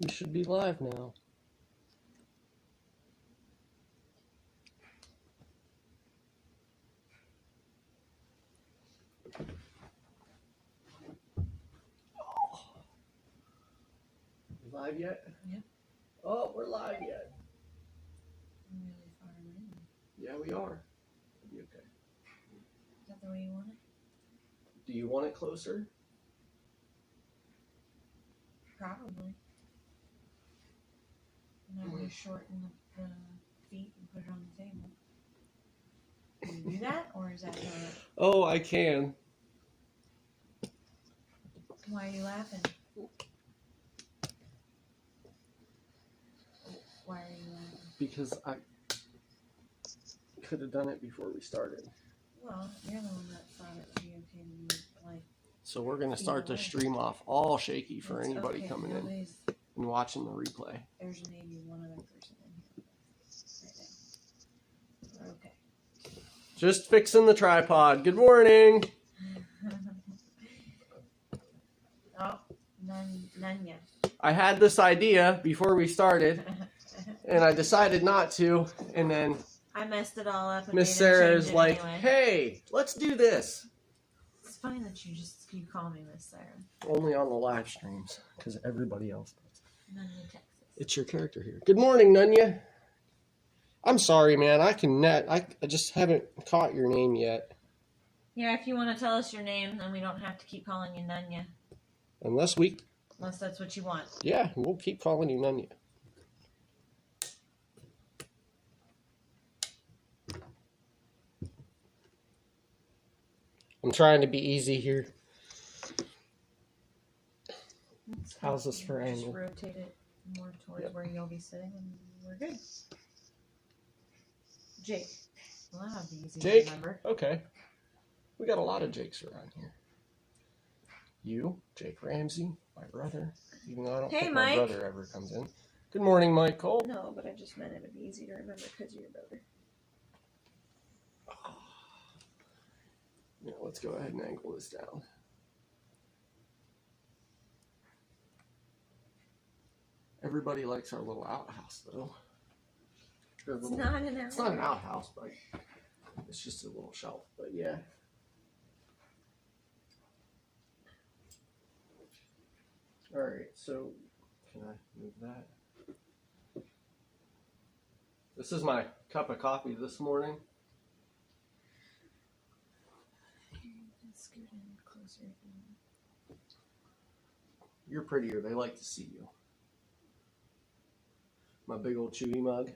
We should be live now. Live yet? Yep. Oh, we're live yet. I'm really far away. Yeah, we are. It'll be okay. Is that the way you want it? Do you want it closer? Probably. And I'm going to shorten the feet and put it on the table. Can you do that, or is that not? Oh, I can. Why are you laughing? Why are you laughing? Because I could have done it before we started. Well, you're the one that thought it would be okay to move, like. So we're going to start the stream off all shaky for It's anybody okay. coming in and watching the replay. There's maybe one other person in here right now. We're okay. Just fixing the tripod. Good morning. Oh, none yet. I had this idea before we started, and I decided not to, and then I messed it all up. And Miss made him Sarah change is it like, anyway. hey, let's do this. It's fine that you call me Miss Sarah. Only on the live streams, because everybody else does. Nunya, Texas. It's your character here. Good morning, Nunya. I'm sorry, man. I just haven't caught your name yet. Yeah, if you want to tell us your name, then we don't have to keep calling you Nunya. Unless that's what you want. yeah, we'll keep calling you Nunya. I'm trying to be easy here. How's this for Just angle? rotate it more towards where you'll be sitting, and we're good. Jake. Well, that'll be easy Jake? to remember. Okay. We got a lot of Jakes around here. You, Jake Ramsey, my brother. Even though I don't think Mike. my brother ever comes in. Good morning, Michael. No, but I just meant it would be easy to remember because of your brother. Yeah, let's go ahead and angle this down. Everybody likes our little outhouse, though. It's not an outhouse. It's not an outhouse, but it's just a little shelf. But yeah. All right, so can I move that? This is my cup of coffee this morning. Scoot in closer. You're prettier. They like to see you. My big old chewy mug.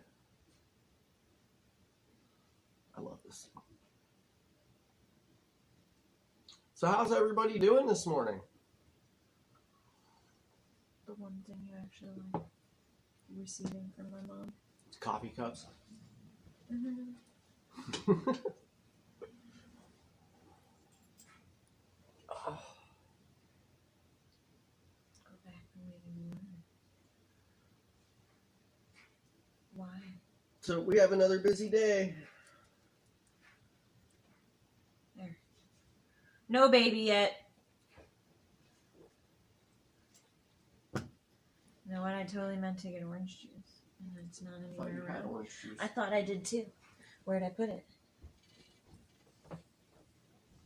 I love this. So how's everybody doing this morning? The one thing you actually like receiving from my mom. Coffee cups. Mm-hmm. Go back and wait anymore. Why? So we have another busy day. There. No baby yet. You know what? I totally meant to get orange juice. And it's not anywhere around. Orange juice. I thought I did too. Where'd I put it?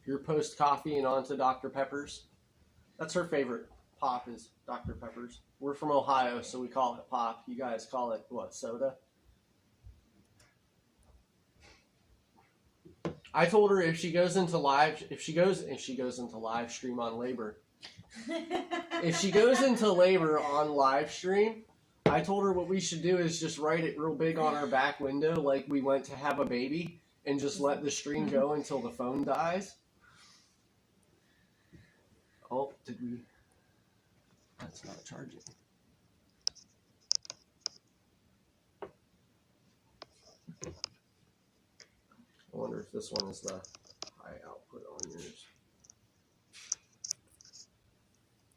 You're post coffee and on to Dr. Pepper's. That's her favorite pop is Dr. Pepper's. We're from Ohio, so we call it pop. You guys call it what, soda? I told her if she goes into live stream on labor. If she goes into labor on live stream, I told her what we should do is just write it real big on our back window like we went to have a baby and just let the stream go until the phone dies. Oh, did we? That's not charging. I wonder if this one is the high output on yours.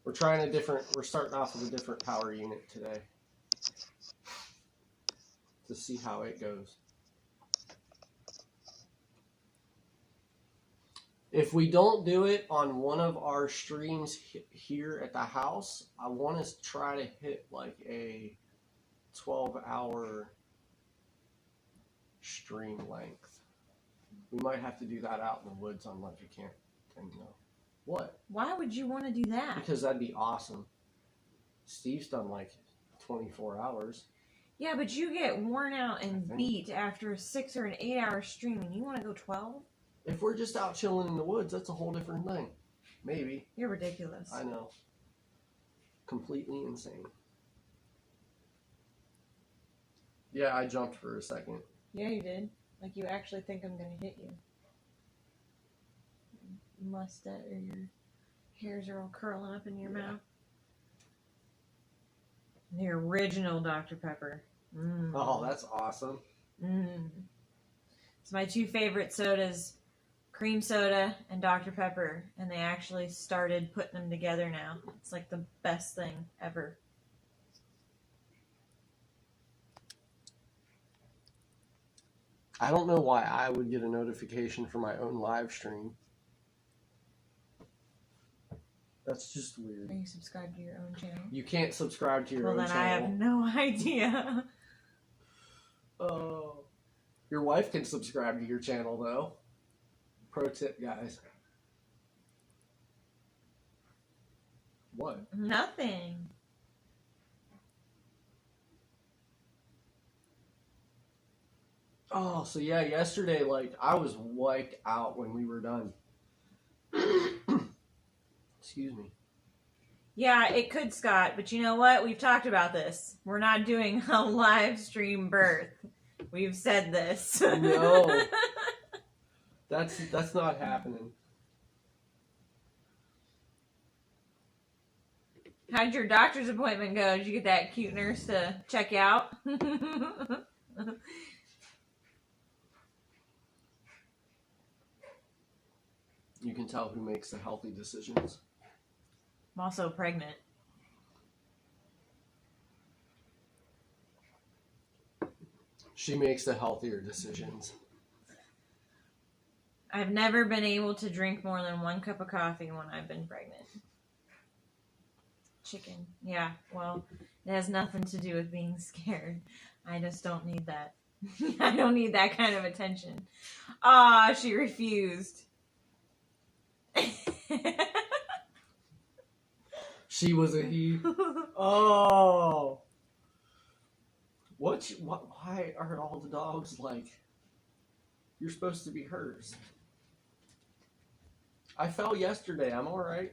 We're starting off with a different power unit today to see how it goes. If we don't do it on one of our streams here at the house, I want to try to hit like a 12-hour stream length. We might have to do that out in the woods on Lunch Camp thing, though. What? Why would you want to do that? Because that'd be awesome. Steve's done like 24 hours. Yeah, but you get worn out and beat after a 6 or an 8 hour stream, and you want to go 12? If we're just out chilling in the woods, that's a whole different thing. Maybe. You're ridiculous. I know. Completely insane. Yeah, I jumped for a second. Yeah, you did. Like you actually think I'm going to hit you. Mustache or your hairs are all curling up in your mouth. The original Dr. Pepper. Mm. Oh, that's awesome. Mm. It's my two favorite sodas, cream soda and Dr. Pepper, and they actually started putting them together now. It's like the best thing ever. I don't know why I would get a notification for my own live stream. That's just weird. Are you subscribed to your own channel? You can't subscribe to your own channel. Well, then I have no idea. Oh. Your wife can subscribe to your channel, though. Pro tip, guys. What? Nothing. Oh, so yeah, yesterday, like, I was wiped out when we were done. Excuse me. Yeah, it could, Scott, but you know what? We've talked about this. We're not doing a live stream birth. We've said this. No. That's not happening. How'd your doctor's appointment go? Did you get that cute nurse to check you out? You can tell who makes the healthy decisions. I'm also pregnant. She makes the healthier decisions. I've never been able to drink more than 1 cup of coffee when I've been pregnant. Chicken. Yeah, well, it has nothing to do with being scared. I just don't need that. I don't need that kind of attention. Ah, she refused. She was a he. Oh. Why are all the dogs like, you're supposed to be hers? I fell yesterday. I'm all right.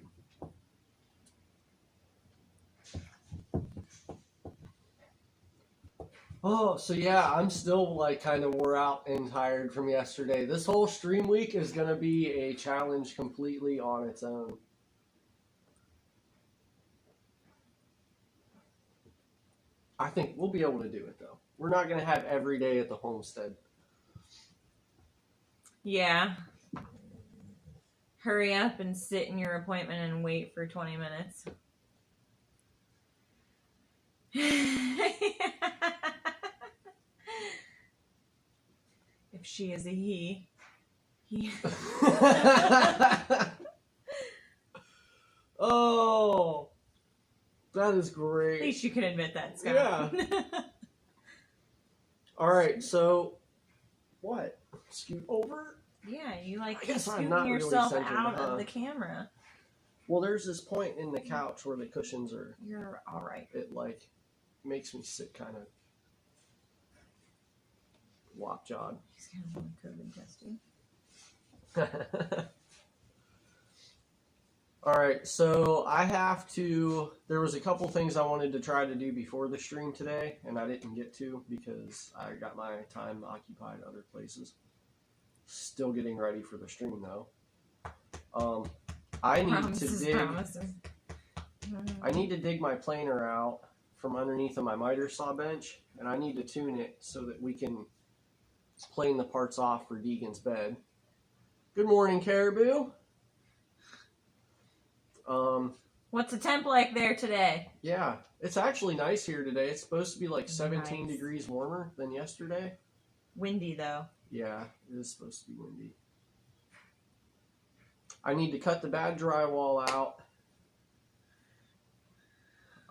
Oh, so yeah, I'm still like kind of wore out and tired from yesterday. This whole stream week is going to be a challenge completely on its own. I think we'll be able to do it, though. We're not going to have every day at the homestead. Yeah. Hurry up and sit in your appointment and wait for 20 minutes. If she is a he. Oh, that is great. At least you can admit that, Scott. Yeah. All right, so what? Scoot over? Yeah, you like I guess I'm scooting not really yourself centered, out huh? of the camera. Well, there's this point in the couch where the cushions are. You're all right. It like makes me sit kind of wop-jawed. He's kind of on COVID testing. All right, so there was a couple things I wanted to try to do before the stream today, and I didn't get to because I got my time occupied other places. Still getting ready for the stream, though. I need to dig my planer out from underneath of my miter saw bench, and I need to tune it so that we can plane the parts off for Deegan's bed. Good morning, Caribou. What's the temp like there today? Yeah, it's actually nice here today. It's supposed to be like 17 Nice. degrees warmer than yesterday. Windy, though. Yeah, it is supposed to be windy. I need to cut the bad drywall out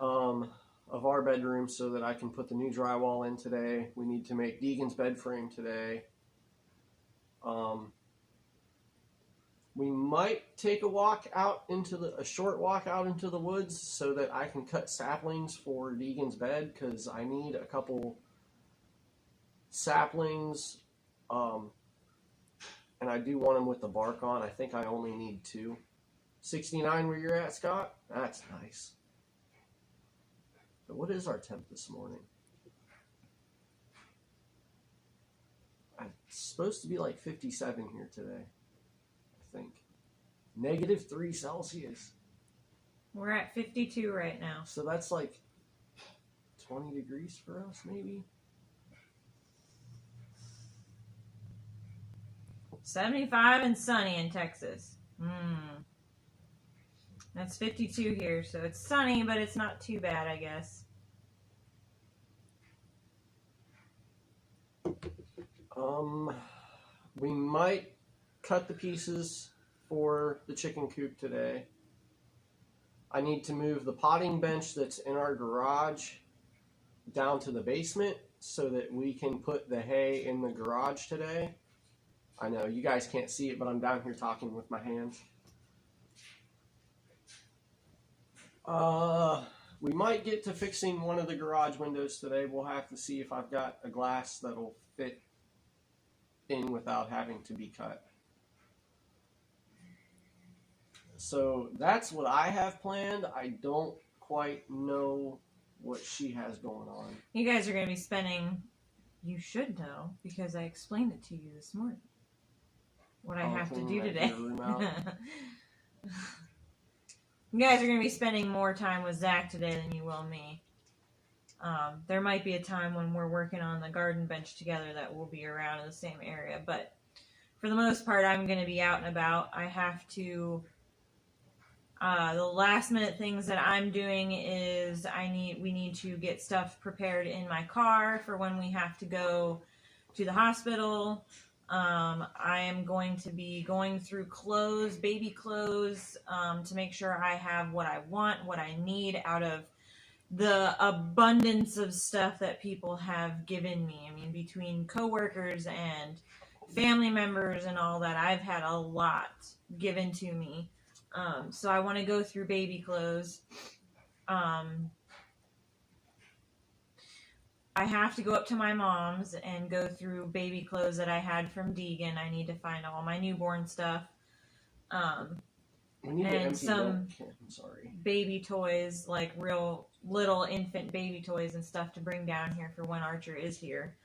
of our bedroom so that I can put the new drywall in today. We need to make Deegan's bed frame today. We might take a short walk out into the woods so that I can cut saplings for Deegan's bed, because I need a couple saplings, and I do want them with the bark on. I think I only need 2. 69 where you're at, Scott? That's nice. But what is our temp this morning? It's supposed to be like 57 here today, I think. -3 Celsius. We're at 52 right now. So that's like 20 degrees for us, maybe? 75 and sunny in Texas. That's 52 here, so it's sunny, but it's not too bad, I guess. We might cut the pieces for the chicken coop today. I need to move the potting bench that's in our garage down to the basement so that we can put the hay in the garage today. I know you guys can't see it, but I'm down here talking with my hands. We might get to fixing one of the garage windows today. We'll have to see if I've got a glass that'll fit in without having to be cut. So that's what I have planned. I don't quite know what she has going on. You guys are going to be spending, you should know, because I explained it to you this morning, what I have to do today. You guys are going to be spending more time with Zach today than you will me. There might be a time when we're working on the garden bench together that we'll be around in the same area, but for the most part, I'm going to be out and about. I have to, the last minute things that I'm doing is we need to get stuff prepared in my car for when we have to go to the hospital. I am going to be going through clothes, baby clothes, to make sure I have what I want, what I need out of the abundance of stuff that people have given me. I mean, between coworkers and family members and all that, I've had a lot given to me. So I want to go through baby clothes. I have to go up to my mom's and go through baby clothes that I had from Deegan. I need to find all my newborn stuff. We need to and empty some milk can. Sorry. baby toys, like real little infant baby toys and stuff to bring down here for when Archer is here.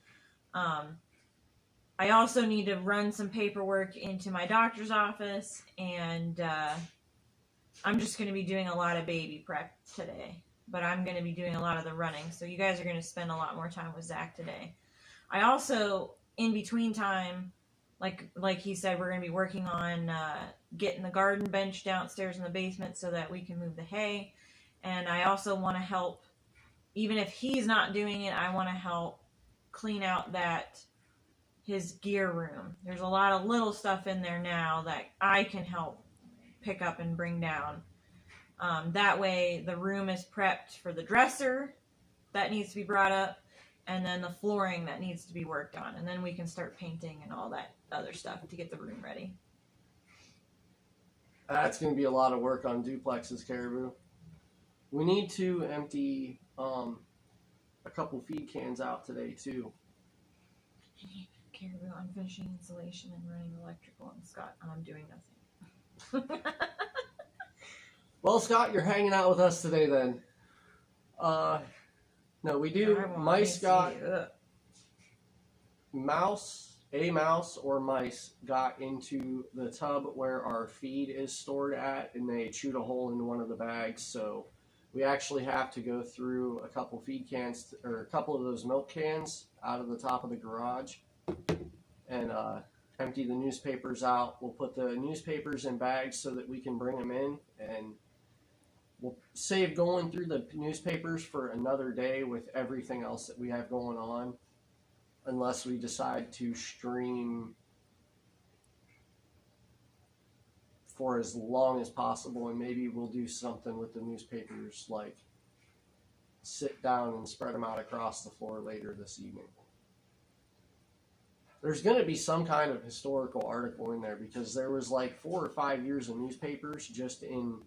I also need to run some paperwork into my doctor's office, and I'm just going to be doing a lot of baby prep today. But I'm going to be doing a lot of the running, so you guys are going to spend a lot more time with Zach today. I also, in between time, like he said, we're going to be working on getting the garden bench downstairs in the basement so that we can move the hay. And I also want to help, even if he's not doing it, I want to help clean out his gear room. There's a lot of little stuff in there now that I can help pick up and bring down. That way the room is prepped for the dresser that needs to be brought up, and then the flooring that needs to be worked on. And then we can start painting and all that other stuff to get the room ready. That's going to be a lot of work on Duplex's Caribou. We need to empty a couple feed cans out today, too. Caribou, I'm finishing insulation and running electrical, and Scott, I'm doing nothing. Well, Scott, you're hanging out with us today, then. No, we do. Mice got... A mouse or mice got into the tub where our feed is stored at, and they chewed a hole in one of the bags, so we actually have to go through a couple feed cans, or a couple of those milk cans out of the top of the garage, and empty the newspapers out. We'll put the newspapers in bags so that we can bring them in, and we'll save going through the newspapers for another day with everything else that we have going on, unless we decide to stream for as long as possible, and maybe we'll do something with the newspapers, like sit down and spread them out across the floor later this evening. There's going to be some kind of historical article in there because there was like 4 or 5 years of newspapers just in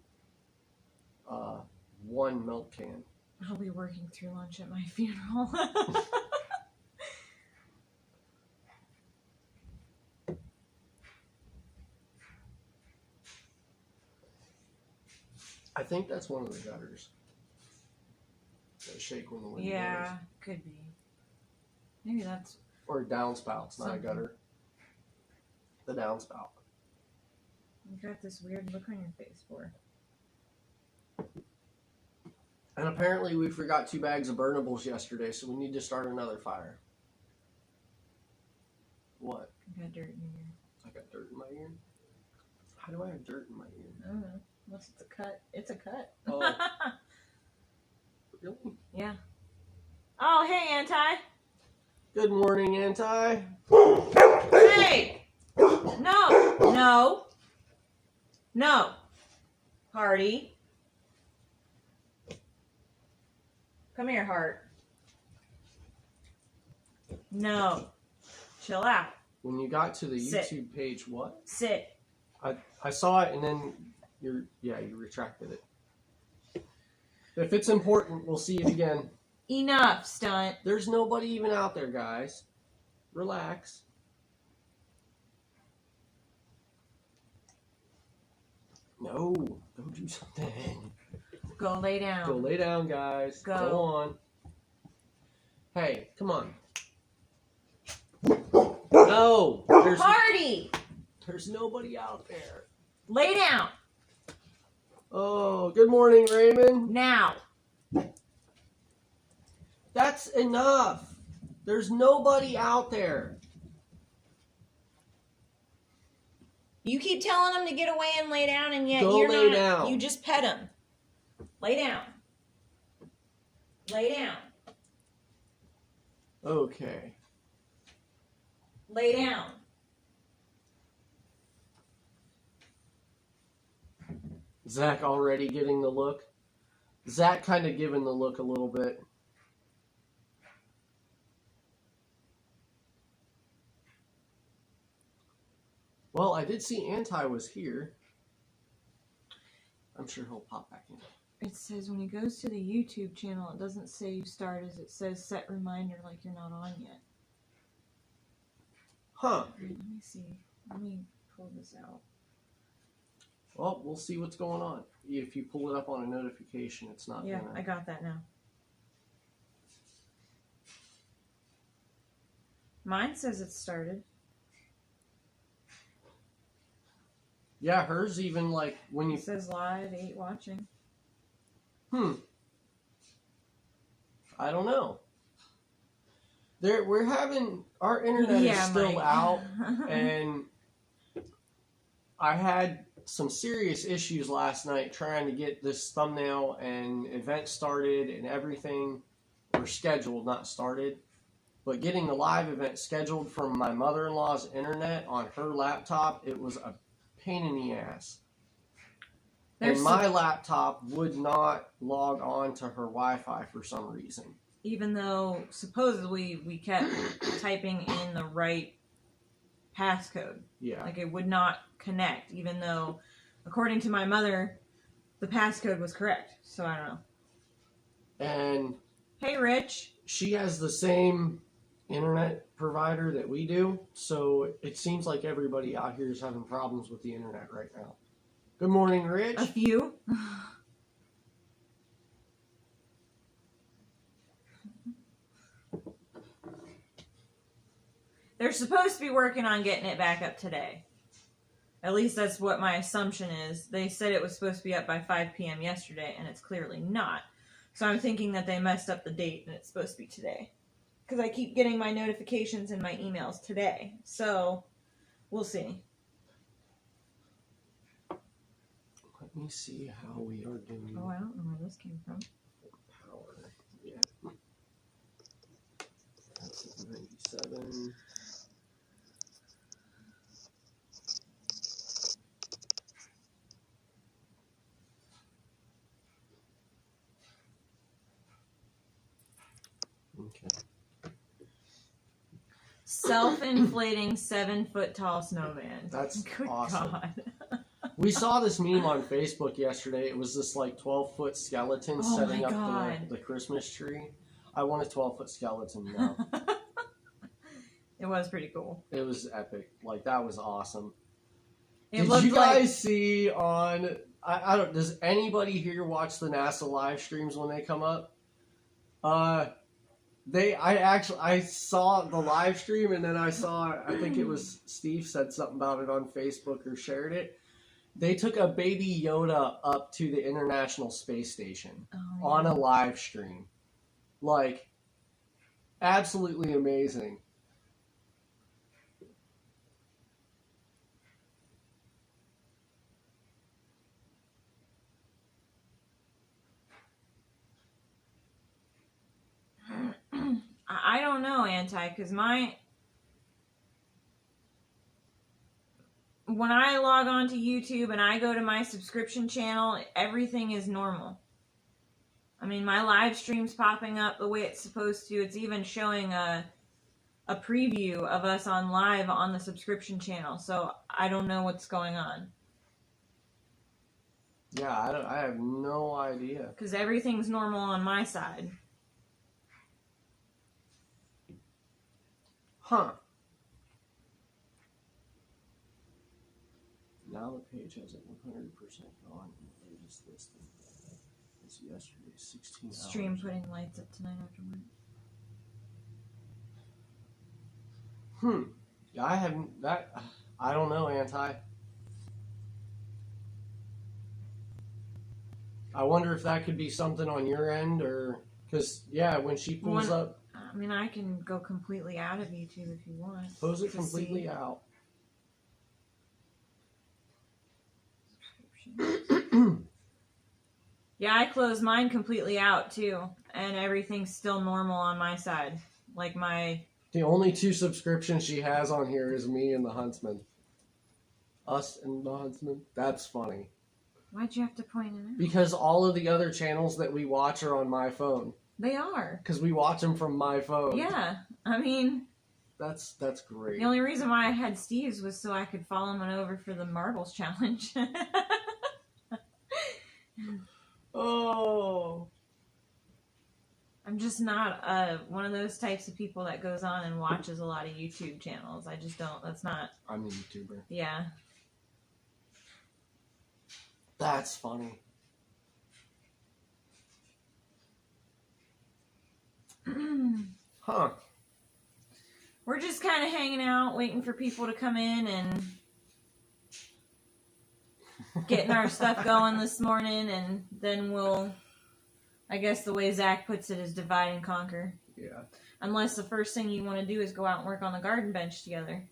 one milk can. I'll be working through lunch at my funeral. I think that's one of the gutters that shake when the wind blows. Yeah, could be. Maybe that's... Or downspouts, not a something. gutter. The downspout. You got this weird look on your face for. And apparently we forgot 2 bags of burnables yesterday, so we need to start another fire. What? You got dirt in your ear. I got dirt in my ear? How do I have dirt in my ear? I don't know. Unless it's a cut. It's a cut. Oh. Really? Yeah. Oh, hey, Anti. Good morning, Anti. Hey! No! No! No! Hardy. Come here, Heart. No. Chill out. When you got to the Sit. YouTube page, what? Sit. I saw it and then you retracted it. If it's important, we'll see it again. Enough, Stunt. There's nobody even out there, guys. Relax. No, go do something. Go lay down. Go lay down, guys. Go. Go on. Hey, come on. No, Hardy! there's nobody out there. Lay down. Oh, good morning, Raymond. Now. That's enough. There's nobody out there. You keep telling him to get away and lay down, and yet Go you're lay not. down. You just pet him. Lay down. Lay down. Okay. Lay down. Zach already getting the look. Zach kind of giving the look a little bit. Well, I did see Anti was here. I'm sure he'll pop back in. It says when he goes to the YouTube channel, it doesn't say you started. It says set reminder like you're not on yet. Huh. Let me see. Let me pull this out. Well, we'll see what's going on. If you pull it up on a notification, it's not Yeah, gonna... I got that now. Mine says it started. Yeah, hers even like when you... It says live, 8 watching. I don't know. We're having... Our internet is still Mike. out, and I had some serious issues last night trying to get this thumbnail and event started and everything, or scheduled, not started, but getting the live event scheduled from my mother-in-law's internet on her laptop, it was a pain in the ass. And my laptop would not log on to her Wi-Fi for some reason. Even though supposedly we kept typing in the right passcode. Yeah. Like it would not connect, even though, according to my mother, the passcode was correct. So I don't know. And hey, Rich. she has the same internet provider that we do, so it seems like everybody out here is having problems with the internet right now. Good morning, Rich. A few. They're supposed to be working on getting it back up today. At least that's what my assumption is. They said it was supposed to be up by 5 p.m. yesterday, and it's clearly not. So I'm thinking that they messed up the date, and it's supposed to be today. Because I keep getting my notifications and my emails today. So, we'll see. Let me see how we are doing. Oh, I don't know where this came from. Power. Yeah. That's at 97. Okay. Self-inflating 7-foot-tall snowman. That's Good awesome. God. We saw this meme on Facebook yesterday. It was this like 12-foot skeleton setting up the Christmas tree. I want a 12-foot skeleton now. It was pretty cool. It was epic. Like, that was awesome. Did you guys see on... I don't... Does anybody here watch the NASA live streams when they come up? I saw the live stream, and then I think it was Steve said something about it on Facebook or shared it. They took a baby Yoda up to the International Space Station on a live stream. Like, absolutely amazing. I don't know, Anti, because when I log on to YouTube and I go to my subscription channel, everything is normal. I mean, my live stream's popping up the way it's supposed to. It's even showing a preview of us on live on the subscription channel, so I don't know what's going on. Yeah, I have no idea. Because everything's normal on my side. Huh. Now the page has it 100% gone. The latest listing. It's yesterday, 16 hours. Stream putting lights up tonight after work. I haven't... I don't know, Anti. I wonder if that could be something on your end, or... Because, yeah, when she pulls up... I mean, I can go completely out of YouTube if you want. Close it completely out. Yeah, I closed mine completely out, too. And everything's still normal on my side. Like my... The only 2 subscriptions she has on here is me and the Huntsman. Us and the Huntsman. That's funny. Why'd you have to point it out? Because all of the other channels that we watch are on my phone. They are. Because we watch them from my phone. Yeah. I mean... That's great. The only reason why I had Steve's was so I could follow him over for the marbles challenge. Oh. I'm just not one of those types of people that goes on and watches a lot of YouTube channels. I just don't. That's not... I'm a YouTuber. Yeah. That's funny. Huh. We're just kind of hanging out, waiting for people to come in and getting our stuff going this morning, and then we'll, I guess the way Zach puts it is divide and conquer. Yeah. Unless the first thing you want to do is go out and work on the garden bench together.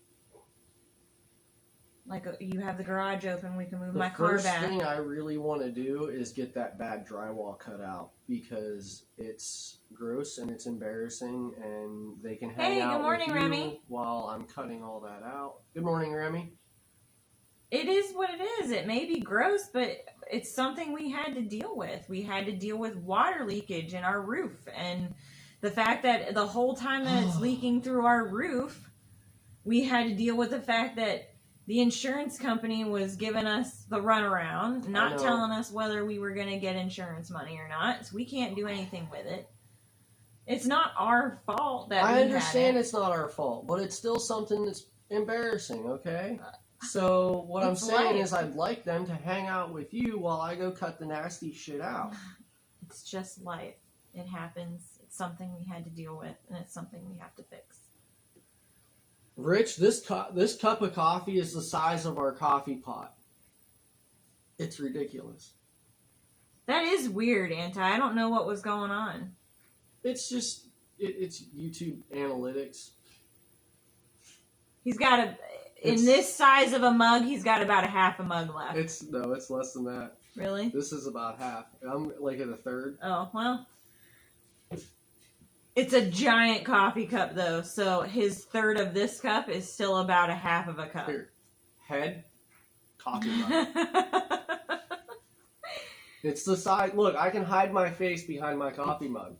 Like, you have the garage open, we can move my car back. The first thing I really want to do is get that bad drywall cut out, because it's gross and it's embarrassing, and they can hang out good morning, with you Remy. while I'm cutting all that out. Good morning, Remy. It is what it is. It may be gross, but it's something we had to deal with. We had to deal with water leakage in our roof, and the fact that the whole time that it's leaking through our roof, we had to deal with the fact that the insurance company was giving us the runaround, not telling us whether we were going to get insurance money or not, so we can't do anything with it. It's not our fault that I understand it's not our fault, but it's still something that's embarrassing, okay? So what I'm saying is I'd like them to hang out with you while I go cut the nasty shit out. It's just life. It happens. It's something we had to deal with, and it's something we have to fix. Rich, this cup of coffee is the size of our coffee pot. It's ridiculous. That is weird, Anti. I don't know what was going on. It's just, it's YouTube analytics. He's got in this size of a mug, he's got about a half a mug left. It's less than that. Really? This is about half. I'm like at a third. Oh, well. It's a giant coffee cup, though, so his third of this cup is still about a half of a cup. Here. Head, coffee mug. It's the size. Look, I can hide my face behind my coffee mug.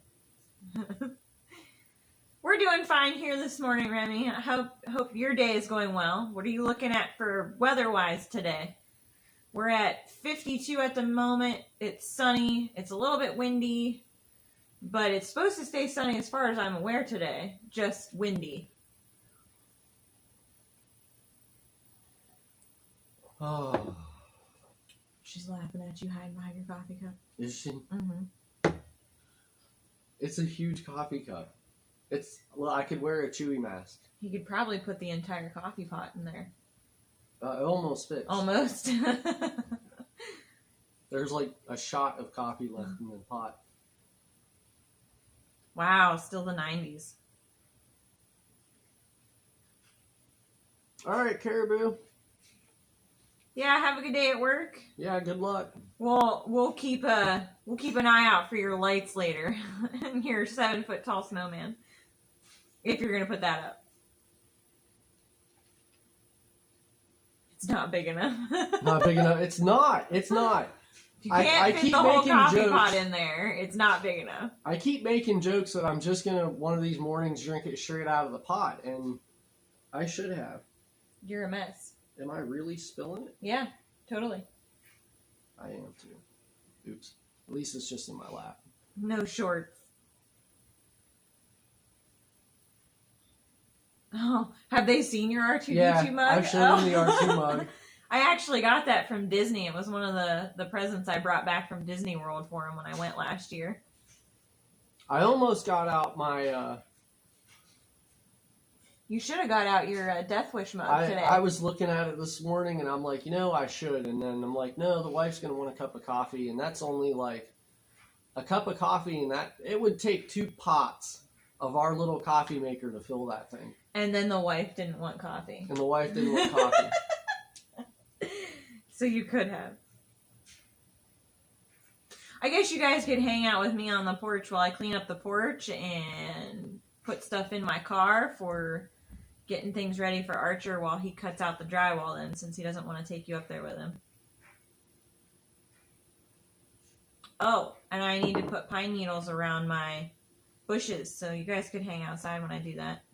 doing fine here this morning, Remy. I hope your day is going well. What are you looking at for weather-wise today? We're at 52 at the moment. It's sunny. It's a little bit windy, but it's supposed to stay sunny as far as I'm aware today. Just windy. Oh. She's laughing at you hiding behind your coffee cup. Is she? Mm-hmm. It's a huge coffee cup. I could wear a Chewy mask. You could probably put the entire coffee pot in there. It almost fits. Almost. There's like a shot of coffee left in the pot. Wow, still the 90s. All right, Caribou. Yeah, have a good day at work. Yeah, good luck. We'll keep an eye out for your lights later and your 7-foot tall snowman, if you're gonna put that up. It's not big enough. Not big enough. It's not. It's not. You can't fit the whole coffee jokes. pot in there. It's not big enough. I keep making jokes that I'm just gonna one of these mornings drink it straight out of the pot, and I should have. You're a mess. Am I really spilling it? Yeah, totally. I am too. Oops. At least it's just in my lap. No shorts. Oh, have they seen your R2D2 mug? I've shown them the R2 mug. I actually got that from Disney. It was one of the presents I brought back from Disney World for him when I went last year. I almost got out my... You should have got out your Death Wish mug today. I was looking at it this morning, and I'm like, I should. And then I'm like, no, the wife's going to want a cup of coffee, and that's only like a cup of coffee, and that it would take 2 pots of our little coffee maker to fill that thing. And then the wife didn't want coffee. And the wife didn't want coffee. So you could have. I guess you guys could hang out with me on the porch while I clean up the porch and put stuff in my car for getting things ready for Archer while he cuts out the drywall then, since he doesn't want to take you up there with him. Oh, and I need to put pine needles around my bushes, so you guys could hang outside when I do that.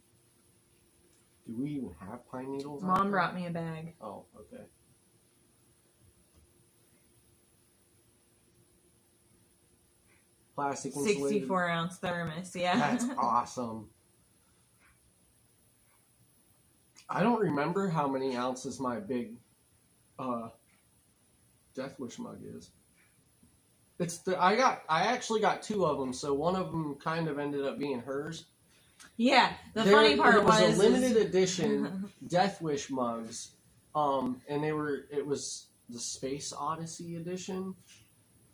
Do we even have pine needles? Mom brought me a bag. Oh, okay. Plastic insulated. 64-ounce thermos, yeah. That's awesome. I don't remember how many ounces my big Death Wish mug is. I actually got 2 of them, so one of them kind of ended up being hers. Yeah, funny part was a limited edition Death Wish mugs, and it was the Space Odyssey edition,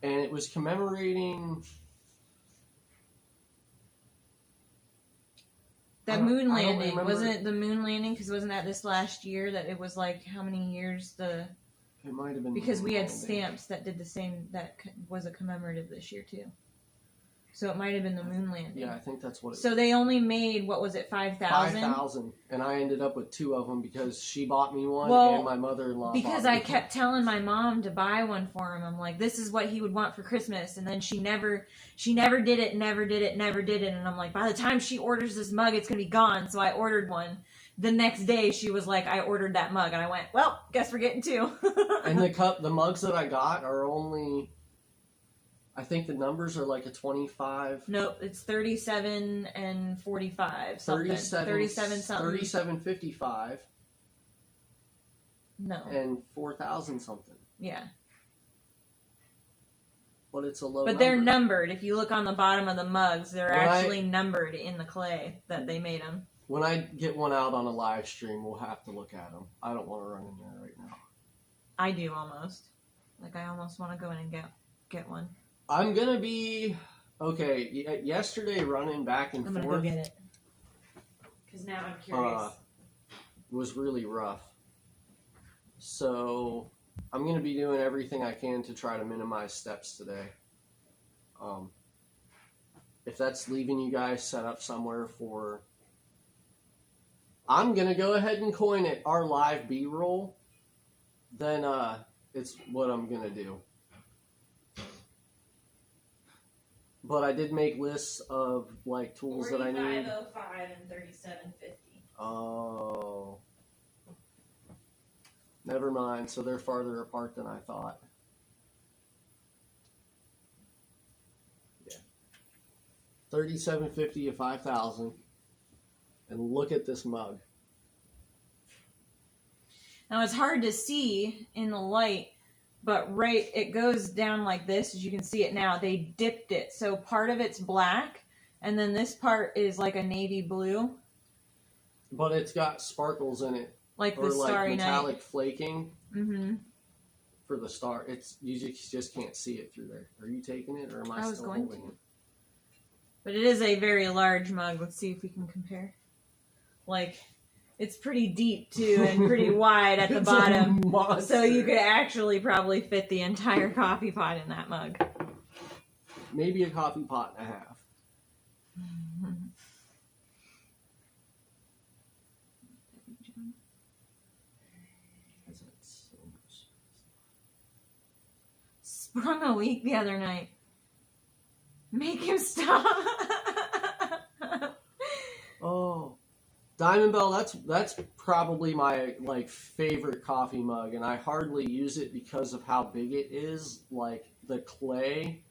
and it was commemorating that moon landing. Wasn't it the moon landing? Because wasn't that this last year that it was like how many years It might have been because we had stamps that did the same. That was a commemorative this year too. So it might have been the moon landing. Yeah, I think that's what it So they only made, what was it, 5,000? 5,000. And I ended up with 2 of them because she bought me one and my mother-in-law because bought me I kept telling my mom to buy one for him. I'm like, this is what he would want for Christmas. And then she never did it. And I'm like, by the time she orders this mug, it's going to be gone. So I ordered one. The next day, she was like, I ordered that mug. And I went, well, guess we're getting 2. And the mugs that I got are only... I think the numbers are like a 25. Nope, it's 37 and 45 something. 37 something. 37.55. No. And 4,000 something. Yeah. But it's a low But number. they're numbered. If you look on the bottom of the mugs, they're actually numbered in the clay that they made them. When I get one out on a live stream, we'll have to look at them. I don't want to run in there right now. I do almost. Like, I almost want to go in and get one. I'm going to be... Okay, yesterday running back and forth... I'm going to go get it. Because now I'm curious. Was really rough. So, I'm going to be doing everything I can to try to minimize steps today. If that's leaving you guys set up somewhere for... I'm going to go ahead and coin it our live B-roll. Then, it's what I'm going to do. But I did make lists of like tools that I need. 4505 and 3750. Oh. Never mind. So they're farther apart than I thought. Yeah. 3750 to 5000. And look at this mug. Now it's hard to see in the light, but it goes down like this, as you can see it now. They dipped it, so part of it's black, and then this part is like a navy blue. But it's got sparkles in it. Like the or like Starry metallic Night. flaking. Mm-hmm. For the star. You just can't see it through there. Are you taking it, or am I was still going holding to. it? But it is a very large mug. Let's see if we can compare. Like, it's pretty deep, too, and pretty wide at the bottom. So you could actually probably fit the entire coffee pot in that mug. Maybe a coffee pot and a half. Sprung a leak the other night. Make him stop. Oh. Diamond Bell, that's probably my favorite coffee mug, and I hardly use it because of how big it is. Like, the clay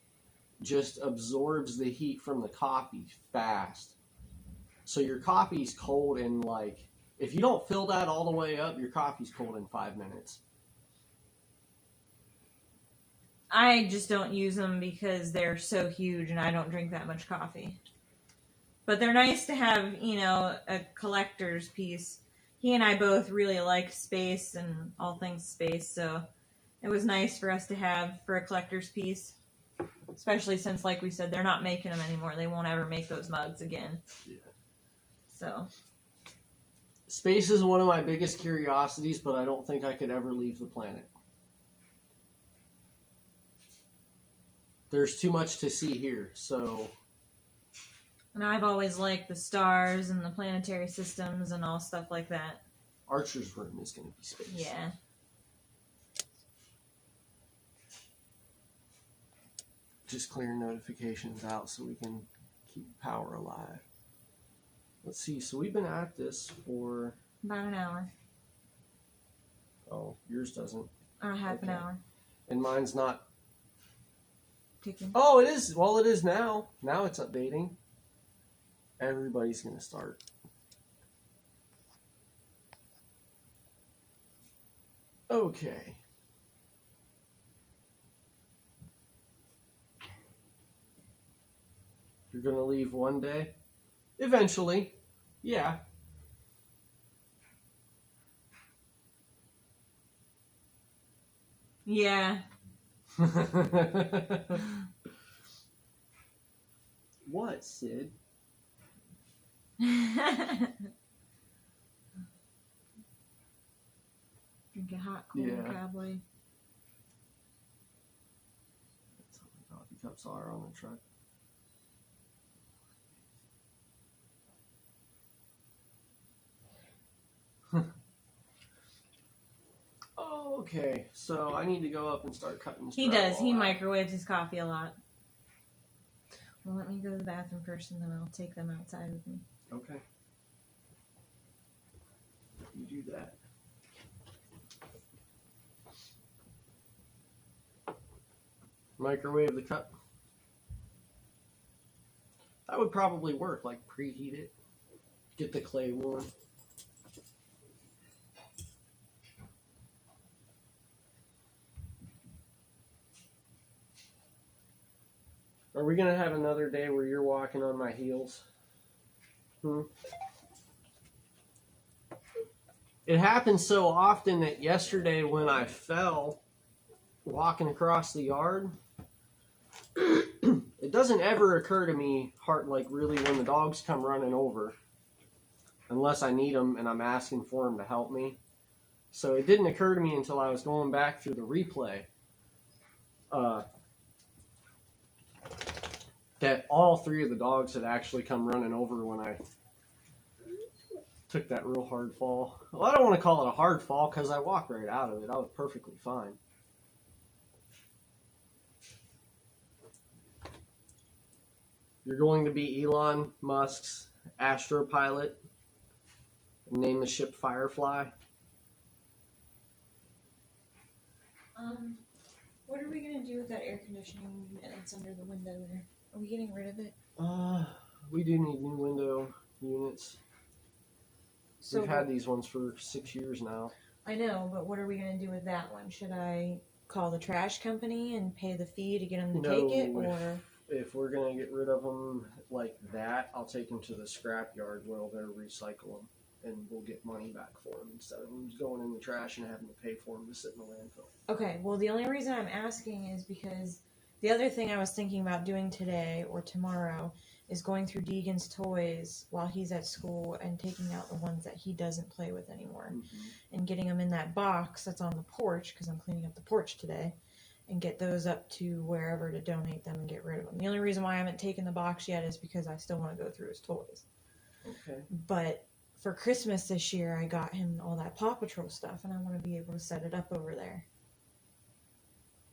just absorbs the heat from the coffee fast. So your coffee's cold in if you don't fill that all the way up, your coffee's cold in 5 minutes. I just don't use them because they're so huge and I don't drink that much coffee. But they're nice to have, a collector's piece. He and I both really like space and all things space, so it was nice for us to have for a collector's piece. Especially since, like we said, they're not making them anymore. They won't ever make those mugs again. Yeah. So. Space is one of my biggest curiosities, but I don't think I could ever leave the planet. There's too much to see here, so... And I've always liked the stars and the planetary systems and all stuff like that. Archer's room is going to be space. Yeah. Just clear notifications out so we can keep power alive. Let's see, so we've been at this for... About an hour. Oh, yours doesn't. Half an hour. And mine's not... Ticking. Oh, it is. Well, it is now. Now it's updating. Everybody's going to start. Okay. You're going to leave one day? Eventually. Yeah. Yeah. What, Sid? Drink a hot, cold cowboy. That's how the coffee cups are on the truck. Okay, so I need to go up and start cutting this. He does. He microwaves his coffee a lot. Well, let me go to the bathroom first, and then I'll take them outside with me. Okay. You do that. Microwave the cup. That would probably work, preheat it. Get the clay warm. Are we going to have another day where you're walking on my heels? It happens so often that yesterday when I fell walking across the yard, it doesn't ever occur to me, really when the dogs come running over, unless I need them and I'm asking for them to help me. So it didn't occur to me until I was going back through the replay that all three of the dogs had actually come running over when I took that real hard fall. Well, I don't want to call it a hard fall because I walked right out of it. I was perfectly fine. You're going to be Elon Musk's astropilot and name the ship Firefly. What are we gonna do with that air conditioning unit that's under the window there? Are we getting rid of it? We do need new window units. So We've had these ones for 6 years now. I know, but what are we gonna do with that one? Should I call the trash company and pay the fee to get them to take it, or? If we're gonna get rid of them like that, I'll take them to the scrap yard where they'll recycle them, and we'll get money back for them instead of them going in the trash and having to pay for them to sit in the landfill. Okay, well, the only reason I'm asking is because the other thing I was thinking about doing today or tomorrow is going through Deegan's toys while he's at school and taking out the ones that he doesn't play with anymore, and getting them in that box that's on the porch, because I'm cleaning up the porch today, and get those up to wherever to donate them and get rid of them. The only reason why I haven't taken the box yet is because I still want to go through his toys. Okay. But for Christmas this year, I got him all that Paw Patrol stuff, and I want to be able to set it up over there.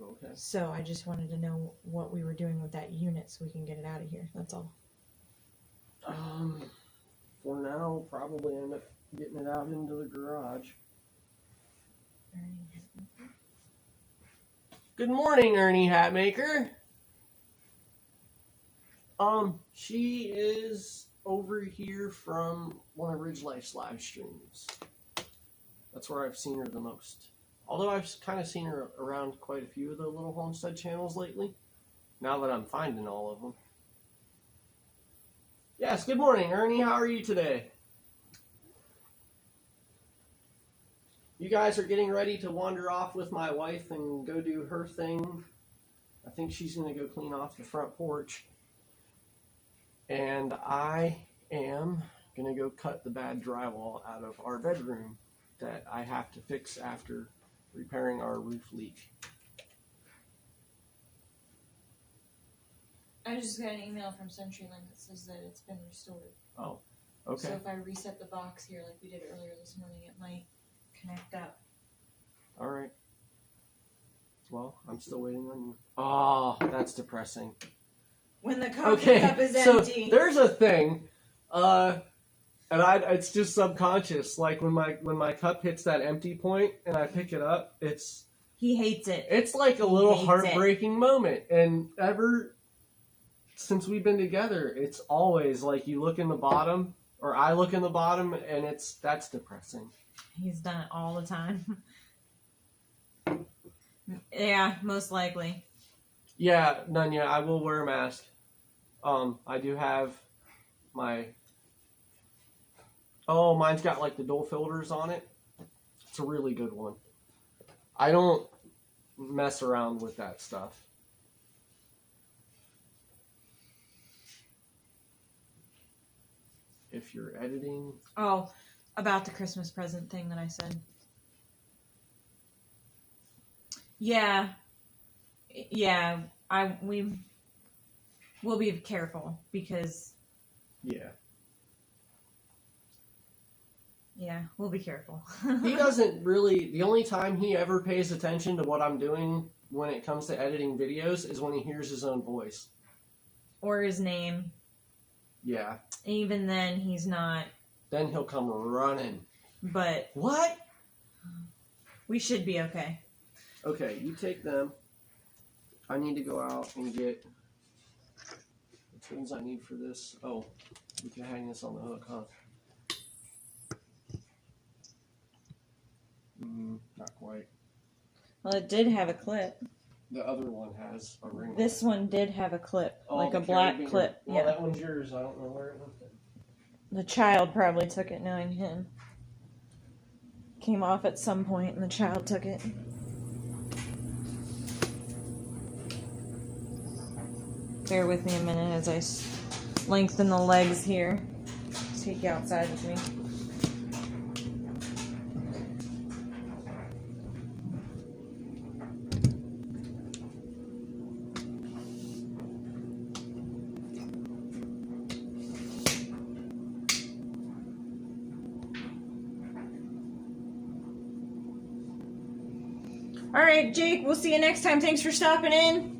Okay. So I just wanted to know what we were doing with that unit so we can get it out of here. That's all. For now, probably end up getting it out into the garage. Good morning, Ernie Hatmaker. She is over here from one of Ridge Life's live streams. That's where I've seen her the most. Although I've kind of seen her around quite a few of the little Homestead channels lately, now that I'm finding all of them. Yes, good morning, Ernie. How are you today? You guys are getting ready to wander off with my wife and go do her thing. I think she's going to go clean off the front porch. And I am going to go cut the bad drywall out of our bedroom that I have to fix after repairing our roof leak. I just got an email from CenturyLink that says that it's been restored. Oh, okay. So if I reset the box here like we did earlier this morning, it might connect up. All right. Well, I'm still waiting on you. Oh, that's depressing. When the coffee cup is empty. So there's a thing, and it's just subconscious. Like when my cup hits that empty point and I pick it up, he hates it. It's like a little heartbreaking moment. And ever since we've been together, it's always like you look in the bottom, or I look in the bottom, and that's depressing. He's done it all the time. Yeah, most likely. Yeah, Nunya, I will wear a mask. I do have my... Oh, mine's got like the dual filters on it. It's a really good one. I don't mess around with that stuff. If you're editing... Oh, about the Christmas present thing that I said. Yeah. Yeah, we'll be careful because... Yeah, we'll be careful. He doesn't really... The only time he ever pays attention to what I'm doing when it comes to editing videos is when he hears his own voice. Or his name. Yeah. Even then, he's not... Then he'll come running. But... What? We should be okay. Okay, you take them. I need to go out and get the tools I need for this. Oh, we can hang this on the hook, huh? Not quite. Well, it did have a clip. The other one has a ring. This one did have a clip, oh, like a black clip. Well, yeah. That one's yours. I don't know where it went. The child probably took it, knowing him. Came off at some point, and the child took it. Bear with me a minute as I lengthen the legs here. Take you outside with me. All right, Jake, we'll see you next time. Thanks for stopping in.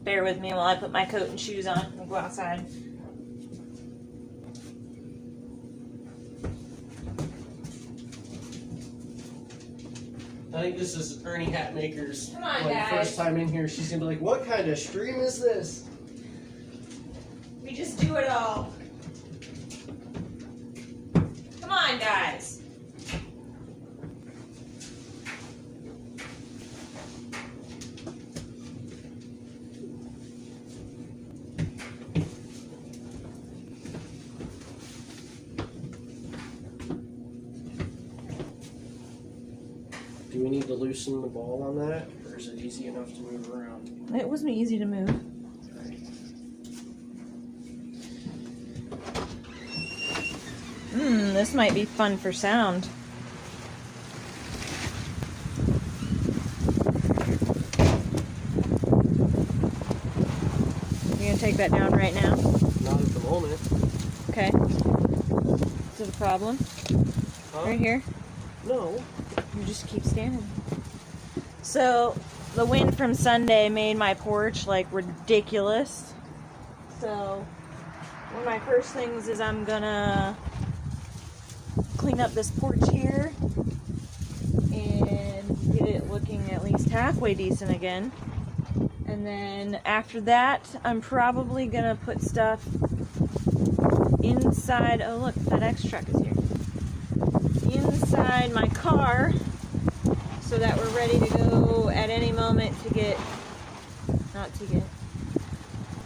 bear with me while I put my coat and shoes on and go outside. I think this is Ernie Hatmaker's Come on, guys. first time in here. She's gonna be like, "What kind of stream is this?" We just do it all. Come on, guys. Do we need to loosen the ball on that, or is it easy enough to move around? It wasn't easy to move. This might be fun for sound. You gonna take that down right now? Not at the moment. Okay. Is it a problem? Huh? Right here? No. You just keep standing. So, the wind from Sunday made my porch like ridiculous. So, one of my first things is I'm gonna clean up this porch here and get it looking at least halfway decent again. And then after that, I'm probably gonna put stuff inside. Oh, look, that X truck is here. Inside my car, so that we're ready to go at any moment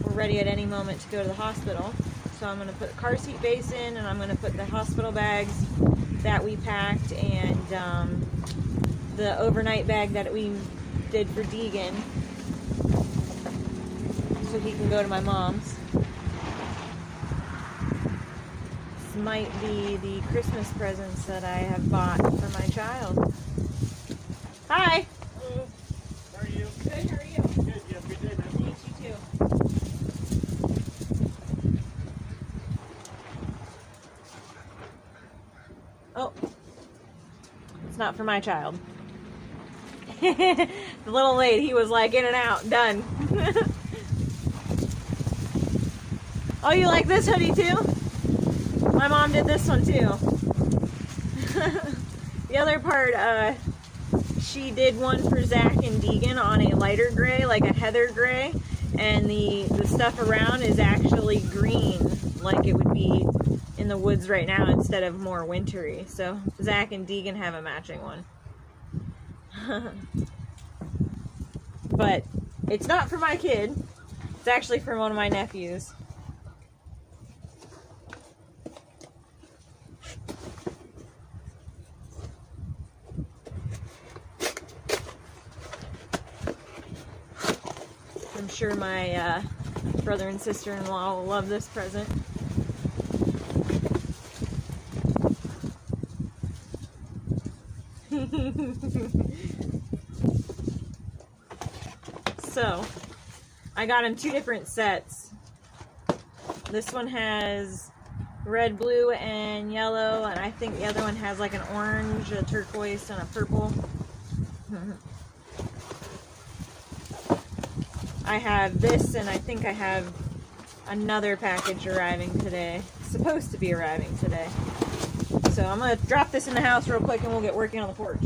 we're ready at any moment to go to the hospital. So I'm going to put the car seat base in, and I'm going to put the hospital bags that we packed and the overnight bag that we did for Deegan, so he can go to my mom's. This might be the Christmas presents that I have bought for my child. Hi! Hello. How are you? Good, how are you? Good, you have a good day, man. Thanks, you too. Oh. It's not for my child. The little lady, he was like in and out, done. Oh, you like this hoodie too? My mom did this one too. The other part, she did one for Zach and Deegan on a lighter gray, like a heather gray, and the stuff around is actually green, like it would be in the woods right now instead of more wintry. So Zach and Deegan have a matching one. But it's not for my kid. It's actually for one of my nephews. I'm sure my brother and sister-in-law will love this present. So, I got him two different sets. This one has red, blue, and yellow, and I think the other one has like an orange, a turquoise, and a purple. I have this, and I think I have another package arriving today. It's supposed to be arriving today. So I'm going to drop this in the house real quick, and we'll get working on the porch.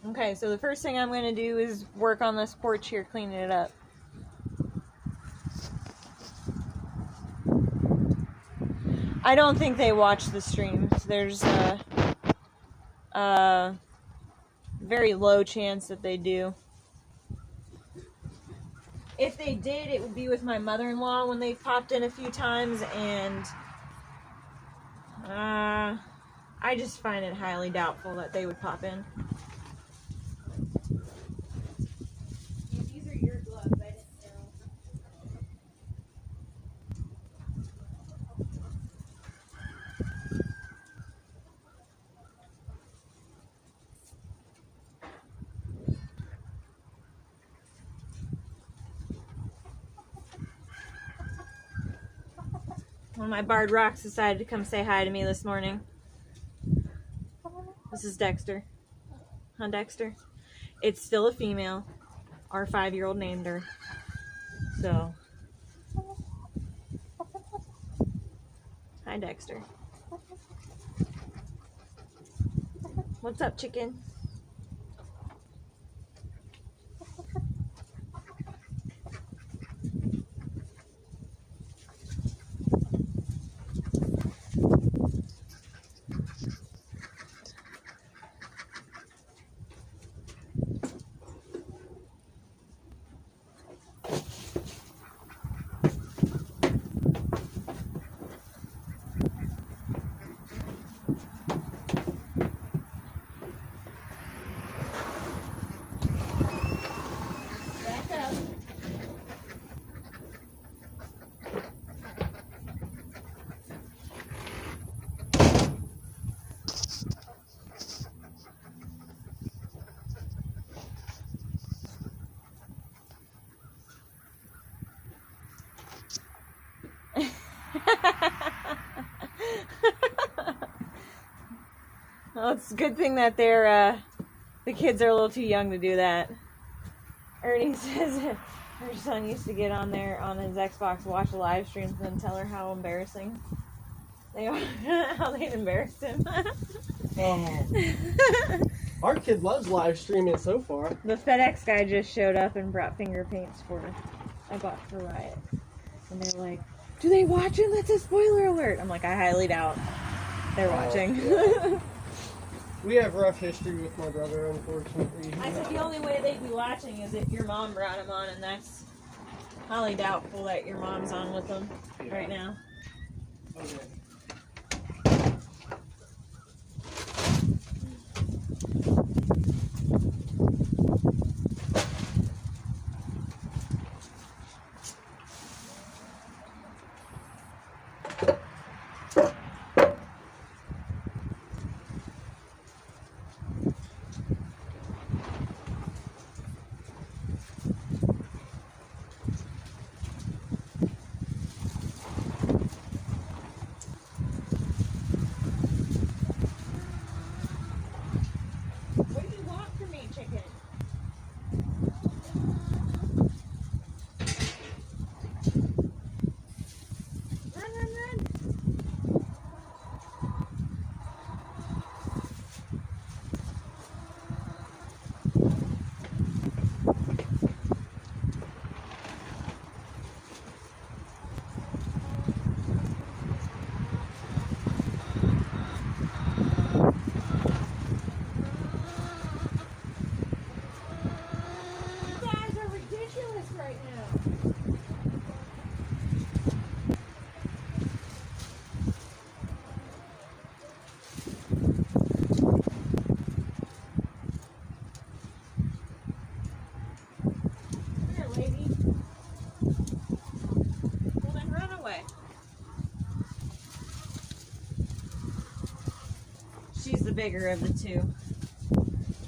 Okay, so the first thing I'm going to do is work on this porch here, cleaning it up. I don't think they watch the streams. There's a very low chance that they do. If they did, it would be with my mother-in-law when they popped in a few times, and I just find it highly doubtful that they would pop in. These are your gloves. I didn't know. One of my barred rocks decided to come say hi to me this morning. This is Dexter. Huh, Dexter? It's still a female. Our 5-year-old named her. So. Hi, Dexter. What's up, chicken? Well, it's a good thing that the kids are a little too young to do that. Ernie says her son used to get on there on his Xbox, watch the live streams, and then tell her how embarrassing they are, how they'd embarrassed him. Our kid loves live streaming so far. The FedEx guy just showed up and brought finger paints for I bought for Riot. And they're like, do they watch it? That's a spoiler alert. I'm like, I highly doubt they're watching. Yeah. We have rough history with my brother, unfortunately. I said the only way they'd be watching is if your mom brought him on, and that's highly doubtful that your mom's on with them right now. Okay. She's the bigger of the two.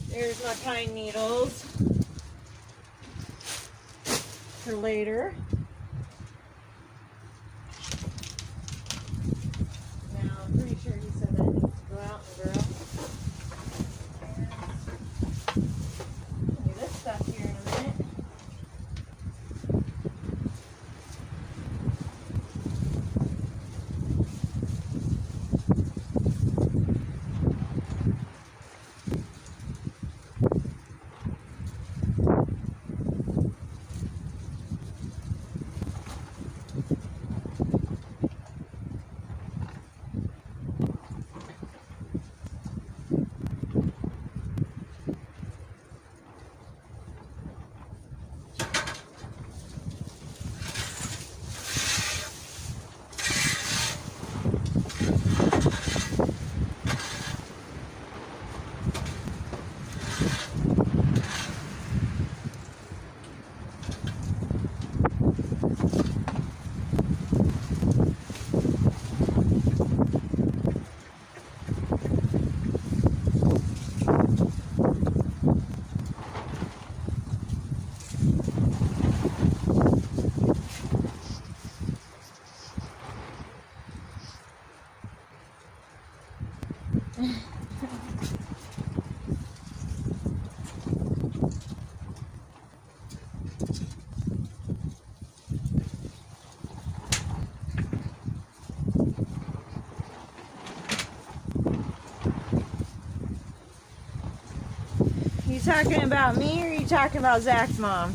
There's my pine needles for later. Now, I'm pretty sure he said that needs to go out in the grill. I'll do this stuff here in a minute. You talking about me or are you talking about Zach's mom?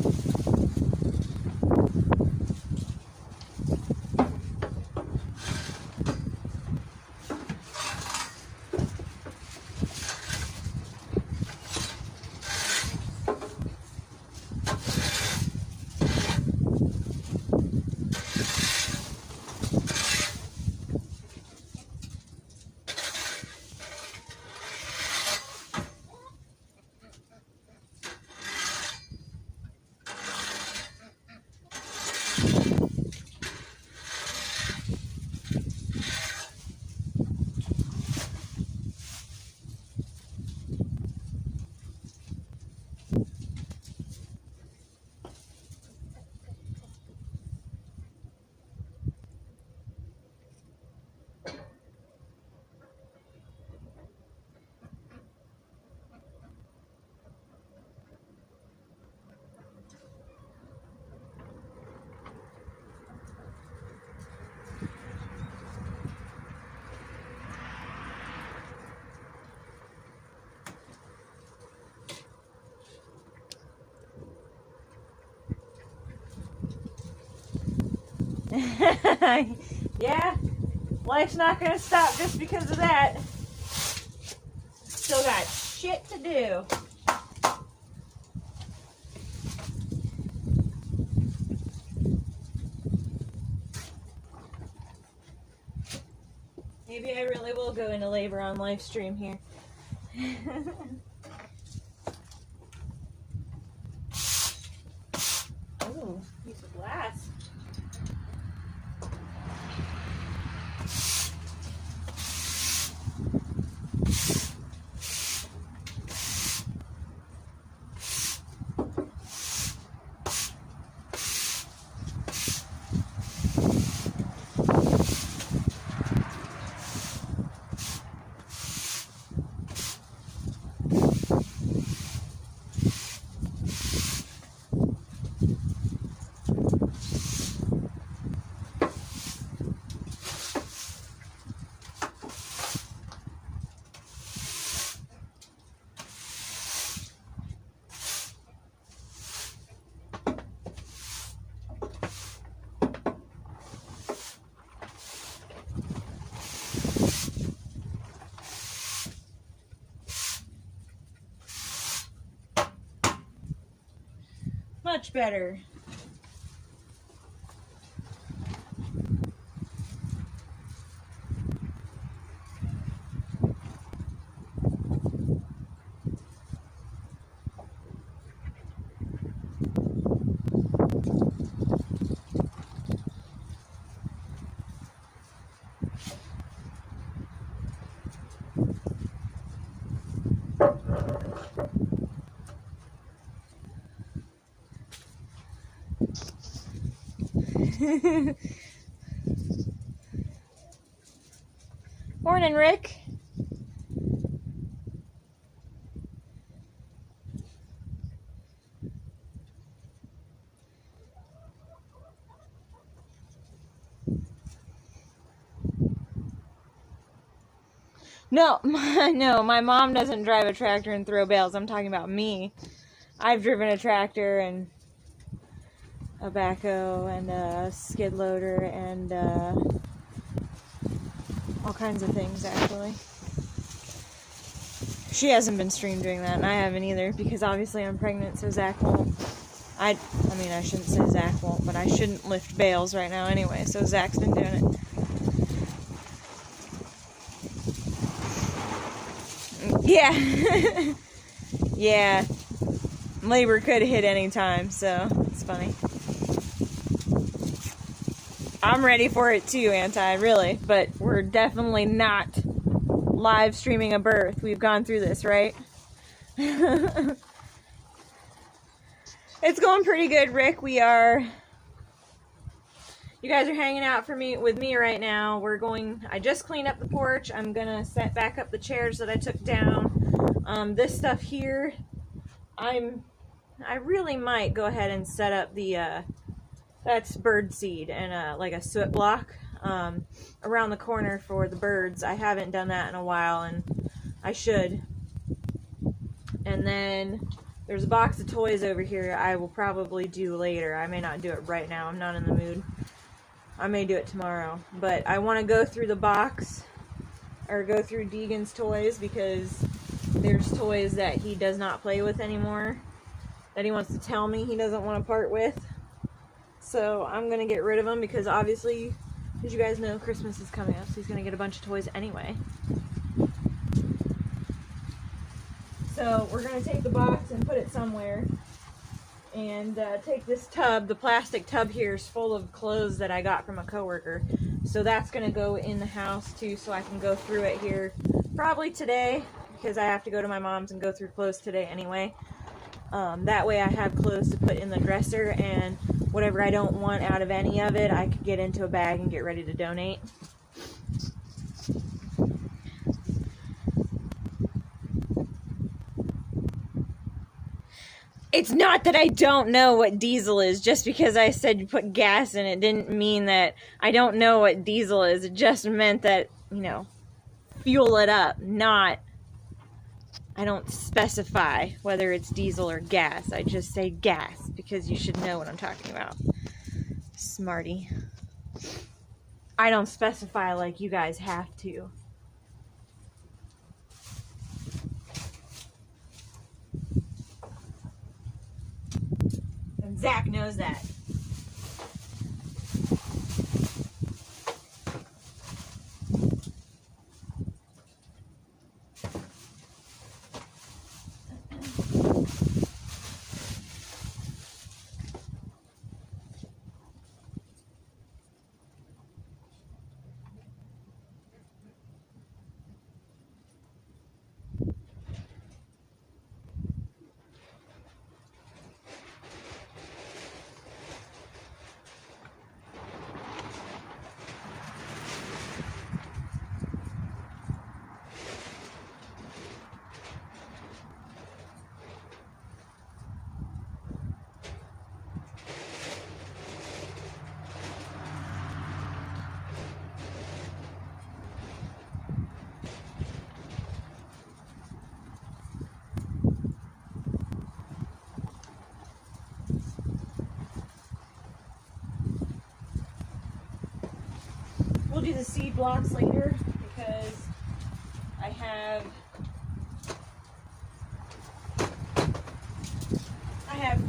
Yeah, life's not gonna stop just because of that. Still got shit to do. Maybe I really will go into labor on live stream here. Ooh, piece of glass. Much better. Morning, Rick. No, my mom doesn't drive a tractor and throw bales. I'm talking about me. I've driven a tractor and a backhoe and a skid loader and all kinds of things, actually. She hasn't been stream doing that, and I haven't either, because obviously I'm pregnant, so Zach won't. I mean, I shouldn't say Zach won't, but I shouldn't lift bales right now anyway, so Zach's been doing it. Yeah. Yeah. Labor could hit any time, so it's funny. I'm ready for it too, really, but we're definitely not live streaming a birth. We've gone through this, right? It's going pretty good, Rick. You guys are hanging out with me right now. I just cleaned up the porch. I'm gonna set back up the chairs that I took down. This stuff here, I really might go ahead and set up the, that's bird seed and like a soot block around the corner for the birds. I haven't done that in a while, and I should. And then there's a box of toys over here I will probably do later. I may not do it right now. I'm not in the mood. I may do it tomorrow. But I want to go through the box, or go through Deegan's toys, because there's toys that he does not play with anymore, that he wants to tell me he doesn't want to part with. So I'm going to get rid of them, because obviously, as you guys know, Christmas is coming up, so he's going to get a bunch of toys anyway. So we're going to take the box and put it somewhere, and take this tub. The plastic tub here is full of clothes that I got from a coworker. So that's going to go in the house too, so I can go through it here probably today, because I have to go to my mom's and go through clothes today anyway. That way I have clothes to put in the dresser, and whatever I don't want out of any of it, I could get into a bag and get ready to donate. It's not that I don't know what diesel is. Just because I said you put gas in it didn't mean that I don't know what diesel is. It just meant that, you know, fuel it up, not... I don't specify whether it's diesel or gas. I just say gas because you should know what I'm talking about. Smarty. I don't specify like you guys have to. And Zach knows that. We'll do the seed blocks later, because I have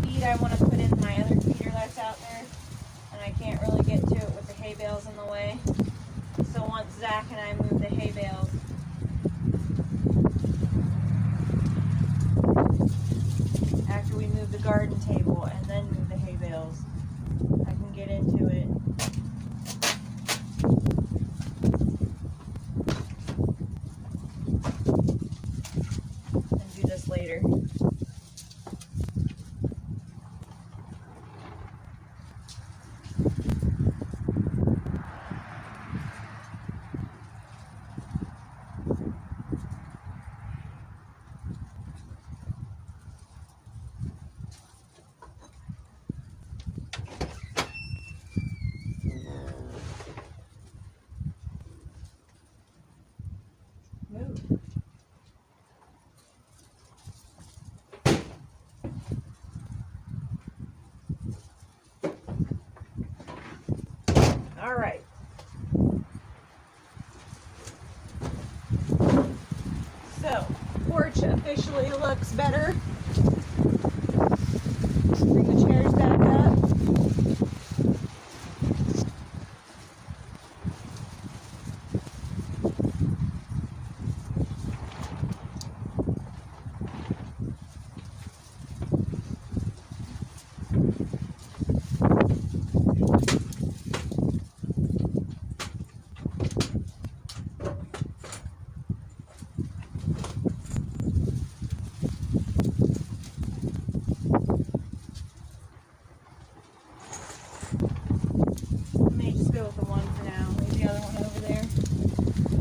feed I want to put in my other feeder that's out there, and I can't really get to it with the hay bales in the way. So once Zach and I move the hay bales, after we move the garden table and then move the hay bales, I can get into it. And do this later. All right. So, porch officially looks better. Bring the chairs back up.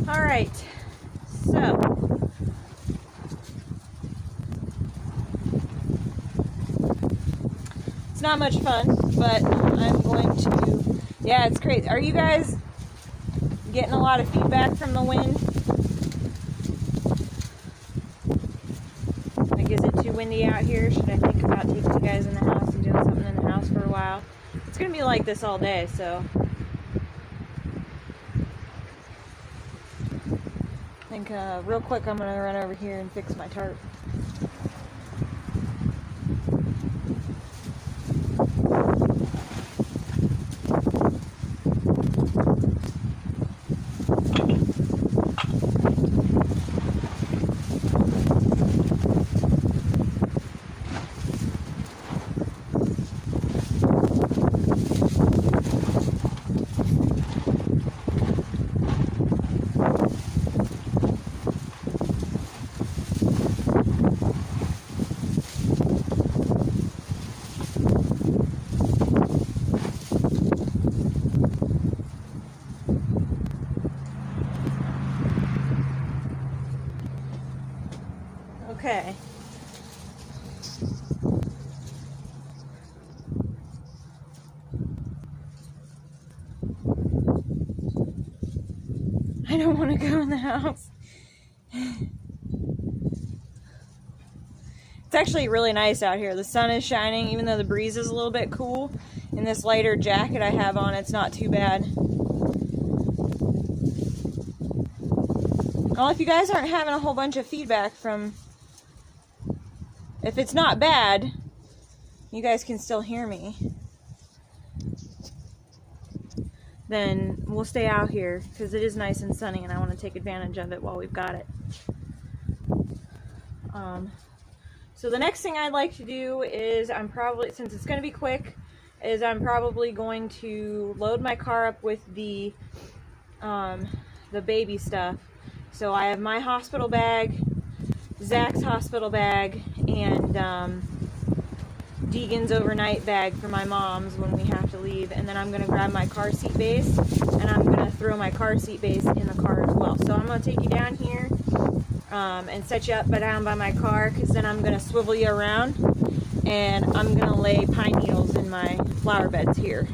Alright, so it's not much fun, but I'm going to, yeah, it's crazy. Are you guys getting a lot of feedback from the wind? Like, is it windy out here, should I think about taking you guys in the house and doing something in the house for a while? It's going to be like this all day, so I think real quick I'm going to run over here and fix my tarp. Okay. I don't want to go in the house. It's actually really nice out here. The sun is shining, even though the breeze is a little bit cool. In this lighter jacket I have on, it's not too bad. Well, if you guys aren't having a whole bunch of feedback from... If it's not bad, you guys can still hear me. Then we'll stay out here because it is nice and sunny and I want to take advantage of it while we've got it. So the next thing I'd like to do is since it's going to be quick, is I'm probably going to load my car up with the baby stuff. So I have my hospital bag, Zach's hospital bag, and Deegan's overnight bag for my mom's when we have to leave. And then I'm going to grab my car seat base, and I'm going to throw my car seat base in the car as well. So I'm going to take you down here and set you up down by my car, because then I'm going to swivel you around, and I'm going to lay pine needles in my flower beds here.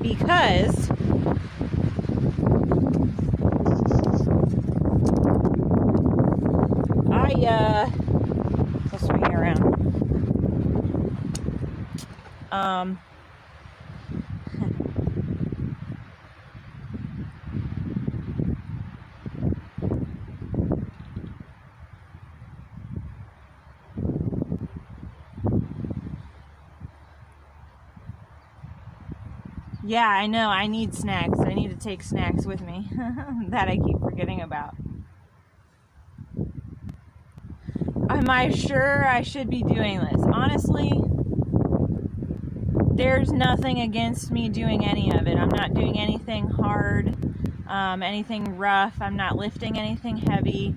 Because I'll swing it around. Yeah, I know. I need snacks. I need to take snacks with me. That I keep forgetting about. Am I sure I should be doing this? Honestly, there's nothing against me doing any of it. I'm not doing anything hard, anything rough. I'm not lifting anything heavy.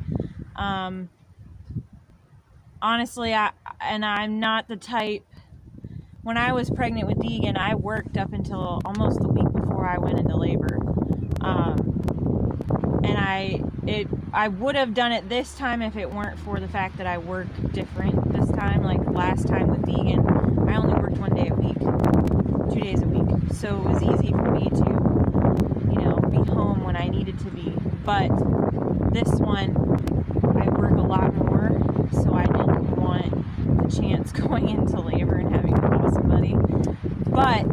Honestly, I'm not the type. When I was pregnant with Deegan, I worked up until almost the week before I went into labor. And I would have done it this time if it weren't for the fact that I work different this time. Like last time with Deegan, I only worked 1 day a week, 2 days a week. So it was easy for me to, you know, be home when I needed to be. But this one, I work a lot more, so I didn't want the chance going into labor and having to call somebody. But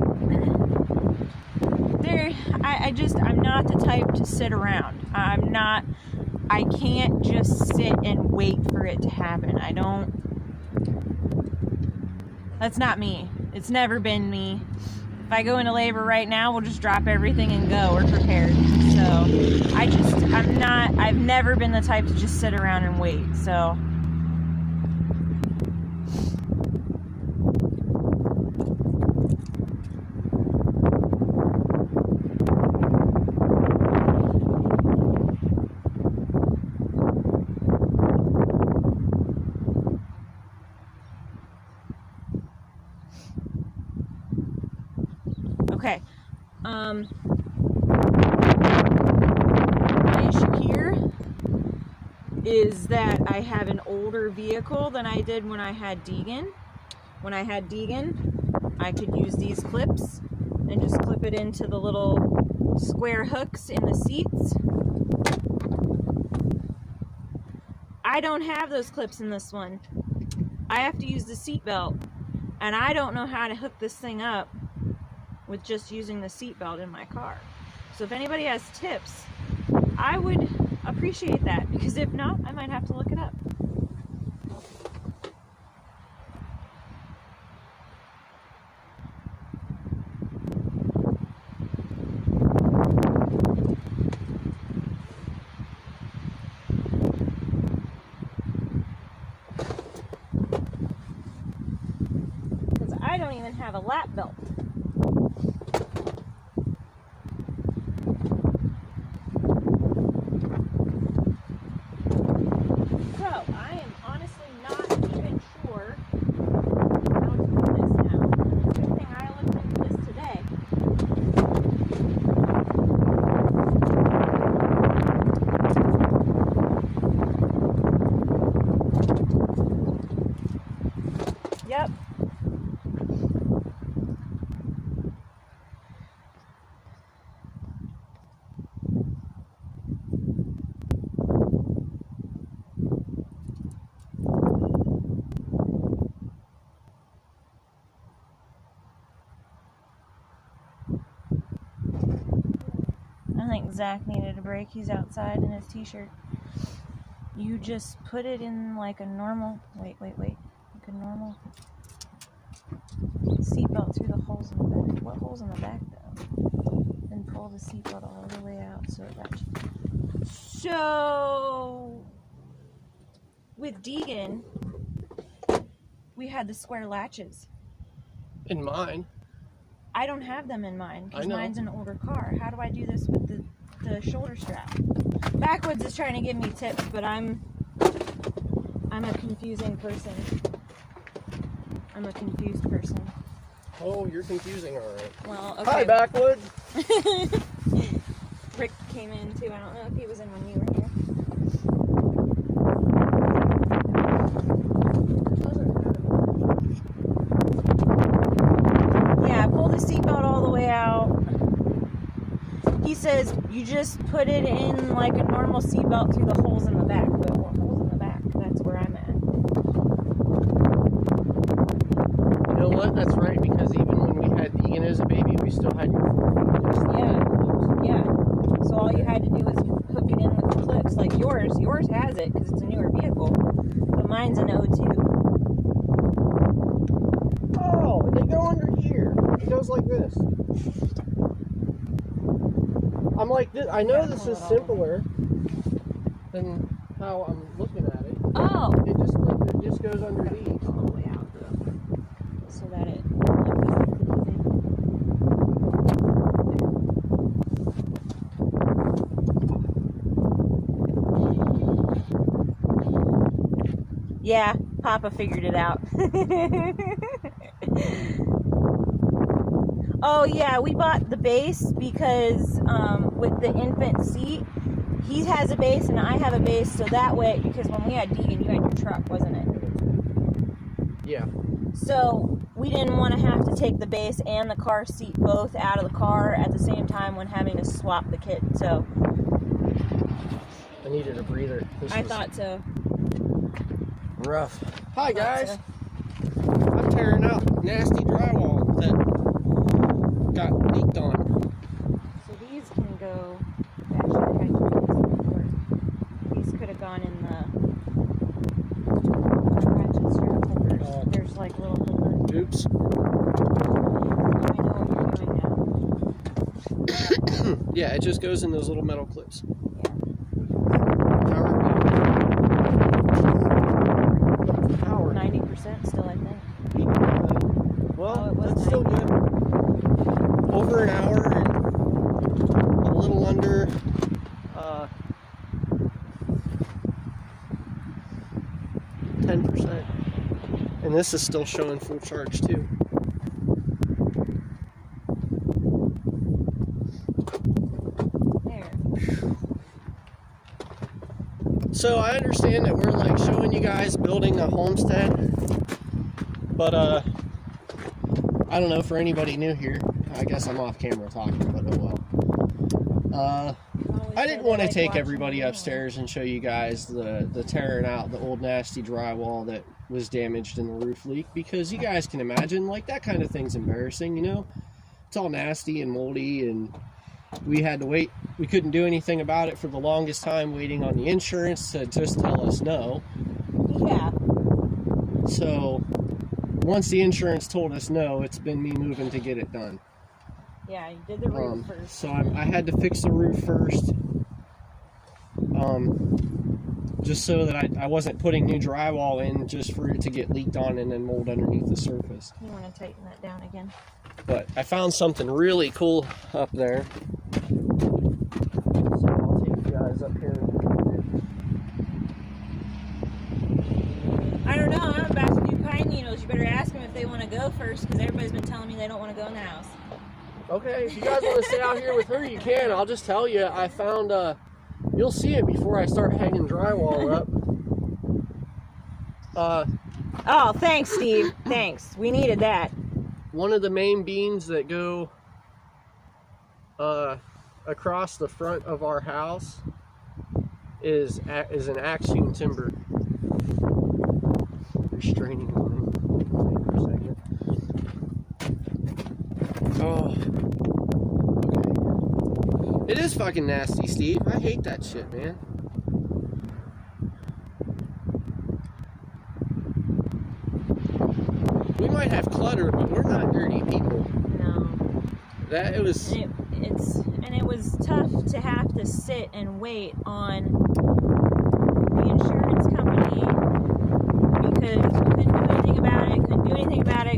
I'm not the type to sit around. I can't just sit and wait for it to happen. That's not me. It's never been me. If I go into labor right now, we'll just drop everything and go. We're prepared. So I've never been the type to just sit around and wait. So okay. My issue here is that I have an older vehicle than I did when I had Deegan. When I had Deegan, I could use these clips and just clip it into the little square hooks in the seats. I don't have those clips in this one. I have to use the seat belt, and I don't know how to hook this thing up with just using the seat belt in my car. So if anybody has tips, I would appreciate that, because if not, I might have to look it up. Because I don't even have a lap belt. Yep. I think Zach needed a break. He's outside in his t-shirt. You just put it in like a normal, wait. Like a normal seatbelt through the holes in the back. What holes in the back though? Then pull the seatbelt all the way out so it latches. So with Deegan, we had the square latches. In mine. I don't have them in mine because I know. mine's an older car. How do I do this with the shoulder strap? Backwoods is trying to give me tips, but I'm a confusing person. I'm a confused person. Oh, you're confusing, alright. Well, okay. Hi, Backwoods! Rick came in too. I don't know if he was in when you were here. Yeah, pull the seatbelt all the way out. He says you just put it in like a normal seatbelt through the holes in the back. But what holes in the back? That's where I'm at. You know what? That's right, because even when we had Deegan as a baby, we still had your 4 feet. Yeah. So all you had to do was hook it in with the clips. Like yours has it because it's a newer vehicle, but mine's an 02. Oh, they go under here. It goes like this. I'm like, I know this is simpler than how I'm looking at it. Oh. It just goes underneath. All the way out though, so that it. Yeah, Papa figured it out. Oh yeah, we bought the base because with the infant seat, he has a base and I have a base, so that way, because when we had Deegan, you had your truck, wasn't it? Yeah. So we didn't want to have to take the base and the car seat both out of the car at the same time when having to swap the kit. So I needed a breather. I thought so. Rough. Hi guys. I'm tearing out nasty drywall that got leaked on. So these can go. Actually, these could have gone in the ratchet strap holders. There's like little holders. Oops. I know what you're doing now. Yeah, it just goes in those little metal clips. Power. 90% still, I think. Well, it was that's still 90. good. Over an hour and a little under 10%. And this is still showing full charge too. There. So I understand that we're like showing you guys building a homestead, but I don't know, for anybody new here, I guess I'm off camera talking, but oh well. I didn't want to take everybody upstairs and show you guys the tearing out the old nasty drywall that was damaged in the roof leak, because you guys can imagine, like, that kind of thing's embarrassing, you know? It's all nasty and moldy, and we had to wait. We couldn't do anything about it for the longest time, waiting on the insurance to just tell us no. Yeah. So once the insurance told us no, it's been me moving to get it done. Yeah, you did the roof first. So I had to fix the roof first, just so that I wasn't putting new drywall in just for it to get leaked on and then mold underneath the surface. You want to tighten that down again? But I found something really cool up there. So I'll take you guys up here. I don't know. I'm about to do pine needles. You better ask them if they want to go first, because everybody's been telling me they don't want to go in the house. Okay, if you guys want to stay out here with her, you can. I'll just tell you, I found, you'll see it before I start hanging drywall up. Oh, thanks, Steve. Thanks. We needed that. One of the main beams that go across the front of our house is an axiom timber. Restraining line. For a second. Oh. Okay. It is fucking nasty, Steve. I hate that shit, man. We might have clutter, but we're not dirty people. No. That it was. It was tough to have to sit and wait on the insurance company because we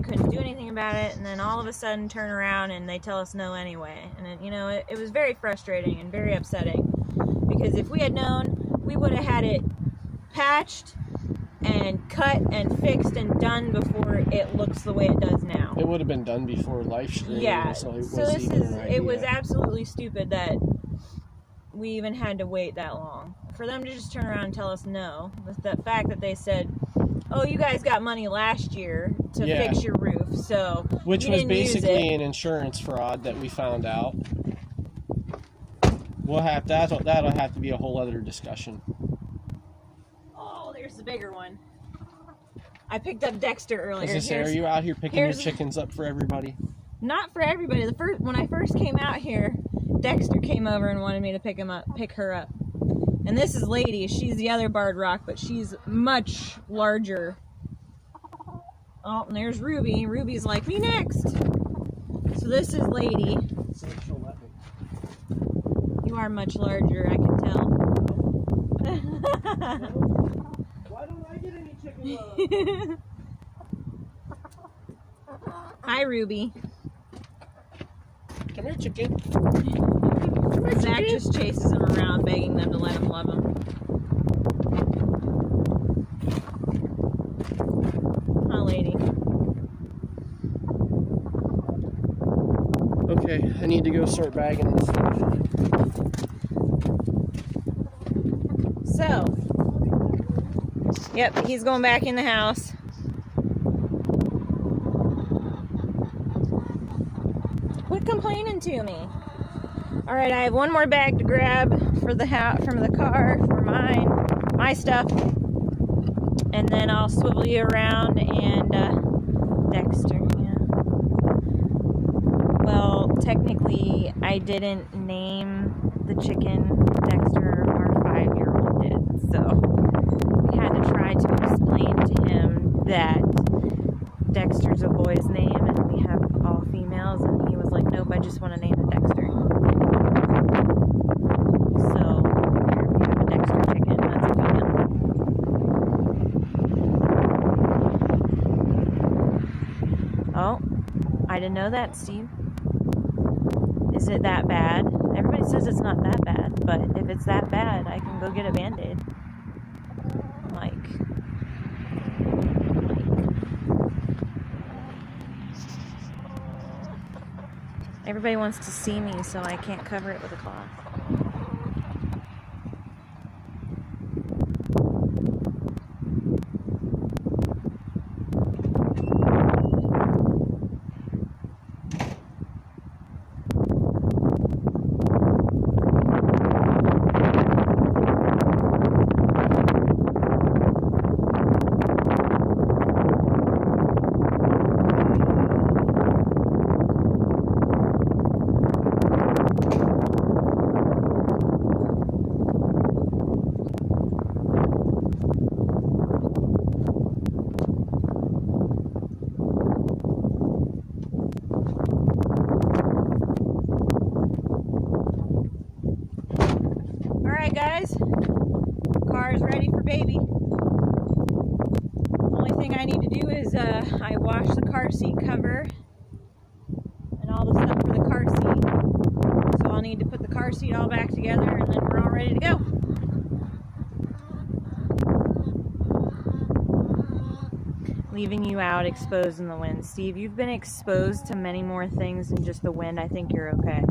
couldn't do anything about it, and then all of a sudden turn around and they tell us no anyway. And it was very frustrating and very upsetting, because if we had known, we would have had it patched and cut and fixed and done before it looks the way it does now. It would have been done before live stream. Yeah. So it was absolutely stupid that we even had to wait that long for them to just turn around and tell us no. The fact that they said, "Oh, you guys got money last year to fix your roof," so which was basically an insurance fraud that we found out. That'll have to be a whole other discussion. There's the bigger one. I picked up Dexter earlier. Are you out here picking your chickens up for everybody? Not for everybody. When I first came out here, Dexter came over and wanted me to pick her up. And this is Lady. She's the other barred rock, but she's much larger. Oh, and there's Ruby. Ruby's like, me next. So this is Lady. You are much larger, I can tell. Why don't I get any chicken love? Hi, Ruby. Come here, chicken. Zach just chases them around, begging them to let him love him. Huh, lady? Okay, I need to go start bagging this stuff. So, yep, he's going back in the house. Quit complaining to me. All right, I have one more bag to grab for the from the car for my stuff, and then I'll swivel you around and Dexter. Yeah. Well, technically, I didn't name the chicken. Dexter, our 5-year-old, did. So we had to try to explain to him that Dexter's a boy's name and we have all females, and he was like, nope, I just want to name it Dexter. So here we have a Dexter chicken. That's a female. Oh, I didn't know that, Steve. Is it that bad? Everybody says it's not that bad, but if it's that bad, I can go get a Band-Aid. Like. Everybody wants to see me, so I can't cover it with a cloth. Alright guys, car is ready for baby. Only thing I need to do is I wash the car seat cover and all the stuff for the car seat. So I'll need to put the car seat all back together and then we're all ready to go. Leaving you out exposed in the wind. Steve, you've been exposed to many more things than just the wind. I think you're okay.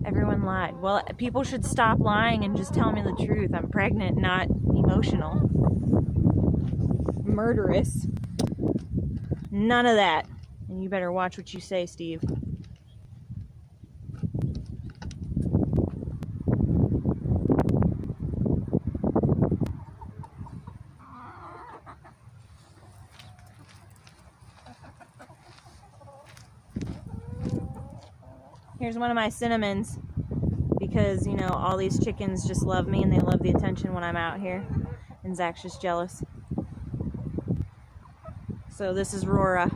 Everyone lied. Well, people should stop lying and just tell me the truth. I'm pregnant, not emotional. Murderous. None of that. And you better watch what you say, Steve. Here's one of my cinnamons because, you know, all these chickens just love me and they love the attention when I'm out here. And Zach's just jealous. So this is Rora.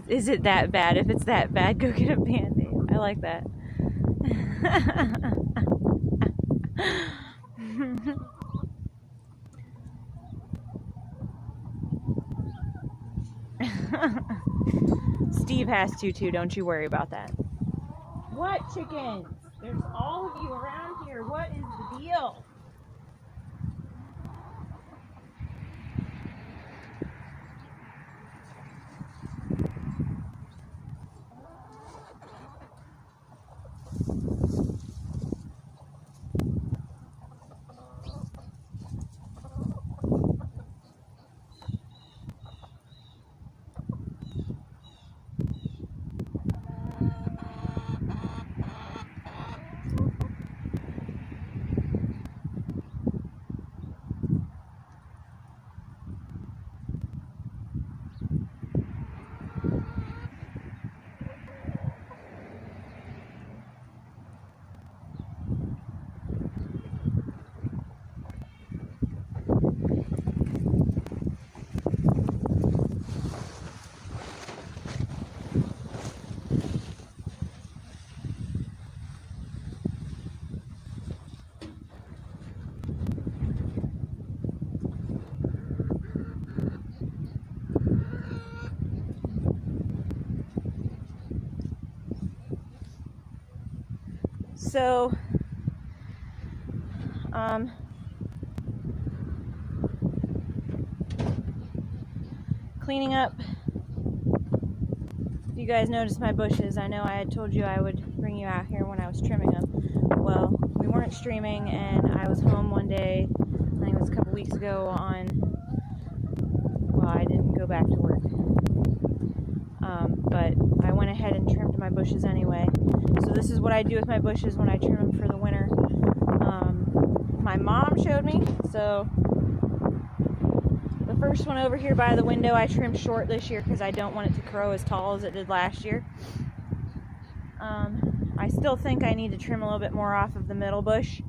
Is it that bad? If it's that bad, go get a Band-Aid. I like that. Steve has to too, don't you worry about that. What chickens? There's all of you around here. What is the deal? so cleaning up. If you guys noticed my bushes, I know I had told you I would bring you out here when I was trimming them. Well, we weren't streaming, and I was home one day, I think it was a couple weeks ago well, I didn't go back to work. But I went ahead and trimmed my bushes anyway. So this is what I do with my bushes when I trim them for the winter. My mom showed me, so the first one over here by the window I trimmed short this year because I don't want it to grow as tall as it did last year. I still think I need to trim a little bit more off of the middle bush,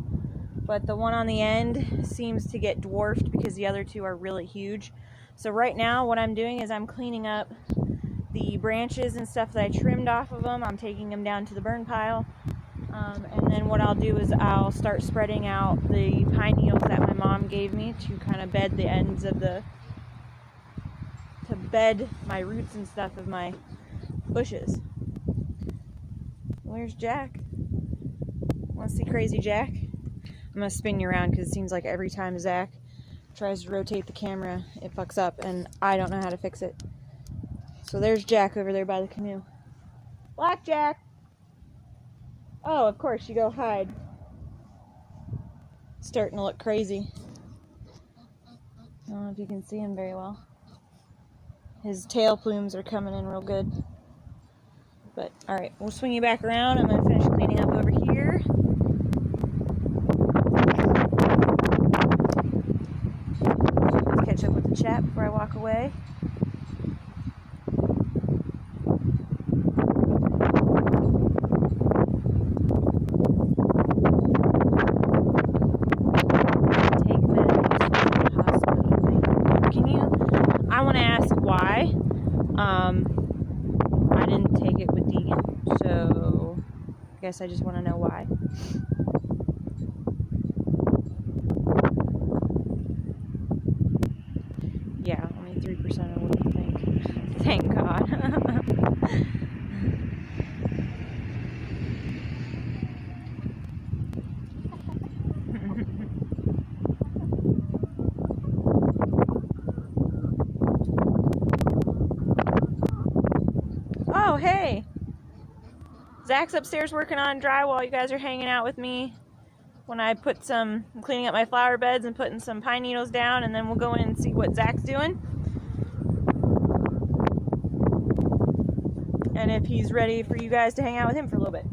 but the one on the end seems to get dwarfed because the other two are really huge. So right now what I'm doing is I'm cleaning up the branches and stuff that I trimmed off of them. I'm taking them down to the burn pile. And then what I'll do is I'll start spreading out the pine needles that my mom gave me to kind of bed the ends of to bed my roots and stuff of my bushes. Where's Jack? Want to see crazy Jack? I'm going to spin you around because it seems like every time Zach tries to rotate the camera, it fucks up, and I don't know how to fix it. So there's Jack over there by the canoe. Black Jack! Oh, of course, you go hide. Starting to look crazy. I don't know if you can see him very well. His tail plumes are coming in real good. But, alright, we'll swing you back around. I'm going to finish cleaning up over here. Let's catch up with the chat before I walk away. I want to ask why. I didn't take it with Deegan, so I guess I just want to know why. Yeah, only 3% of what you think. Thank God. Oh, hey! Zach's upstairs working on drywall. You guys are hanging out with me when I'm cleaning up my flower beds and putting some pine needles down, and then we'll go in and see what Zach's doing. And if he's ready for you guys to hang out with him for a little bit.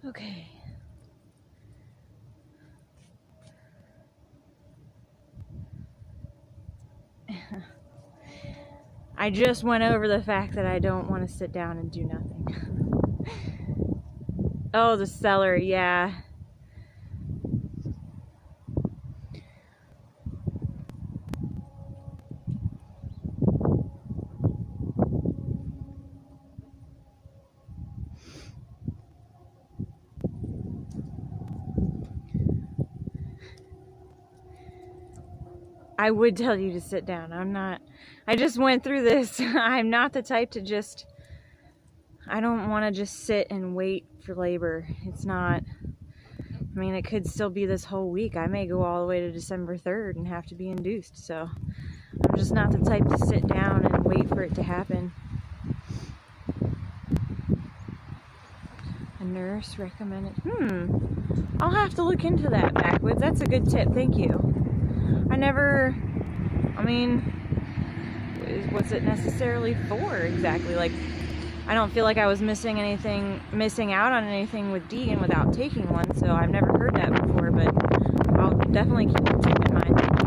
Okay. I just went over the fact that I don't want to sit down and do nothing. Oh, the celery, yeah. I would tell you to sit down. I'm not. I just went through this. I'm not the type to just. I don't want to just sit and wait for labor. It's not. I mean, it could still be this whole week. I may go all the way to December 3rd and have to be induced. So I'm just not the type to sit down and wait for it to happen. A nurse recommended. I'll have to look into that, Backwoods. That's a good tip. Thank you. I mean, what's it necessarily for exactly? Like, I don't feel like I was missing out on anything with Deegan without taking one, so I've never heard that before, but I'll definitely keep the tip in mind. Thank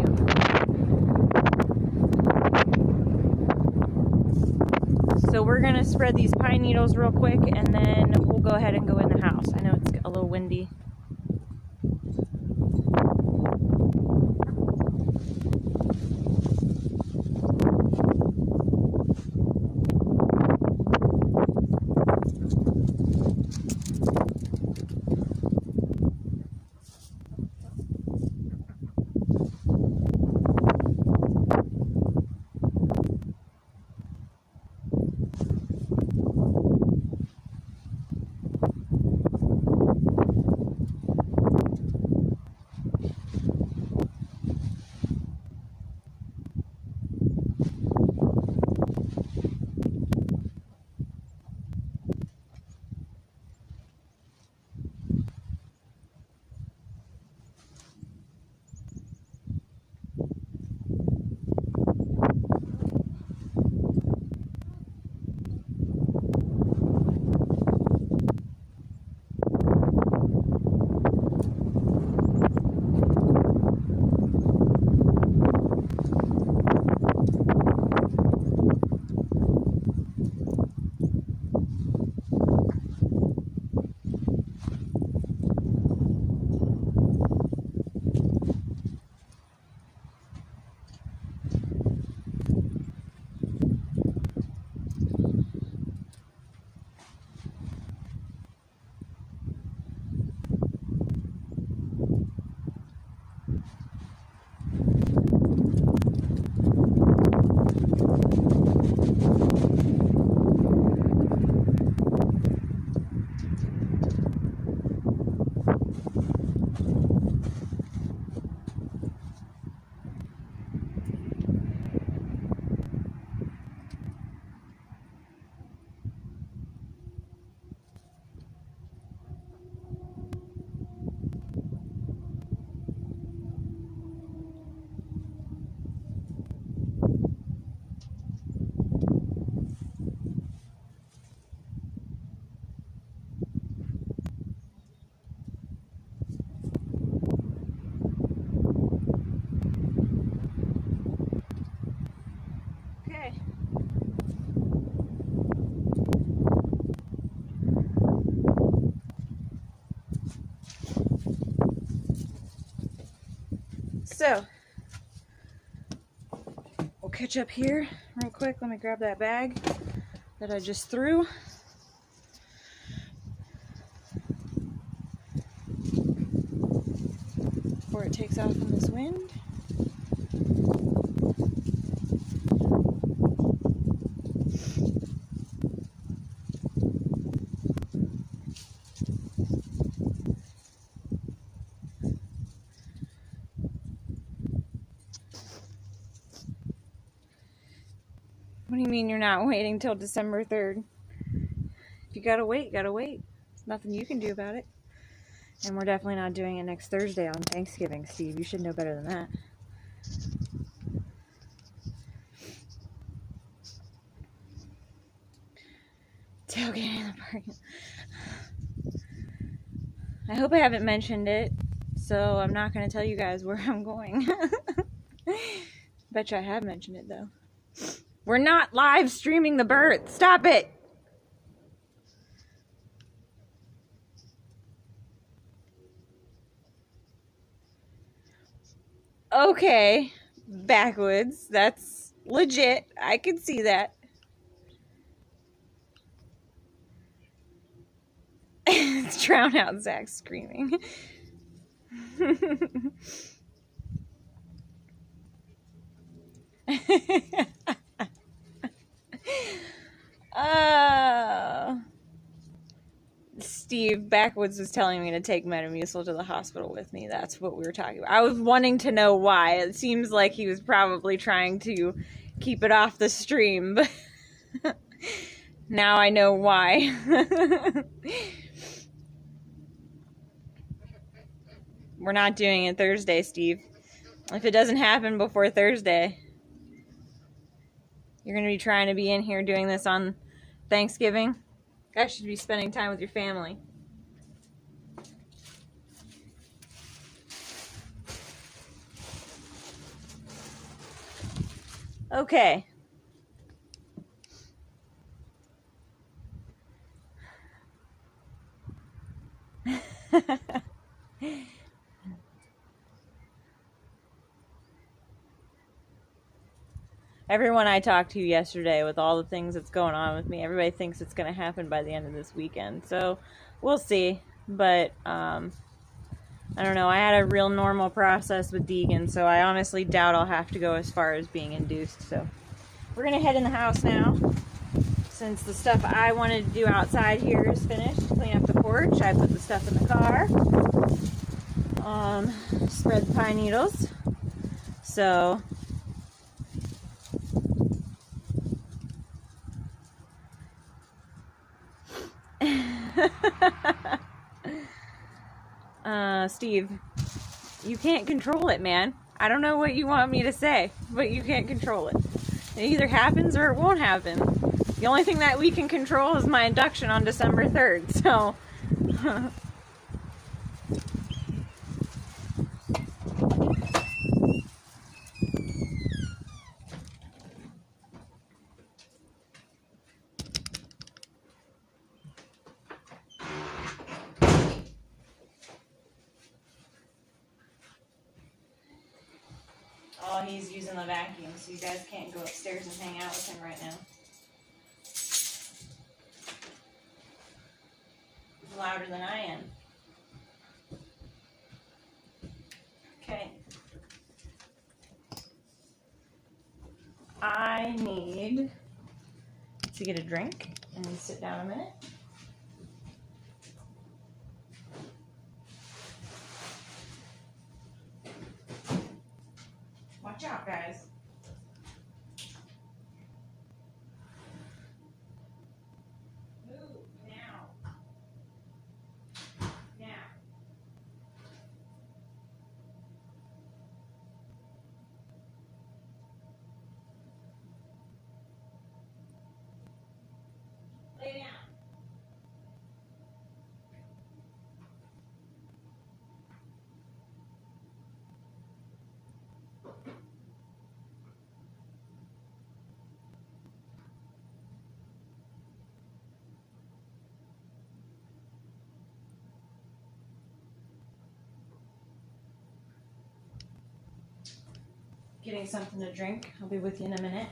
you. So we're gonna spread these pine needles real quick, and then we'll go ahead and go in the house. I know it's a little windy. So, we'll catch up here real quick. Let me grab that bag that I just threw. Before it takes off in this wind. What do you mean you're not waiting till December 3rd? If you gotta wait, gotta wait. There's nothing you can do about it. And we're definitely not doing it next Thursday on Thanksgiving, Steve. You should know better than that. Tailgating in the parking. I hope I haven't mentioned it, so I'm not going to tell you guys where I'm going. Bet you I have mentioned it, though. We're not live streaming the birth. Stop it! Okay, Backwoods. That's legit. I can see that. It's drown out Zach screaming. Steve Backwoods was telling me to take Metamucil to the hospital with me. That's what we were talking about. I was wanting to know why. It seems like he was probably trying to keep it off the stream, but now I know why. We're not doing it Thursday, Steve. If it doesn't happen before Thursday, you're going to be trying to be in here doing this on Thanksgiving. You guys should be spending time with your family. Okay. Everyone I talked to yesterday, with all the things that's going on with me, everybody thinks it's going to happen by the end of this weekend. So we'll see. But I don't know. I had a real normal process with Deegan, so I honestly doubt I'll have to go as far as being induced. So we're going to head in the house now. Since the stuff I wanted to do outside here is finished, clean up the porch, I put the stuff in the car. Spread the pine needles. So Steve, you can't control it, man. I don't know what you want me to say, but you can't control it. It either happens or it won't happen. The only thing that we can control is my induction on December 3rd, so... Oh, he's using the vacuum, so you guys can't go upstairs and hang out with him right now. He's louder than I am. Okay. I need to get a drink and sit down a minute. Watch out, guys. Move now. Now. Lay down. Getting something to drink. I'll be with you in a minute.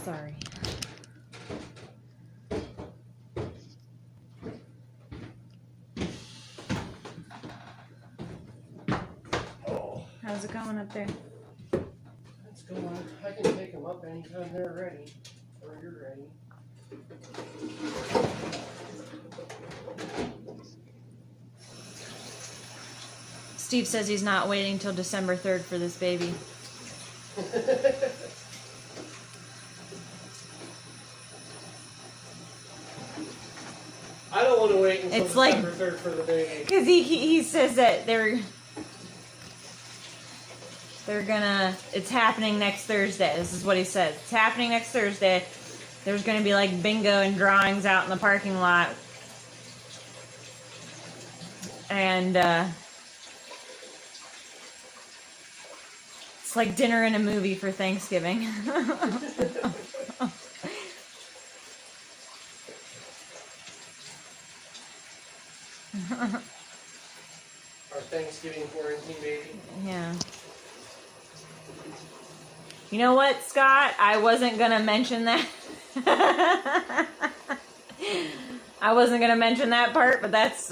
Sorry. Oh, How's it going up there? that's going on. I can pick them up anytime they're ready, or you're ready. Steve says he's not waiting till December 3rd for this baby. I don't want to wait until It's like- December 3rd for the baby. Because he says that they're gonna, it's happening next Thursday. This is what he says. It's happening next Thursday. There's gonna be like bingo and drawings out in the parking lot. And it's like dinner and a movie for Thanksgiving. Our Thanksgiving quarantine baby. Yeah. You know what, Scott? I wasn't gonna mention that. I wasn't gonna mention that part, but that's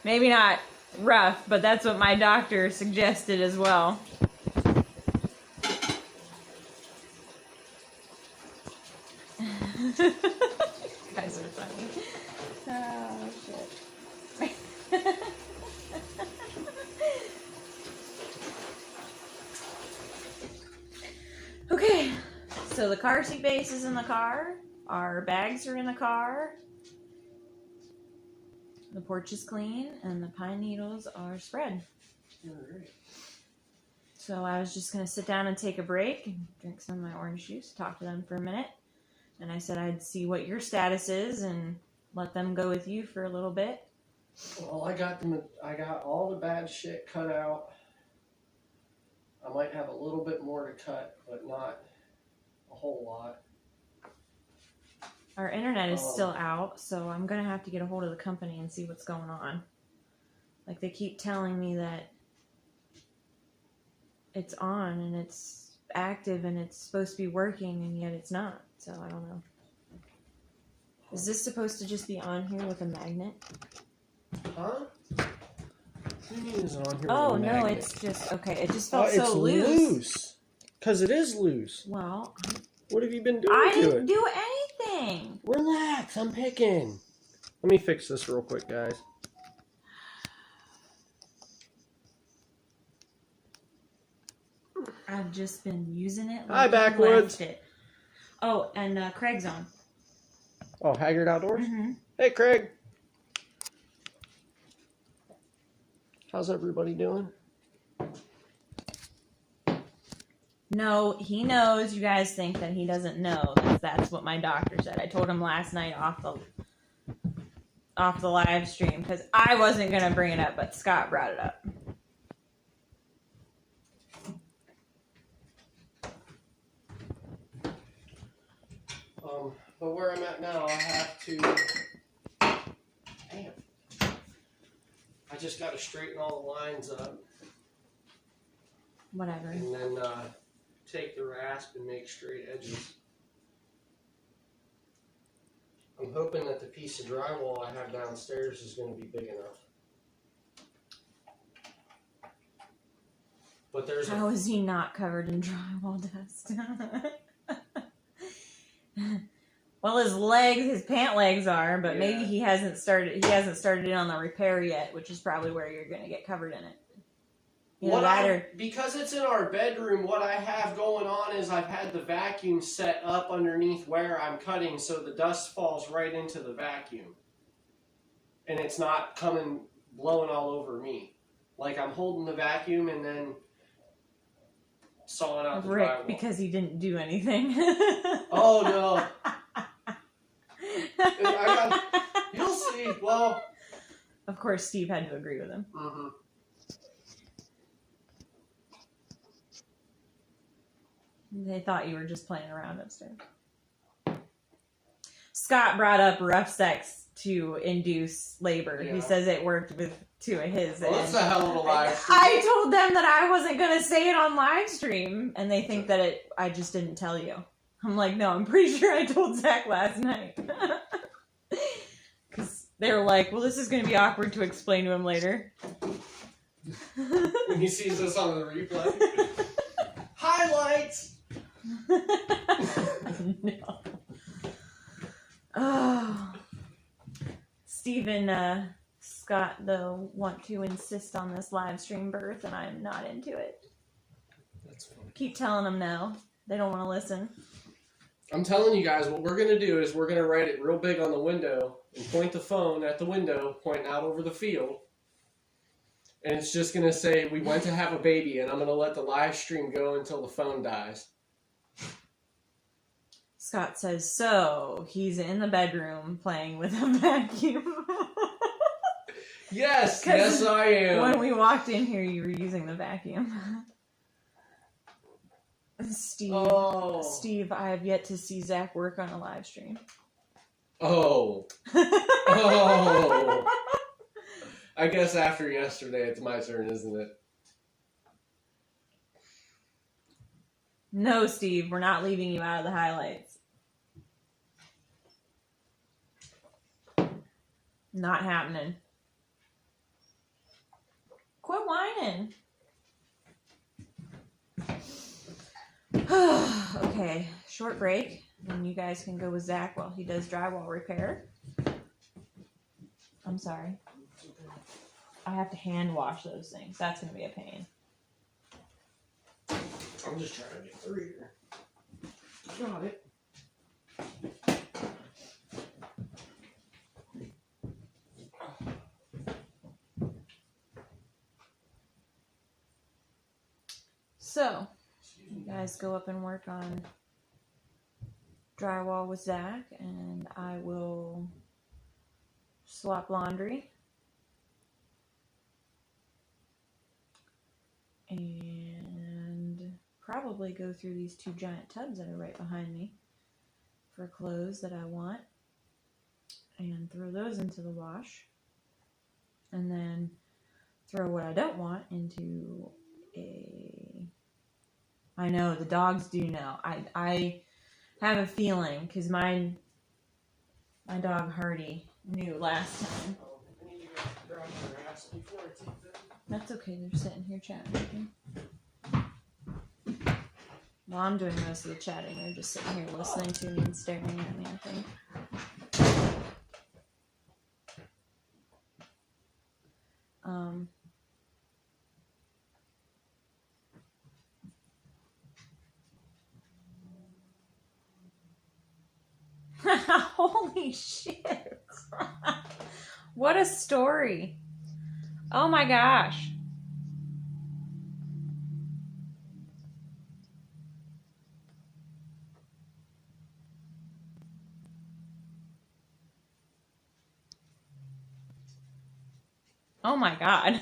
maybe not rough, but that's what my doctor suggested as well. Guys are funny. Oh shit. Okay, so the car seat base is in the car. Our bags are in the car. The porch is clean, and the pine needles are spread. Alright. So I was just going to sit down and take a break and drink some of my orange juice, talk to them for a minute. And I said I'd see what your status is and let them go with you for a little bit. Well, I got all the bad shit cut out. I might have a little bit more to cut, but not a whole lot. Our internet is still out, so I'm going to have to get a hold of the company and see what's going on. Like, they keep telling me that it's on and it's active and it's supposed to be working, and yet it's not. So, I don't know. Is this supposed to just be on here with a magnet? Huh? What do you mean it's on here? Oh, with a no, magnet? it's just, okay, it just felt it's so loose. Because it is loose. Well, What have you been doing I to didn't it? do anything. Relax, I'm picking. Let me fix this real quick, guys. I've just been using it. Hi, you Backwoods. left it. Oh, and Craig's on. Oh, Haggard Outdoors? Mm-hmm. Hey, Craig. How's everybody doing? No, he knows. You guys think that he doesn't know. That's what my doctor said. I told him last night off the live stream because I wasn't gonna bring it up, but Scott brought it up. But where I'm at now, I have to. Damn. I just got to straighten all the lines up Whatever. and then take the rasp and make straight edges. I'm hoping that the piece of drywall I have downstairs is going to be big enough. But there's How is he not covered in drywall dust? Well, his pant legs are, but Yeah. maybe he hasn't started in on the repair yet, which is probably where you're going to get covered in it. Because it's in our bedroom, what I have going on is I've had the vacuum set up underneath where I'm cutting so the dust falls right into the vacuum. And it's not blowing all over me. Like I'm holding the vacuum and then sawing out the Rick, drywall. because he didn't do anything. Oh, no. You'll see. Well. Of course, Steve had to agree with him. Mm-hmm. They thought you were just playing around upstairs. Scott brought up rough sex to induce labor. Yeah. He says it worked with two of his. Well, that's a hell of a live stream. I told them that I wasn't going to say it on live stream, and they think that I just didn't tell you. I'm like, no, I'm pretty sure I told Zach last night. Because they were like, well, this is going to be awkward to explain to him later. When he sees this on the replay. Highlights! No. Oh. Steven Scott, though, want to insist on this live stream birth, and I'm not into it. That's funny. Keep telling them no. They don't want to listen. I'm telling you guys, what we're going to do is we're going to write it real big on the window and point the phone at the window, pointing out over the field. And it's just going to say, we went to have a baby, and I'm going to let the live stream go until the phone dies. Scott says, so he's in the bedroom playing with a vacuum. Yes, yes I am. When we walked in here, you were using the vacuum. Steve, I have yet to see Zach work on a live stream. Oh. Oh. I guess after yesterday, it's my turn, isn't it? No, Steve, we're not leaving you out of the highlights. Not happening. Quit whining. Okay, short break. Then you guys can go with Zach while he does drywall repair. I'm sorry. I have to hand wash those things. That's going to be a pain. I'm just trying to get through here. Got it. So, you guys go up and work on drywall with Zach, and I will swap laundry. And probably go through these two giant tubs that are right behind me for clothes that I want. And throw those into the wash. And then throw what I don't want into a... I know, the dogs do know. I have a feeling, because my dog Hardy knew last time. I need to go grab my ass before I take them. That's okay, they're sitting here chatting with me. Well, I'm doing most of the chatting. They're just sitting here listening to me and staring at me, I think. Holy shit. What a story. Oh my gosh. Oh my god.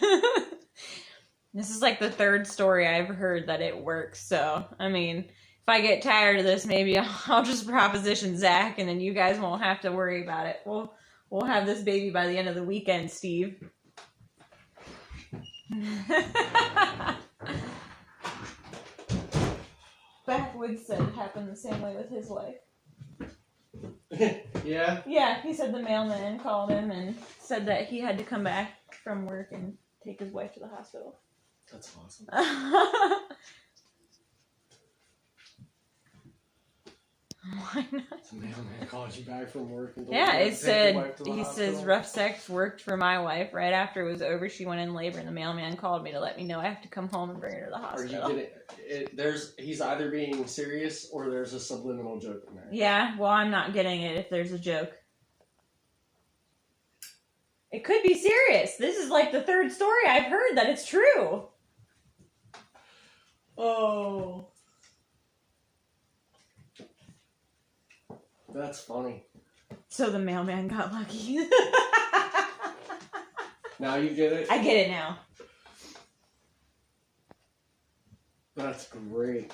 This is like the third story I've heard that it works, so, I mean, if I get tired of this, maybe I'll just proposition Zach, and then you guys won't have to worry about it. We'll have this baby by the end of the weekend, Steve. Backwoods said it happened the same way with his wife. Yeah? Yeah, he said the mailman called him and said that he had to come back from work and take his wife to the hospital. That's awesome. Why not? The mailman called you back from work and Yeah, it said, he says says, rough sex worked for my wife. Right after it was over, she went in labor, and the mailman called me to let me know I have to come home and bring her to the hospital. Are you getting he's either being serious or there's a subliminal joke in there. Yeah, well, I'm not getting it if there's a joke. It could be serious. This is like the third story I've heard that it's true. Oh. That's funny. So the mailman got lucky. Now you get it? I get it now. That's great.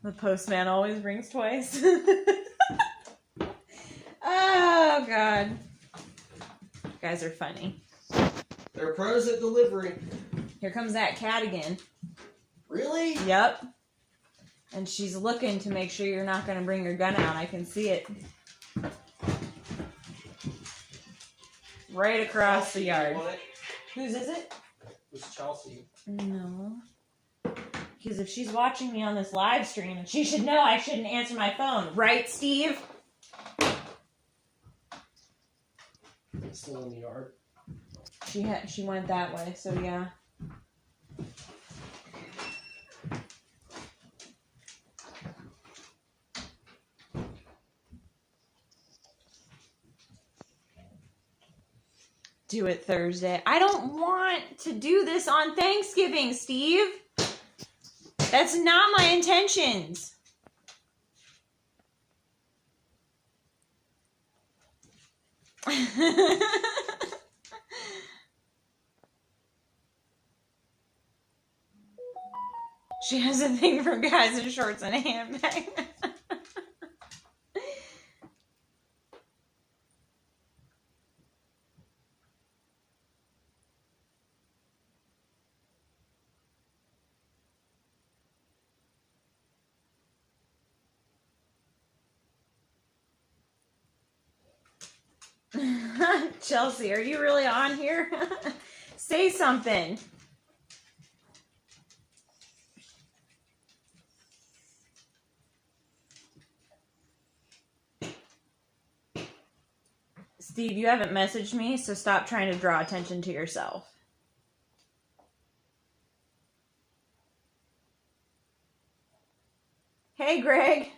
The postman always rings twice. Oh, God. You guys are funny. They're pros at delivery. Here comes that cat again. Really? Yep. And she's looking to make sure you're not going to bring your gun out. I can see it. Right across the yard. Whose is it? It's Chelsea. No. Because if she's watching me on this live stream, and she should know I shouldn't answer my phone. Right, Steve? It's still in the yard. She went that way, so yeah. Do it Thursday. I don't want to do this on Thanksgiving, Steve. That's not my intentions. She has a thing for guys in shorts and a handbag. Chelsea, are you really on here? Say something. Steve, you haven't messaged me, so stop trying to draw attention to yourself. Hey, Greg.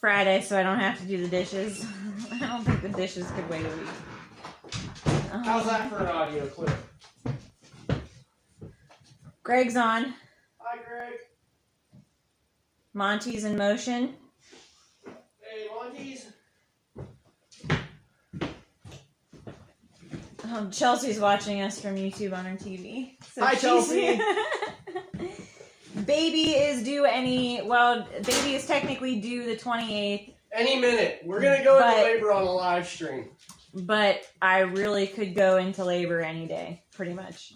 Friday, so I don't have to do the dishes. I don't think the dishes could wait a week. How's that for an audio clip? Greg's on. Hi, Greg. Monty's in motion. Hey, Monty's. Chelsea's watching us from YouTube on her TV. So Hi, Chelsea. Baby is due baby is technically due the 28th. Any minute. We're going to go into labor on a live stream. But I really could go into labor any day, pretty much.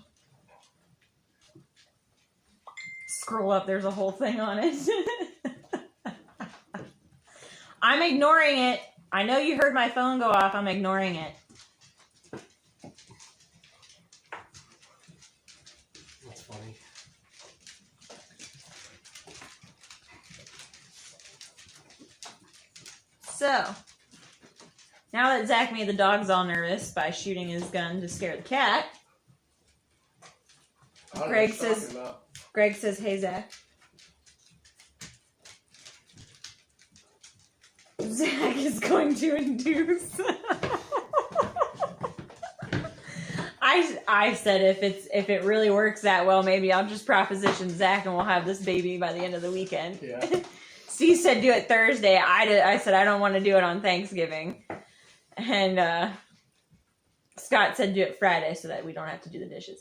Scroll up, there's a whole thing on it. I'm ignoring it. I know you heard my phone go off. I'm ignoring it. That's funny. So, now that Zach made the dogs all nervous by shooting his gun to scare the cat, Greg says, hey, Zach. Zach is going to induce. I said if it really works that well, maybe I'll just proposition Zach and we'll have this baby by the end of the weekend. Yeah. Steve said do it Thursday. I said I don't want to do it on Thanksgiving. And Scott said do it Friday so that we don't have to do the dishes.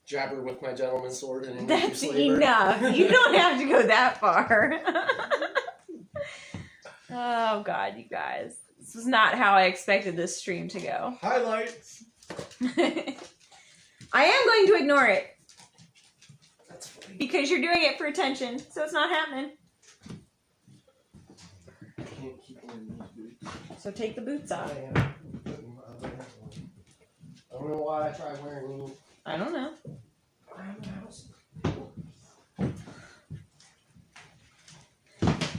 Jab her with my gentleman's sword and That's enough. You don't have to go that far. Oh, God, you guys. This is not how I expected this stream to go. Highlights. I am going to ignore it. That's funny. Because you're doing it for attention, so it's not happening. I can't keep wearing these boots. So take the boots off. I don't know why I tried wearing these. I don't know.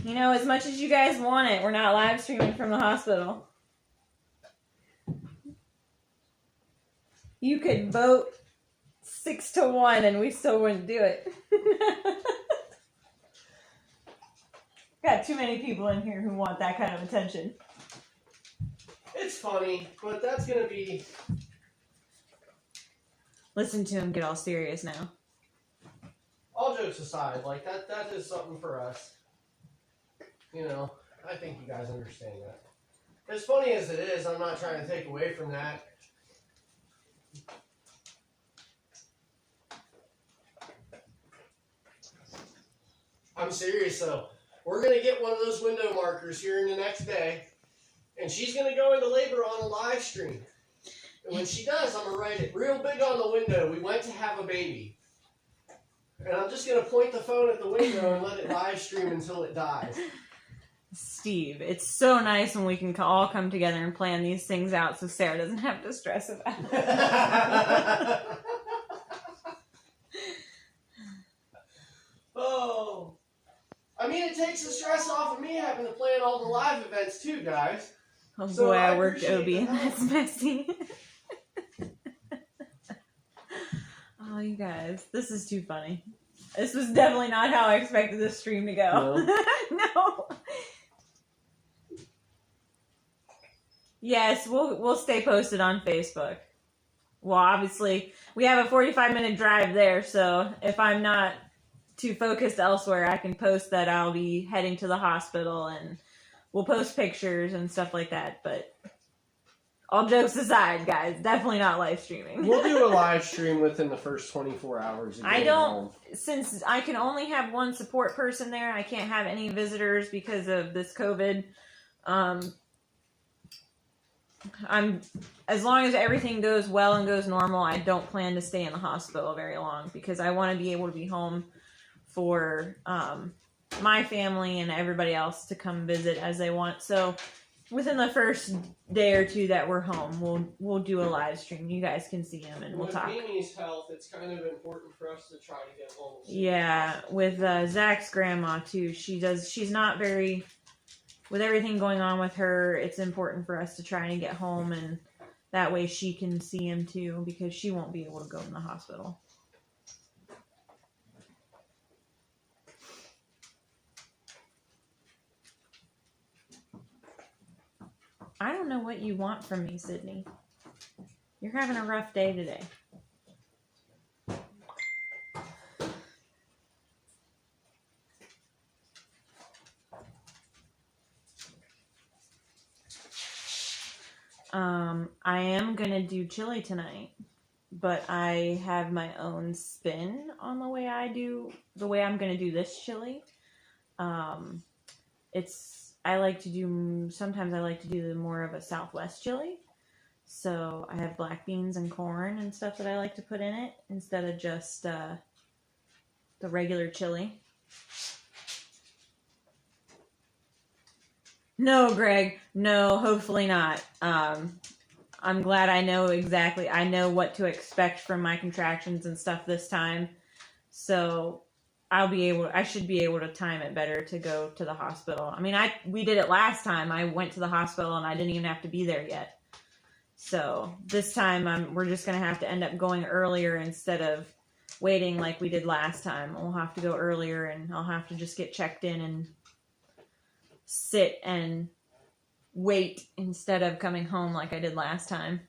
You know, as much as you guys want it, we're not live streaming from the hospital. You could vote 6-1 and we still wouldn't do it. Got too many people in here who want that kind of attention. It's funny, but that's gonna be... Listen to him get all serious now. All jokes aside, like, that is something for us. You know, I think you guys understand that. As funny as it is, I'm not trying to take away from that. I'm serious, though. We're going to get one of those window markers here in the next day, and she's going to go into labor on a live stream. And when she does, I'm going to write it real big on the window. We went to have a baby. And I'm just going to point the phone at the window and let it live stream until it dies. Steve, it's so nice when we can all come together and plan these things out so Sarah doesn't have to stress about it. Oh. I mean, it takes the stress off of me having to plan all the live events too, guys. Oh So boy, I I worked appreciate OB the and help. that's messy. Oh, you guys, this is too funny. This was definitely not how I expected this stream to go. No. Yes, we'll stay posted on Facebook. Well, obviously, we have a 45-minute drive there, so if I'm not too focused elsewhere, I can post that I'll be heading to the hospital, and we'll post pictures and stuff like that. But all jokes aside, guys, definitely not live streaming. We'll do a live stream within the first 24 hours. Of I getting don't, home. since I can only have one support person there, I can't have any visitors because of this COVID. As long as everything goes well and goes normal, I don't plan to stay in the hospital very long because I want to be able to be home for my family and everybody else to come visit as they want. So within the first day or two that we're home, we'll do a live stream. You guys can see him and we'll with talk. Mimi's health, it's kind of important for us to try to get home. Yeah, with Zach's grandma too. She's not very, with everything going on with her, it's important for us to try and get home, and that way she can see him too, because she won't be able to go in the hospital. I don't know what you want from me, Sydney. You're having a rough day today. I am gonna do chili tonight, but I have my own spin on the way I'm gonna do this chili. Sometimes I like to do more of a Southwest chili. So I have black beans and corn and stuff that I like to put in it instead of just the regular chili. No, Greg. No, hopefully not. I'm glad I know what to expect from my contractions and stuff this time. So I should be able to time it better to go to the hospital. I mean, we did it last time. I went to the hospital and I didn't even have to be there yet. So this time we're just going to have to end up going earlier instead of waiting like we did last time. We'll have to go earlier and I'll have to just get checked in and sit and wait instead of coming home like I did last time.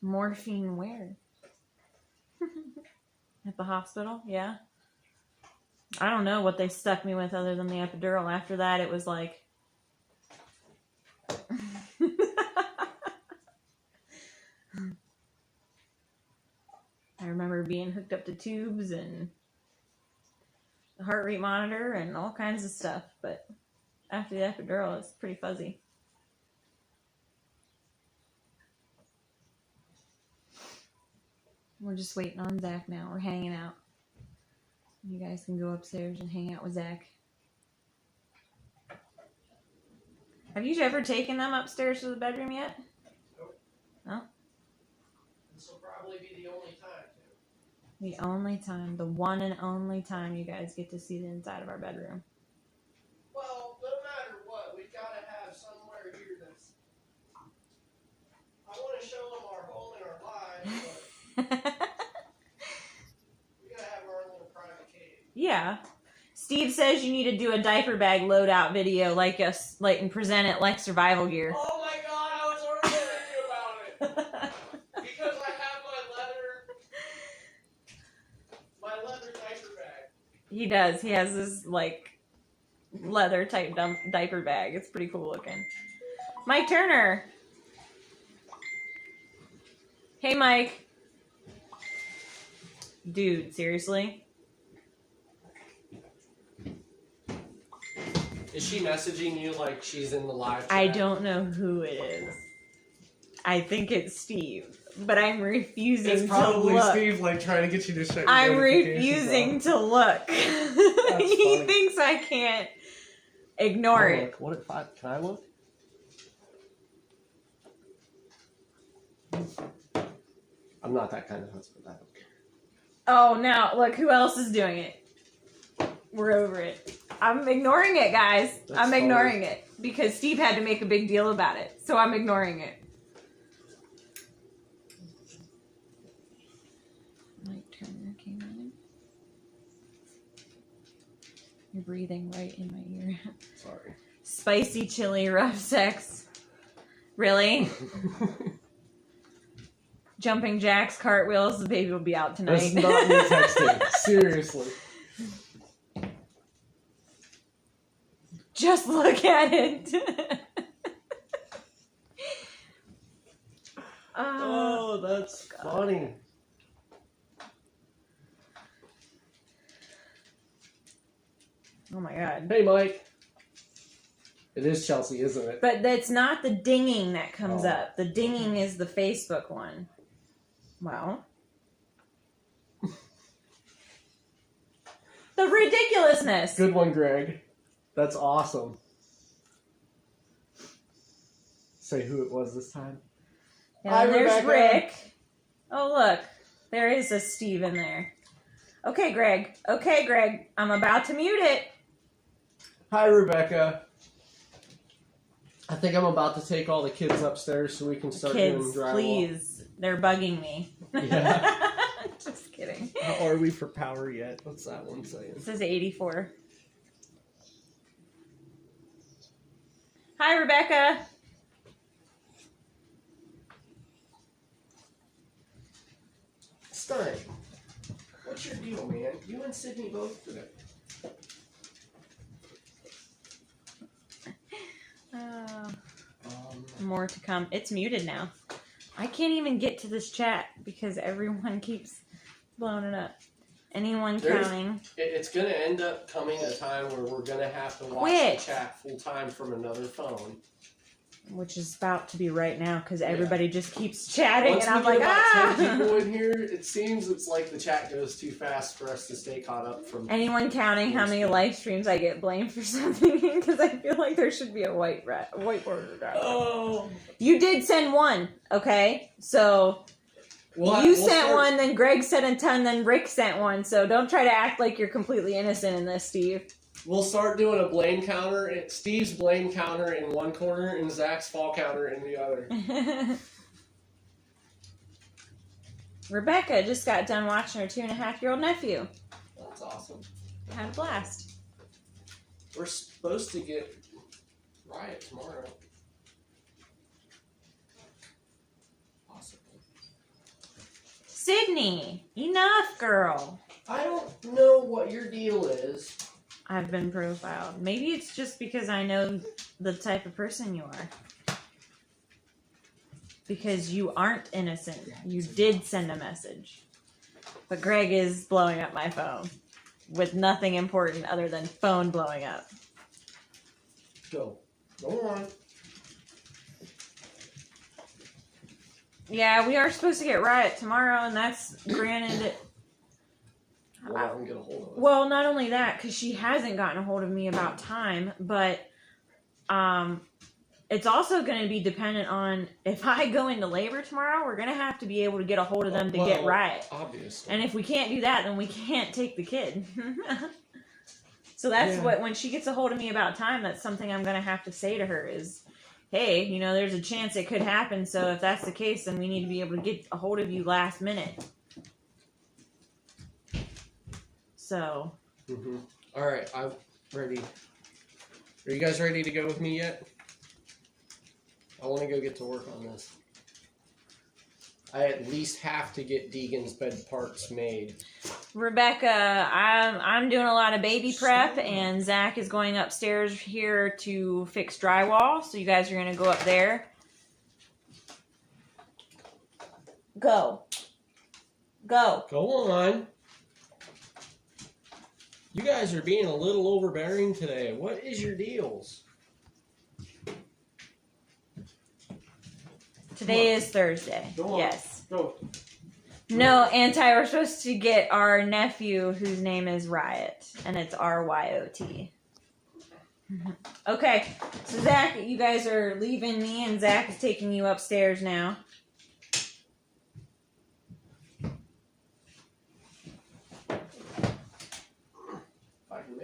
Morphine where? At the hospital? Yeah. I don't know what they stuck me with other than the epidural. After that, it was like... I remember being hooked up to tubes and a heart rate monitor and all kinds of stuff, but after the epidural, it's pretty fuzzy. We're just waiting on Zach now. We're hanging out. You guys can go upstairs and hang out with Zach. Have you ever taken them upstairs to the bedroom yet? Nope. No? This will probably be the only time, too. The only time, the one and only time you guys get to see the inside of our bedroom. Well, no matter what, we've got to have somewhere here that's... I want to show them our home and our lives, but we got to have our own little private cave. Yeah. Steve says you need to do a diaper bag loadout video like us, like, and present it like survival gear. Oh my god, I was already thinking about it! Because I have my leather diaper bag. He does. He has this, like, leather type diaper bag. It's pretty cool looking. Mike Turner. Hey, Mike. Dude, seriously? Is she messaging you like she's in the live chat? I don't know who it is. I think it's Steve, but I'm refusing It's to probably look. Steve, like, trying to get you to shut your I'm notifications refusing off. to look. He funny. thinks I can't ignore I'll it. look. What if can I look? I'm not that kind of husband. I don't care. Oh, now look who else is doing it. We're over it. I'm ignoring it, guys. That's I'm funny. ignoring it because Steve had to make a big deal about it, so I'm ignoring it. Mike Turner came in. You're breathing right in my ear. Sorry. Spicy chili rough sex. Really? Jumping jacks, cartwheels. The baby will be out tonight. That's not me texting. Seriously. Just look at it. Oh, that's funny. Oh my god. Hey, Mike. It is Chelsea, isn't it? But that's not the dinging that comes Oh. up. The dinging is the Facebook one. Well. The ridiculousness. Good one, Greg. That's awesome. Say who it was this time. And Hi, there's Rebecca. Rick. Oh, look. There is a Steve in there. Okay, Greg. Okay, Greg. I'm about to mute it. Hi, Rebecca. I think I'm about to take all the kids upstairs so we can start doing Kids, drywall. please. They're bugging me. Yeah. Just kidding. How are we for power yet? What's that one saying? This is 84. Hi, Rebecca. Stein, what's your deal, man? You and Sydney both today. More to come. It's muted now. I can't even get to this chat because everyone keeps blowing it up. Anyone counting? It's going to end up coming a time where we're going to have to watch Quit. the chat full time from another phone. Which is about to be right now because everybody just keeps chatting Once and I'm we like, get about 10 ah! people in here, it seems it's like the chat goes too fast for us to stay caught up from. Anyone counting how many live streams I get blamed for something? Because I feel like there should be a whiteboard. Oh. You did send one, okay? So you sent one, then Greg sent a ton, then Rick sent one. So don't try to act like you're completely innocent in this, Steve. We'll start doing a blame counter. Steve's blame counter in one corner and Zach's fall counter in the other. Rebecca just got done watching her 2.5-year-old nephew. That's awesome. Had a blast. We're supposed to get Riot tomorrow. Possibly. Sydney, enough, girl. I don't know what your deal is. I've been profiled. Maybe it's just because I know the type of person you are. Because you aren't innocent. You did send a message. But Greg is blowing up my phone. With nothing important other than phone blowing up. Go on. Yeah, we are supposed to get Riot tomorrow, and that's granted. We'll let him get a hold of us. Well, not only that, because she hasn't gotten a hold of me about time, but it's also going to be dependent on if I go into labor tomorrow, we're going to have to be able to get a hold of them to get Riot. Obviously. And if we can't do that, then we can't take the kid. So that's what, when she gets a hold of me about time, that's something I'm going to have to say to her is, hey, you know, there's a chance it could happen. So if that's the case, then we need to be able to get a hold of you last minute. So. Mm-hmm. All right, I'm ready. Are you guys ready to go with me yet? I want to go get to work on this. I at least have to get Deegan's bed parts made. Rebecca, I'm doing a lot of baby prep, and Zach is going upstairs here to fix drywall. So you guys are going to go up there. Go. Go. Go on. You guys are being a little overbearing today. What is your deals? Today is Thursday. Go on. Yes. Go. No, Anti, we're supposed to get our nephew whose name is Riot, and it's R-Y-O-T. Okay, so Zach, you guys are leaving me, and Zach is taking you upstairs now.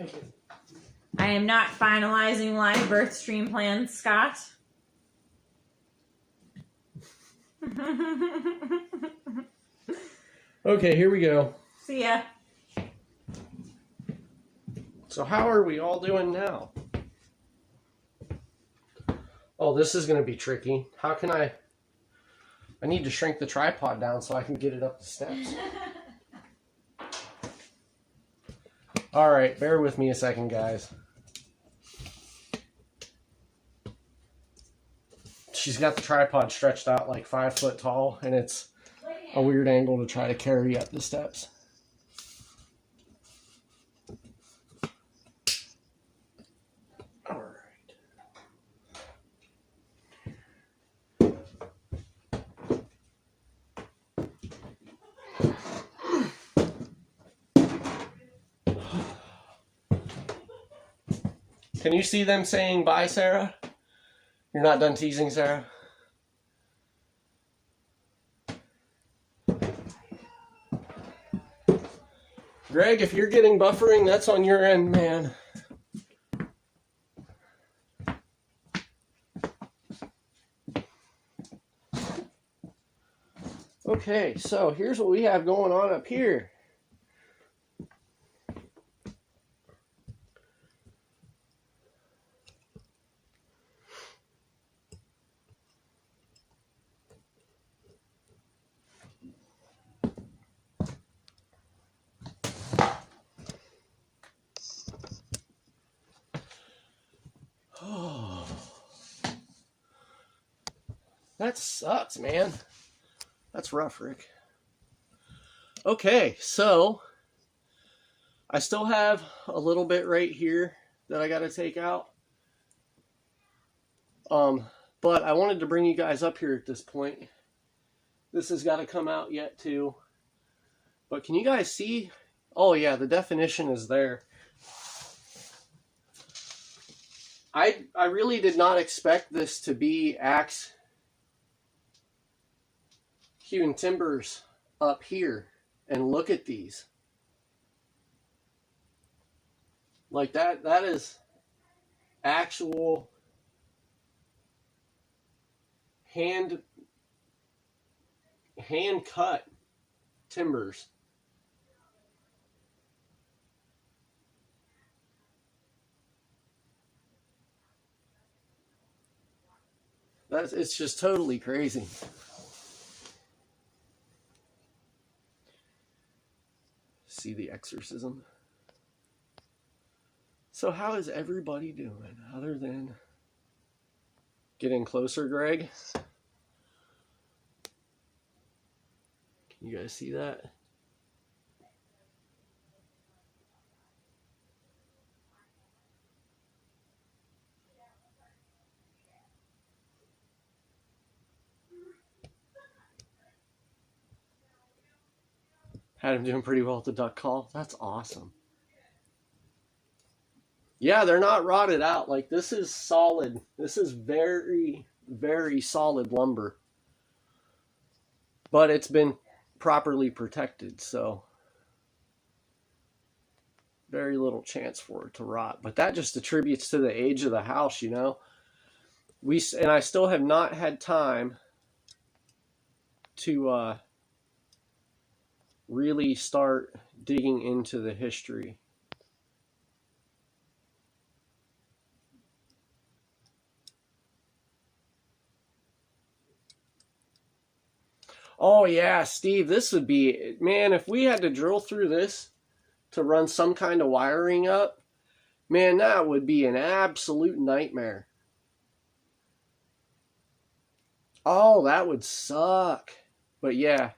Thank you. I am not finalizing live birth stream plans, Scott. Okay, here we go. See ya. So how are we all doing now? Oh, this is going to be tricky. How can I need to shrink the tripod down so I can get it up the steps. All right, bear with me a second, guys. She's got the tripod stretched out like 5 foot tall, and it's a weird angle to try to carry up the steps. All right. Can you see them saying bye, Sarah? You're not done teasing, Sarah? Greg, if you're getting buffering, that's on your end, man. Okay, so here's what we have going on up here. That sucks, man. That's rough, Rick. Okay, so I still have a little bit right here that I got to take out. But I wanted to bring you guys up here at this point. This has got to come out yet too. But can you guys see? Oh yeah, the definition is there. I really did not expect this to be axe hewn timbers up here, and look at these. Like that is actual hand cut timbers. It's just totally crazy. See the exorcism. So how is everybody doing other than getting closer, Greg? Can you guys see that? Had him doing pretty well at the duck call. That's awesome. Yeah, they're not rotted out. Like, this is solid. This is very, very solid lumber. But it's been properly protected, so very little chance for it to rot. But that just attributes to the age of the house, you know. And I still have not had time to really start digging into the history. Oh yeah, Steve, this would be, man, if we had to drill through this to run some kind of wiring up, man, that would be an absolute nightmare. Oh, that would suck. But yeah,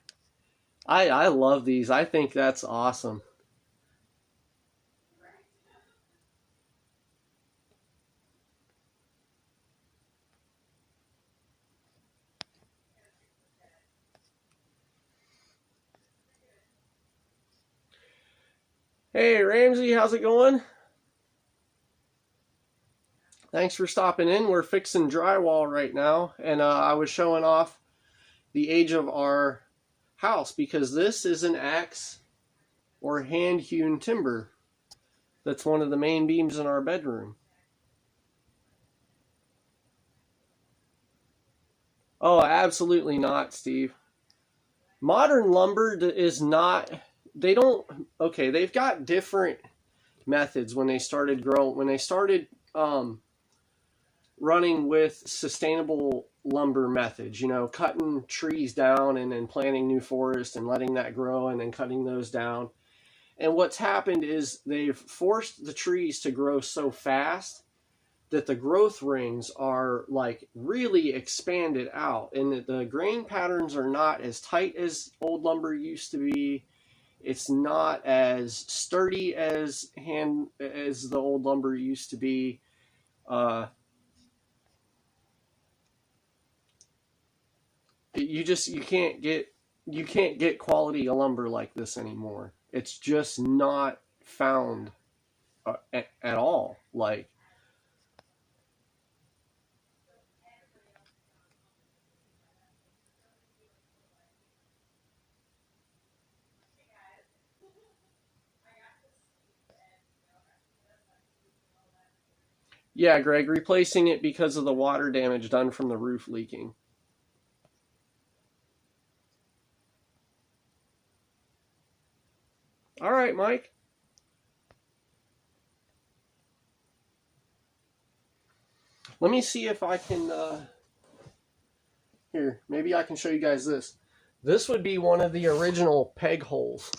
I love these. I think that's awesome. Hey, Ramsey, how's it going? Thanks for stopping in. We're fixing drywall right now, and I was showing off the age of our house because this is an axe or hand-hewn timber. That's one of the main beams in our bedroom. Oh, absolutely not, Steve. Modern lumber is not, they've got different methods when they started running with sustainable lumber methods, cutting trees down and then planting new forest and letting that grow and then cutting those down. And what's happened is they've forced the trees to grow so fast that the growth rings are like really expanded out, and the grain patterns are not as tight as old lumber used to be. It's not as sturdy as the old lumber used to be. You can't get quality lumber like this anymore. It's just not found at all. Like, yeah, Greg, replacing it because of the water damage done from the roof leaking. All right, Mike. Let me see if I can, here, maybe I can show you guys this. This would be one of the original peg holes.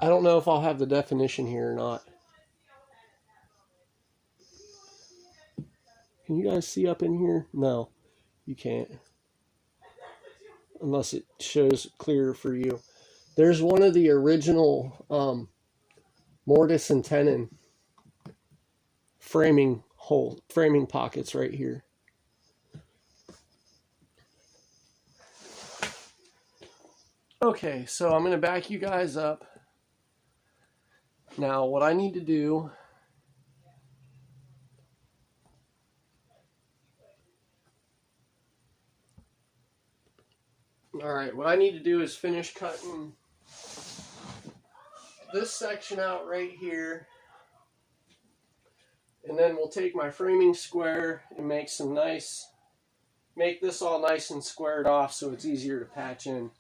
I don't know if I'll have the definition here or not. Can you guys see up in here? No, you can't. Unless it shows clearer for you. There's one of the original mortise and tenon framing pockets right here. Okay, so I'm going to back you guys up. Now, what I need to do is finish cutting this section out right here. And then we'll take my framing square and make this all nice and squared off so it's easier to patch in.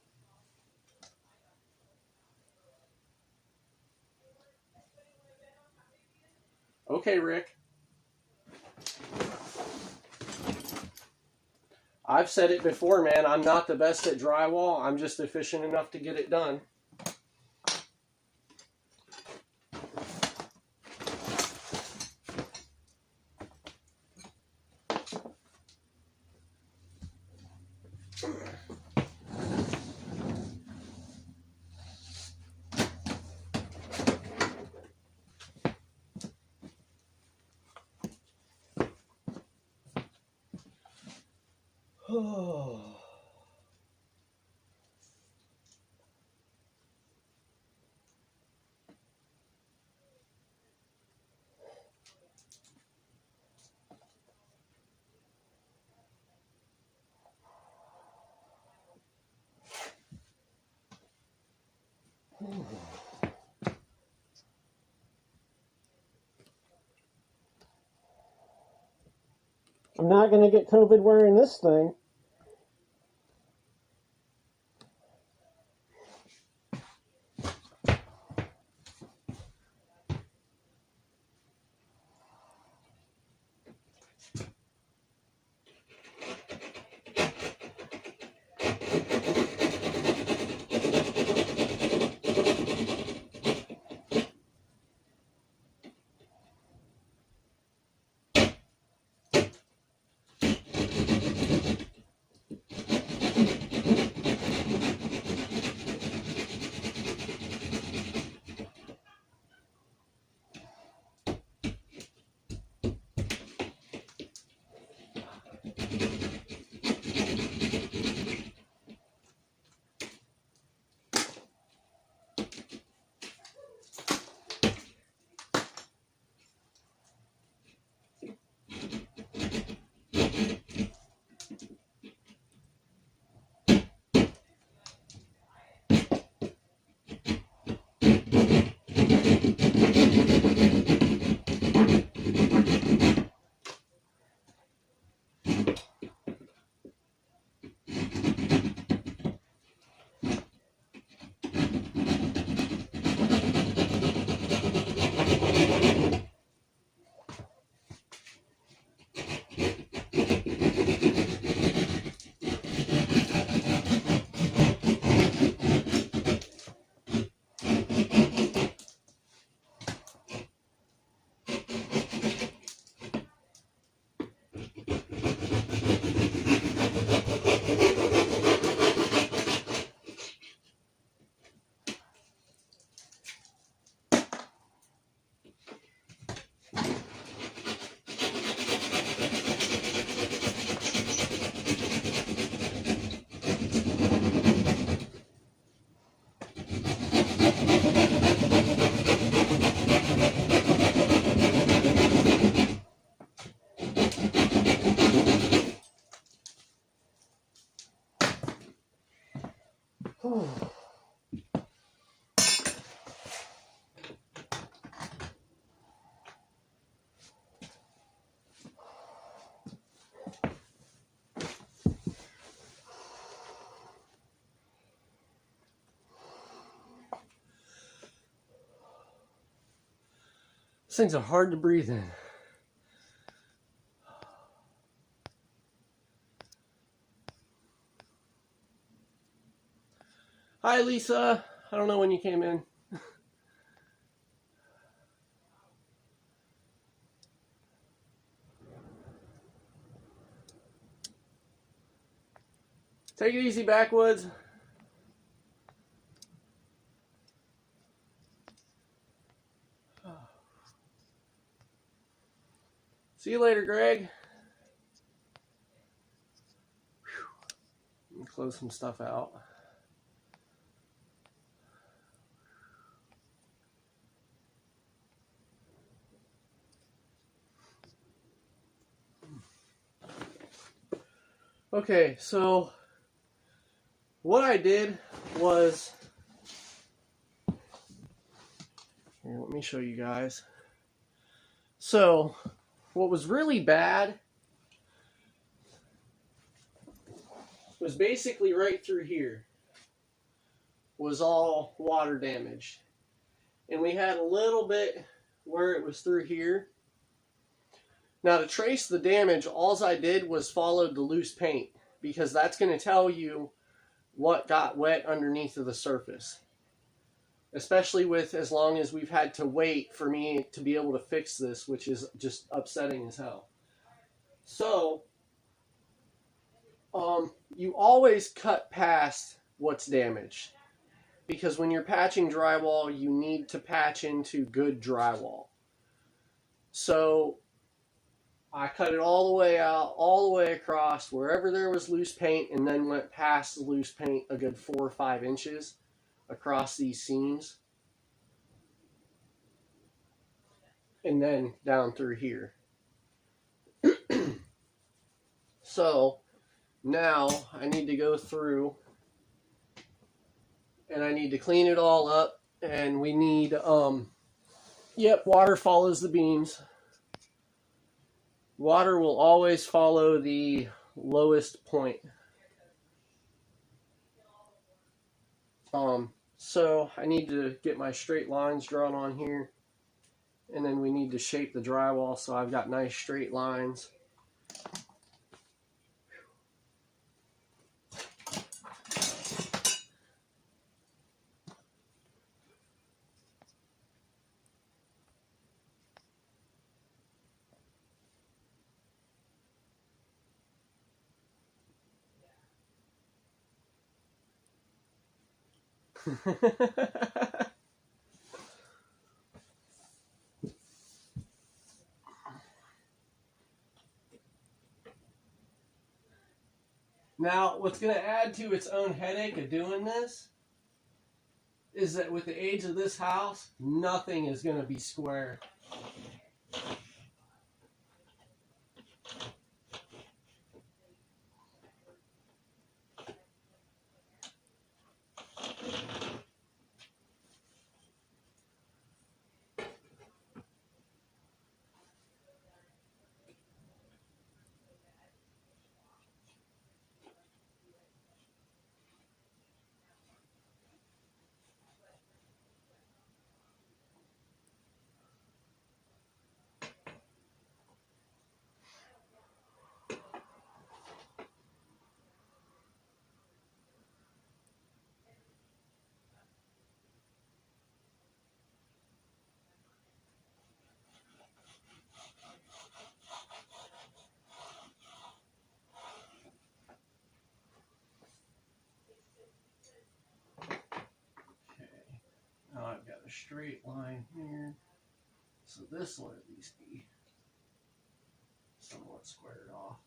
Okay, Rick. I've said it before, man. I'm not the best at drywall. I'm just efficient enough to get it done. Oh. I'm not going to get COVID wearing this thing. These things are hard to breathe in. Hi, Lisa. I don't know when you came in. Take it easy, Backwoods. See you later, Greg. Let me close some stuff out. Okay, so what I did was, here, let me show you guys. So what was really bad was basically right through here was all water damage. And we had a little bit where it was through here. Now to trace the damage, all I did was follow the loose paint, because that's going to tell you what got wet underneath of the surface. Especially with as long as we've had to wait for me to be able to fix this, which is just upsetting as hell. So, you always cut past what's damaged. Because when you're patching drywall, you need to patch into good drywall. So, I cut it all the way out, all the way across, wherever there was loose paint, and then went past the loose paint a good 4 or 5 inches across these seams. And then down through here. So, now I need to go through and I need to clean it all up, and we need, water follows the beams. Water will always follow the lowest point. So I need to get my straight lines drawn on here, and then we need to shape the drywall so I've got nice straight lines. Now, what's going to add to its own headache of doing this is that with the age of this house, nothing is going to be square. Now I've got a straight line here, so this will at least be somewhat squared off.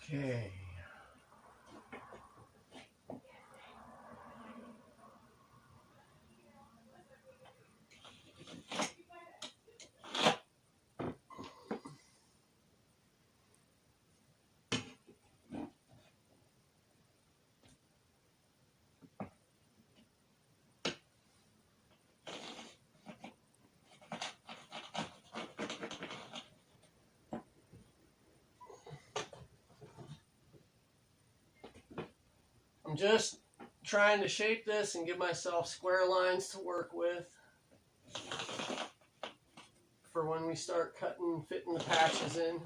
Okay. I'm just trying to shape this and give myself square lines to work with for when we start cutting, fitting the patches in.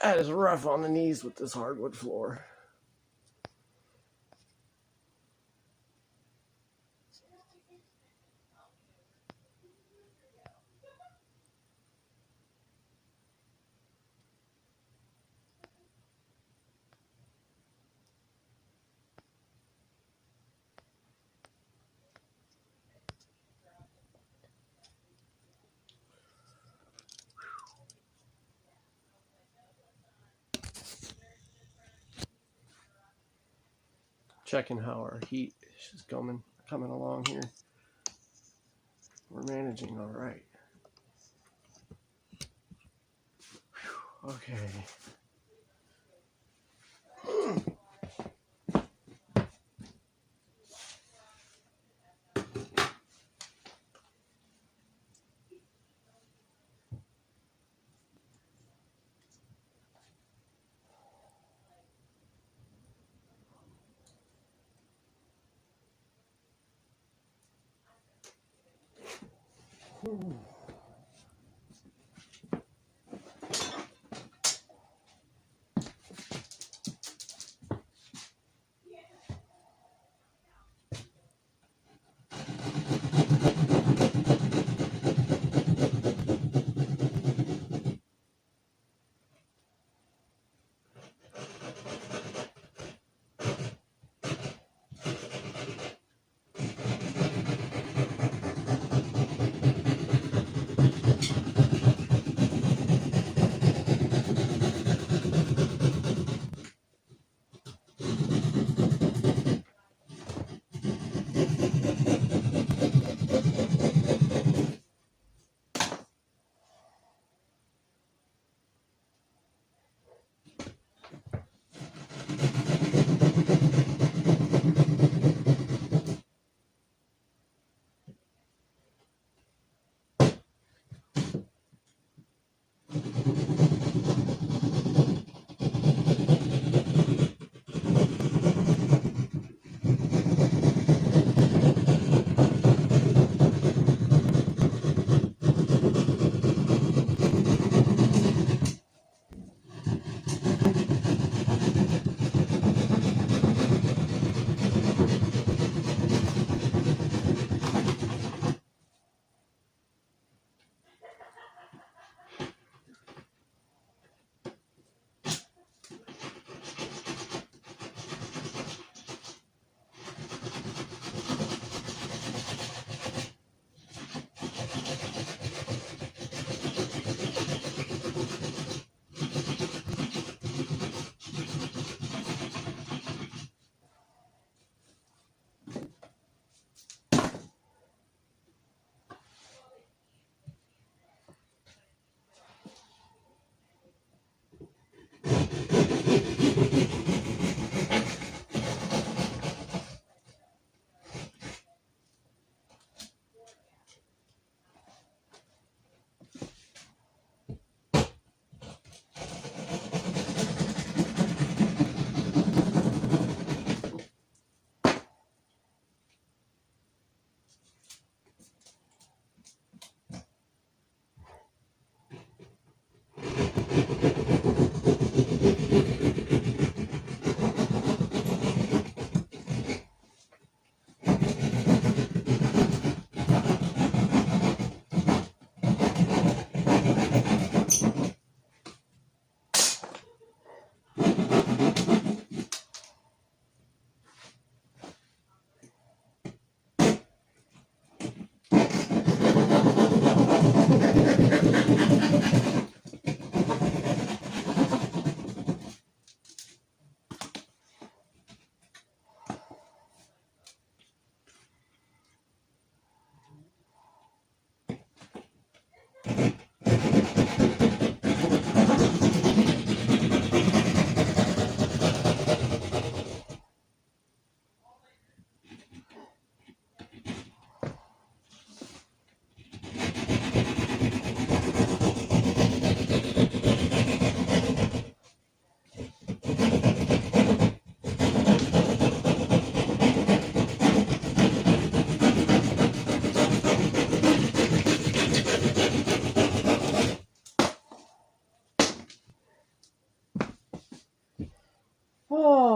That is rough on the knees with this hardwood floor. Checking how our heat is coming along here. We're managing all right. Whew, okay.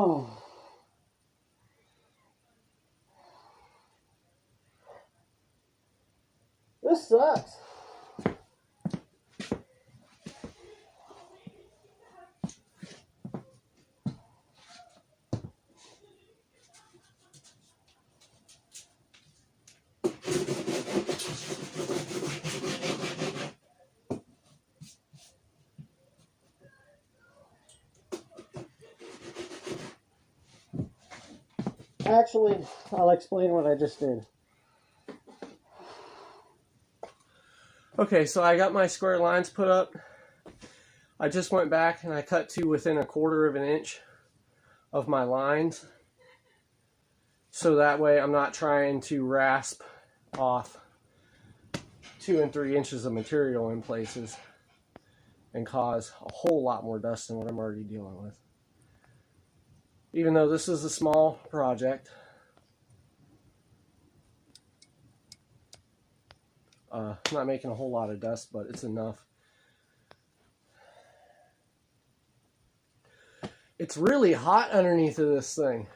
Oh. This sucks. Actually, I'll explain what I just did. Okay, so I got my square lines put up. I just went back and I cut to within 1/4 of an inch of my lines. So that way I'm not trying to rasp off 2 and 3 inches of material in places and cause a whole lot more dust than what I'm already dealing with. Even though this is a small project, not making a whole lot of dust, but it's enough. It's really hot underneath of this thing.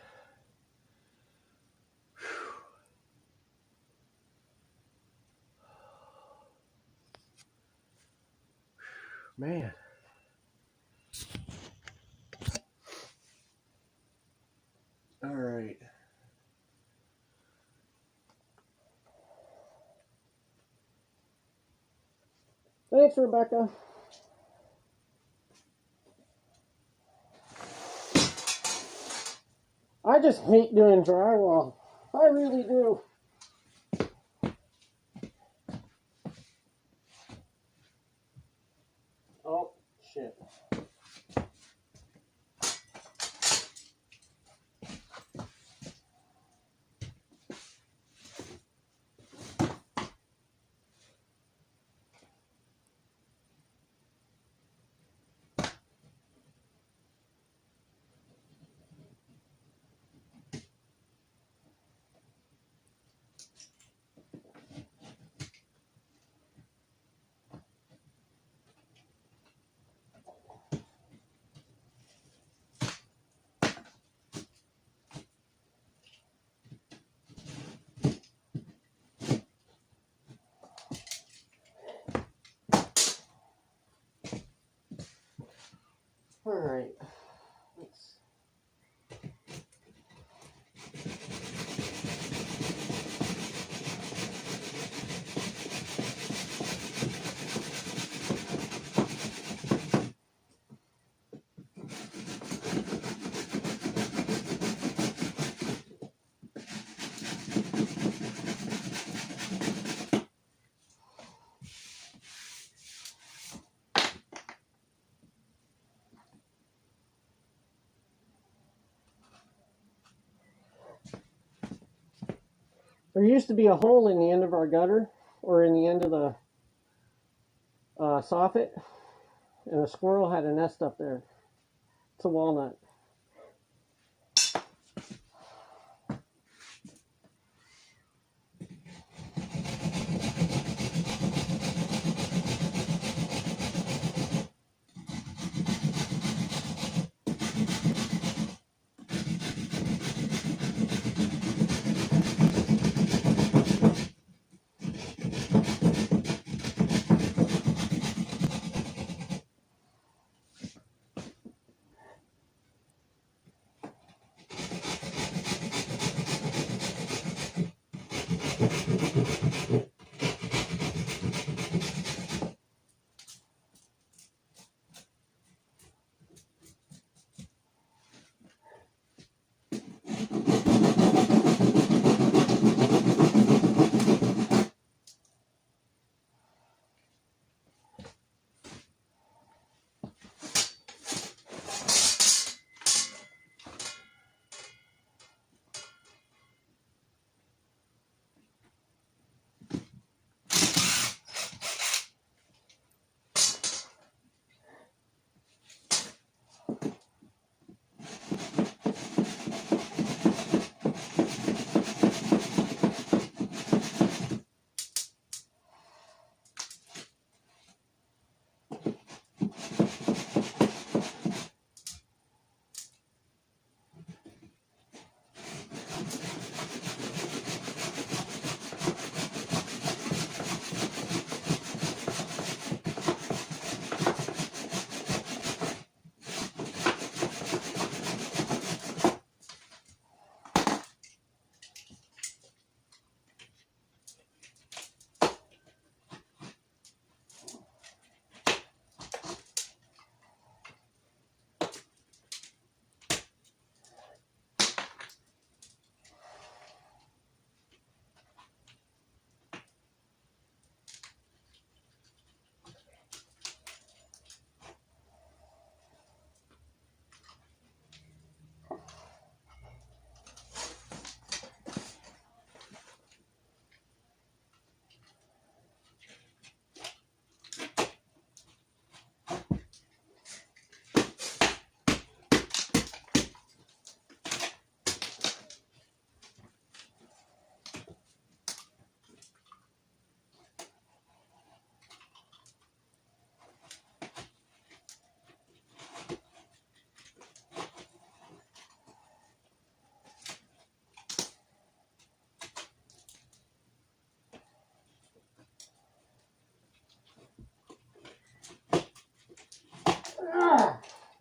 Man. All right. Thanks, Rebecca. I just hate doing drywall. I really do. Oh, shit. All right. There used to be a hole in the end of our gutter, or in the end of the soffit, and a squirrel had a nest up there. It's a walnut.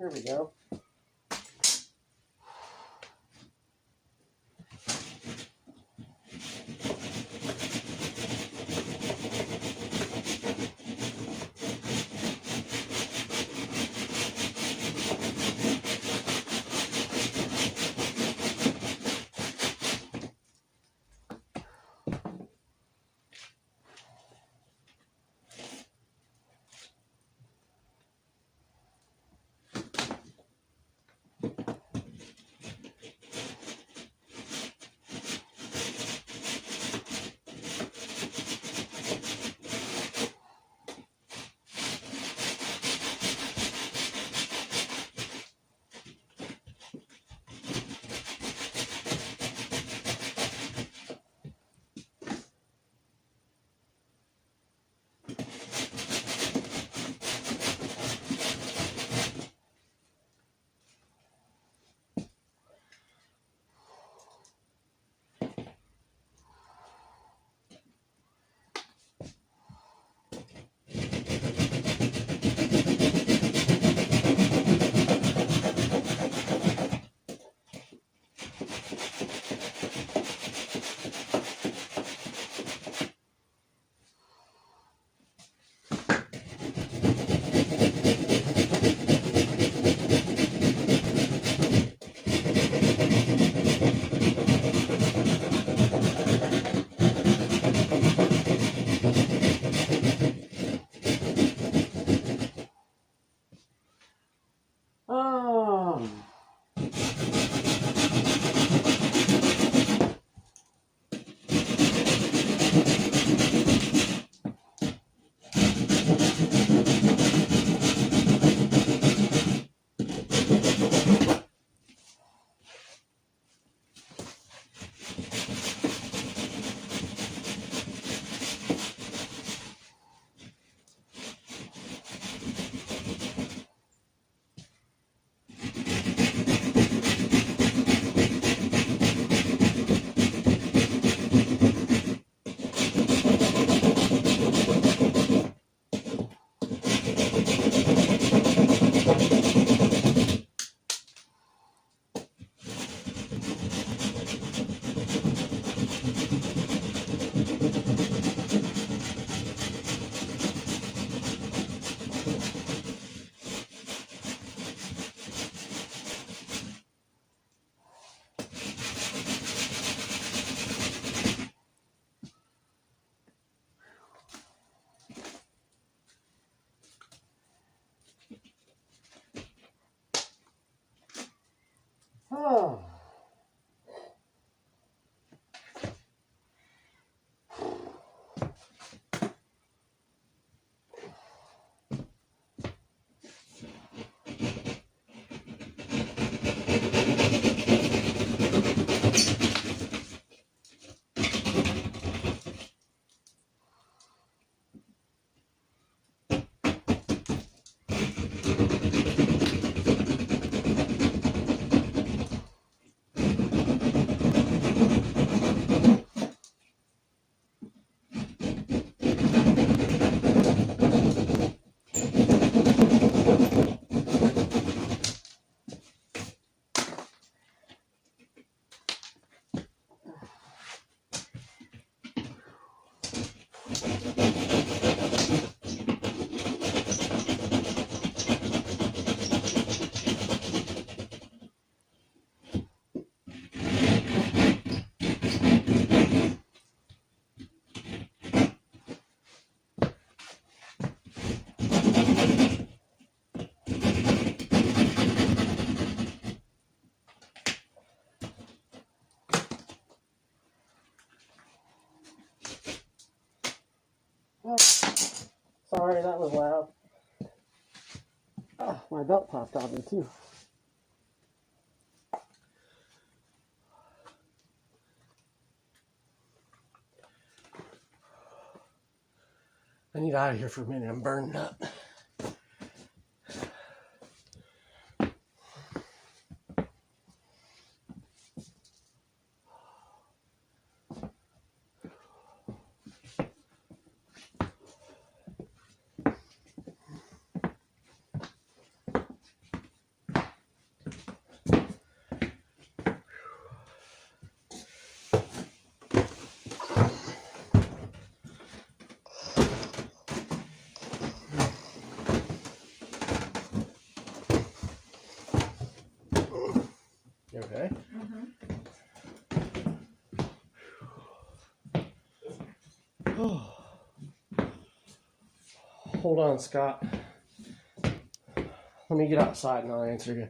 There we go. Oh. Sorry, that was loud. Oh, my belt popped on me too. I need out of here for a minute. I'm burning up. Okay. Oh. Hold on, Scott. Let me get outside and I'll answer you.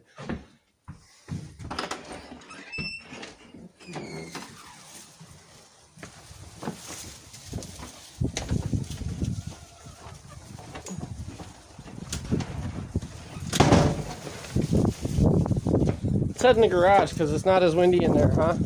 Let's head in the garage because it's not as windy in there, huh?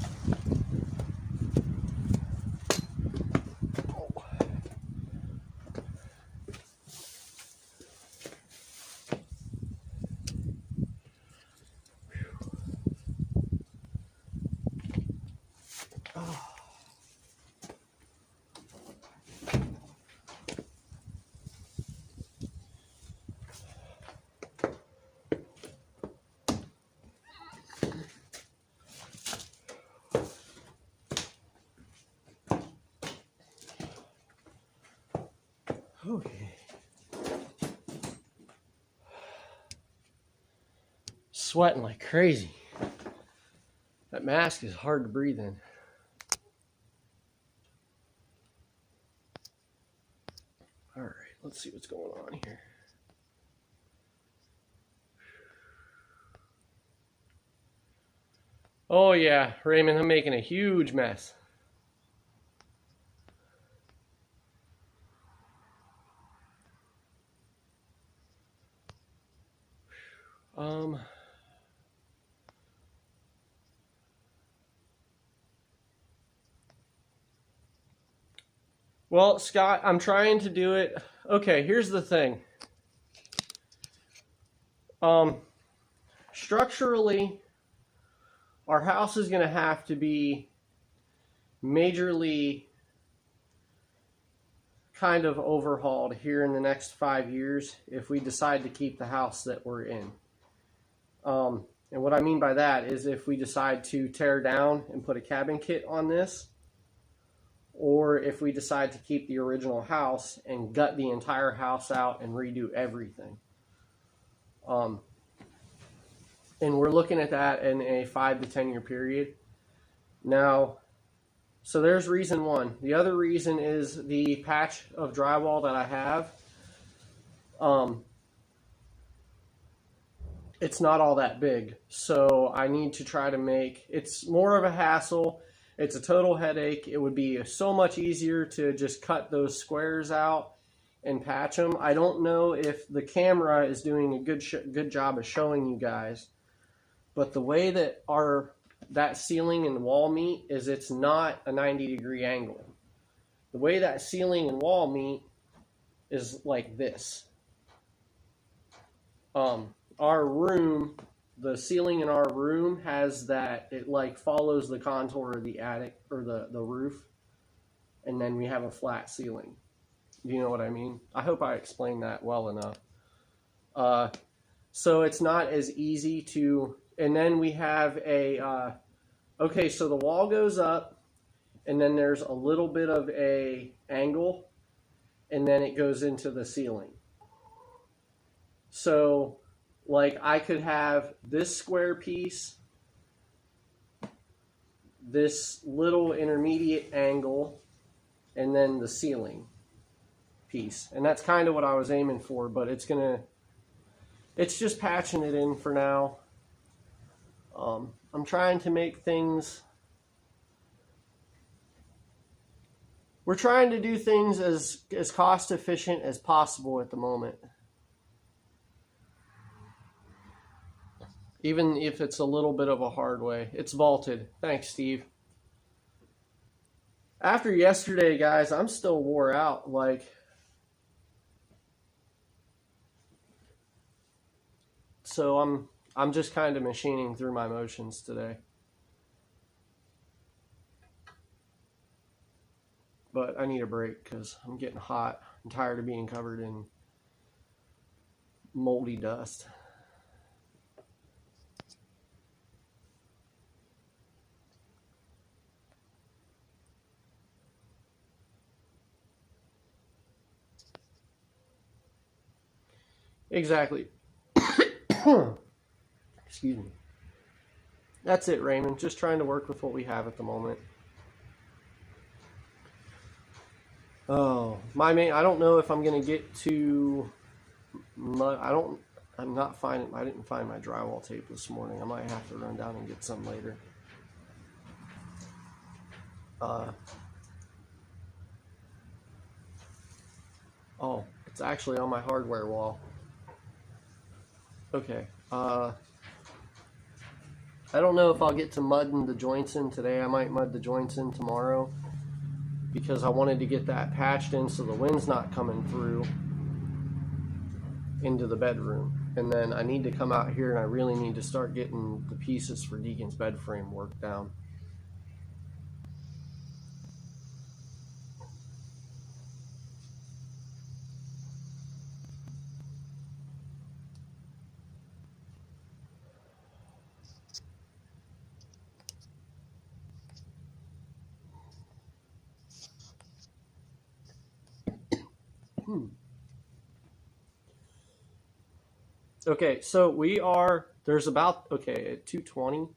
Okay. Sweating like crazy. That mask is hard to breathe in. All right, let's see what's going on here. Oh yeah, Raymond, I'm making a huge mess. Well, Scott, I'm trying to do it. Okay, here's the thing. Structurally, our house is going to have to be majorly kind of overhauled here in the next 5 years if we decide to keep the house that we're in. And what I mean by that is if we decide to tear down and put a cabin kit on this, or if we decide to keep the original house and gut the entire house out and redo everything. And we're looking at that in a 5 to 10 year period. Now, so there's reason one. The other reason is the patch of drywall that I have. It's not all that big, so I need to try to make, it's more of a hassle. It's a total headache. It would be so much easier to just cut those squares out and patch them. I don't know if the camera is doing a good job of showing you guys, but the way that that ceiling and wall meet is it's not a 90-degree angle. The way that ceiling and wall meet is like this. Our room, the ceiling in our room has that, it like follows the contour of the attic or the roof, and then we have a flat ceiling. You know what I mean? I hope I explained that well enough. So it's not as easy to, and then we have a, okay, so the wall goes up, and then there's a little bit of a angle, and then it goes into the ceiling. So like I could have this square piece, this little intermediate angle, and then the ceiling piece. And that's kind of what I was aiming for, but it's just patching it in for now. I'm trying to make things, we're trying to do things as cost efficient as possible at the moment. Even if it's a little bit of a hard way. It's vaulted. Thanks, Steve. After yesterday, guys, I'm still wore out. So I'm just kind of machining through my motions today. But I need a break because I'm getting hot. I'm tired of being covered in moldy dust. Exactly. Excuse me. That's it, Raymond. Just trying to work with what we have at the moment. Oh, I don't know if I'm gonna get to. I'm not finding. I didn't find my drywall tape this morning. I might have to run down and get some later. Oh, it's actually on my hardware wall. Okay. I don't know if I'll get to mudding the joints in today. I might mud the joints in tomorrow because I wanted to get that patched in so the wind's not coming through into the bedroom. And then I need to come out here and I really need to start getting the pieces for Deacon's bed frame worked down. Okay, so at 2:20,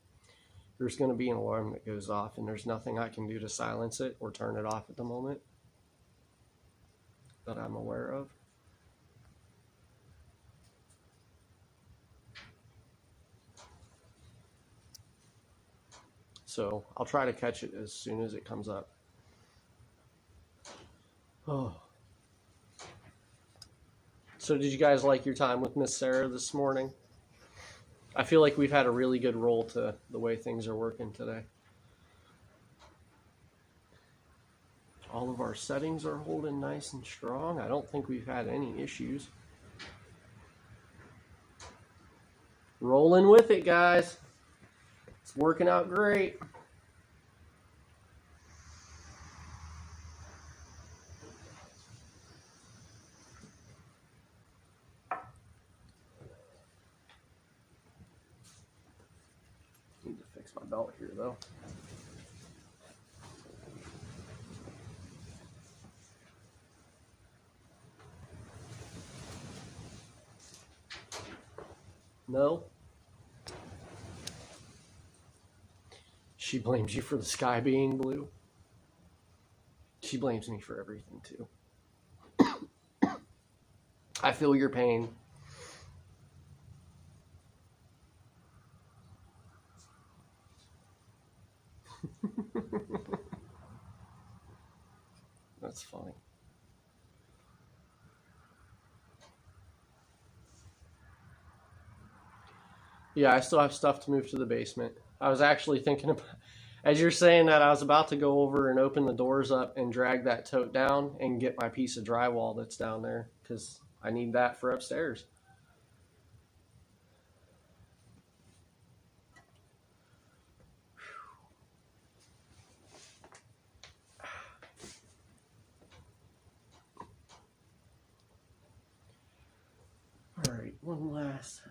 there's going to be an alarm that goes off, and there's nothing I can do to silence it or turn it off at the moment that I'm aware of. So I'll try to catch it as soon as it comes up. Oh. So did you guys like your time with Miss Sarah this morning? I feel like we've had a really good roll to the way things are working today. All of our settings are holding nice and strong. I don't think we've had any issues. Rolling with it, guys. It's working out great. Need to fix my belt here, though. No. She blames you for the sky being blue. She blames me for everything, too. I feel your pain. That's funny. Yeah, I still have stuff to move to the basement. I was actually thinking about, as you're saying that, I was about to go over and open the doors up and drag that tote down and get my piece of drywall that's down there because I need that for upstairs. All right, one last.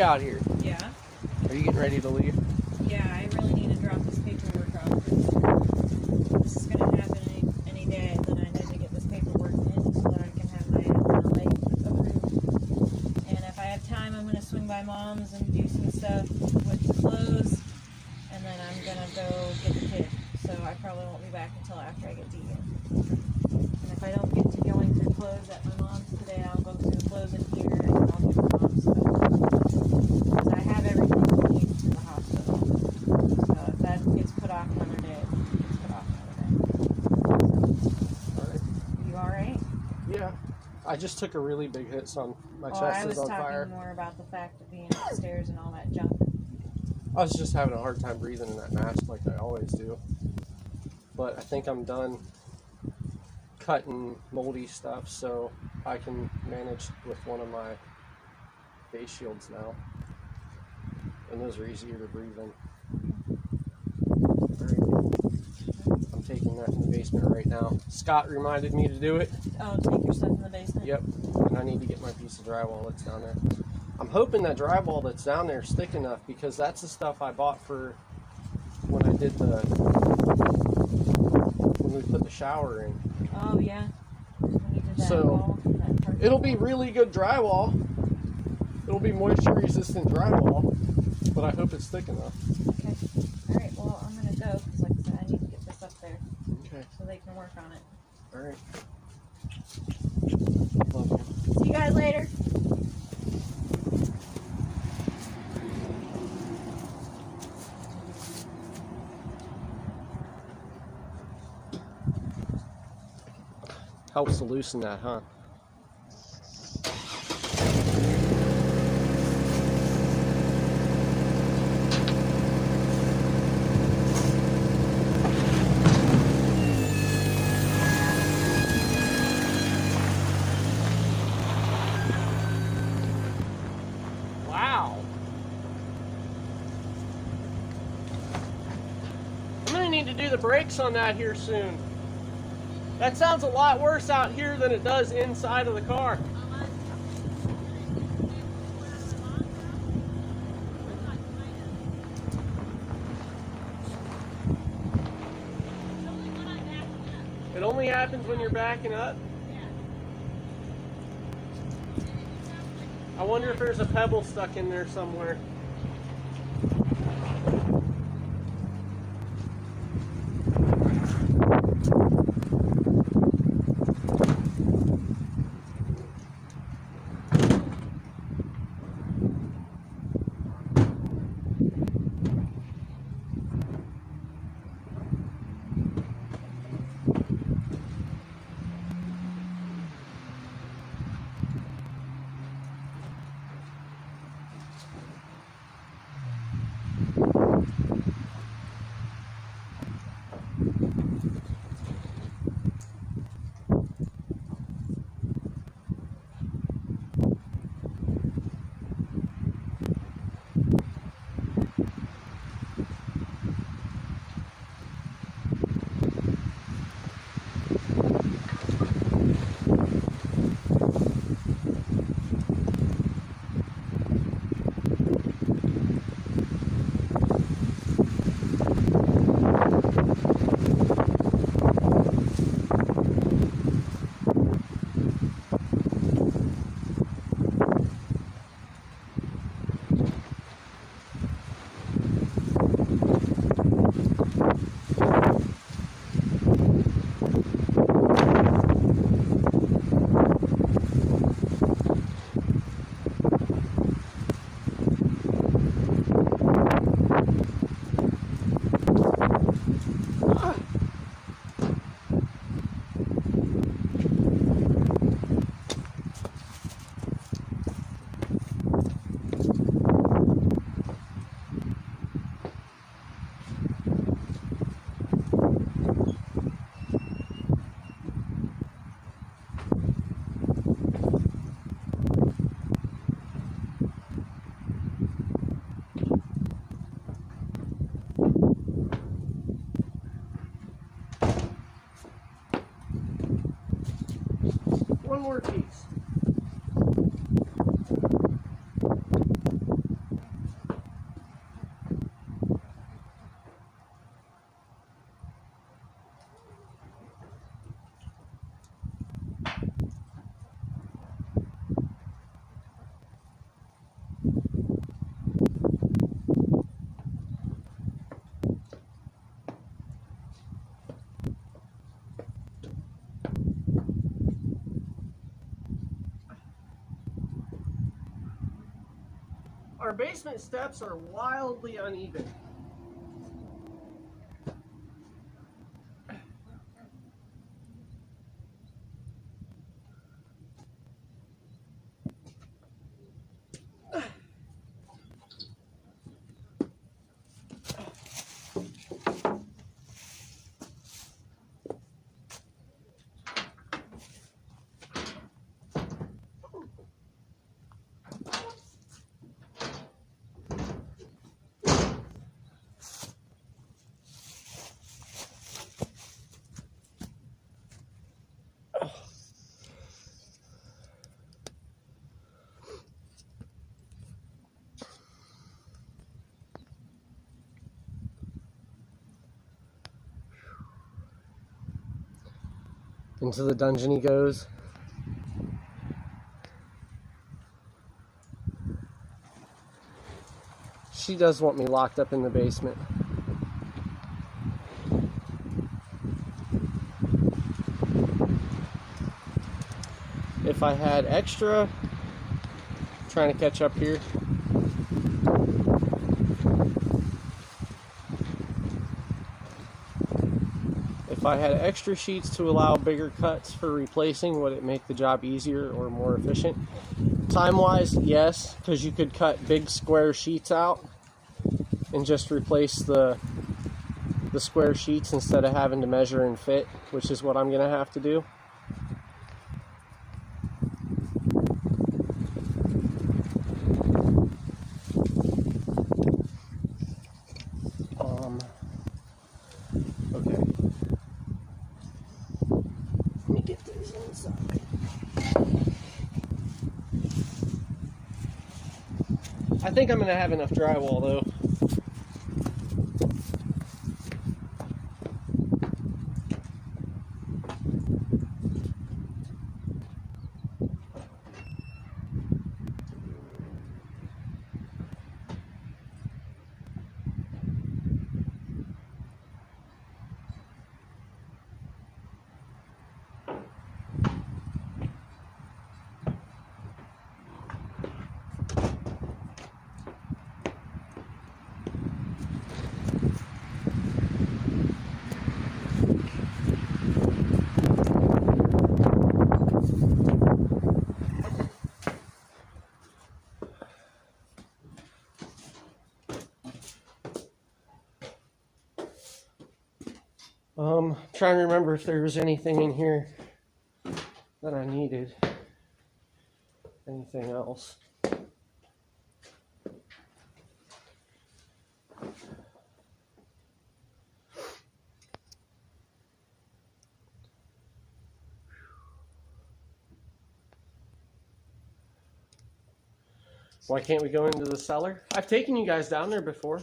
Out here. Yeah. Are you getting ready to leave? Yeah, I really need to drop this paperwork off. This is going to happen any day. Then I need to get this paperwork in so that I can have my lake approved. And if I have time, I'm going to swing by Mom's and do some stuff with the clothes. And then I'm going to go get the kid. So I probably won't be back until after I get Deacon. And if I don't get to going through clothes at my mom's today, I'll go through the clothes in here and I'll get my mom's stuff. Because I have everything I need for the hospital. So if that gets put off another day, it gets put off another day. So, All right. you alright? Yeah. I just took a really big hit, so My Oh, chest I was is on talking fire. more about the fact of being upstairs and all that junk. I was just having a hard time breathing in that mask like I always do. But I think I'm done cutting moldy stuff, so I can manage with one of my face shields now. And those are easier to breathe in. Alright. I'm taking that in the basement right now. Scott reminded me to do it. Oh, take your stuff in the basement? Yep. And I need to get my piece of drywall that's down there. I'm hoping that drywall that's down there is thick enough, because that's the stuff I bought for when I did when we put the shower in. Oh, yeah. When you did that So, wall, that part it'll be really good drywall. It'll be moisture resistant drywall, but I hope it's thick enough. Okay. Alright, well, I'm going to go, because like I said, I need to get this up there Okay. so they can work on it. Alright. Love you. See you guys later. Helps to loosen that, huh? Wow. I'm gonna need to do the brakes on that here soon. That sounds a lot worse out here than it does inside of the car. It only happens when you're backing up. I wonder if there's a pebble stuck in there somewhere. One more piece. Our basement steps are wildly uneven. Into the dungeon he goes. She does want me locked up in the basement. If I had extra, trying to catch up here. If I had extra sheets to allow bigger cuts for replacing, would it make the job easier or more efficient? Time-wise, yes, because you could cut big square sheets out and just replace the square sheets instead of having to measure and fit, which is what I'm going to have to do. Okay. Let me get those inside. I think I'm going to have enough drywall though. Trying to remember if there was anything in here that I needed. Anything else? Why can't we go into the cellar? I've taken you guys down there before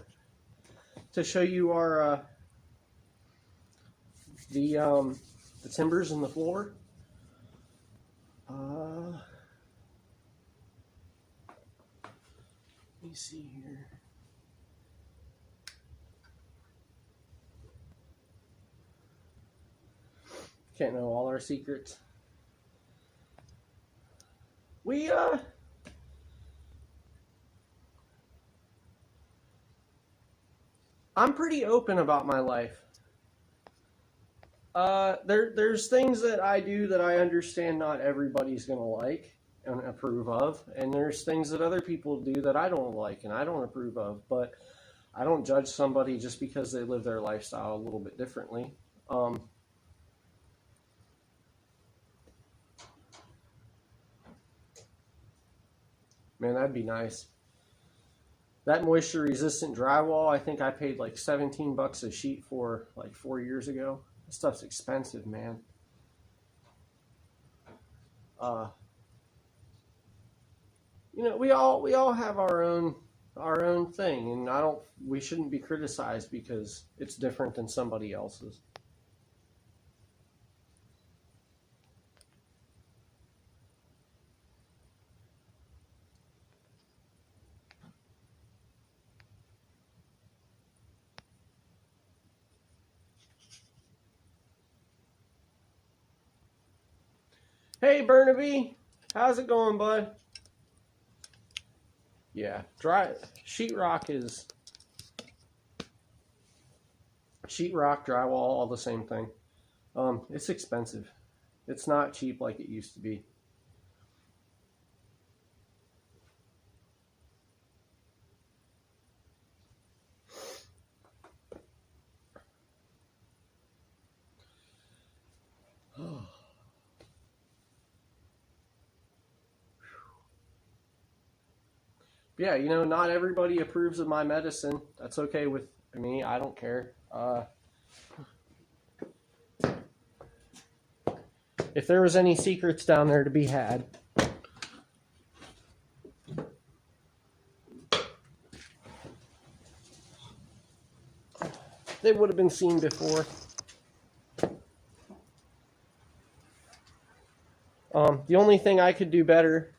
to show you our the timbers in the floor. Let me see here. Can't know all our secrets. I'm pretty open about my life. There's things that I do that I understand not everybody's gonna like and approve of, and there's things that other people do that I don't like and I don't approve of, but I don't judge somebody just because they live their lifestyle a little bit differently. Man, that'd be nice. That moisture resistant drywall, I think I paid like 17 bucks a sheet for like 4 years ago. This stuff's expensive, man. You know, we all have our own thing, and we shouldn't be criticized because it's different than somebody else's. Hey, Burnaby, how's it going, bud? Yeah, sheetrock, drywall, all the same thing. It's expensive. It's not cheap like it used to be. Yeah, you know, not everybody approves of my medicine. That's okay with me. I don't care. If there was any secrets down there to be had, they would have been seen before. The only thing I could do better.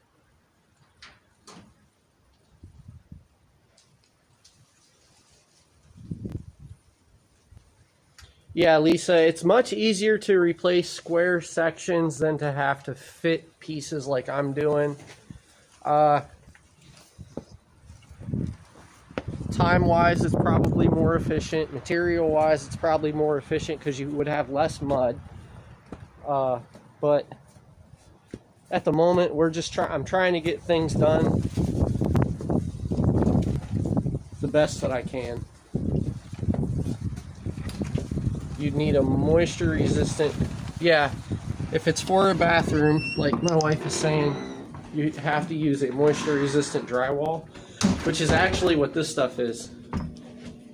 Yeah, Lisa, it's much easier to replace square sections than to have to fit pieces like I'm doing. Time-wise, it's probably more efficient. Material-wise, it's probably more efficient because you would have less mud. But at the moment, I'm trying to get things done the best that I can. You'd need a moisture resistant, yeah, if it's for a bathroom, like my wife is saying, you have to use a moisture resistant drywall, which is actually what this stuff is.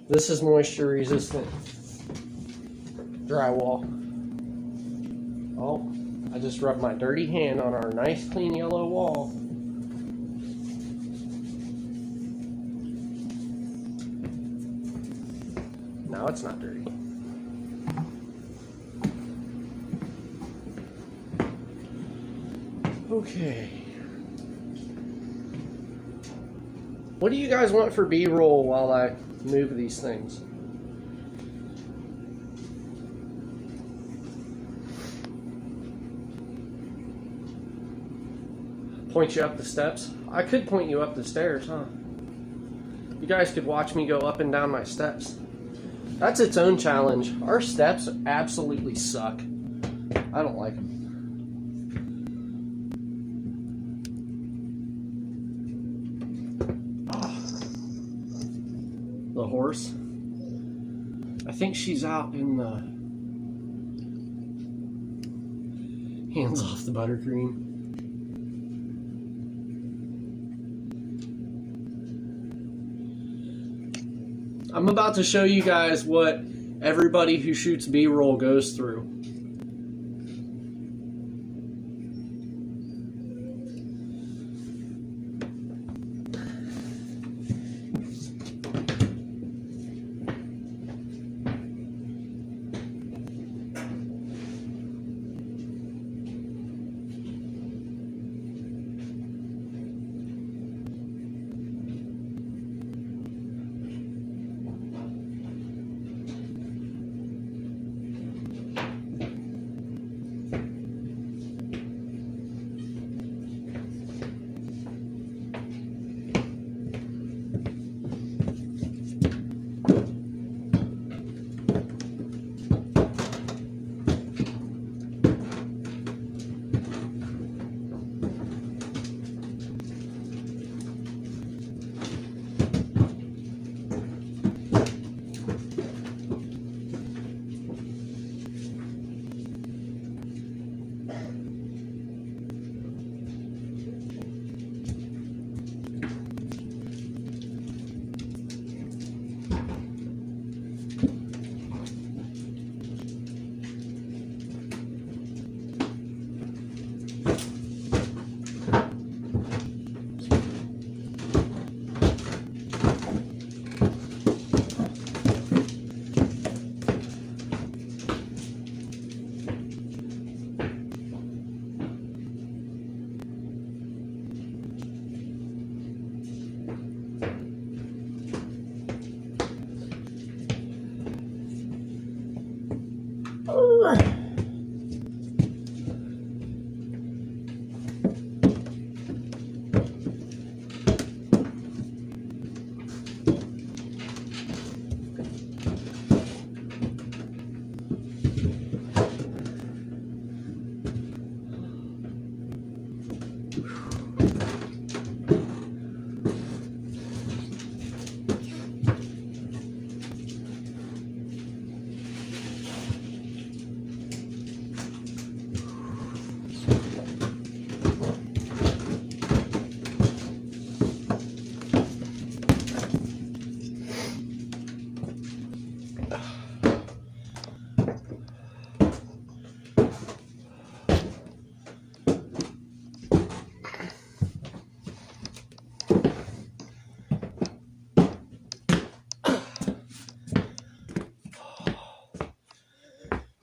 This is moisture resistant drywall. Oh, I just rubbed my dirty hand on our nice clean yellow wall. Now it's not dirty. Okay. What do you guys want for B-roll while I move these things? Point you up the steps? I could point you up the stairs, huh? You guys could watch me go up and down my steps. That's its own challenge. Our steps absolutely suck. I don't like them. The horse. I think she's out in the hands off the buttercream. I'm about to show you guys what everybody who shoots B-roll goes through.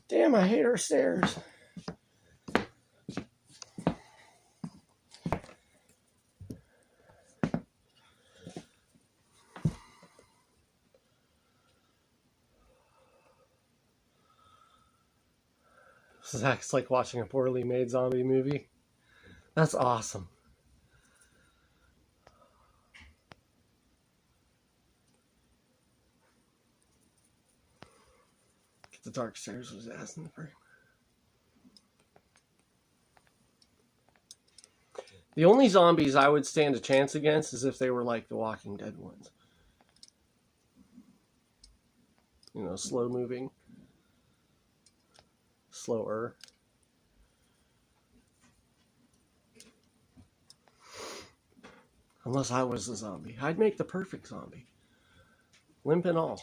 Damn, I hate our stairs. Zach's like watching a poorly made zombie movie. That's awesome. Get the dark stairs with his ass in the frame. The only zombies I would stand a chance against is if they were like the Walking Dead ones. You know, slow moving. Slower. Unless I was the zombie. I'd make the perfect zombie. Limp and all.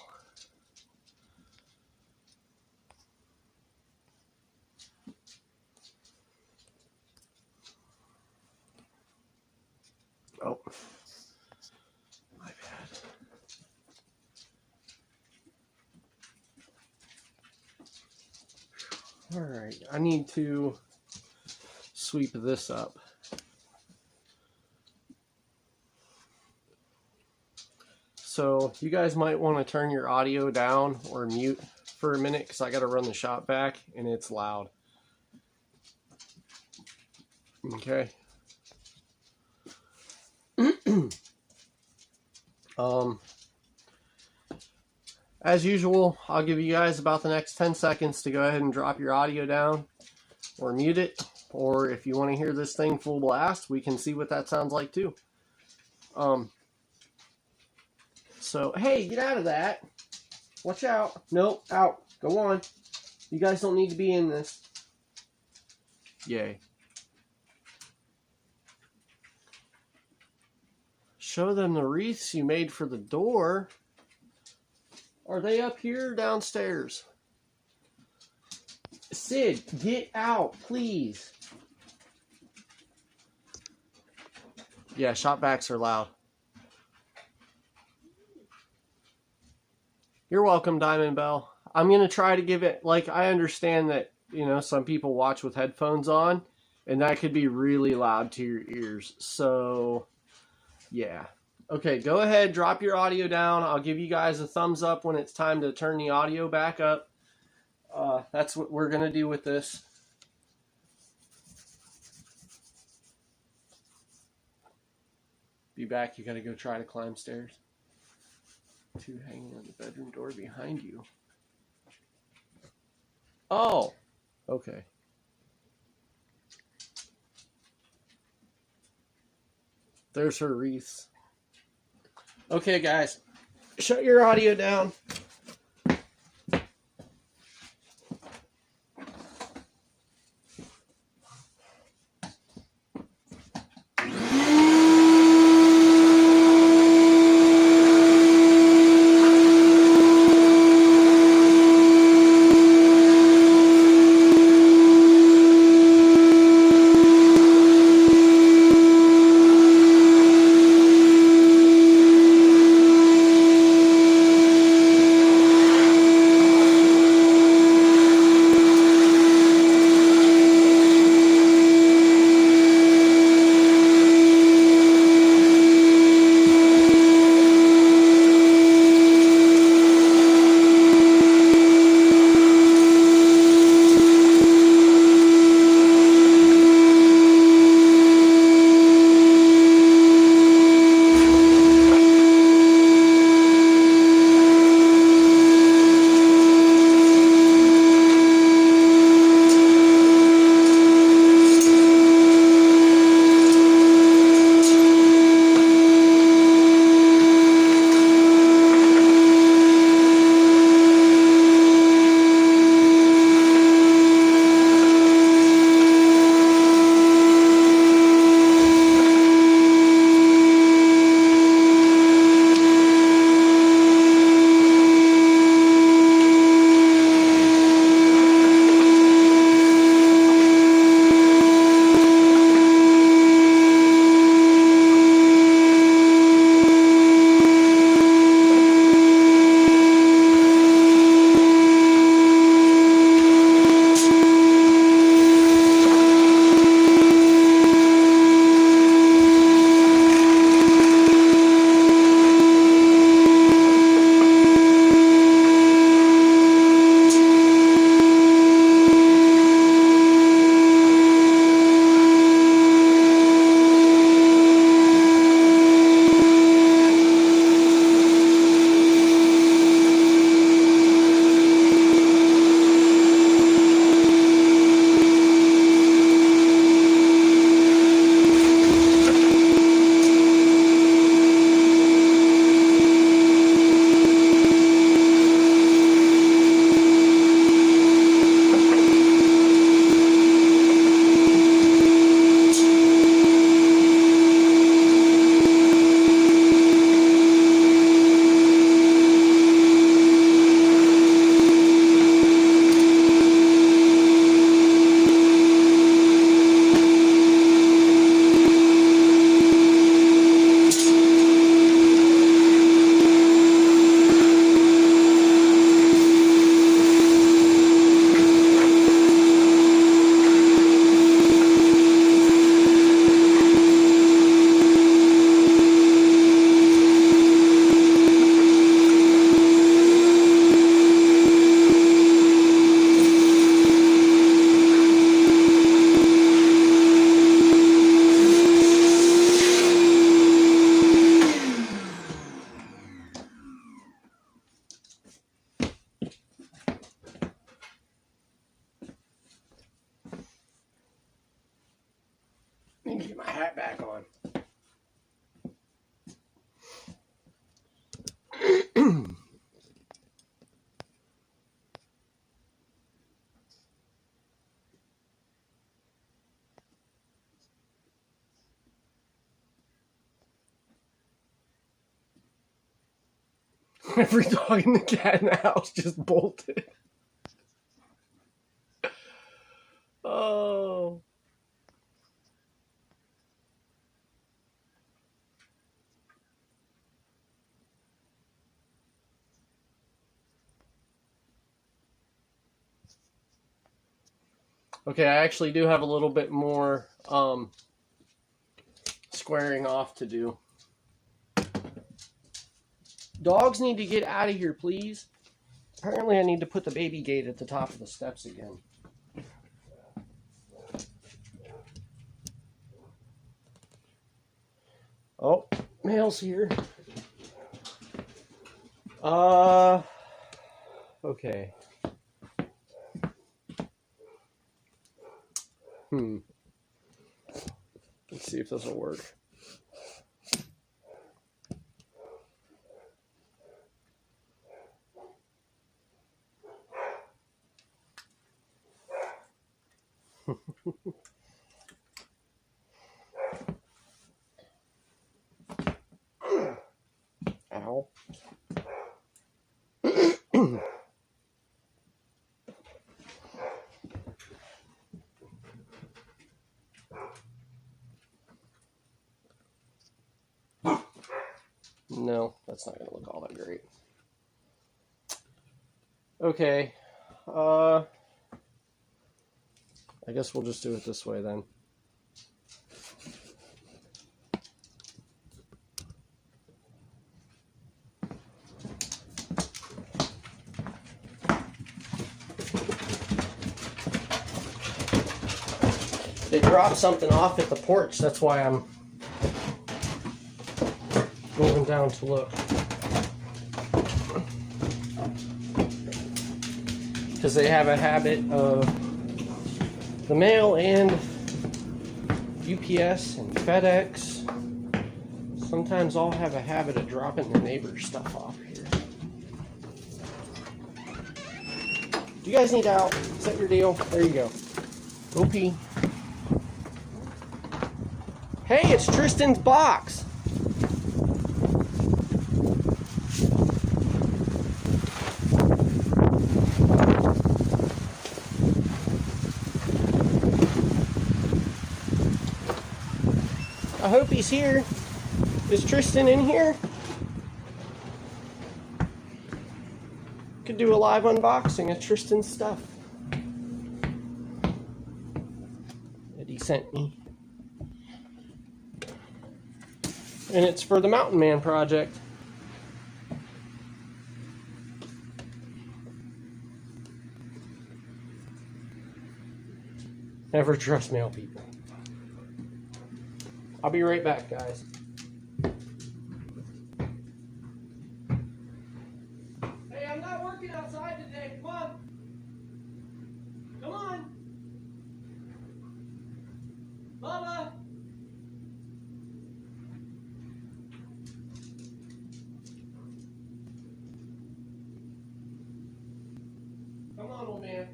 Oh. My bad. Alright, I need to sweep this up. So you guys might want to turn your audio down or mute for a minute because I got to run the shop back and it's loud. Okay. As usual, I'll give you guys about the next 10 seconds to go ahead and drop your audio down or mute it. Or if you want to hear this thing full blast, we can see what that sounds like too. So, hey, get out of that. Watch out. Nope, out. Go on. You guys don't need to be in this. Yay. Show them the wreaths you made for the door. Are they up here or downstairs? Sid, get out, please. Yeah, shop backs are loud. You're welcome, Diamond Bell. I'm going to try to give it, like, I understand that, you know, some people watch with headphones on, and that could be really loud to your ears. So, yeah. Okay, go ahead, drop your audio down. I'll give you guys a thumbs up when it's time to turn the audio back up. That's what we're going to do with this. Be back. You got to go try to climb stairs. Two hanging on the bedroom door behind you. Oh, okay. There's her wreaths. Okay, guys, shut your audio down. back on. Every dog and the cat in the house just bolted. Oh. Okay, I actually do have a little bit more squaring off to do. Dogs need to get out of here, please. Apparently I need to put the baby gate at the top of the steps again. Oh, mail's here. Okay. Let's see if this will work. Ow. No, that's not going to look all that great. Okay. I guess we'll just do it this way then. They dropped something off at the porch, that's why I'm going down to look. Because they have a habit of the mail and UPS and FedEx. Sometimes I'll have a habit of dropping their neighbor's stuff off here. Do you guys need out? Is that your deal? There you go. Go pee. Hey, it's Tristan's box. I hope he's here. Is Tristan in here? Could do a live unboxing of Tristan's stuff that he sent me. And it's for the Mountain Man project. Never trust mail people. I'll be right back, guys. Hey, I'm not working outside today. Come on. Come on. Mama. Come on, old man.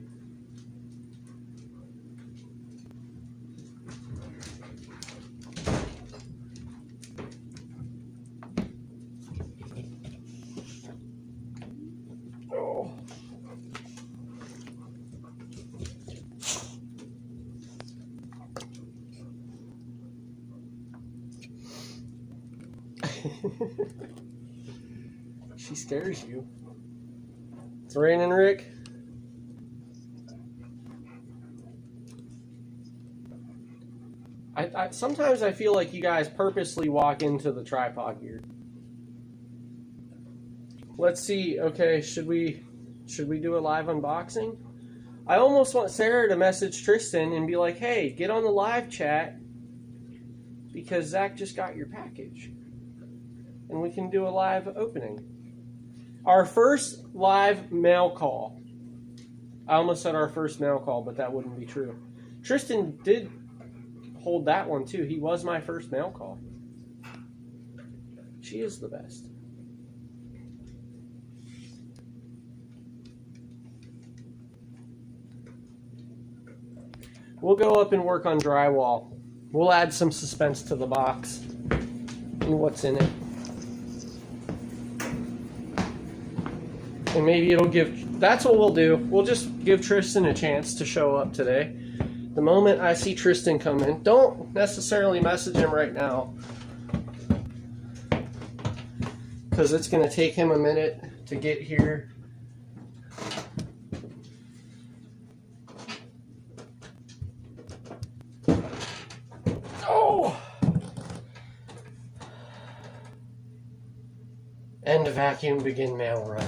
Oh. She scares you. It's raining, Rick. Sometimes I feel like you guys purposely walk into the tripod gear. Let's see. Okay, should we do a live unboxing? I almost want Sarah to message Tristan and be like, "Hey, get on the live chat because Zach just got your package, and we can do a live opening." Our first live mail call. I almost said our first mail call, but that wouldn't be true. Tristan did. hold that one too. He was my first mail call. She is the best. We'll go up and work on drywall. We'll add some suspense to the box and what's in it. And maybe it'll give, that's what we'll do. We'll just give Tristan a chance to show up today. The moment I see Tristan come in, don't necessarily message him right now, because it's going to take him a minute to get here. Oh! End vacuum, begin mail run.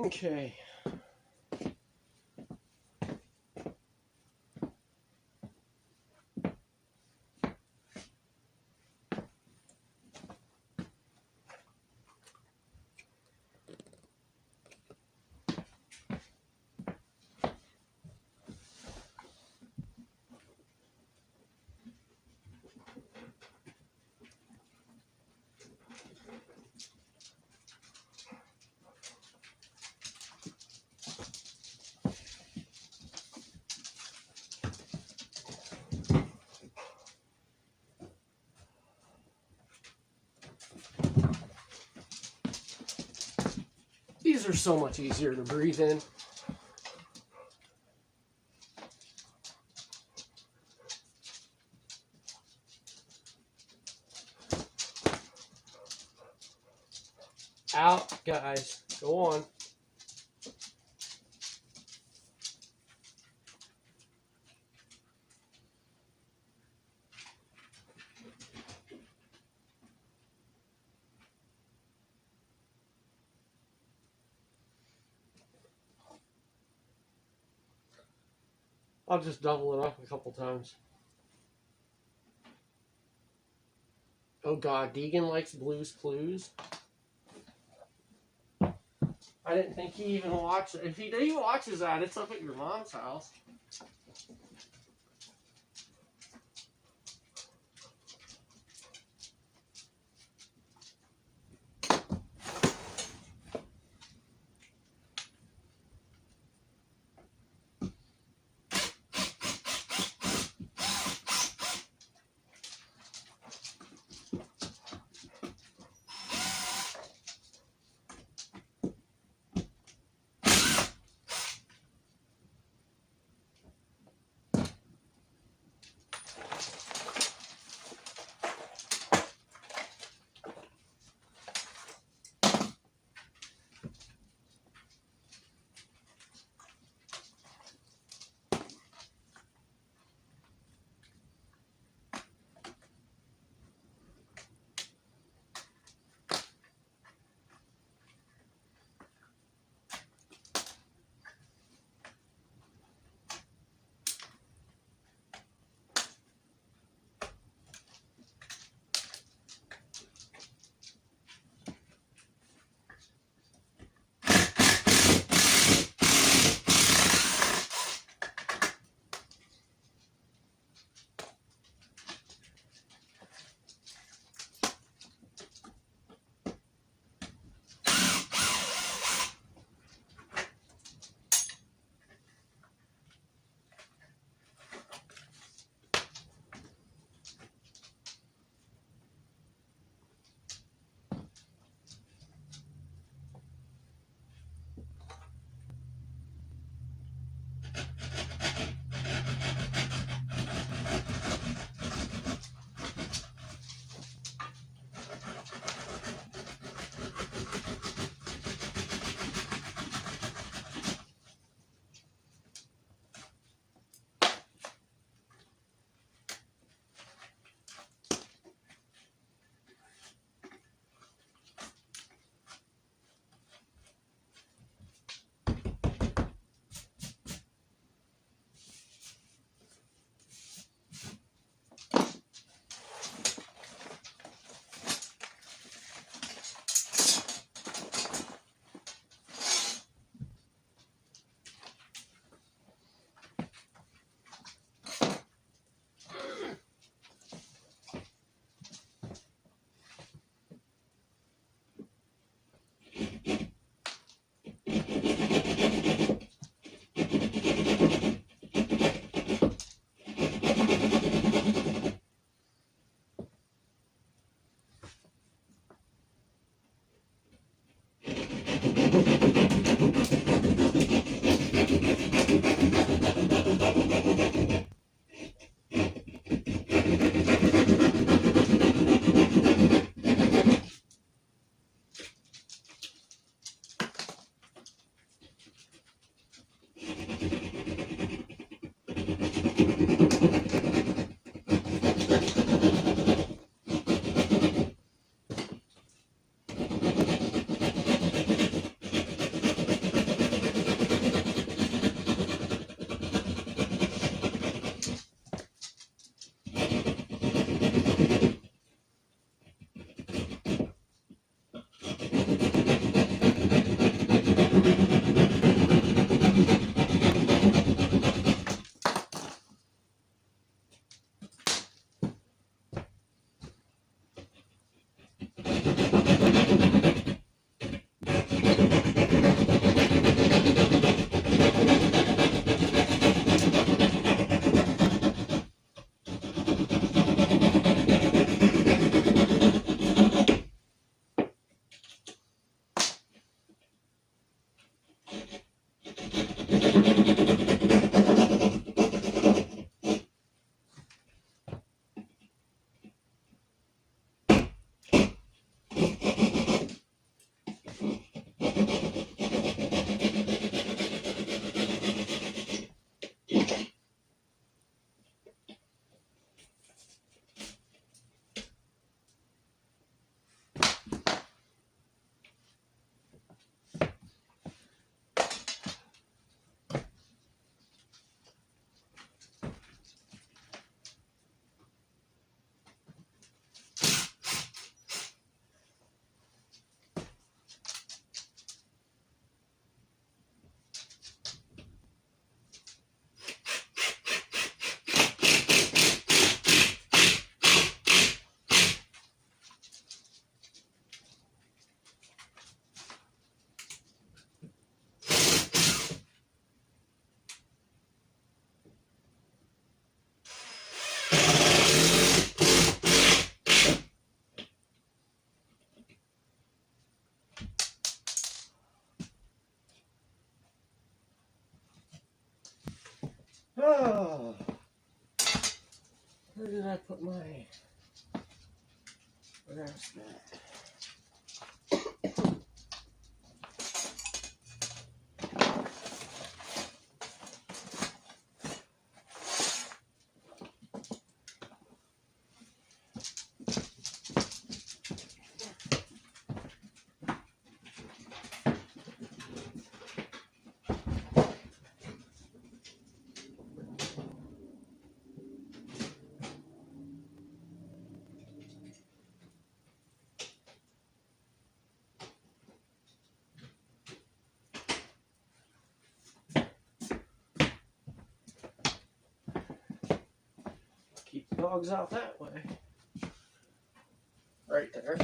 Okay. These are so much easier to breathe in. Out, guys. Go on. I'll just double it up a couple times. Oh God, Deegan likes Blue's Clues. I didn't think he even watched it. If he watches that, it's up at your mom's house. Where did I put my grass mat? Keep the dogs out that way. Right there.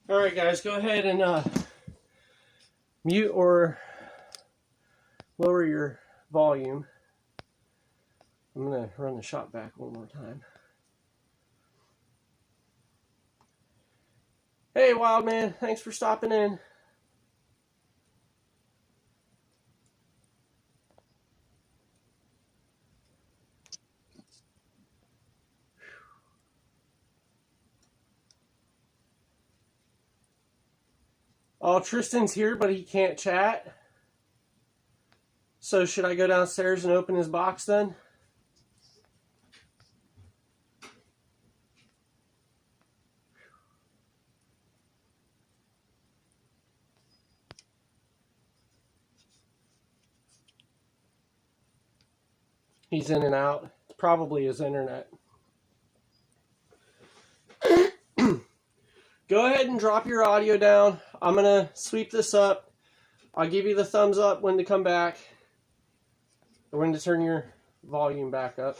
All right, guys, go ahead and mute or lower your volume. I'm going to run the shot back one more time. Hey, Wild Man, thanks for stopping in. Oh, Tristan's here, but he can't chat. So should I go downstairs and open his box then? He's in and out. Probably his internet. Go ahead and drop your audio down. I'm going to sweep this up. I'll give you the thumbs up when to come back, or when to turn your volume back up.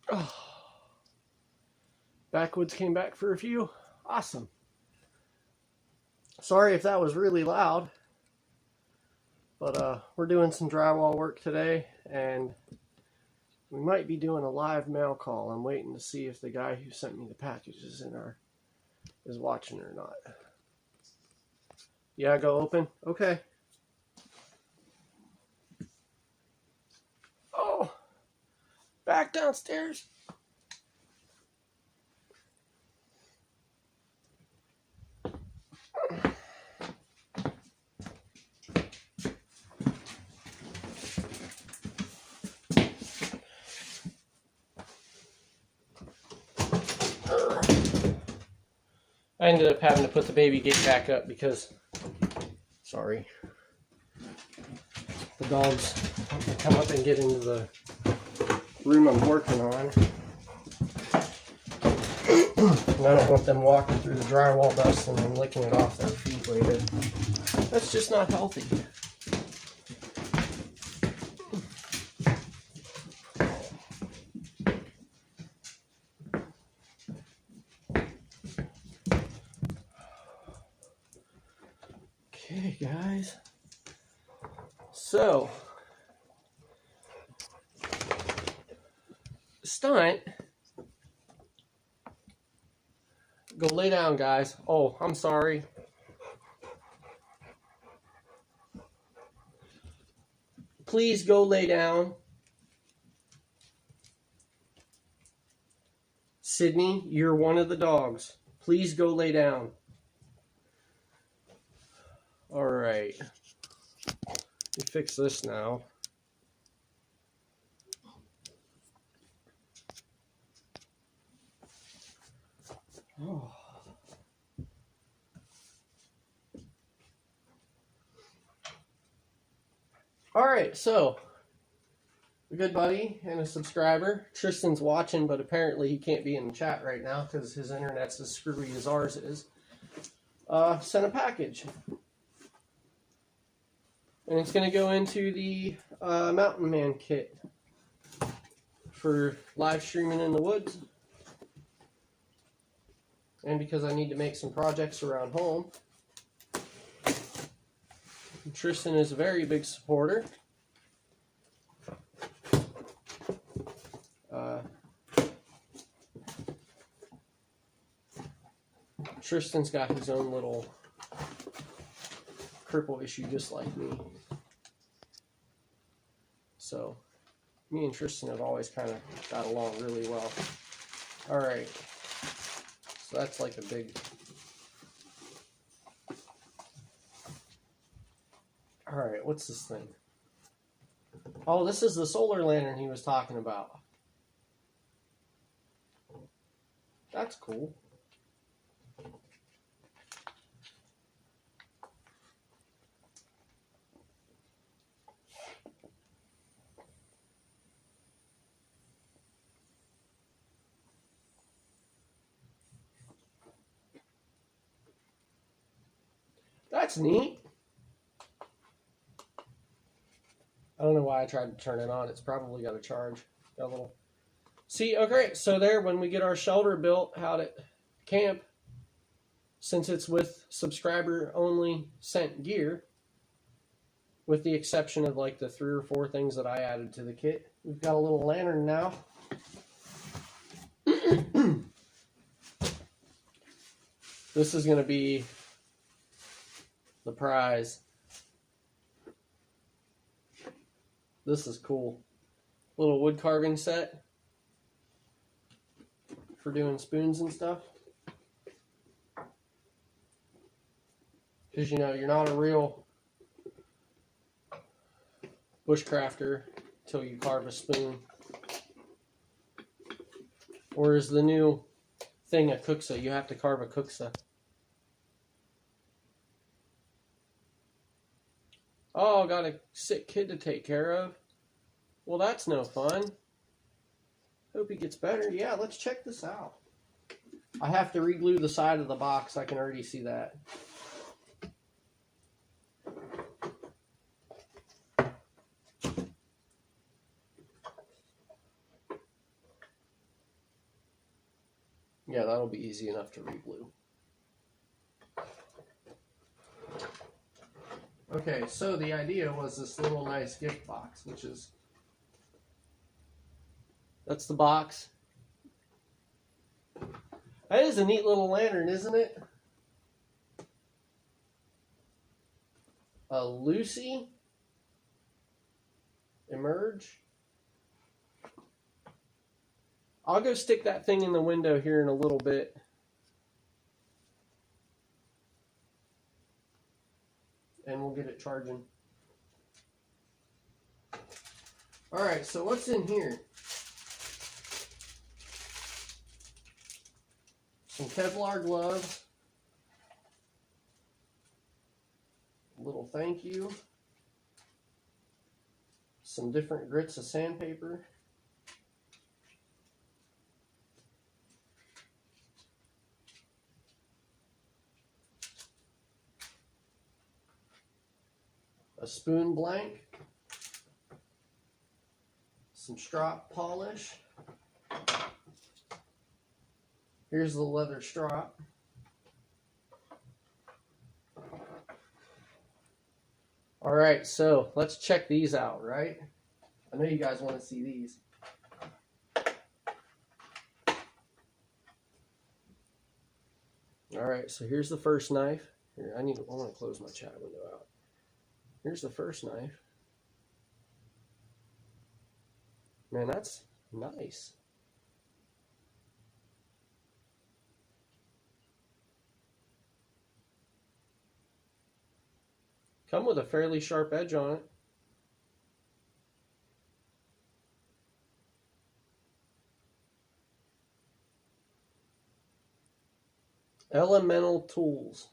Oh. Backwoods came back for a few. Awesome. Sorry if that was really loud, but we're doing some drywall work today, and we might be doing a live mail call. I'm waiting to see if the guy who sent me the packages is watching or not. Yeah, go open. Okay. Oh, back downstairs. I ended up having to put the baby gate back up because, sorry, the dogs come up and get into the room I'm working on. And I don't want them walking through the drywall dust and then licking it off their feet later. That's just not healthy. Okay, guys. So, stunt. Go lay down, guys. Oh, I'm sorry. Please go lay down. Sydney, you're one of the dogs. Please go lay down. All right. Let me fix this now. Oh. All right, so a good buddy and a subscriber, Tristan's watching, but apparently he can't be in the chat right now because his internet's as screwy as ours is. Sent a package, and it's going to go into the Mountain Man kit for live streaming in the woods. And because I need to make some projects around home. Tristan is a very big supporter. Tristan's got his own little cripple issue just like me. So, me and Tristan have always kind of got along really well. Alright. So that's like a big... Alright, what's this thing? Oh, this is the solar lantern he was talking about. That's cool. That's neat. I don't know why I tried to turn it on. It's probably got a charge. Got a little... See, okay, so there, when we get our shelter built out at camp, since it's with subscriber-only sent gear, with the exception of like the 3 or 4 things that I added to the kit, we've got a little lantern now. This is going to be the prize. This is cool. Little wood carving set for doing spoons and stuff. Because, you know, you're not a real bushcrafter till you carve a spoon. Or is the new thing a cooksa? You have to carve a cooksa. Oh, got a sick kid to take care of. Well, that's no fun. Hope he gets better. Yeah, let's check this out. I have to re-glue the side of the box. I can already see that. Yeah, that'll be easy enough to re-glue. Okay, so the idea was this little nice gift box, which is... That's the box. That is a neat little lantern, isn't it? A Lucy Emerge. I'll go stick that thing in the window here in a little bit. And we'll get it charging. Alright, so what's in here? Some Kevlar gloves. A little thank you. Some different grits of sandpaper. A spoon blank, some strop polish. Here's the leather strop. All right, so let's check these out, right? I know you guys want to see these. All right, so here's the first knife. Here, I want to close my chat window out. Here's the first knife. Man, that's nice. Come with a fairly sharp edge on it. Elemental Tools.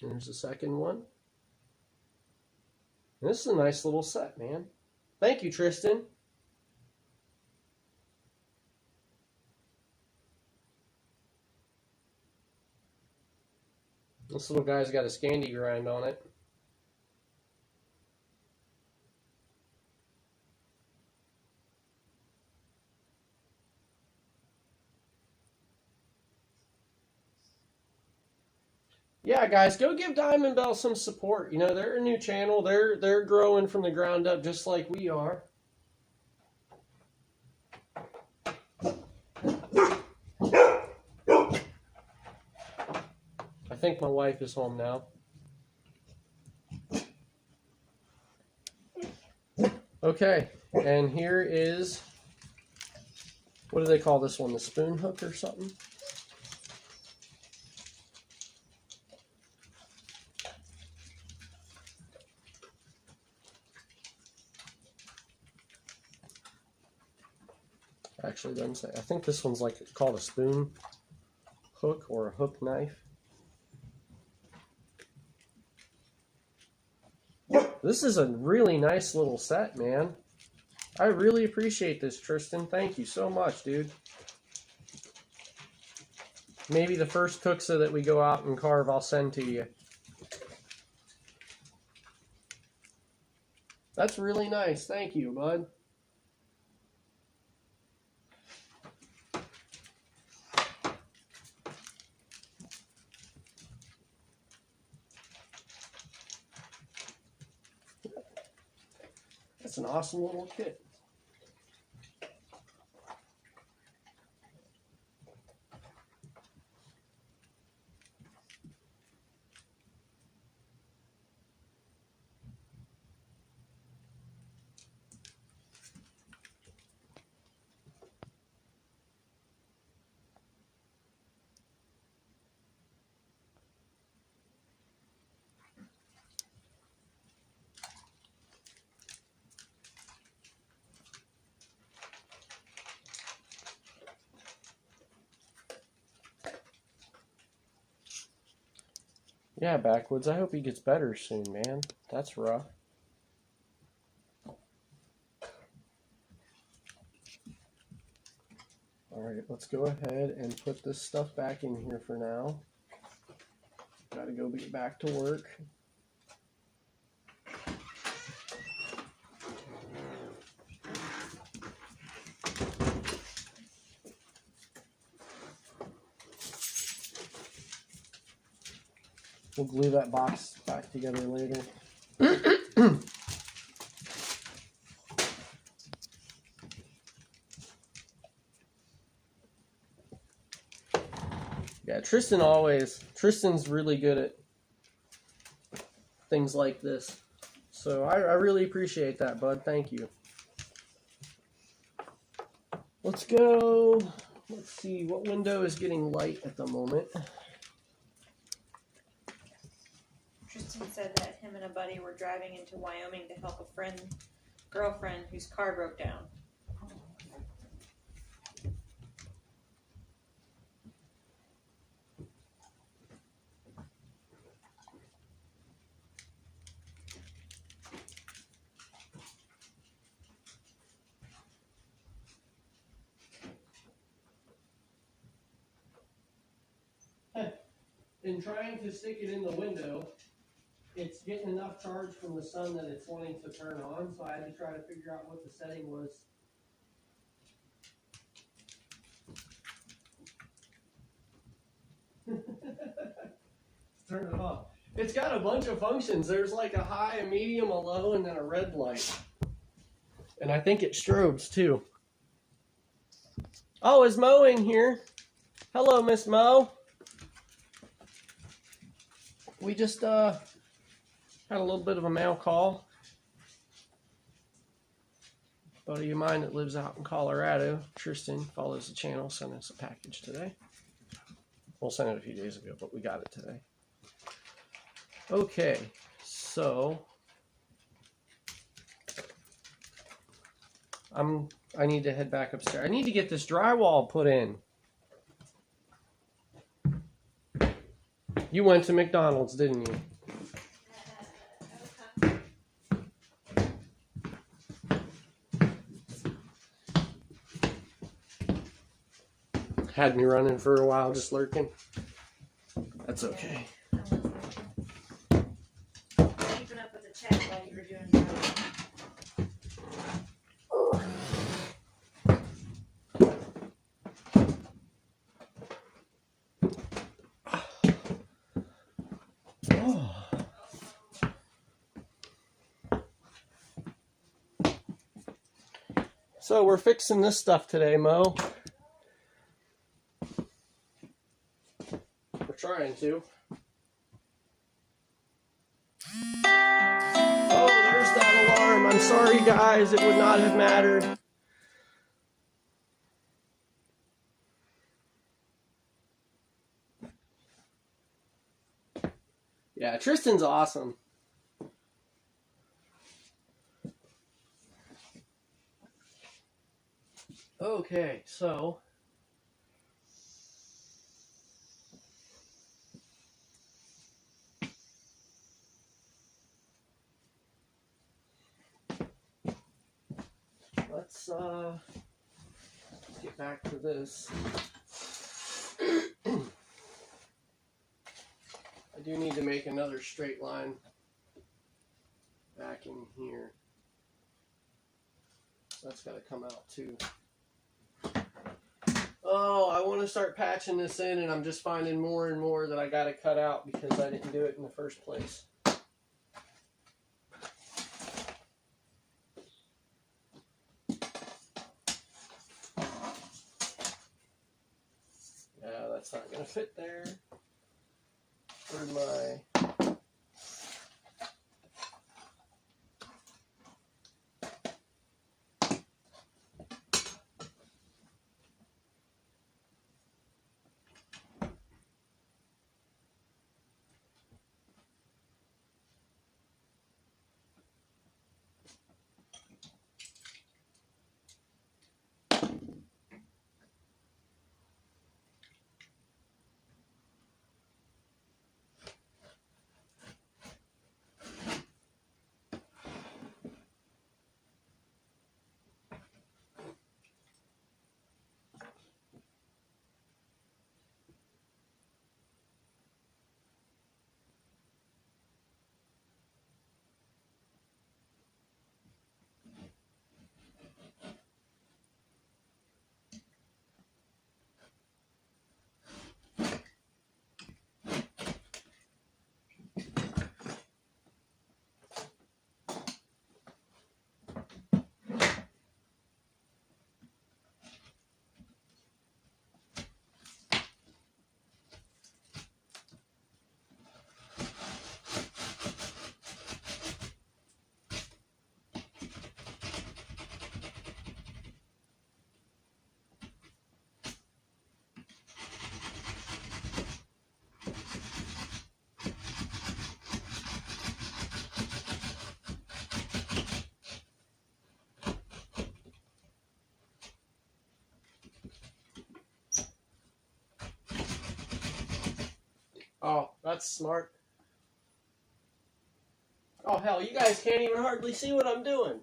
There's the second one. This is a nice little set, man. Thank you, Tristan. This little guy's got a Scandi grind on it. Yeah, guys, go give Diamond Bell some support. You know, they're a new channel. They're growing from the ground up just like we are. I think my wife is home now. Okay, and here is, what do they call this one? The spoon hook or something? Actually doesn't say. I think this one's like called a spoon hook or a hook knife. This is a really nice little set, man. I really appreciate this, Tristan. Thank you so much, dude. Maybe the first cooksa that we go out and carve, I'll send to you. That's really nice. Thank you, bud. That's an awesome little kit. Yeah, Backwoods, I hope he gets better soon, man. That's rough. Alright, let's go ahead and put this stuff back in here for now. Gotta go get back to work. We'll glue that box back together later. Yeah, Tristan's really good at things like this. So I really appreciate that, bud. Thank you. Let's go. Let's see, what window is getting light at the moment? Tristan said that him and a buddy were driving into Wyoming to help a girlfriend whose car broke down. In trying to stick it in the window, it's getting enough charge from the sun that it's wanting to turn on, so I had to try to figure out what the setting was. Turn it off. It's got a bunch of functions. There's like a high, a medium, a low, and then a red light. And I think it strobes too. Oh, is Mo in here? Hello, Miss Mo. We just had a little bit of a mail call. A buddy of mine that lives out in Colorado, Tristan, follows the channel, sent us a package today. We'll send it a few days ago, but we got it today. Okay, So I need to head back upstairs. I need to get this drywall put in. You went to McDonald's, didn't you? Had me running for a while, just lurking. That's okay. Keeping up with the chat while you were doing that. So we're fixing this stuff today, Mo. We're trying to. Oh, there's that alarm. I'm sorry, guys. It would not have mattered. Yeah, Tristan's awesome. Okay, so let's get back to this. I do need to make another straight line back in here. That's got to come out too. Oh, I want to start patching this in, and I'm just finding more and more that I got to cut out because I didn't do it in the first place. Yeah, that's not going to fit there. Where's my... Oh, that's smart. Oh, hell, you guys can't even hardly see what I'm doing.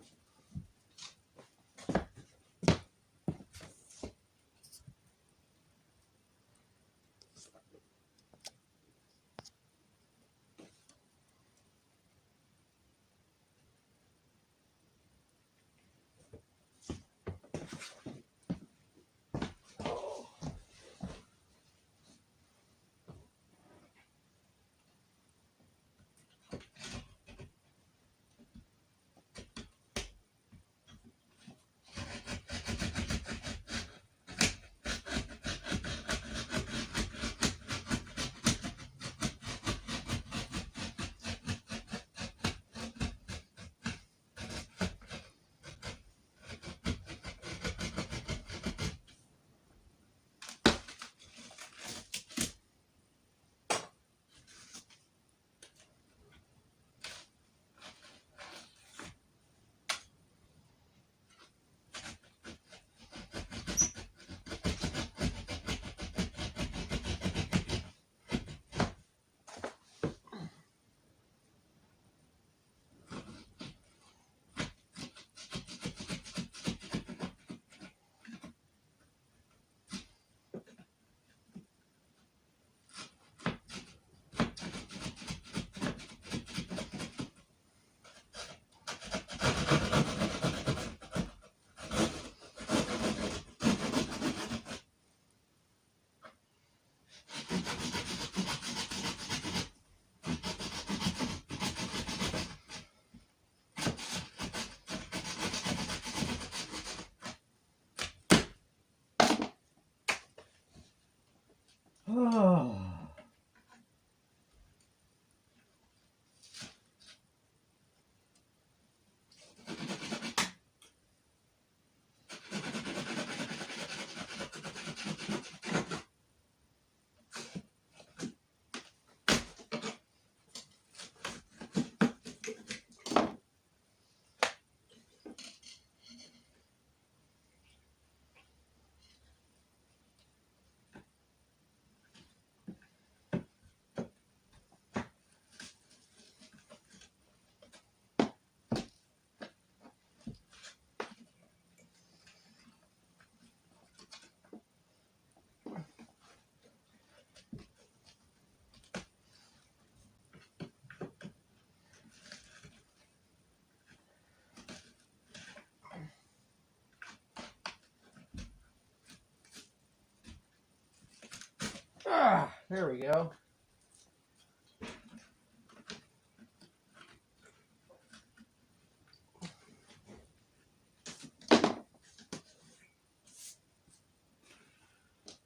There we go.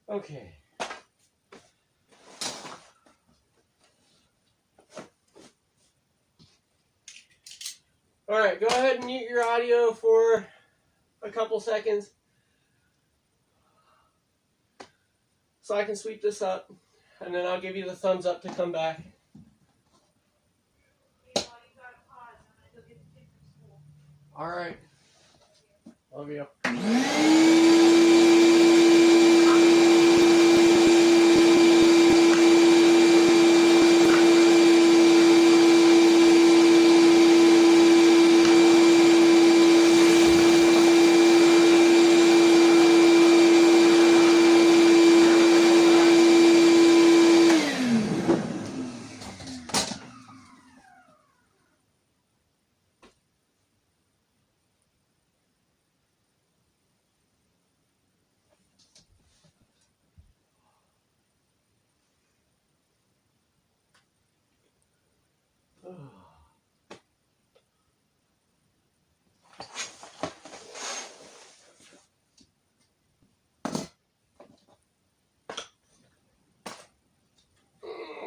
Okay. All right, go ahead and mute your audio for a couple seconds so I can sweep this up, and then I'll give you the thumbs up to come back. All right. Love you.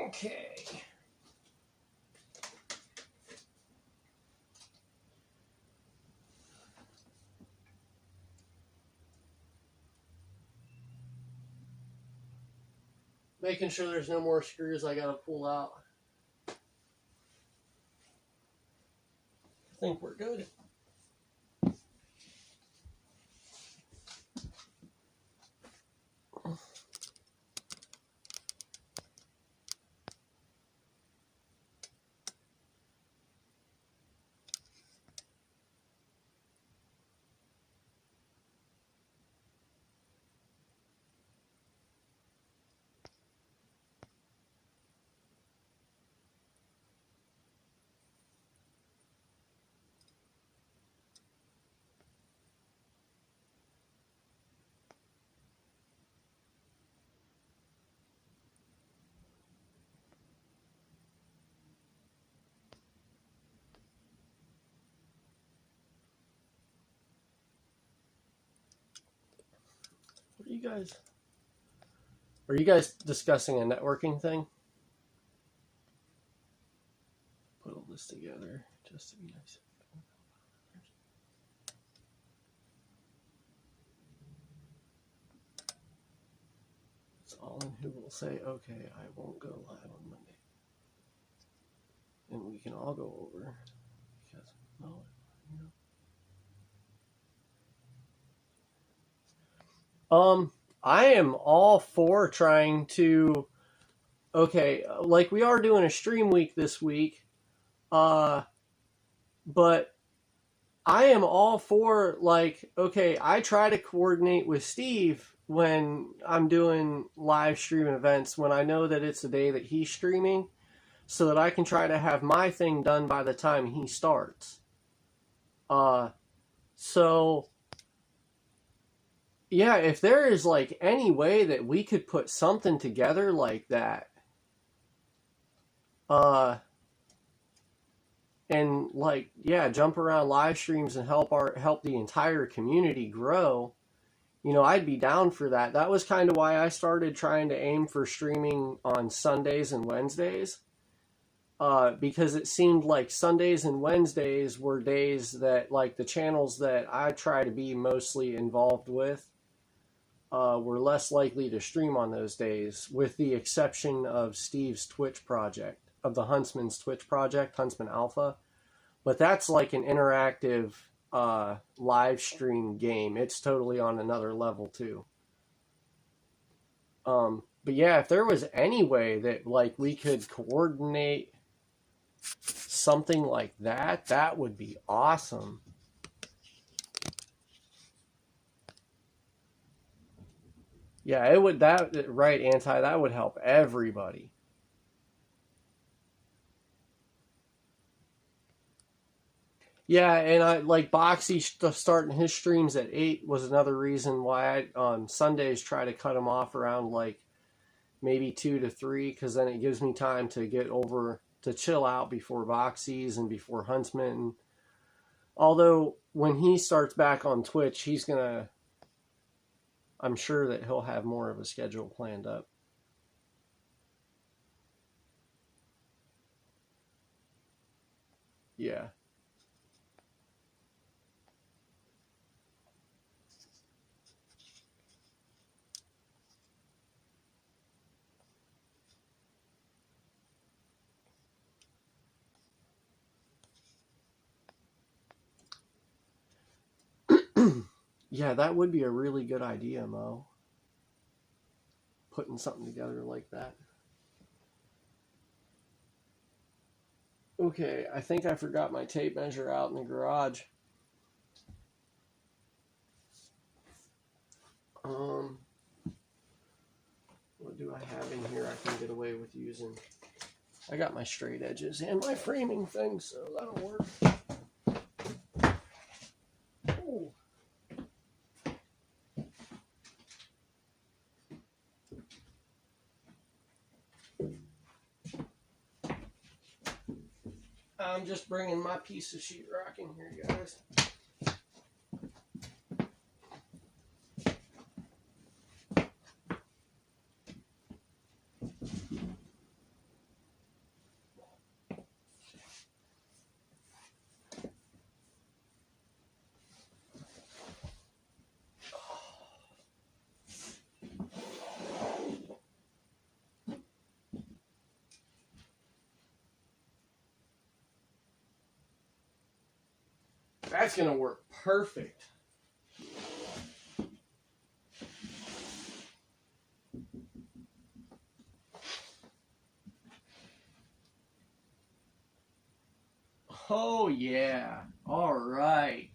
Okay. Making sure there's no more screws I gotta pull out. I think we're good. Are you guys discussing a networking thing? Put all this together just to be nice. It's all in who will say, okay, I won't go live on Monday. And we can all go over because, well, you know. I am all for trying to, okay, like we are doing a stream week this week, but I am all for, like, okay, I try to coordinate with Steve when I'm doing live stream events when I know that it's the day that he's streaming so that I can try to have my thing done by the time he starts. So yeah, if there is like any way that we could put something together like that, and like, yeah, jump around live streams and help the entire community grow, you know, I'd be down for that. That was kind of why I started trying to aim for streaming on Sundays and Wednesdays, because it seemed like Sundays and Wednesdays were days that, like, the channels that I try to be mostly involved with were less likely to stream on those days, with the exception of Steve's Twitch project, of the Huntsman's Twitch project, Huntsman Alpha. But that's like an interactive live stream game. It's totally on another level too. But yeah, if there was any way that like we could coordinate something like that, that would be awesome. Yeah, it would, that, right, Anti, that would help everybody. Yeah, and I like Boxy starting his streams at 8 was another reason why I on Sundays try to cut him off around like maybe 2 to 3, because then it gives me time to get over to chill out before box season, before Huntsman. Although when he starts back on Twitch, I'm sure that he'll have more of a schedule planned up. Yeah. Yeah, that would be a really good idea, Mo. Putting something together like that. Okay, I think I forgot my tape measure out in the garage. What do I have in here I can get away with using? I got my straight edges and my framing thing, so that'll work. Ooh. I'm just bringing my piece of sheetrock in here, guys. That's going to work perfect. Oh, yeah. All right.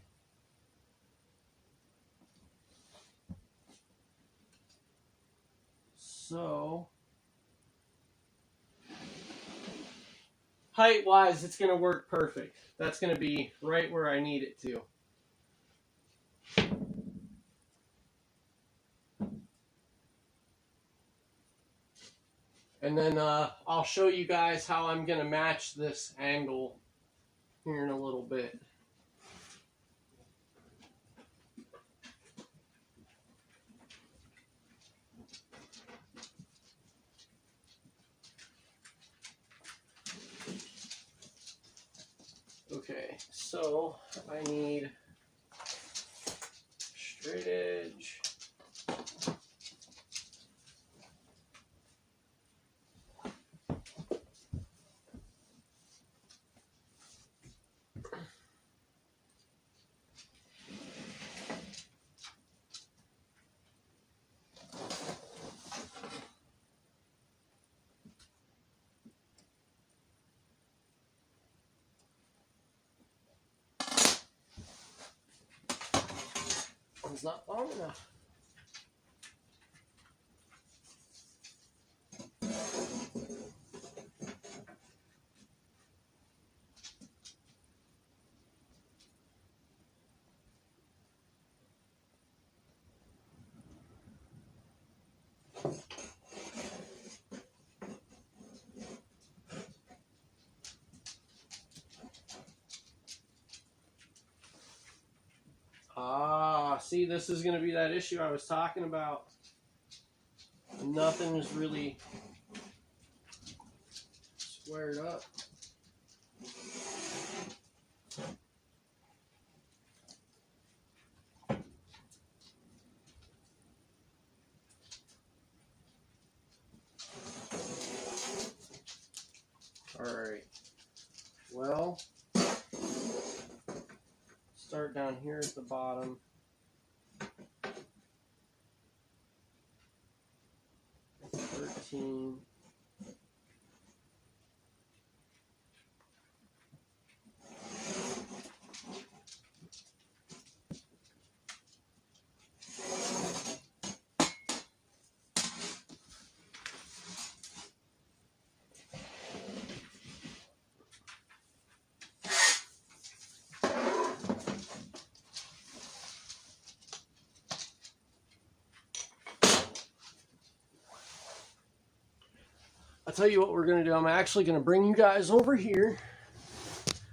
So, height-wise, it's going to work perfect. That's going to be right where I need it to. And then I'll show you guys how I'm going to match this angle here in a little bit. Okay, so I need straight edge. It's not long enough. See, this is going to be that issue I was talking about. Nothing is really squared up. All right. Well, start down here at the bottom. 13. tell you what we're going to do. I'm actually going to bring you guys over here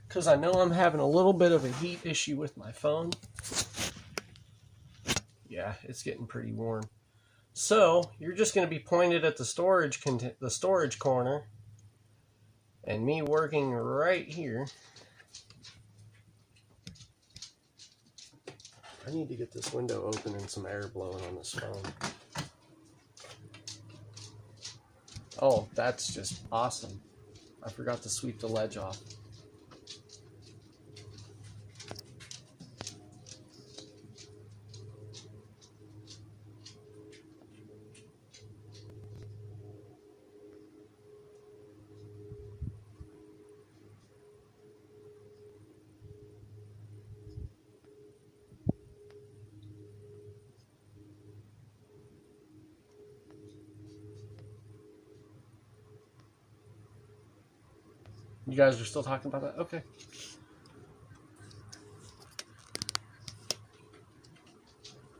because I know I'm having a little bit of a heat issue with my phone. Yeah, it's getting pretty warm. So you're just going to be pointed at the storage corner, and me working right here. I need to get this window open and some air blowing on this phone. Oh, that's just awesome. I forgot to sweep the ledge off. You guys are still talking about that? Okay.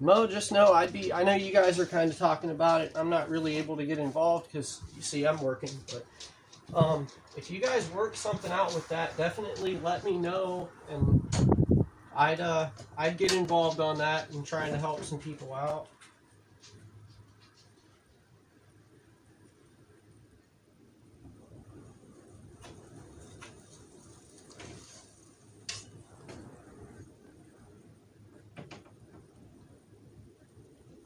Mo, just know I know you guys are kind of talking about it. I'm not really able to get involved because you see I'm working, but if you guys work something out with that, definitely let me know, and I'd get involved on that and trying to help some people out.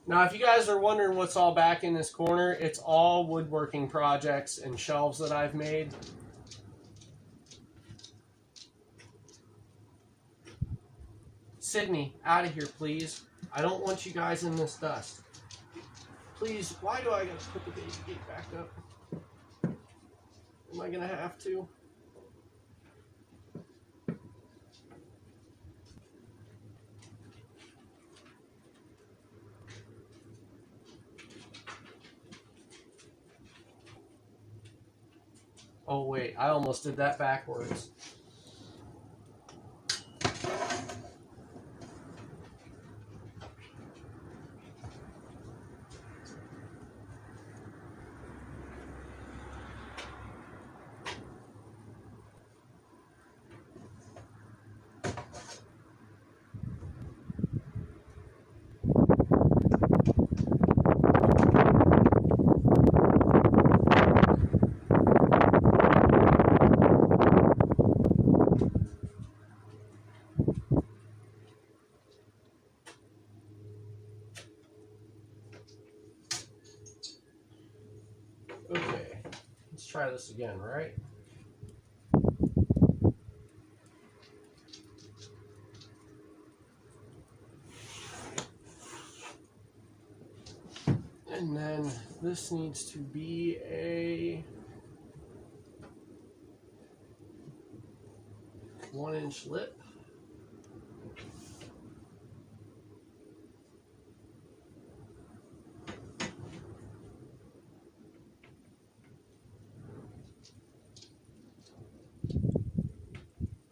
Now, if you guys are wondering what's all back in this corner, it's all woodworking projects and shelves that I've made. Sydney, out of here, please. I don't want you guys in this dust. Please, why do I gotta put the baby gate back up? Am I gonna have to? Oh wait, I almost did that backwards. Okay, let's try this again, right? And then this needs to be a 1-inch lip.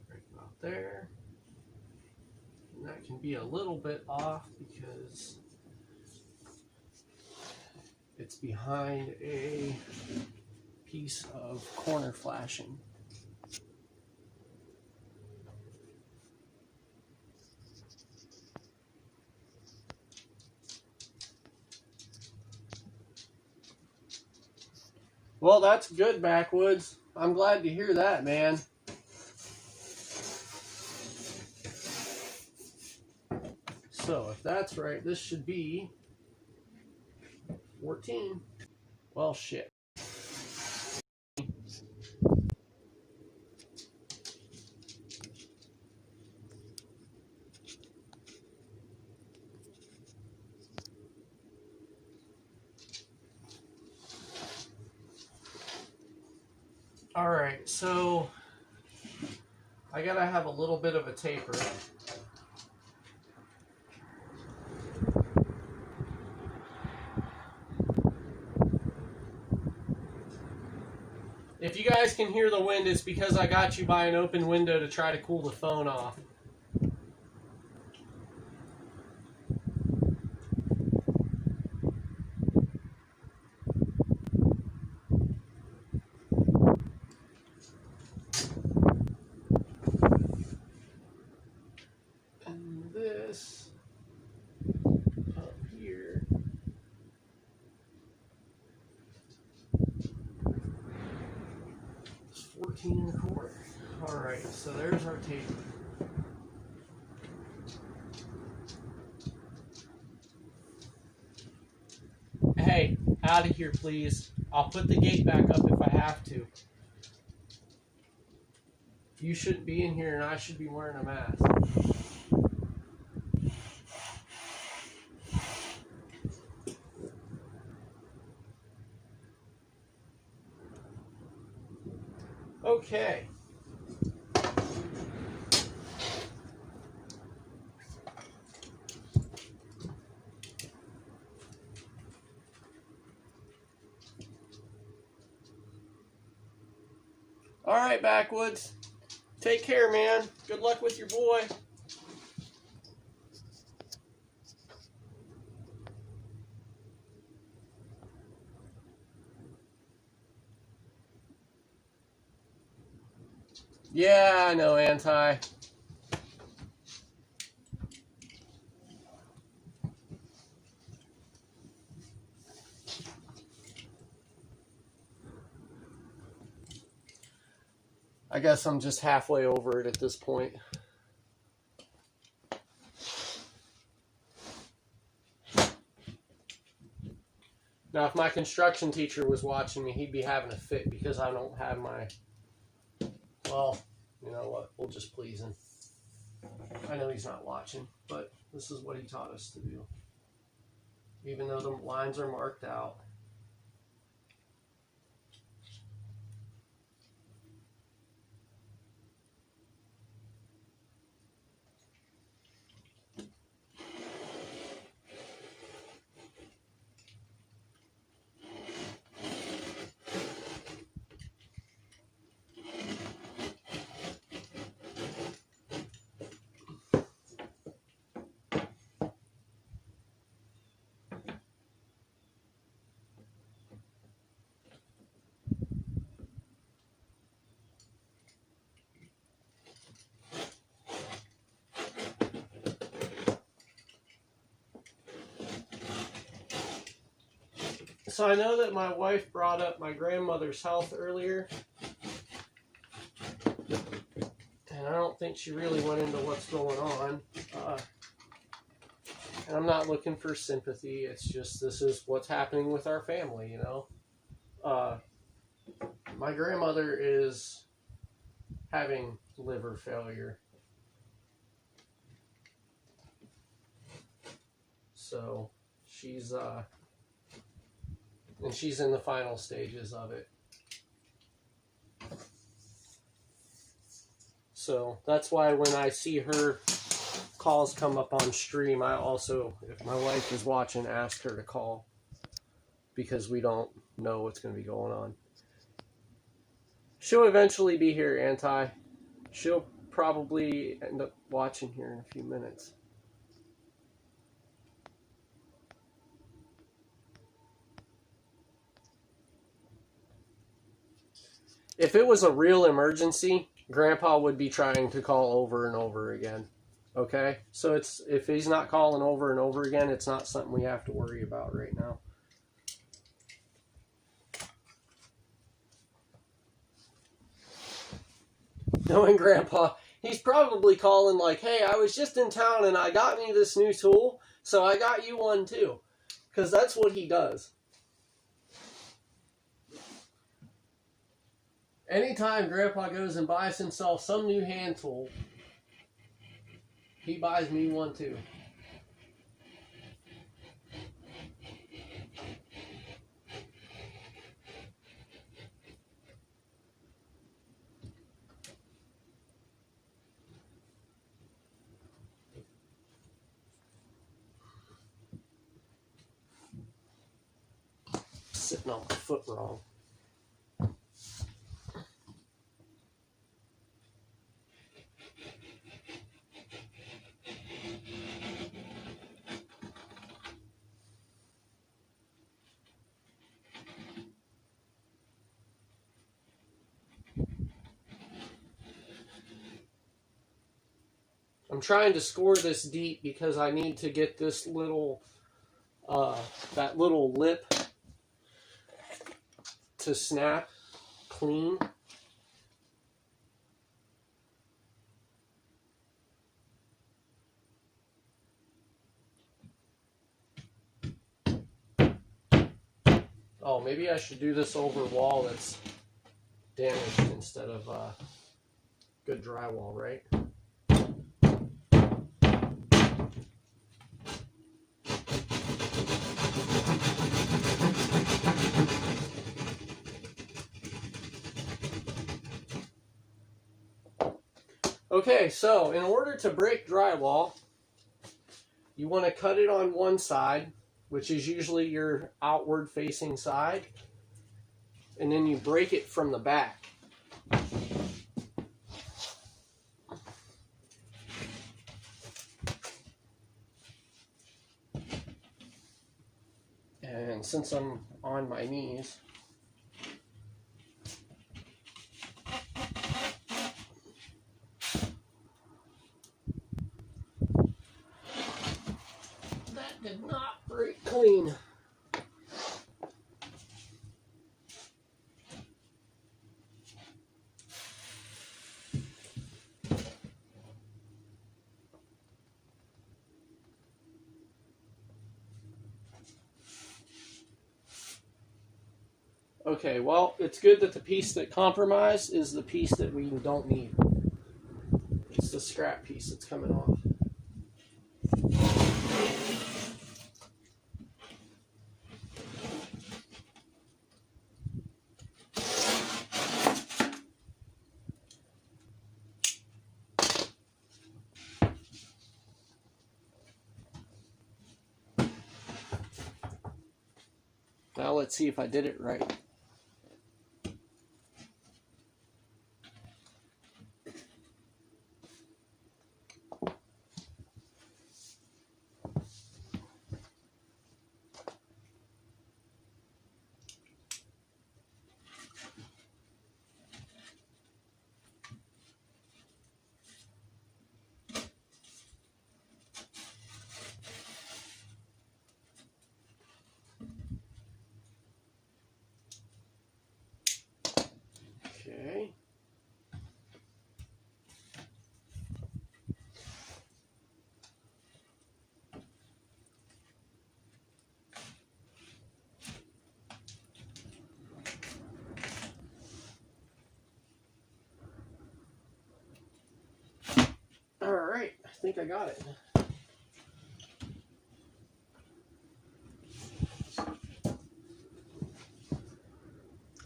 Right about there. And that can be a little bit off because it's behind a piece of corner flashing. Well, that's good, Backwoods. I'm glad to hear that, man. So, if that's right, this should be 14. Well, shit. All right, so I gotta have a little bit of a taper. If you guys can hear the wind, it's because I got you by an open window to try to cool the phone off. 14 in the corner. Alright, so there's our tape. Hey, out of here, please. I'll put the gate back up if I have to. You shouldn't be in here and I should be wearing a mask. Okay. All right, Backwoods. Take care, man. Good luck with your boy. Yeah, I know, Anti. I guess I'm just halfway over it at this point. Now, if my construction teacher was watching me, he'd be having a fit because I don't have my... Well, you know what? We'll just please him. I know he's not watching, but this is what he taught us to do. Even though the lines are marked out. So I know that my wife brought up my grandmother's health earlier. And I don't think she really went into what's going on. And I'm not looking for sympathy. It's just this is what's happening with our family, you know. My grandmother is having liver failure. So she's and she's in the final stages of it. So that's why when I see her calls come up on stream, I also, if my wife is watching, ask her to call because we don't know what's going to be going on. She'll eventually be here, Anti. She'll probably end up watching here in a few minutes. If it was a real emergency, Grandpa would be trying to call over and over again. Okay? So it's if he's not calling over and over again, it's not something we have to worry about right now. Knowing Grandpa, he's probably calling like, hey, I was just in town and I got me this new tool, so I got you one too. Because that's what he does. Anytime Grandpa goes and buys himself some new hand tool, he buys me one too. Sitting on my foot wrong. I'm trying to score this deep because I need to get this little, that little lip to snap clean Oh, maybe I should do this over wall that's damaged instead of good drywall, right? Okay, so in order to break drywall, you want to cut it on one side, which is usually your outward facing side, and then you break it from the back. And since I'm on my knees, that did not break clean. Okay, well, it's good that the piece that compromised is the piece that we don't need. It's the scrap piece that's coming off. Now let's see if I did it right. Okay. All right, I think I got it.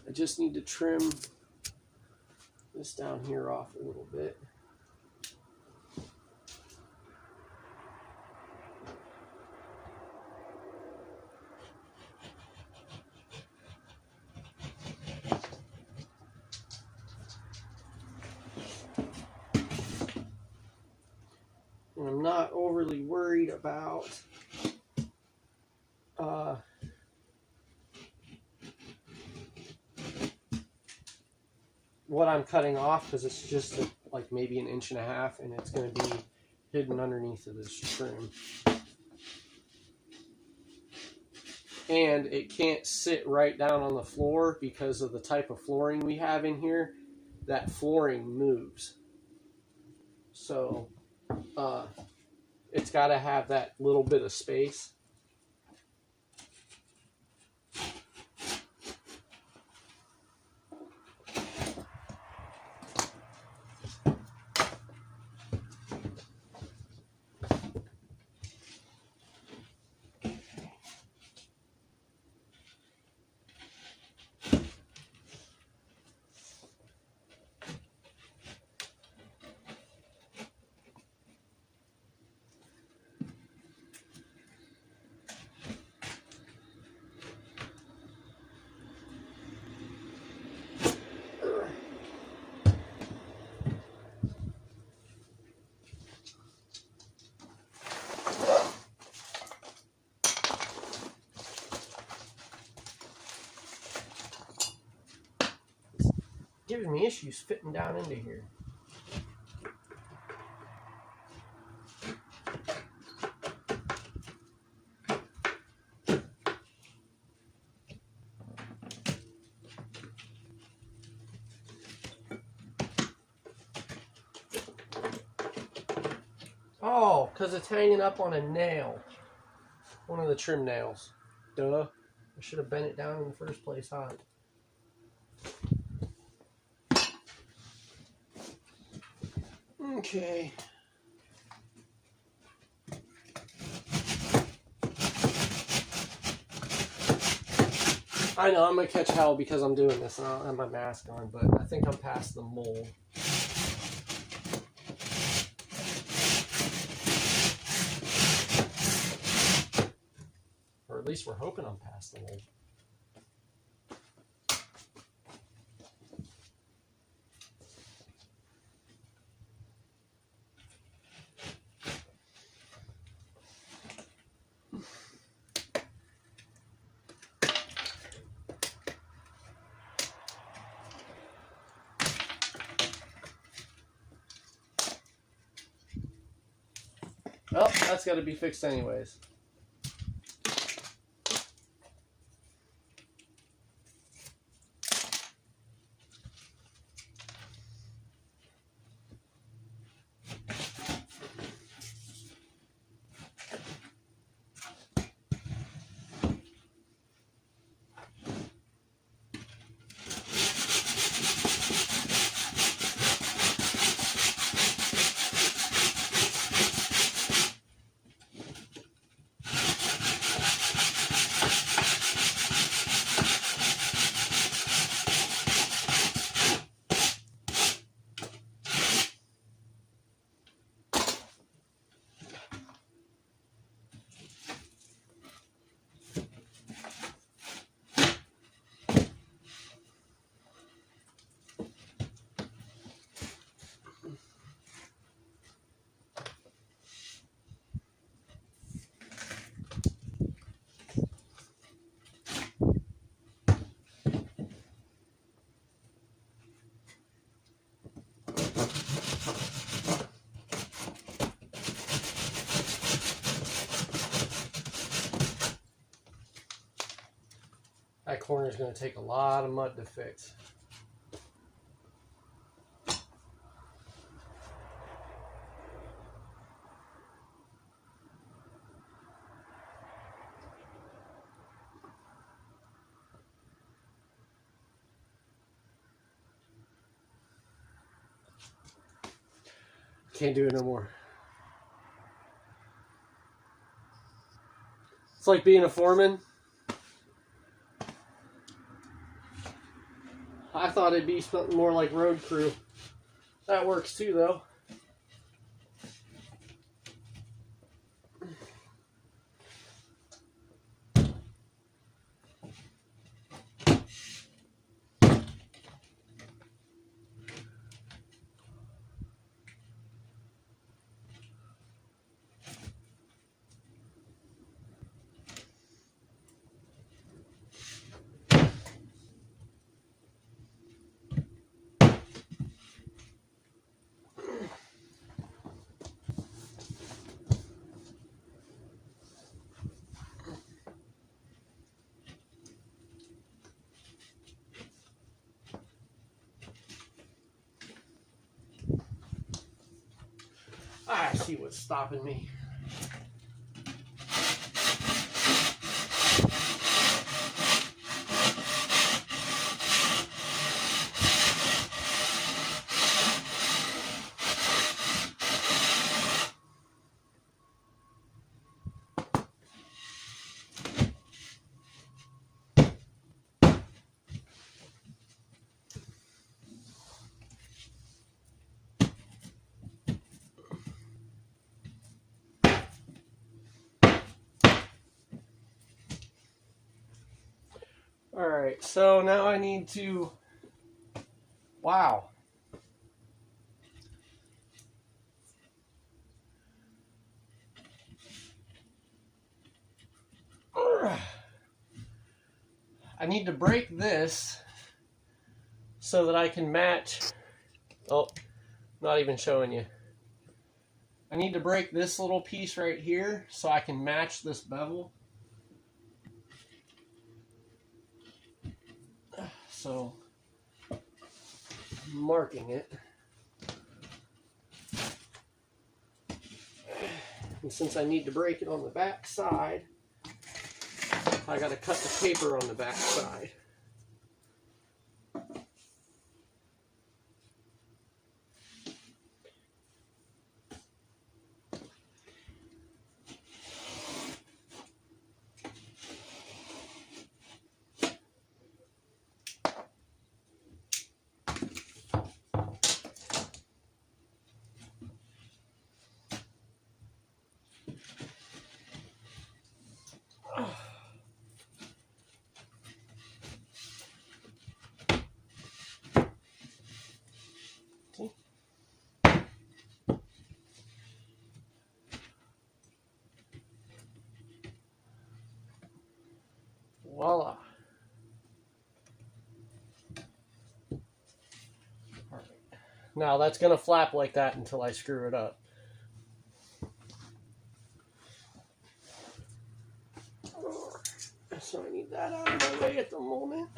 I just need to trim this down here off a little bit. And I'm not overly worried about what I'm cutting off, because it's just like maybe 1.5 inches, and it's going to be hidden underneath of this trim. And it can't sit right down on the floor because of the type of flooring we have in here. That flooring moves. So it's got to have that little bit of space. Giving me issues fitting down into here. Oh, because it's hanging up on a nail. One of the trim nails. Duh. I should have bent it down in the first place, huh? Okay. I know I'm gonna catch hell because I'm doing this and I don't have my mask on, but I think I'm past the mold. Or at least we're hoping I'm past the mold. Well, that's got to be fixed anyways. That corner is going to take a lot of mud to fix. Can't do it no more. It's like being a foreman. I thought it'd be something more like road crew. That works too, though. I see what's stopping me. Alright, so now I need to... Wow. I need to break this so that I can match... Oh, not even showing you. I need to break this little piece right here so I can match this bevel. So, I'm marking it. And since I need to break it on the back side, I gotta cut the paper on the back side. Voila. All right. Now that's going to flap like that until I screw it up. So I need that out of my way at the moment.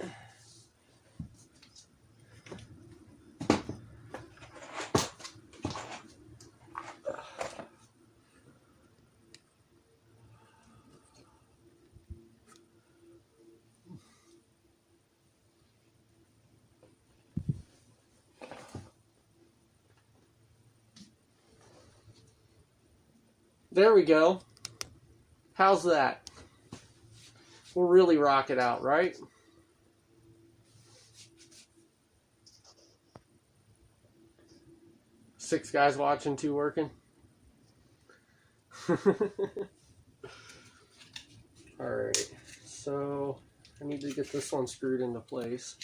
There we go. How's that? We'll really rock it out, right? Six guys watching, two working. Alright, so I need to get this one screwed into place.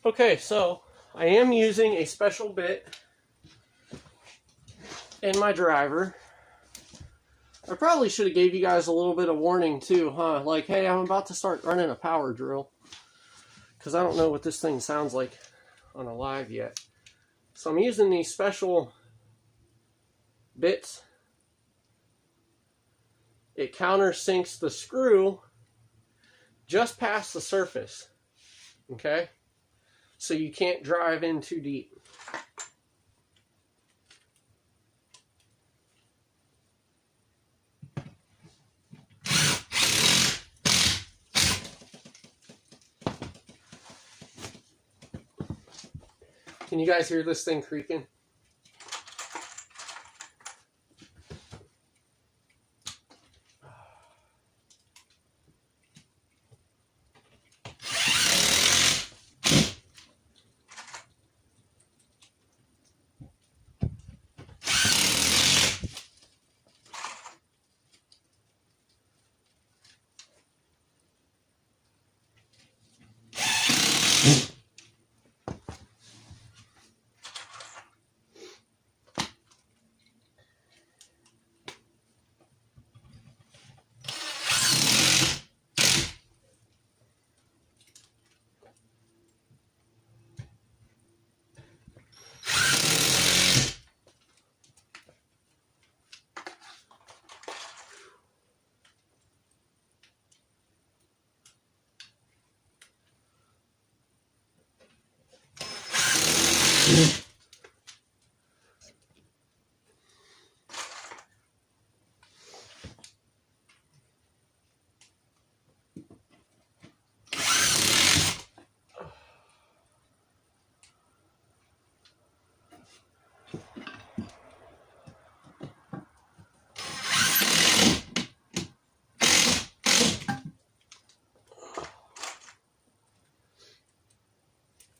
Okay, so I am using a special bit in my driver. I probably should have gave you guys a little bit of warning too, huh? Like, hey, I'm about to start running a power drill. Because I don't know what this thing sounds like on a live yet. So I'm using these special bits. It countersinks the screw just past the surface. Okay? So you can't drive in too deep. Can you guys hear this thing creaking?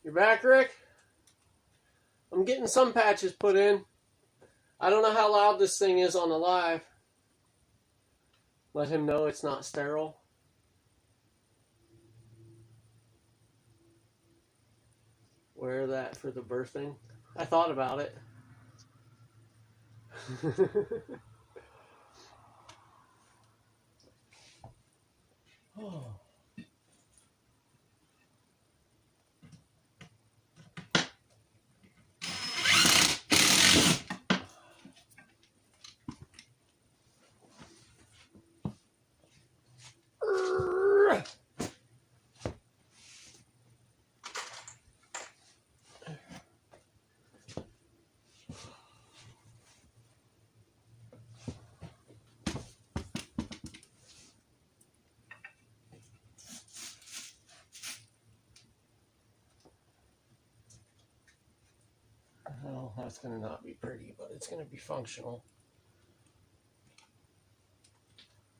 You're back, Rick? I'm getting some patches put in. I don't know how loud this thing is on the live. Let him know it's not sterile. Wear that for the birthing. I thought about it. Oh. Well, that's going to not be pretty, but it's going to be functional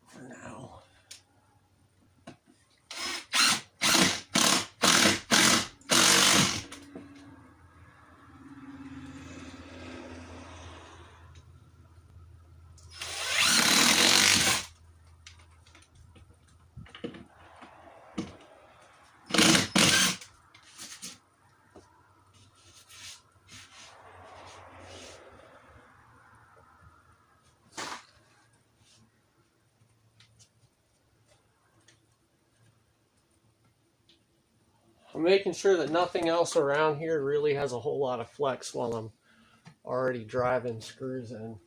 for now. I'm making sure that nothing else around here really has a whole lot of flex while I'm already driving screws in.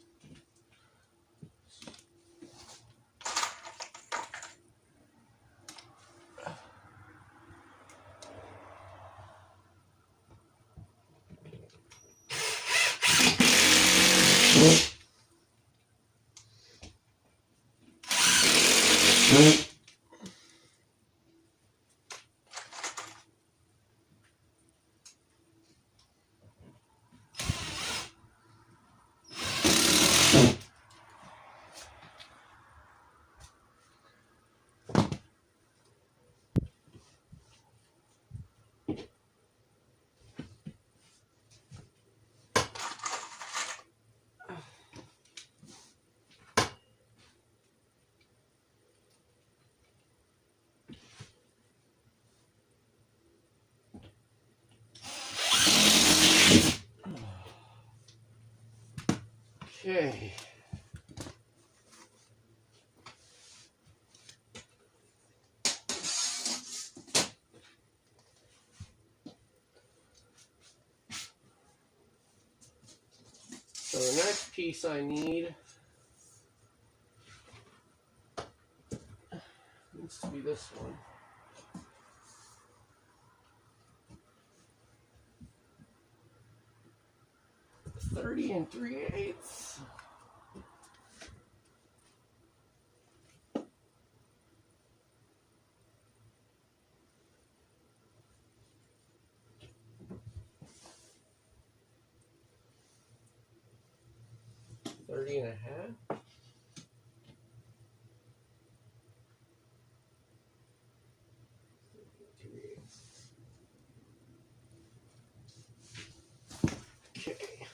Okay. So the next piece I need needs to be this one. $30 3/8. $30 1/2. Okay.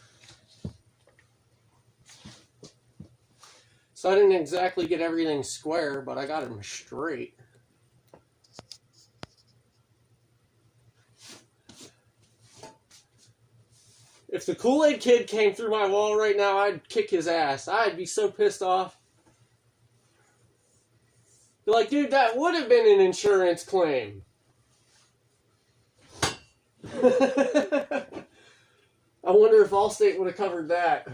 So I didn't exactly get everything square, but I got them straight. If the Kool-Aid Kid came through my wall right now, I'd kick his ass. I'd be so pissed off. Be like, dude, that would have been an insurance claim. I wonder if Allstate would have covered that.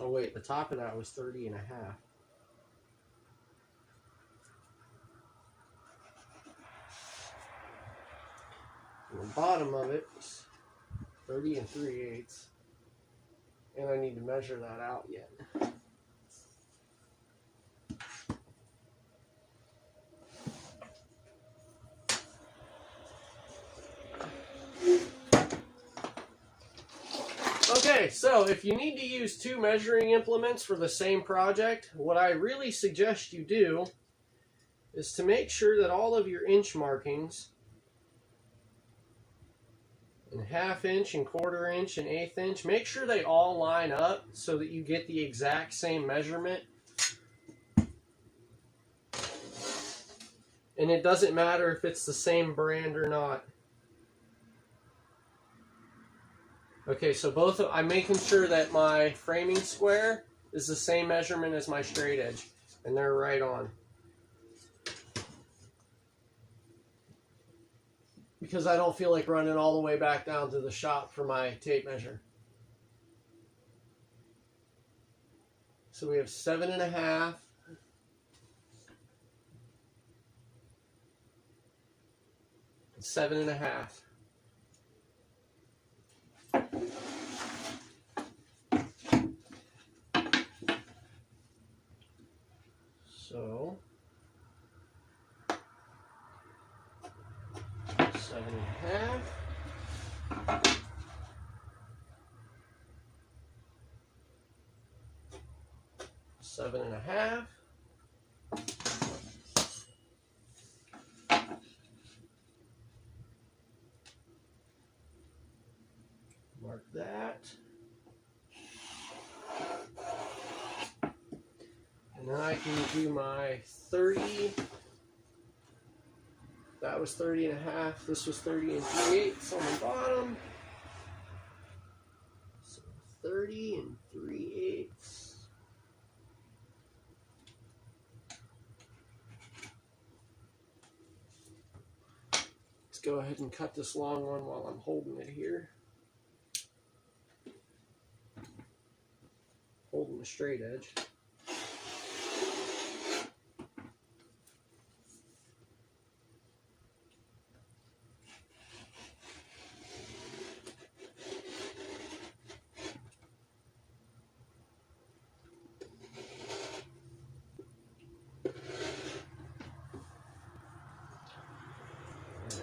Oh wait, the top of that was 30 1/2. The bottom of it is 30 3/8, and I need to measure that out yet. Okay, so if you need to use 2 measuring implements for the same project, what I really suggest you do is to make sure that all of your inch markings and 1/2 inch and 1/4 inch and 1/8 inch, make sure they all line up so that you get the exact same measurement. And it doesn't matter if it's the same brand or not. Okay, so I'm making sure that my framing square is the same measurement as my straight edge, and they're right on. Because I don't feel like running all the way back down to the shop for my tape measure. So we have 7.5. And 7.5. So 7.5. 7.5. Mark that. And then I can do my 30. That was 30.5. This was 30 3/8 on the bottom. So 30 3/8. Let's go ahead and cut this long one while I'm holding it here. Holding the straight edge.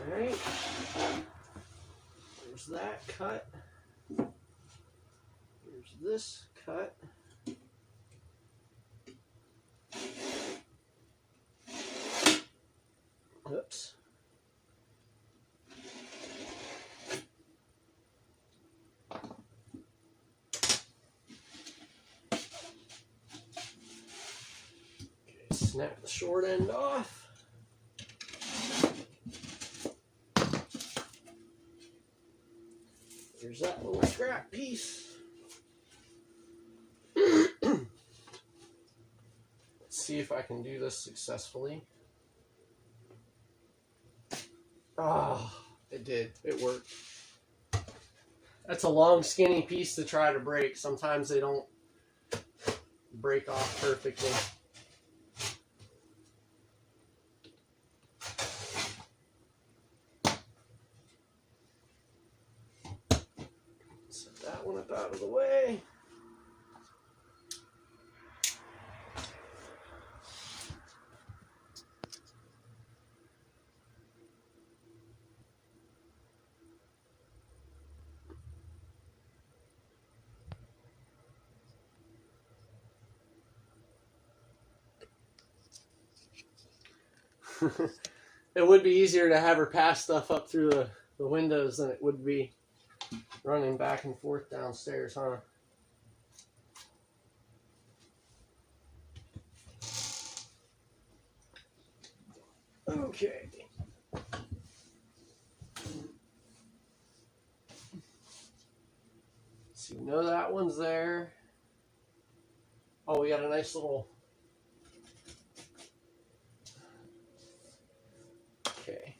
Alright, there's that cut. Here's this cut. Oops. Okay, snap the short end off. There's that little scrap piece. Let's see if I can do this successfully. Oh, it did. It worked. That's a long, skinny piece to try to break. Sometimes they don't break off perfectly. Set that one up out of the way. It would be easier to have her pass stuff up through the windows than it would be running back and forth downstairs, huh? Okay. So you know that one's there. Oh, we got a nice little... Okay.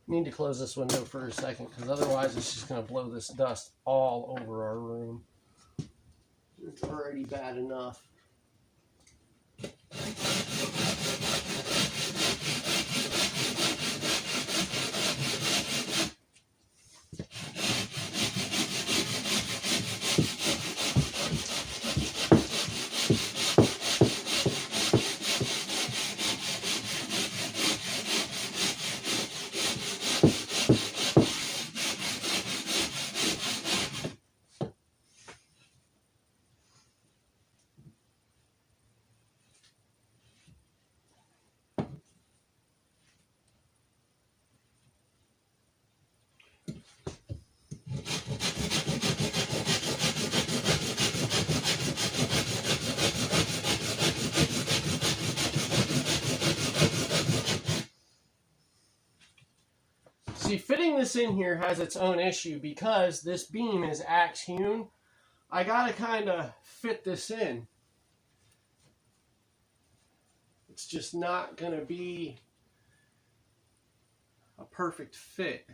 Need to close this window for a second because otherwise it's just going to blow this dust all over our room. It's already bad enough. See, fitting this in here has its own issue because this beam is axe hewn. I gotta kind of fit this in. It's just not gonna be a perfect fit.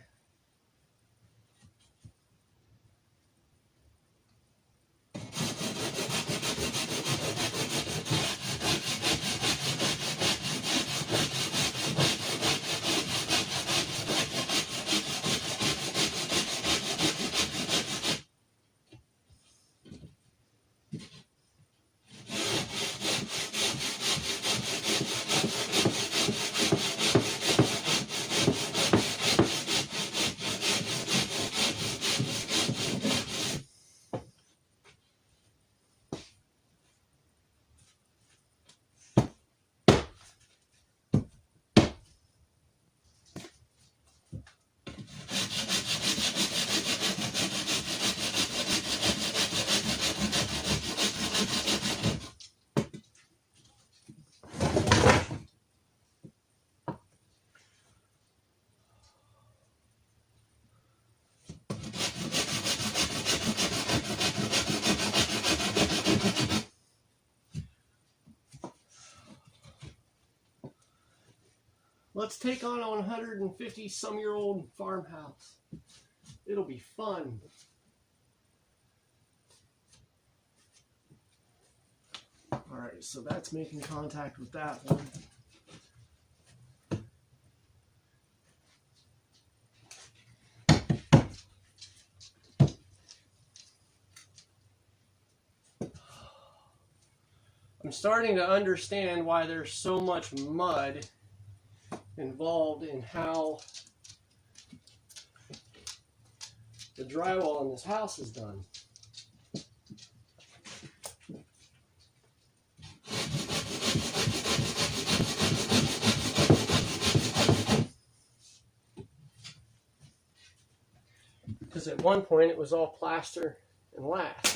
Let's take on a 150-some-year-old farmhouse. It'll be fun. Alright, so that's making contact with that one. I'm starting to understand why there's so much mud involved in how the drywall in this house is done. Because at one point it was all plaster and lath.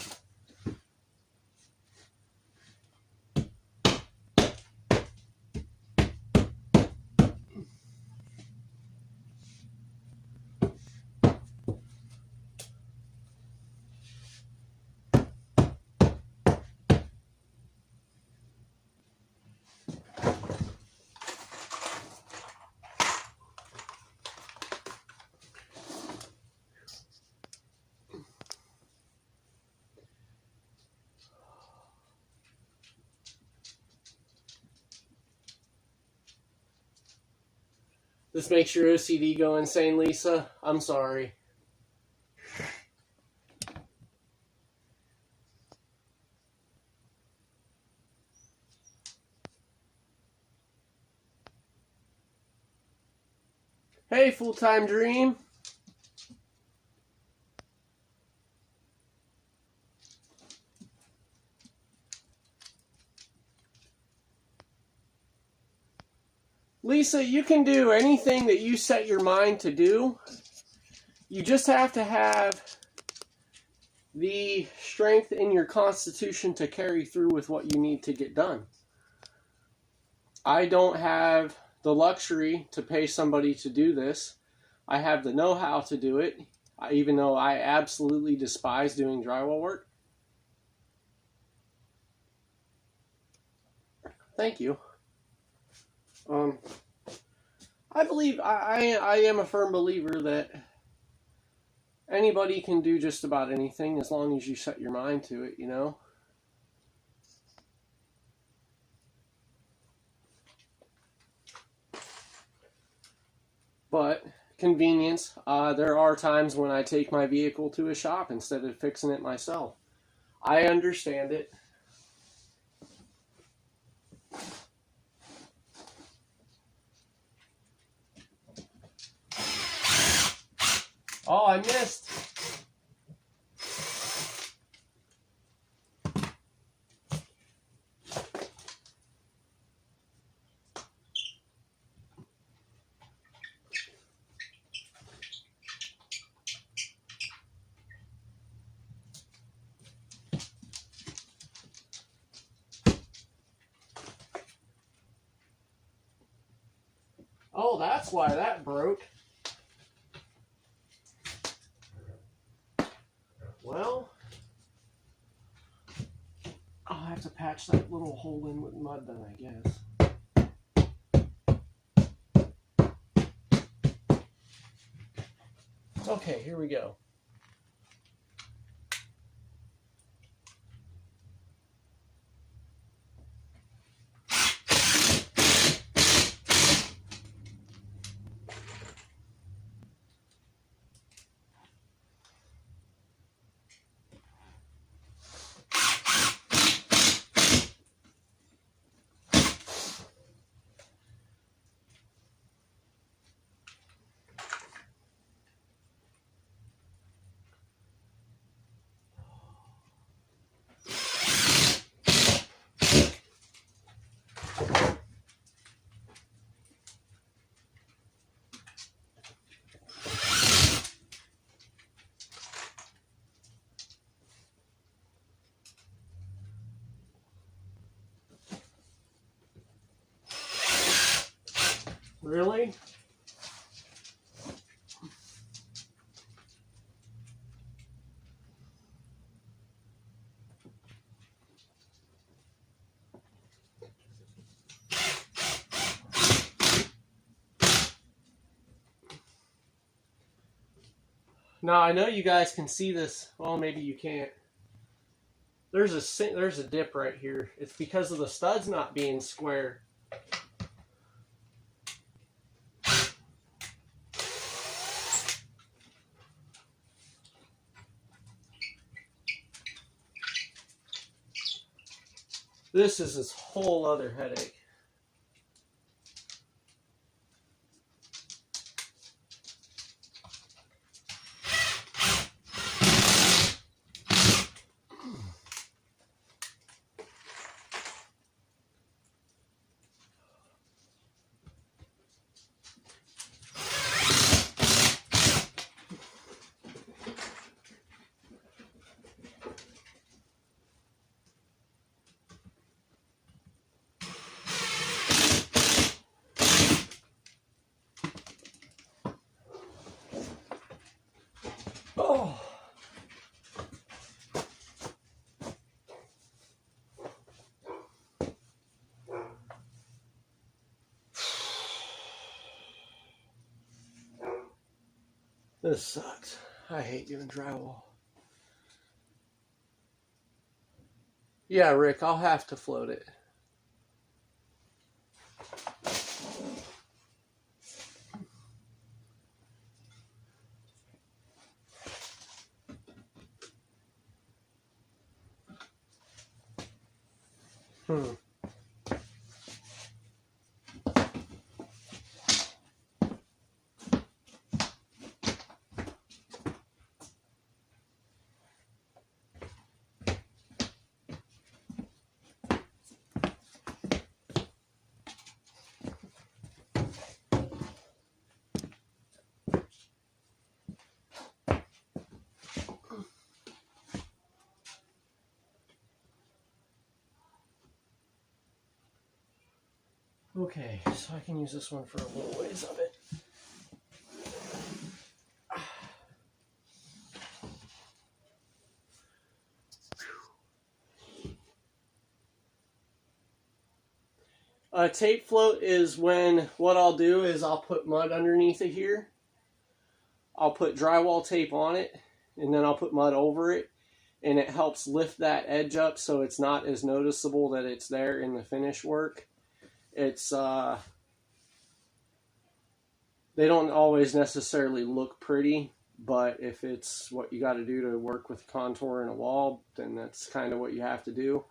This makes your OCD go insane, Lisa. I'm sorry. Hey, full-time dream. Lisa, you can do anything that you set your mind to do. You just have to have the strength in your constitution to carry through with what you need to get done. I don't have the luxury to pay somebody to do this. I have the know-how to do it, even though I absolutely despise doing drywall work. Thank you. I believe I am a firm believer that anybody can do just about anything as long as you set your mind to it, you know? But convenience, there are times when I take my vehicle to a shop instead of fixing it myself. I understand it. Oh, I missed. Oh, that's why that broke. Well, I'll have to patch that little hole in with mud then, I guess. Okay, here we go. Really? Now I know you guys can see this. Well, maybe you can't. There's a dip right here. It's because of the studs not being square. This is this whole other headache. Oh. This sucks. I hate doing drywall. Yeah, Rick, I'll have to float it. Okay, so I can use this one for a little ways of it. A tape float is when what I'll do is I'll put mud underneath it here. I'll put drywall tape on it, and then I'll put mud over it, and it helps lift that edge up so it's not as noticeable that it's there in the finish work. It's they don't always necessarily look pretty, but if it's what you got to do to work with contour in a wall, then that's kind of what you have to do.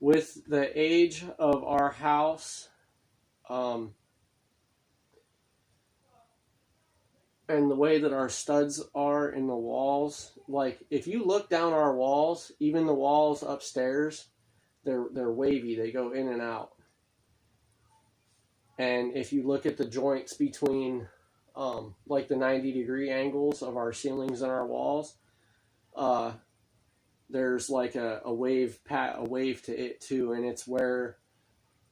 With the age of our house, and the way that our studs are in the walls, like if you look down our walls, even the walls upstairs, they're wavy. They go in and out. And if you look at the joints between like the 90-degree angles of our ceilings and our walls, there's like a wave to it too, and it's where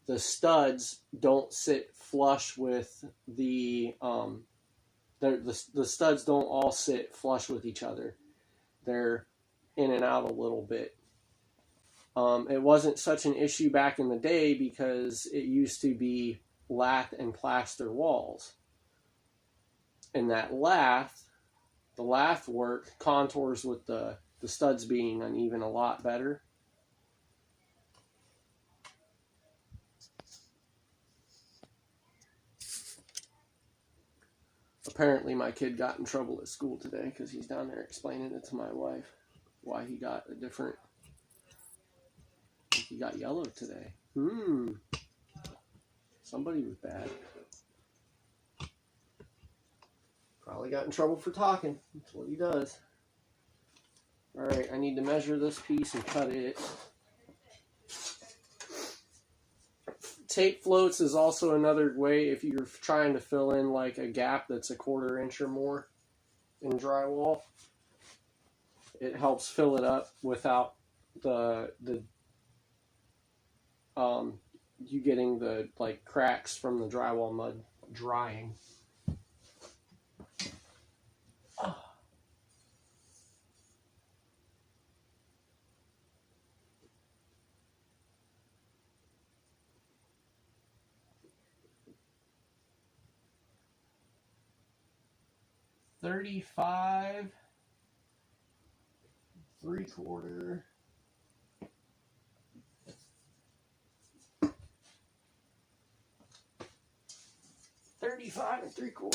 the studs don't sit flush with the studs don't all sit flush with each other. They're in and out a little bit. It wasn't such an issue back in the day because it used to be lath and plaster walls. And that the lath work contours with the studs being uneven a lot better. Apparently my kid got in trouble at school today because he's down there explaining it to my wife why he got a different... He got yellow today. Somebody was bad. Probably got in trouble for talking. That's what he does. Alright, I need to measure this piece and cut it. Tape floats is also another way if you're trying to fill in like a gap that's a 1/4 inch or more in drywall. It helps fill it up without you getting the like cracks from the drywall mud drying. $35 3/4. $35 3/4.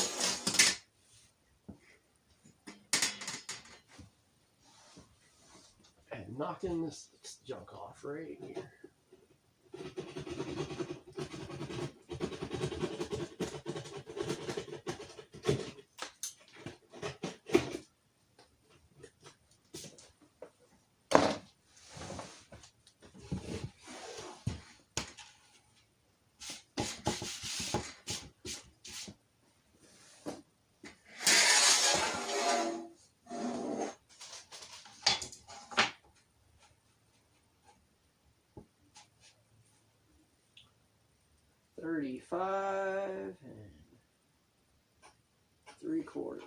And knocking this junk off right here. $35 3/4.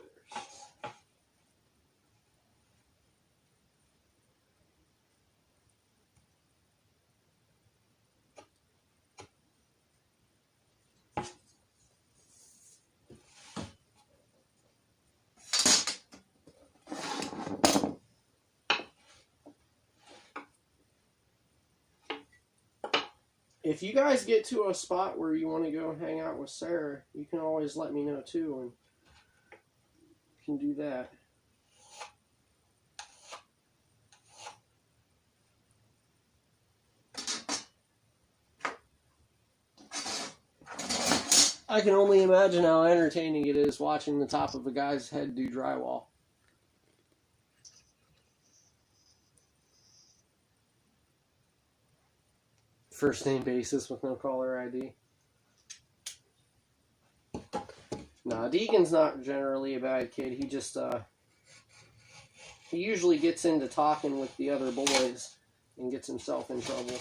If you guys get to a spot where you want to go hang out with Sarah, you can always let me know too, and you can do that. I can only imagine how entertaining it is watching the top of a guy's head do drywall. First name basis with no caller ID. Nah, Deacon's not generally a bad kid. He just, he usually gets into talking with the other boys and gets himself in trouble.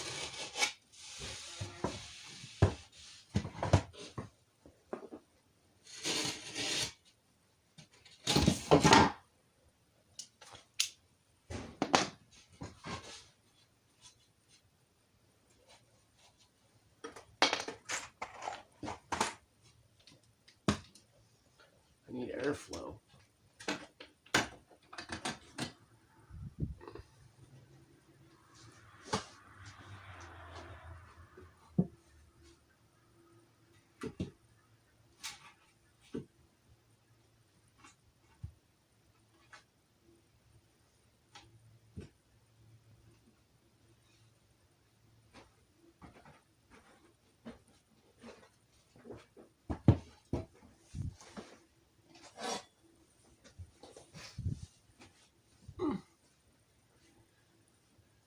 airflow.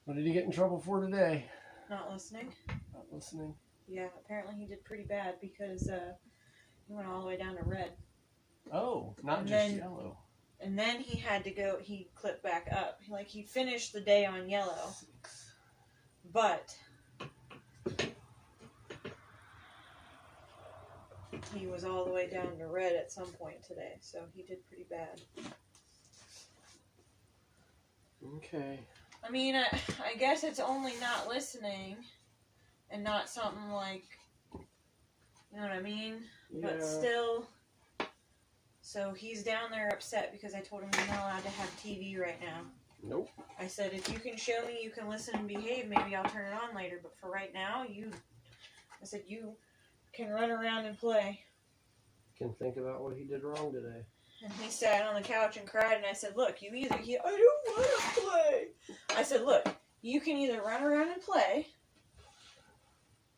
What did he get in trouble for today? Not listening. Not listening. Yeah, apparently he did pretty bad because he went all the way down to red. Oh, not And just then- yellow. And then he had to go, he clipped back up. Like, he finished the day on yellow. But he was all the way down to red at some point today. So he did pretty bad. Okay. I mean, I guess it's only not listening and not something like, you know what I mean? Yeah. But still, so he's down there upset because I told him he's not allowed to have TV right now. Nope. I said, if you can show me you can listen and behave, maybe I'll turn it on later. But for right now, you can run around and play. Can think about what he did wrong today. And he sat on the couch and cried, and I said, look, I don't want to play. I said, look, you can either run around and play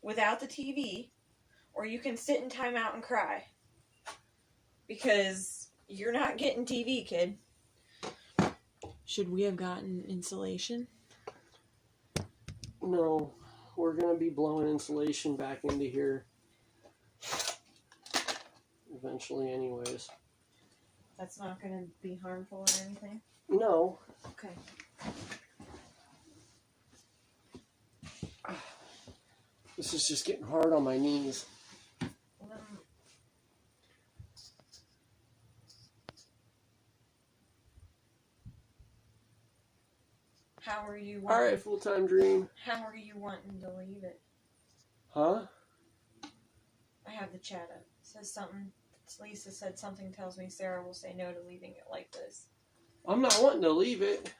without the TV, or you can sit in timeout and cry. Because you're not getting TV, kid. Should we have gotten insulation? No, we're going to be blowing insulation back into here eventually anyways. That's not going to be harmful or anything? No. Okay. This is just getting hard on my knees. How are you? All right, full-time dream. How are you wanting to leave it? Huh? I have the chat up. It says something. Lisa said something tells me Sarah will say no to leaving it like this. I'm not wanting to leave it.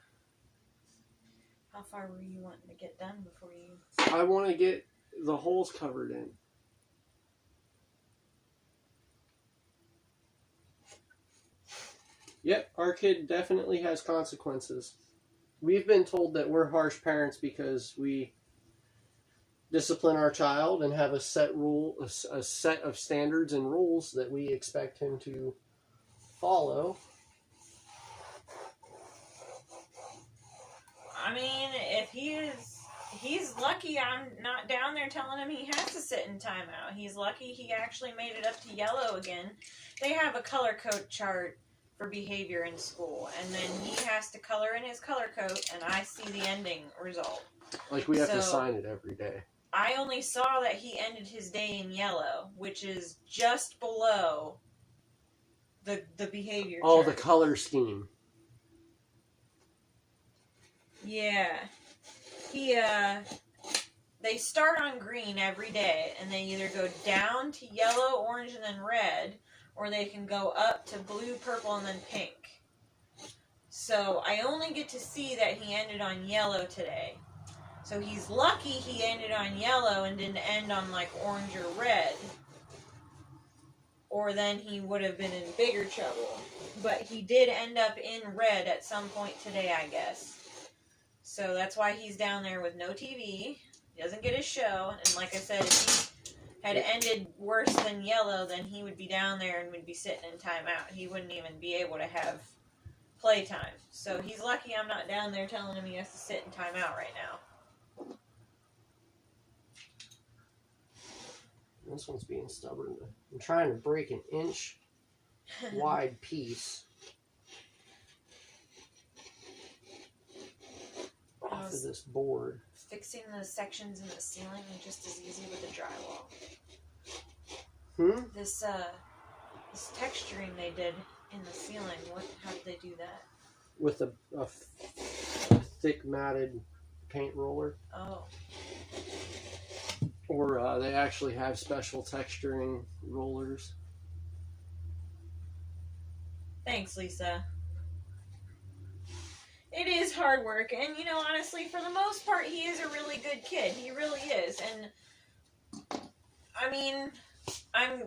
How far were you wanting to get done before you? I want to get the holes covered in. Yep, our kid definitely has consequences. We've been told that we're harsh parents because we discipline our child and have a set of standards and rules that we expect him to follow. I mean, if he's lucky I'm not down there telling him he has to sit in timeout. He's lucky he actually made it up to yellow again. They have a color code chart for behavior in school, and then he has to color in his color code, and I see the ending result. Like we have to sign it every day. I only saw that he ended his day in yellow, which is just below the behavior chart. Oh, the color scheme. Yeah. They start on green every day, and they either go down to yellow, orange, and then red, or they can go up to blue, purple, and then pink. So I only get to see that he ended on yellow today. So he's lucky he ended on yellow and didn't end on like orange or red. Or then he would have been in bigger trouble. But he did end up in red at some point today, I guess. So that's why he's down there with no TV. He doesn't get his show. And like I said, if he had ended worse than yellow, then he would be down there and would be sitting in timeout. He wouldn't even be able to have playtime. So he's lucky I'm not down there telling him he has to sit in timeout right now. This one's being stubborn. I'm trying to break an inch wide piece off of this board. Fixing the sections in the ceiling is just as easy with the drywall. This texturing they did in the ceiling, how did they do that? With a thick matted paint roller. Oh. Or they actually have special texturing rollers. Thanks, Lisa. It is hard work, and you know, honestly, for the most part, he is a really good kid. He really is, and I mean, I'm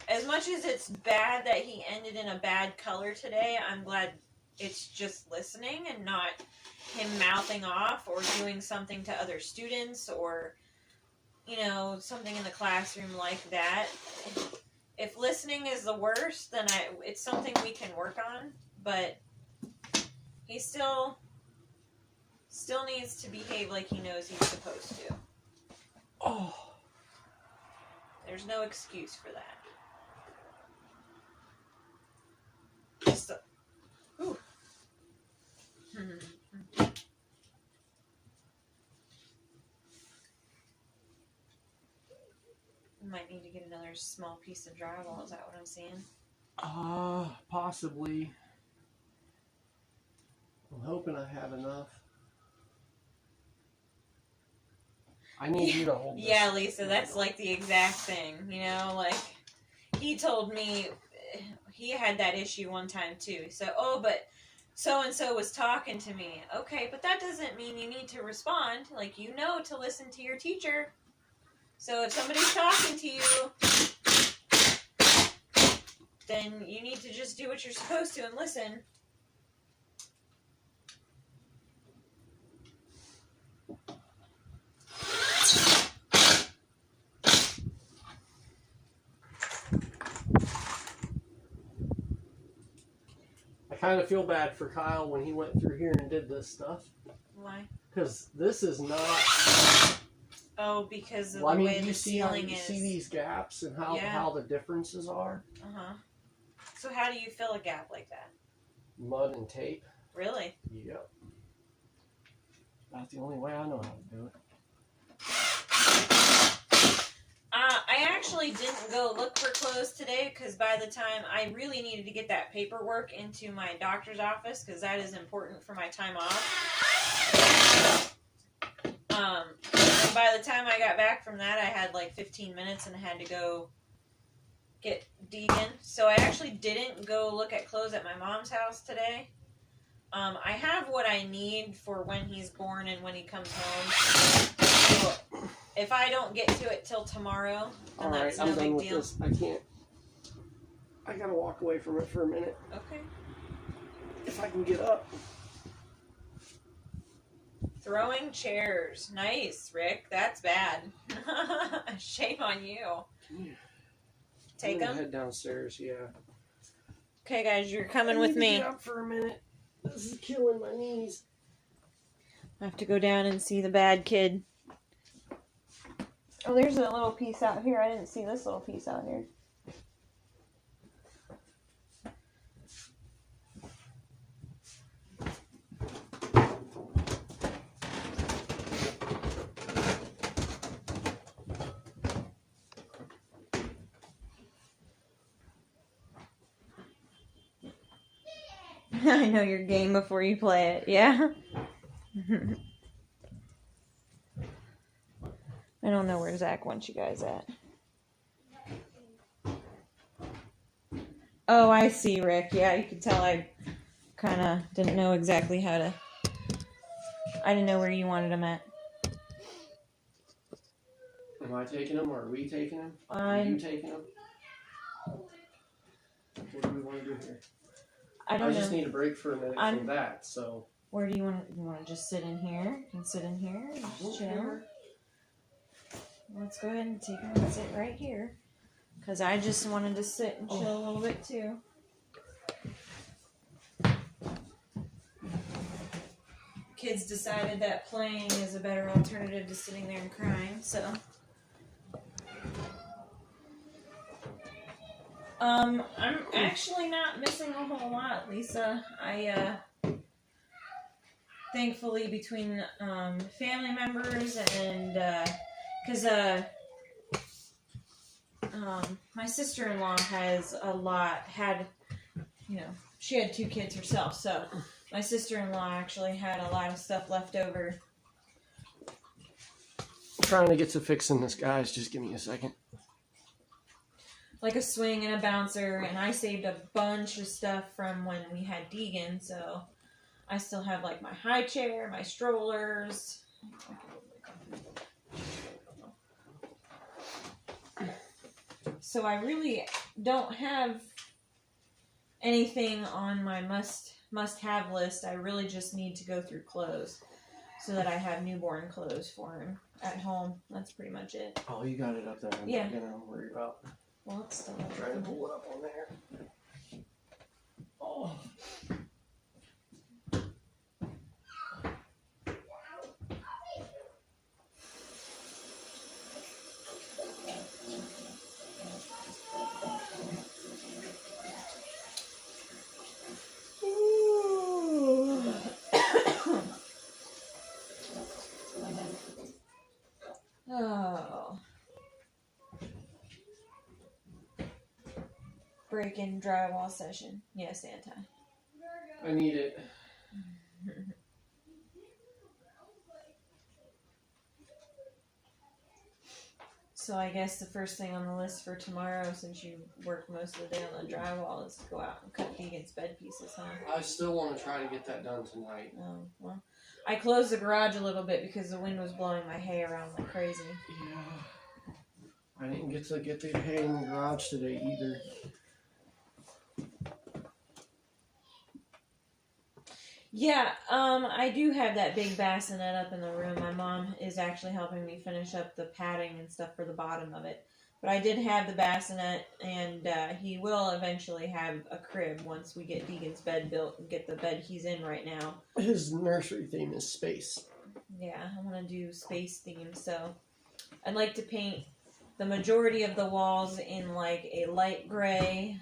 as much as it's bad that he ended in a bad color today, I'm glad it's just listening and not him mouthing off or doing something to other students or, you know, something in the classroom like that. If listening is the worst, then it's something we can work on, but he still needs to behave like he knows he's supposed to. Oh. There's no excuse for that. Ooh. Might need to get another small piece of drywall. Is that what I'm seeing? Possibly. I'm hoping I have enough. I need you to hold this. Yeah, Lisa, that's like the exact thing. You know, like, he told me he had that issue one time too. So, but so-and-so was talking to me. Okay, but that doesn't mean you need to respond. Like, you know to listen to your teacher. So if somebody's talking to you, then you need to just do what you're supposed to and listen. I kind of feel bad for Kyle when he went through here and did this stuff. Why? Because this is not... Oh, because of Well, the I mean, way you the see how ceiling you is. see these gaps and how the differences are? Uh-huh. So how do you fill a gap like that? Mud and tape. Really? Yep. That's the only way I know how to do it. I actually didn't go look for clothes today because by the time I really needed to get that paperwork into my doctor's office because that is important for my time off. And by the time I got back from that, I had like 15 minutes and I had to go get Deegan. So I actually didn't go look at clothes at my mom's house today. I have what I need for when he's born and when he comes home. So if I don't get to it till tomorrow, then that's no big deal. This. I can't. I gotta walk away from it for a minute. Okay. If I can get up. Throwing chairs. Nice, Rick. That's bad. Shame on you. Take them. Head downstairs. Yeah. Okay, guys, you're coming with me. Get up for a minute. This is killing my knees. I have to go down and see the bad kid. Oh, there's a little piece out here. I didn't see this little piece out here. I know your game before you play it, yeah? I don't know where Zach wants you guys at. Oh, I see, Rick. Yeah, you could tell I kind of didn't know exactly how to... I didn't know where you wanted them at. Am I taking them or are we taking them? Are you taking them? What do we want to do here? I don't know. I just need a break for a minute from that, so... Where do you want to... You want to just sit in here? You can sit in here. Just chill. Let's go ahead and take her and sit right here. Because I just wanted to sit and chill a little bit too. Kids decided that playing is a better alternative to sitting there and crying, so... I'm actually not missing a whole lot, Lisa. Thankfully between family members and because my sister-in-law she had 2 kids herself, so my sister-in-law actually had a lot of stuff left over. I'm trying to get to fixing this, guys. Just give me a second. like a swing and a bouncer, and I saved a bunch of stuff from when we had Deegan, so I still have like my high chair, my strollers. So I really don't have anything on my must-have list. I really just need to go through clothes so that I have newborn clothes for him at home. That's pretty much it. Oh, you got it up there. I'm not gonna worry about. Well, it's still I'm trying to pull it up on there. Oh. Oh. Break-in drywall session. Yes, Santa. I need it. So I guess the first thing on the list for tomorrow, since you work most of the day on the drywall, is to go out and cut Deegan's bed pieces, huh? I still want to try to get that done tonight. Oh, well. I closed the garage a little bit because the wind was blowing my hay around like crazy. Yeah. I didn't get to get the hay in the garage today either. Yeah, I do have that big bassinet up in the room. My mom is actually helping me finish up the padding and stuff for the bottom of it. But I did have the bassinet, and he will eventually have a crib once we get Deegan's bed built and get the bed he's in right now. His nursery theme is space. Yeah, I want to do space theme, so I'd like to paint the majority of the walls in like a light gray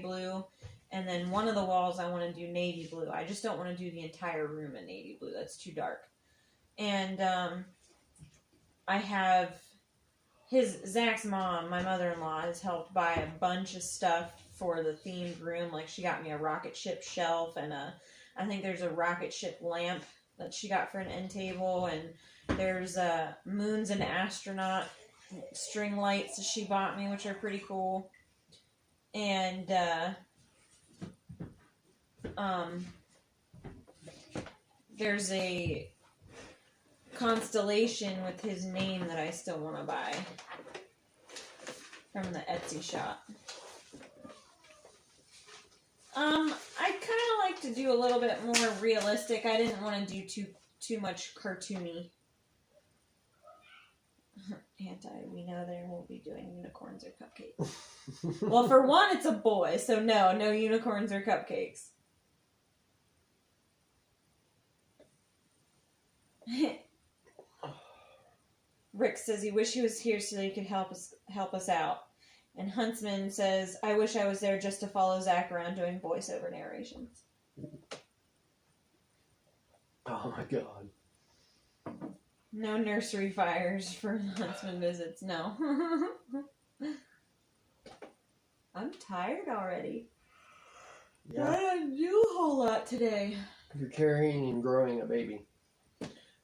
blue, and then one of the walls I want to do navy blue. I just don't want to do the entire room in navy blue. That's too dark. And I have Zach's mom, my mother-in-law, has helped buy a bunch of stuff for the themed room. Like, she got me a rocket ship shelf, and I think there's a rocket ship lamp that she got for an end table, and there's moons and astronaut string lights that she bought me, which are pretty cool. And there's a constellation with his name that I still want to buy from the Etsy shop. I kind of like to do a little bit more realistic. I didn't want to do too much cartoony. We know they won't be doing unicorns or cupcakes. Well, for one, it's a boy, so no unicorns or cupcakes. Rick says he wish he was here so he could help us out. And Huntsman says, I wish I was there just to follow Zach around doing voiceover narrations. Oh my god. No nursery fires for Huntsman visits, no. I'm tired already. Yeah. I didn't do a whole lot today. You're carrying and growing a baby.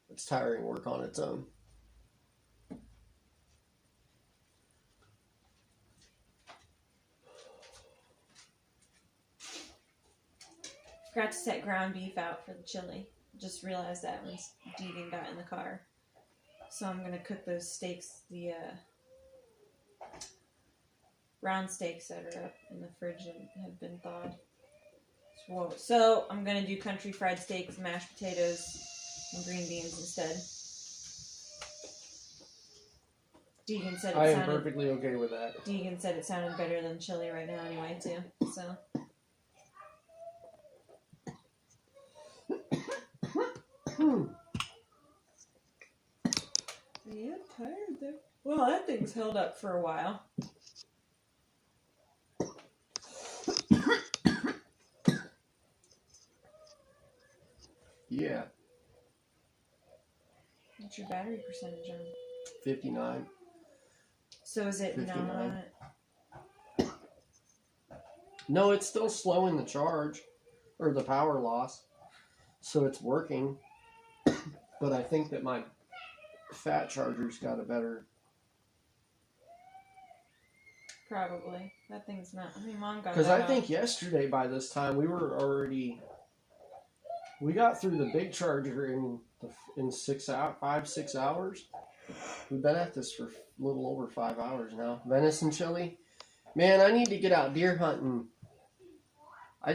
It's tiring work on its own. Forgot to set ground beef out for the chili. Just realized that when Deegan got in the car. So I'm going to cook those steaks, the round steaks that are up in the fridge and have been thawed. So I'm going to do country fried steaks, mashed potatoes, and green beans instead. Deegan said I am perfectly okay with that. Deegan said it sounded better than chili right now anyway, too. So... Yeah, I'm tired there. Well, that thing's held up for a while. Yeah. What's your battery percentage on? 59. So is it 59. not... No, it's still slowing the charge. Or the power loss. So it's working. But I think that my fat charger's got a better Probably. That thing's not. I mean, Mom got Because that I think yesterday by this time we got through the big charger in 5-6 hours. We've been at this for a little over 5 hours now. Venison chili. Man, I need to get out deer hunting. I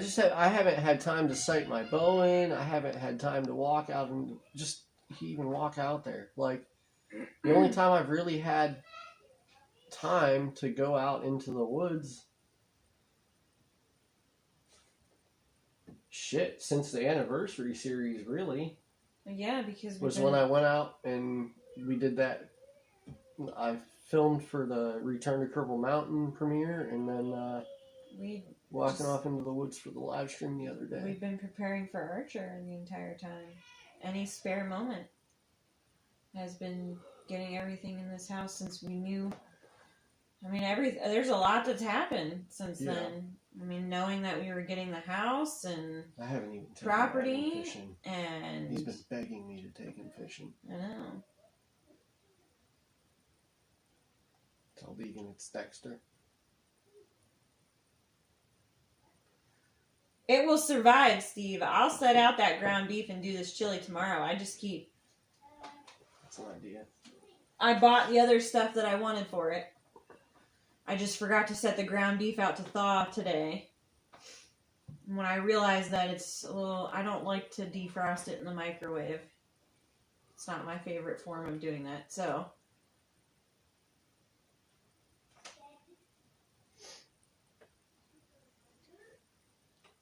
haven't had time to sight my bow in. I haven't had time to walk out and just even walk out there. Like, the only time I've really had time to go out into the woods, since the anniversary series, really. Yeah, because was when I went out and we did that. I filmed for the Return to Cripple Mountain premiere, and then walking off into the woods for the live stream the other day. We've been preparing for Archer the entire time. Any spare moment has been getting everything in this house since we knew. I mean, there's a lot that's happened since then. I mean, knowing that we were getting the house and I haven't even taken property him fishing. And he's been begging me to take him fishing. I know. Tell Deegan it's Dexter. It will survive, Steve. I'll set out that ground beef and do this chili tomorrow. That's an idea. I bought the other stuff that I wanted for it. I just forgot to set the ground beef out to thaw today. When I realized that I don't like to defrost it in the microwave. It's not my favorite form of doing that, so.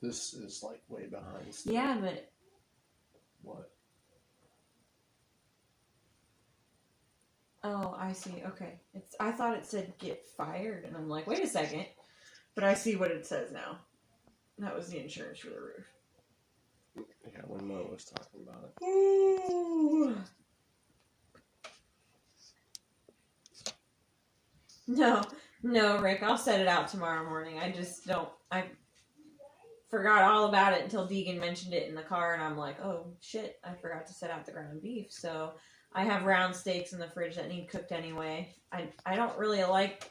This is like way behind stuff. Yeah, but. What? Oh, I see. Okay. I thought it said get fired, and I'm like, wait a second. But I see what it says now. That was the insurance for the roof. Yeah, when Mo was talking about it. Ooh. No, Rick, I'll set it out tomorrow morning. I forgot all about it until Deegan mentioned it in the car, and I'm like, oh, shit, I forgot to set out the ground beef. So I have round steaks in the fridge that need cooked anyway. I don't really like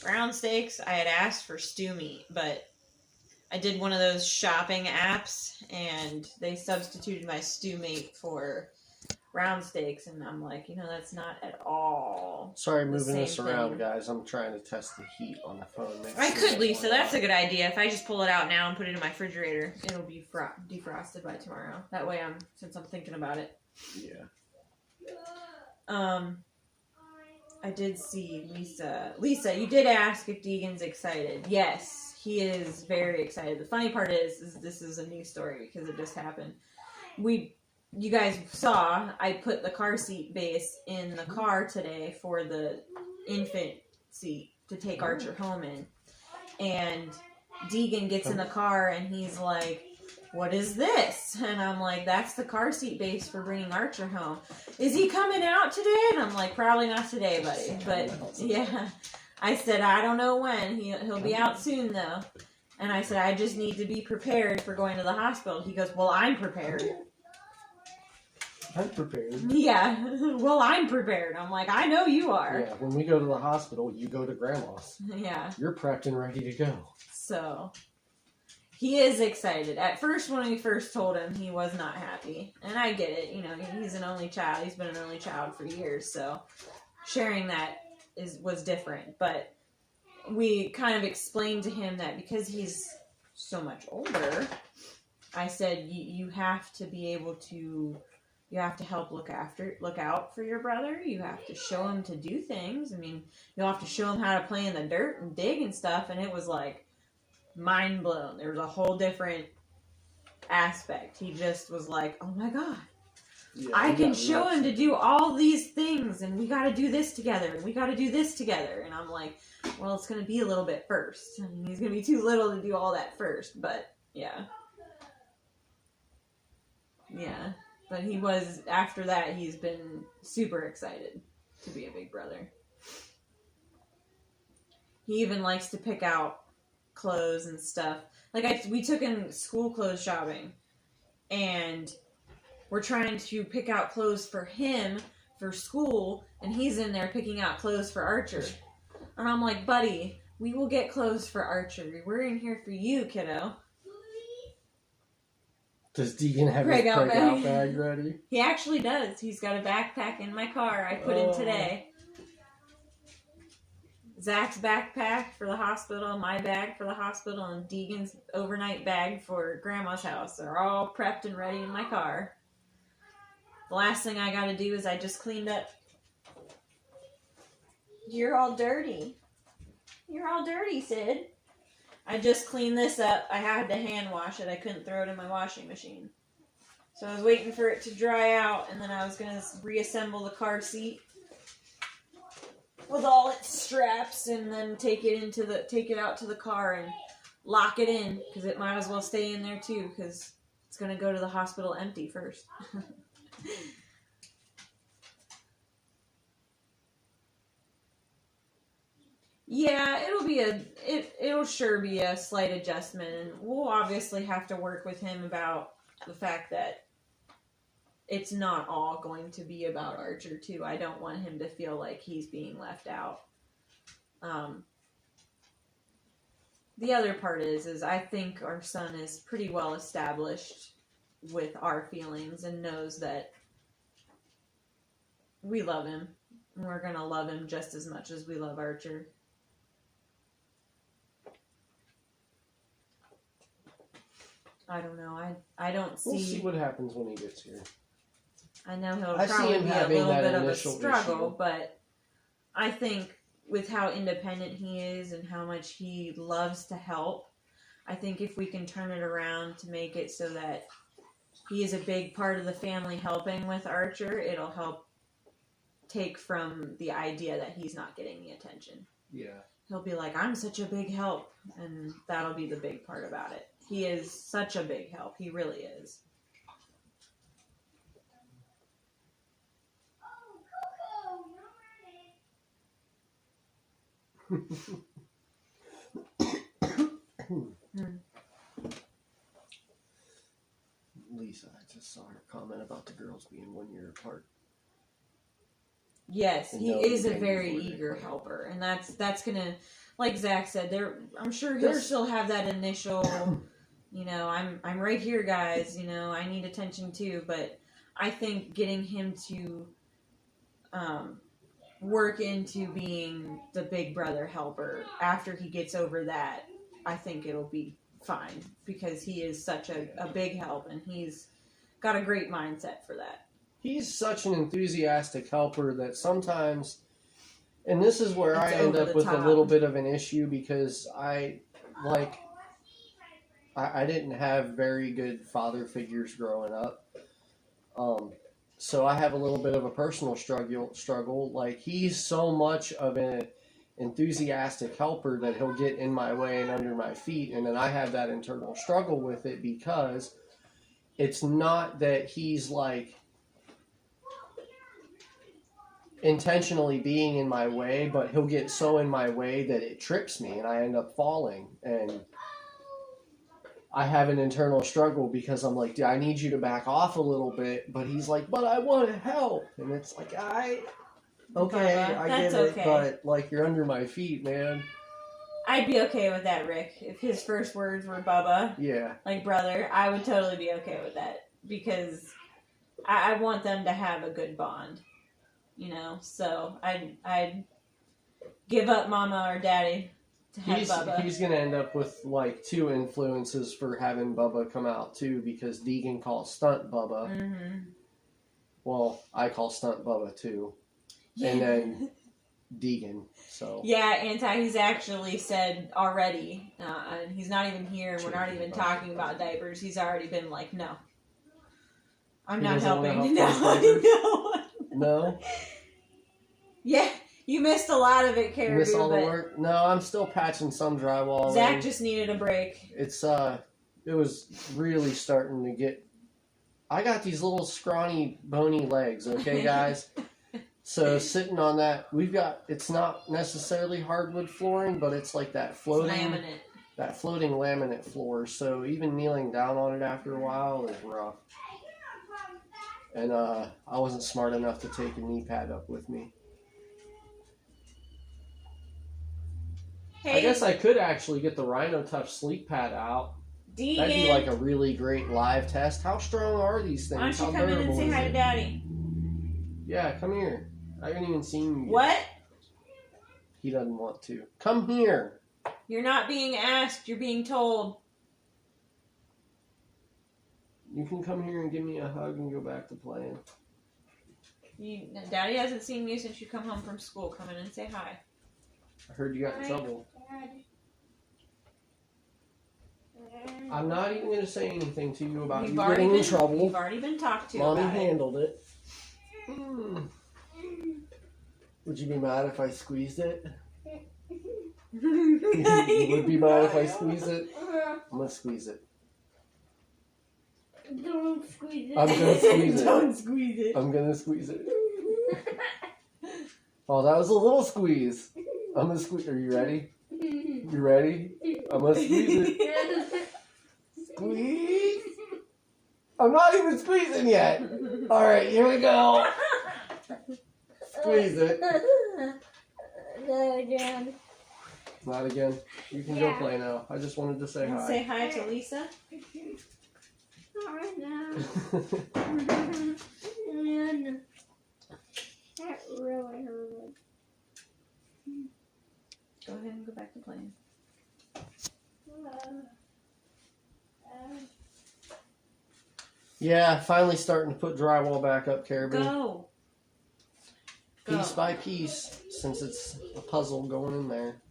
round steaks. I had asked for stew meat, but I did one of those shopping apps, and they substituted my stew meat for round steaks, and I'm like, that's not at all. Sorry, moving this around, guys. I'm trying to test the heat on the phone. I could, Lisa. That's a good idea. If I just pull it out now and put it in my refrigerator, it'll be defrosted by tomorrow. That way, since I'm thinking about it. Yeah. I did see Lisa. Lisa, you did ask if Deegan's excited. Yes, he is very excited. The funny part is this is a new story because it just happened. You guys saw I put the car seat base in the car today for the infant seat to take Archer home in. And Deegan gets in the car and he's like, what is this? And I'm like, that's the car seat base for bringing Archer home. Is he coming out today? And I'm like, probably not today, buddy. But yeah, I said, I don't know when. He'll be out soon though. And I said, I just need to be prepared for going to the hospital. He goes, well, I'm prepared. I'm prepared. Yeah, well, I'm prepared. I'm like, I know you are. Yeah, when we go to the hospital, you go to Grandma's. Yeah. You're prepped and ready to go. So, he is excited. At first, when we first told him, he was not happy. And I get it. He's an only child. He's been an only child for years. So, sharing that was different. But we kind of explained to him that because he's so much older, I said, you have to be able to... You have to help look out for your brother. You have to show him to do things. I mean, you'll have to show him how to play in the dirt and dig and stuff. And it was like mind blown. There was a whole different aspect. He just was like, oh my God, yeah, I can show him to do all these things. And we got to do this together. And we got to do this together. And I'm like, well, it's going to be a little bit first. I mean, he's going to be too little to do all that first. But yeah. Yeah. But after that, he's been super excited to be a big brother. He even likes to pick out clothes and stuff. Like, we took him school clothes shopping, and we're trying to pick out clothes for him for school, and he's in there picking out clothes for Archer. And I'm like, buddy, we will get clothes for archery. We're in here for you, kiddo. Does Deegan have Craig his out Craig out bag. bag ready? He actually does. He's got a backpack in my car I put in today. Zach's backpack for the hospital, my bag for the hospital, and Deegan's overnight bag for Grandma's house. They're all prepped and ready in my car. The last thing I gotta do is I just cleaned up. You're all dirty. You're all dirty, Sid. I just cleaned this up. I had to hand wash it. I couldn't throw it in my washing machine. So I was waiting for it to dry out, and then I was gonna reassemble the car seat with all its straps, and then take it out to the car and lock it in, because it might as well stay in there too, because it's gonna go to the hospital empty first. Yeah, it'll sure be a slight adjustment, and we'll obviously have to work with him about the fact that it's not all going to be about Archer too. I don't want him to feel like he's being left out. The other part is I think our son is pretty well established with our feelings and knows that we love him, and we're gonna love him just as much as we love Archer. I don't know. I don't see. We'll see what happens when he gets here. I know he'll I see probably him be a having little that bit of a initial struggle, issue. but I think with how independent he is and how much he loves to help, I think if we can turn it around to make it so that he is a big part of the family helping with Archer, it'll help take from the idea that he's not getting the attention. Yeah. He'll be like, I'm such a big help, and that'll be the big part about it. He is such a big help. He really is. Lisa, I just saw her comment about the girls being 1 year apart. Yes, And he no, is a they very before they eager play. helper, and that's gonna, like Zach said, I'm sure he'll There's- still have that initial, I'm right here, guys. I need attention too. But I think getting him to work into being the big brother helper after he gets over that, I think it'll be fine, because he is such a big help, and he's got a great mindset for that. He's such an enthusiastic helper that sometimes, and this is where I It's end over up the with a top. little bit of an issue, because I didn't have very good father figures growing up. So I have a little bit of a personal struggle. Like, he's so much of an enthusiastic helper that he'll get in my way and under my feet, and then I have that internal struggle with it, because it's not that he's like intentionally being in my way, but he'll get so in my way that it trips me and I end up falling, and I have an internal struggle, because I'm like, I need you to back off a little bit, but he's like, but I want to help, and it's like, okay, Bubba, I that's get it, okay. but like, you're under my feet, man. I'd be okay with that, Rick. If his first words were Bubba, Yeah. like brother, I would totally be okay with that, because I want them to have a good bond, So I'd give up mama or daddy to have Bubba. He's gonna end up with like two influences for having Bubba come out too, because Deegan calls Stunt Bubba. Mm-hmm. Well, I call Stunt Bubba too, and then Deegan. So yeah, he's actually said already, and he's not even here, and we're not even talking about diapers. He's already been like, no, I'm He not doesn't wanna helping. help No, with diapers? no. no. Yeah, you missed a lot of it, You Caribou. miss all the but work? No, I'm still patching some drywall. Zach in. just needed a break. It's it was really starting to get. I got these little scrawny, bony legs. Okay, guys. So sitting on that, it's not necessarily hardwood flooring, but it's like that floating laminate floor. So even kneeling down on it after a while is rough. And I wasn't smart enough to take a knee pad up with me. Hey, I guess I could actually get the Rhino Touch sleep pad out. Deegan. That'd be like a really great live test. How strong are these things? Why don't you How come in and durable say is hi it? to Daddy? Yeah, come here. I haven't even seen you yet. What? He doesn't want to. Come here. You're not being asked. You're being told. You can come here and give me a hug and go back to playing. Daddy hasn't seen you since you come home from school. Come in and say hi. I heard you got in trouble. I'm not even going to say anything to you about you getting in trouble. You've already been talked to Mommy about handled it. Would you be mad if I squeezed it? You would be mad if I squeezed it? I'm going to squeeze it. Don't squeeze it. I'm going to squeeze it. Don't squeeze it. I'm going to squeeze it. Oh, that was a little squeeze. I'm going to squeeze. Are you ready? You ready? I'm going to squeeze it. Squeeze. I'm not even squeezing yet. All right, here we go. Squeeze it. No, again. Not again. You can go play now. I just wanted to say hi. Say hi to Lisa. Not right now. Man. That really hurt. Go ahead and go back to playing. Yeah, finally starting to put drywall back up, Caribou. Go. Piece by piece, since it's a puzzle going in there.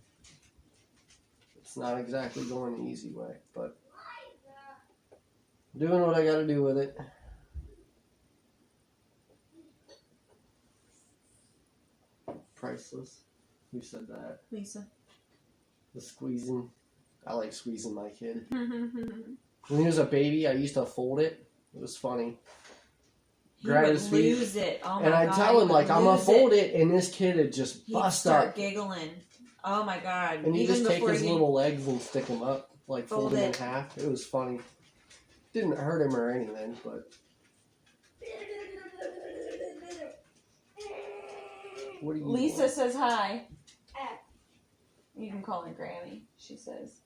It's not exactly going the easy way, but doing what I gotta do with it. Priceless. Who said that? Lisa. The squeezing. I like squeezing my kid. When he was a baby, I used to fold it. It was funny. He Grab would his feet. lose it. Oh my And I'd God, tell he him, would like, I'm going to lose fold it. And this kid would just He'd bust start up. giggling. Oh my God. And you Even just take before his he... little legs and stick him up, like Fold fold him in it. half. It was funny. Didn't hurt him or anything, but what do you Lisa want? says hi. You can call her Grammy, she says.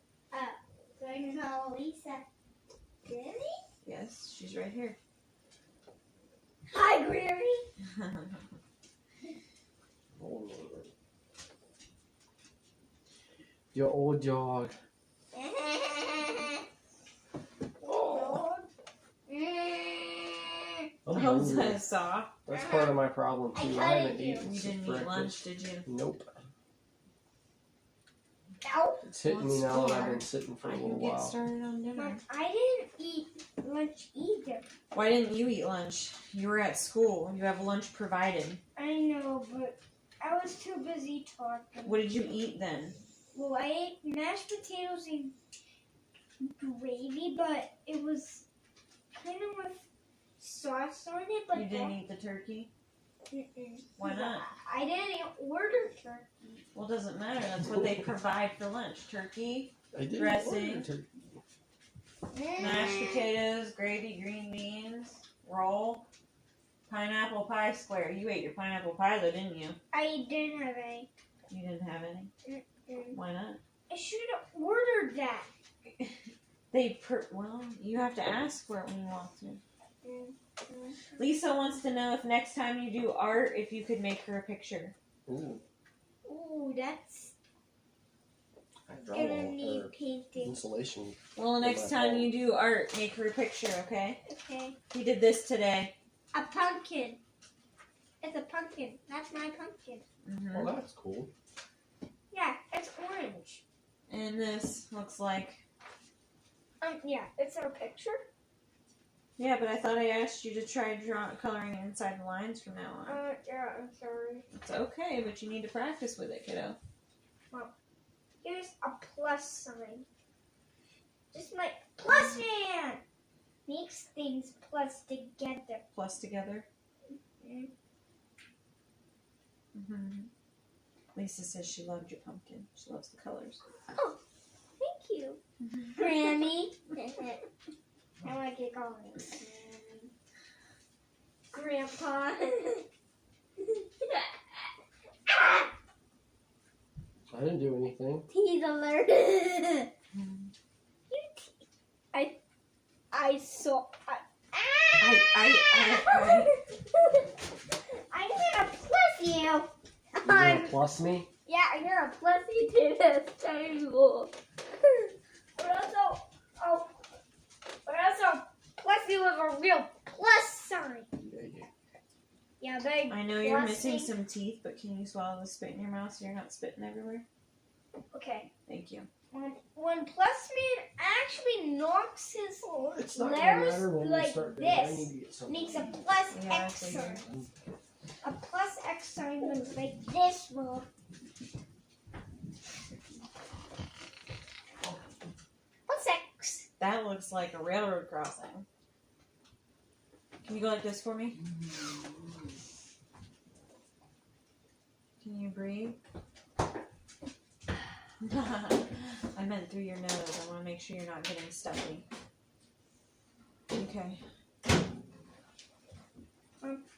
So I can call Lisa. Really? Yes, she's right here. Hi, Grammy. Oh, man. Your old dog. I'm hungry. Saw. That's part of my problem too. I haven't eaten You since didn't eat breakfast. lunch, did you? Nope. Ow. It's hitting me now that I've been sitting for a I little can get while. started on dinner. Mom, I didn't eat lunch either. Why didn't you eat lunch? You were at school. You have lunch provided. I know, but I was too busy talking. What did you eat then? Well, I ate mashed potatoes and gravy, but it was kind of with sauce on it. But You didn't eat the turkey? Mm-mm. Why not? I didn't order turkey. Well, it doesn't matter. That's what they provide for lunch. Turkey, I didn't dressing. order turkey. mashed potatoes, gravy, green beans, roll, pineapple pie square. You ate your pineapple pie though, didn't you? I didn't have any. You didn't have any? Mm-mm. Why not? I should have ordered that. Well, you have to ask for it when you want to. Mm-mm. Lisa wants to know if next time you do art, if you could make her a picture. Ooh, Ooh, that's I gonna draw need or painting. insulation. Well, next time you do art, make her a picture, okay? Okay. We did this today. A pumpkin. It's a pumpkin. That's my pumpkin. Mm-hmm. Oh, that's cool. Yeah, it's orange. And this looks like... Yeah, it's our picture. Yeah, but I thought I asked you to try coloring inside the lines from now on. Yeah, I'm sorry. It's okay, but you need to practice with it, kiddo. Here's a plus sign. Just like plus man makes things plus together. Plus together. Mm. Mm-hmm. Lisa says she loved your pumpkin. She loves the colors. Oh, thank you, Grammy. I like it called Grandpa. I didn't do anything. Teeth alert. I saw. I'm gonna plus you. You're gonna plus me? Yeah, I'm gonna plus you to this table. But also plus you with a real plus sign. Yeah, they. I know you're plus missing me. some teeth, but can you swallow the spit in your mouth so you're not spitting everywhere? Okay. Thank you. When plus man actually knocks his It's not gonna letters matter when we like start doing it. I this, need to get something. makes a plus Yeah, I X figured. sign. A plus X sign looks like this, Mom. Plus X. That looks like a railroad crossing. Can you go like this for me? Can you breathe? I meant through your nose. I want to make sure you're not getting stuffy. Okay.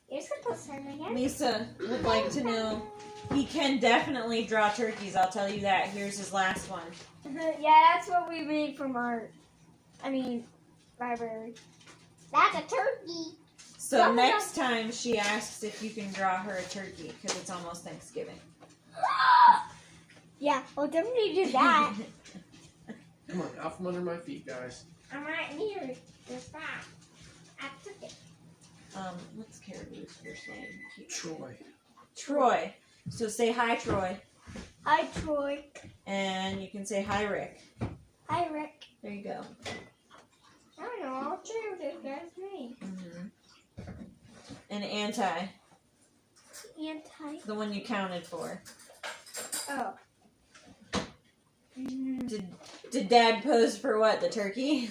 Here's the plus sign again. Lisa would like to know. He can definitely draw turkeys, I'll tell you that. Here's his last one. Yeah, that's what we made from our, library. That's a turkey. So next time she asks if you can draw her a turkey, because it's almost Thanksgiving. Yeah, we'll definitely do that. Come on, out from under my feet, guys. I'm right near it. There's that. I took it. What's Caribou's first name? Troy. Troy. So say hi, Troy. Hi, Troy. And you can say hi, Rick. Hi, Rick. There you go. I don't know. I'll try this guy's name. Mm-hmm. And Anti, Anti. the one you counted for. Oh. Did Dad pose for what? The turkey?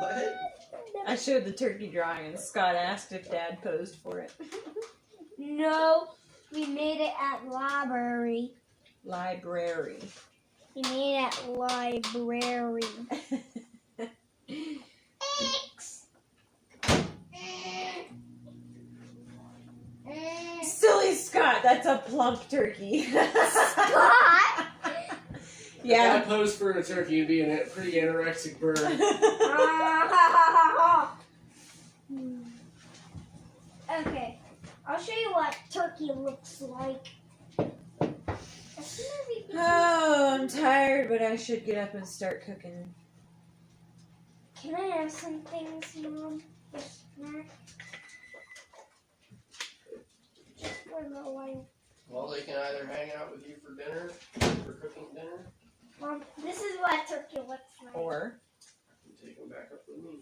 What? I showed the turkey drawing and Scott asked if Dad posed for it. No, we made it at library. Library. We made it at library. X. Silly Scott, that's a plump turkey. Scott. Yeah. If I posed for a turkey, it'd be a pretty anorexic bird. Okay, I'll show you what turkey looks like. Oh, I'm tired, but I should get up and start cooking. Can I have some things, Mom? Just snack. Just for a little while. Well, they can either hang out with you for dinner, for cooking dinner, Mom, this is what turkey looks like. Or, and take them back up with me.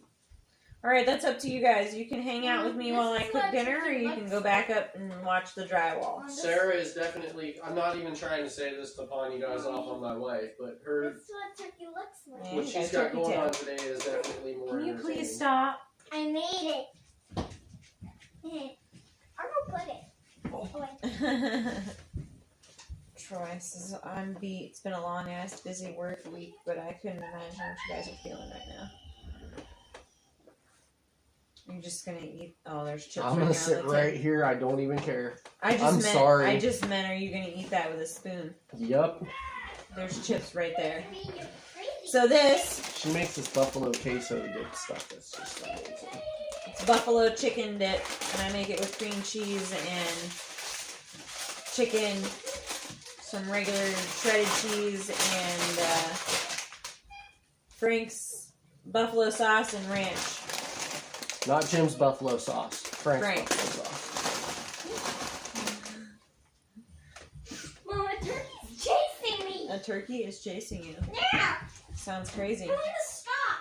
alright, that's up to you guys. You can hang out with me while I cook dinner, or you can go back up and watch the drywall. Sarah is definitely, I'm not even trying to say this to pawn you guys off on my wife, but her, This is what turkey looks like. Yeah. what you she's got got turkey going tail. on today is definitely more Can you entertaining. please stop? I made it. I'm gonna put it. Oh, Troy says, I'm beat. It's been a long ass busy work week, but I couldn't imagine what you guys are feeling right now. You're just gonna eat. Oh, there's chips. I'm gonna sit right here. I don't even care. I I'm sorry. I just meant, are you gonna eat that with a spoon? Yup. There's chips right there. you're crazy. So this, She makes this buffalo queso dip stuff that's just amazing. it's buffalo chicken dip, and I make it with cream cheese and chicken, some regular shredded cheese, and Frank's buffalo sauce and ranch. Not Jim's buffalo sauce. Frank's Frank. buffalo sauce. Mom, a turkey's chasing me. A turkey is chasing you. Now, Sounds crazy. tell me to stop.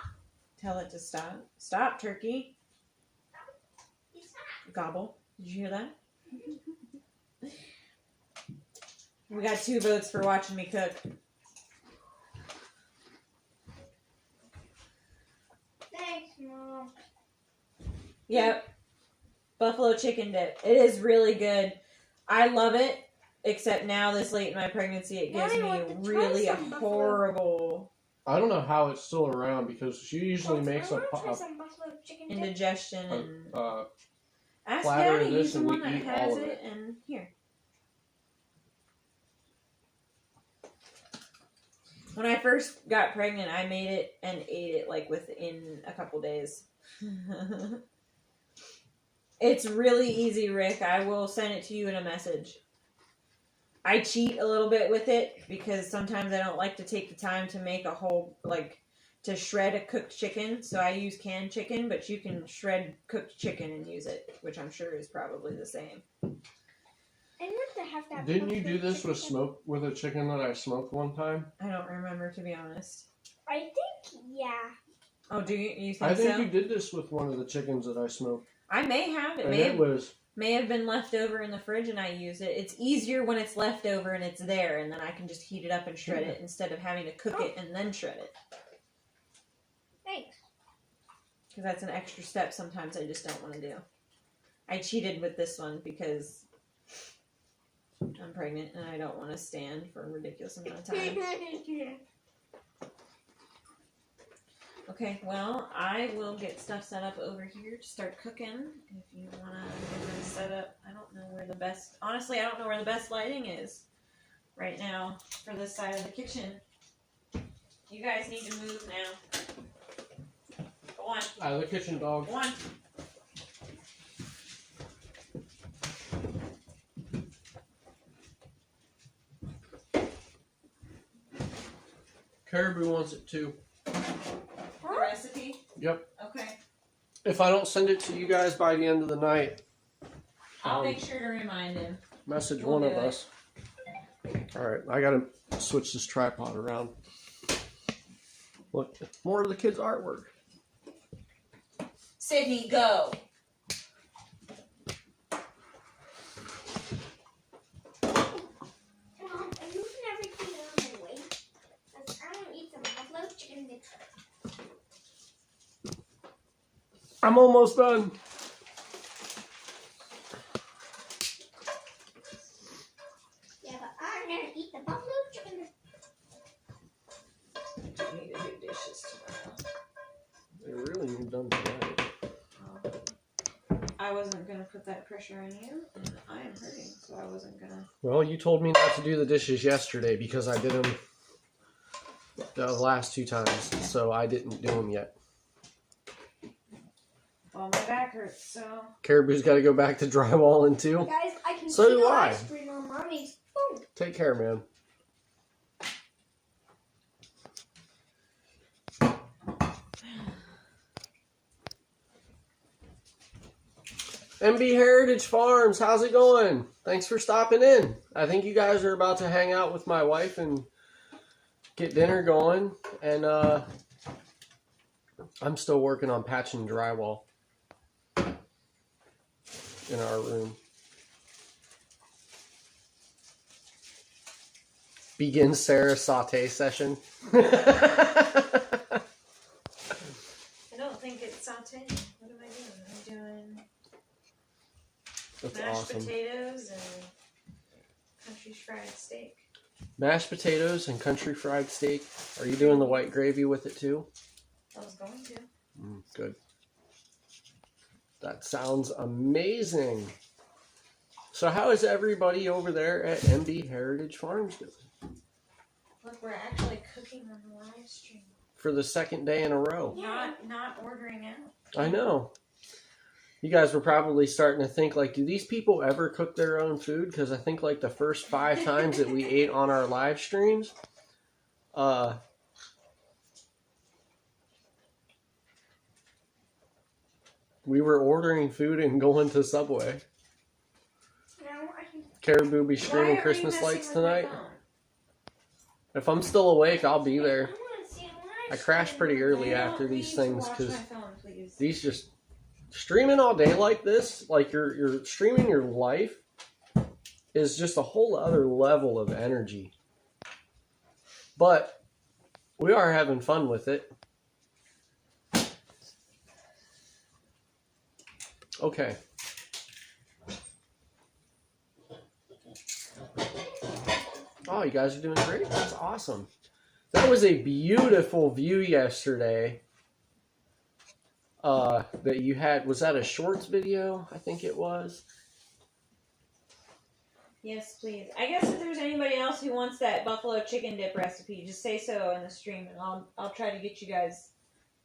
Tell it to stop. Stop, turkey. You stop. Gobble. Did you hear that? We got 2 votes for watching me cook. Thanks, Mom. Yep. Buffalo chicken dip. It is really good. I love it, except now this late in my pregnancy, it gives Now I me want to try really a some buffalo. horrible I don't know how it's still around because she usually I makes want to try some buffalo chicken dip. indigestion and Ask platter Daddy, of this he's the and we one that eat has all of it, it. and here. When I first got pregnant, I made it and ate it like within a couple days. It's really easy, Rick. I will send it to you in a message. I cheat a little bit with it because sometimes I don't like to take the time to make a whole, like, to shred a cooked chicken. So I use canned chicken, but you can shred cooked chicken and use it, which I'm sure is probably the same. I want to have that. Didn't you do this with a chicken that I smoked one time? I don't remember, to be honest. I think, yeah. Oh, do you think I think so? you did this with one of the chickens that I smoked. I may have. It And may it have, was... may have been left over in the fridge and I use it. It's easier when it's left over and it's there, and then I can just heat it up and shred it instead of having to cook it and then shred it. Thanks. Because that's an extra step sometimes I just don't want to do. I cheated with this one because I'm pregnant and I don't want to stand for a ridiculous amount of time. Okay, well, I will get stuff set up over here to start cooking. If you want to get them set up, I don't know where the best, honestly, I don't know where the best lighting is right now for this side of the kitchen. You guys need to move now. Go on. Out of the kitchen, dog. Go on. Caribou wants it too. The recipe? Yep. Okay. If I don't send it to you guys by the end of the night, I'll make sure to remind him. message We'll one of do it. us. Alright, I gotta switch this tripod around. Look, more of the kids' artwork. Sydney, go. Mom, I'm moving everything out of my way. Because I don't eat some buffalo chicken dip. I'm almost done. Yeah, but I'm gonna eat the buffalo chicken dip. I need to do dishes tomorrow. They really need done tonight. I wasn't going to put that pressure on you, and I am hurting, so I wasn't going to. Well, you told me not to do the dishes yesterday because I did them the last 2 times, so I didn't do them yet. Well, my back hurts, so. Caribou's got to go back to drywalling too. Guys, I can So see do the I. live stream on Mommy's phone. Take care, man. MB Heritage Farms, how's it going? Thanks for stopping in. I think you guys are about to hang out with my wife and get dinner going. And I'm still working on patching drywall in our room. Begin Sarah's saute session. I don't think it's sauteing. What am I doing? I'm doing That's mashed awesome. potatoes and country fried steak. Mashed potatoes and country fried steak. Are you doing the white gravy with it too? I was going to. Good. That sounds amazing. So how is everybody over there at MB Heritage Farms doing? Look, we're actually cooking on the live stream. For the 2nd day in a row. Not ordering out. I know. You guys were probably starting to think, like, do these people ever cook their own food? Because I think, like, the first 5 times that we ate on our live streams, we were ordering food and going to Subway. Now I can. Caribou be streaming Christmas lights tonight. If I'm still awake, I'll be there. I want to see a live I crash pretty stream. early after these things because phone, please. these just streaming all day like this, like you're streaming your life, is just a whole other level of energy. But we are having fun with it. Okay. Oh, you guys are doing great. That's awesome. That was a beautiful view yesterday that you had. Was that a shorts video? I think it was. Yes, please. I guess if there's anybody else who wants that buffalo chicken dip recipe, just say so in the stream, and I'll try to get you guys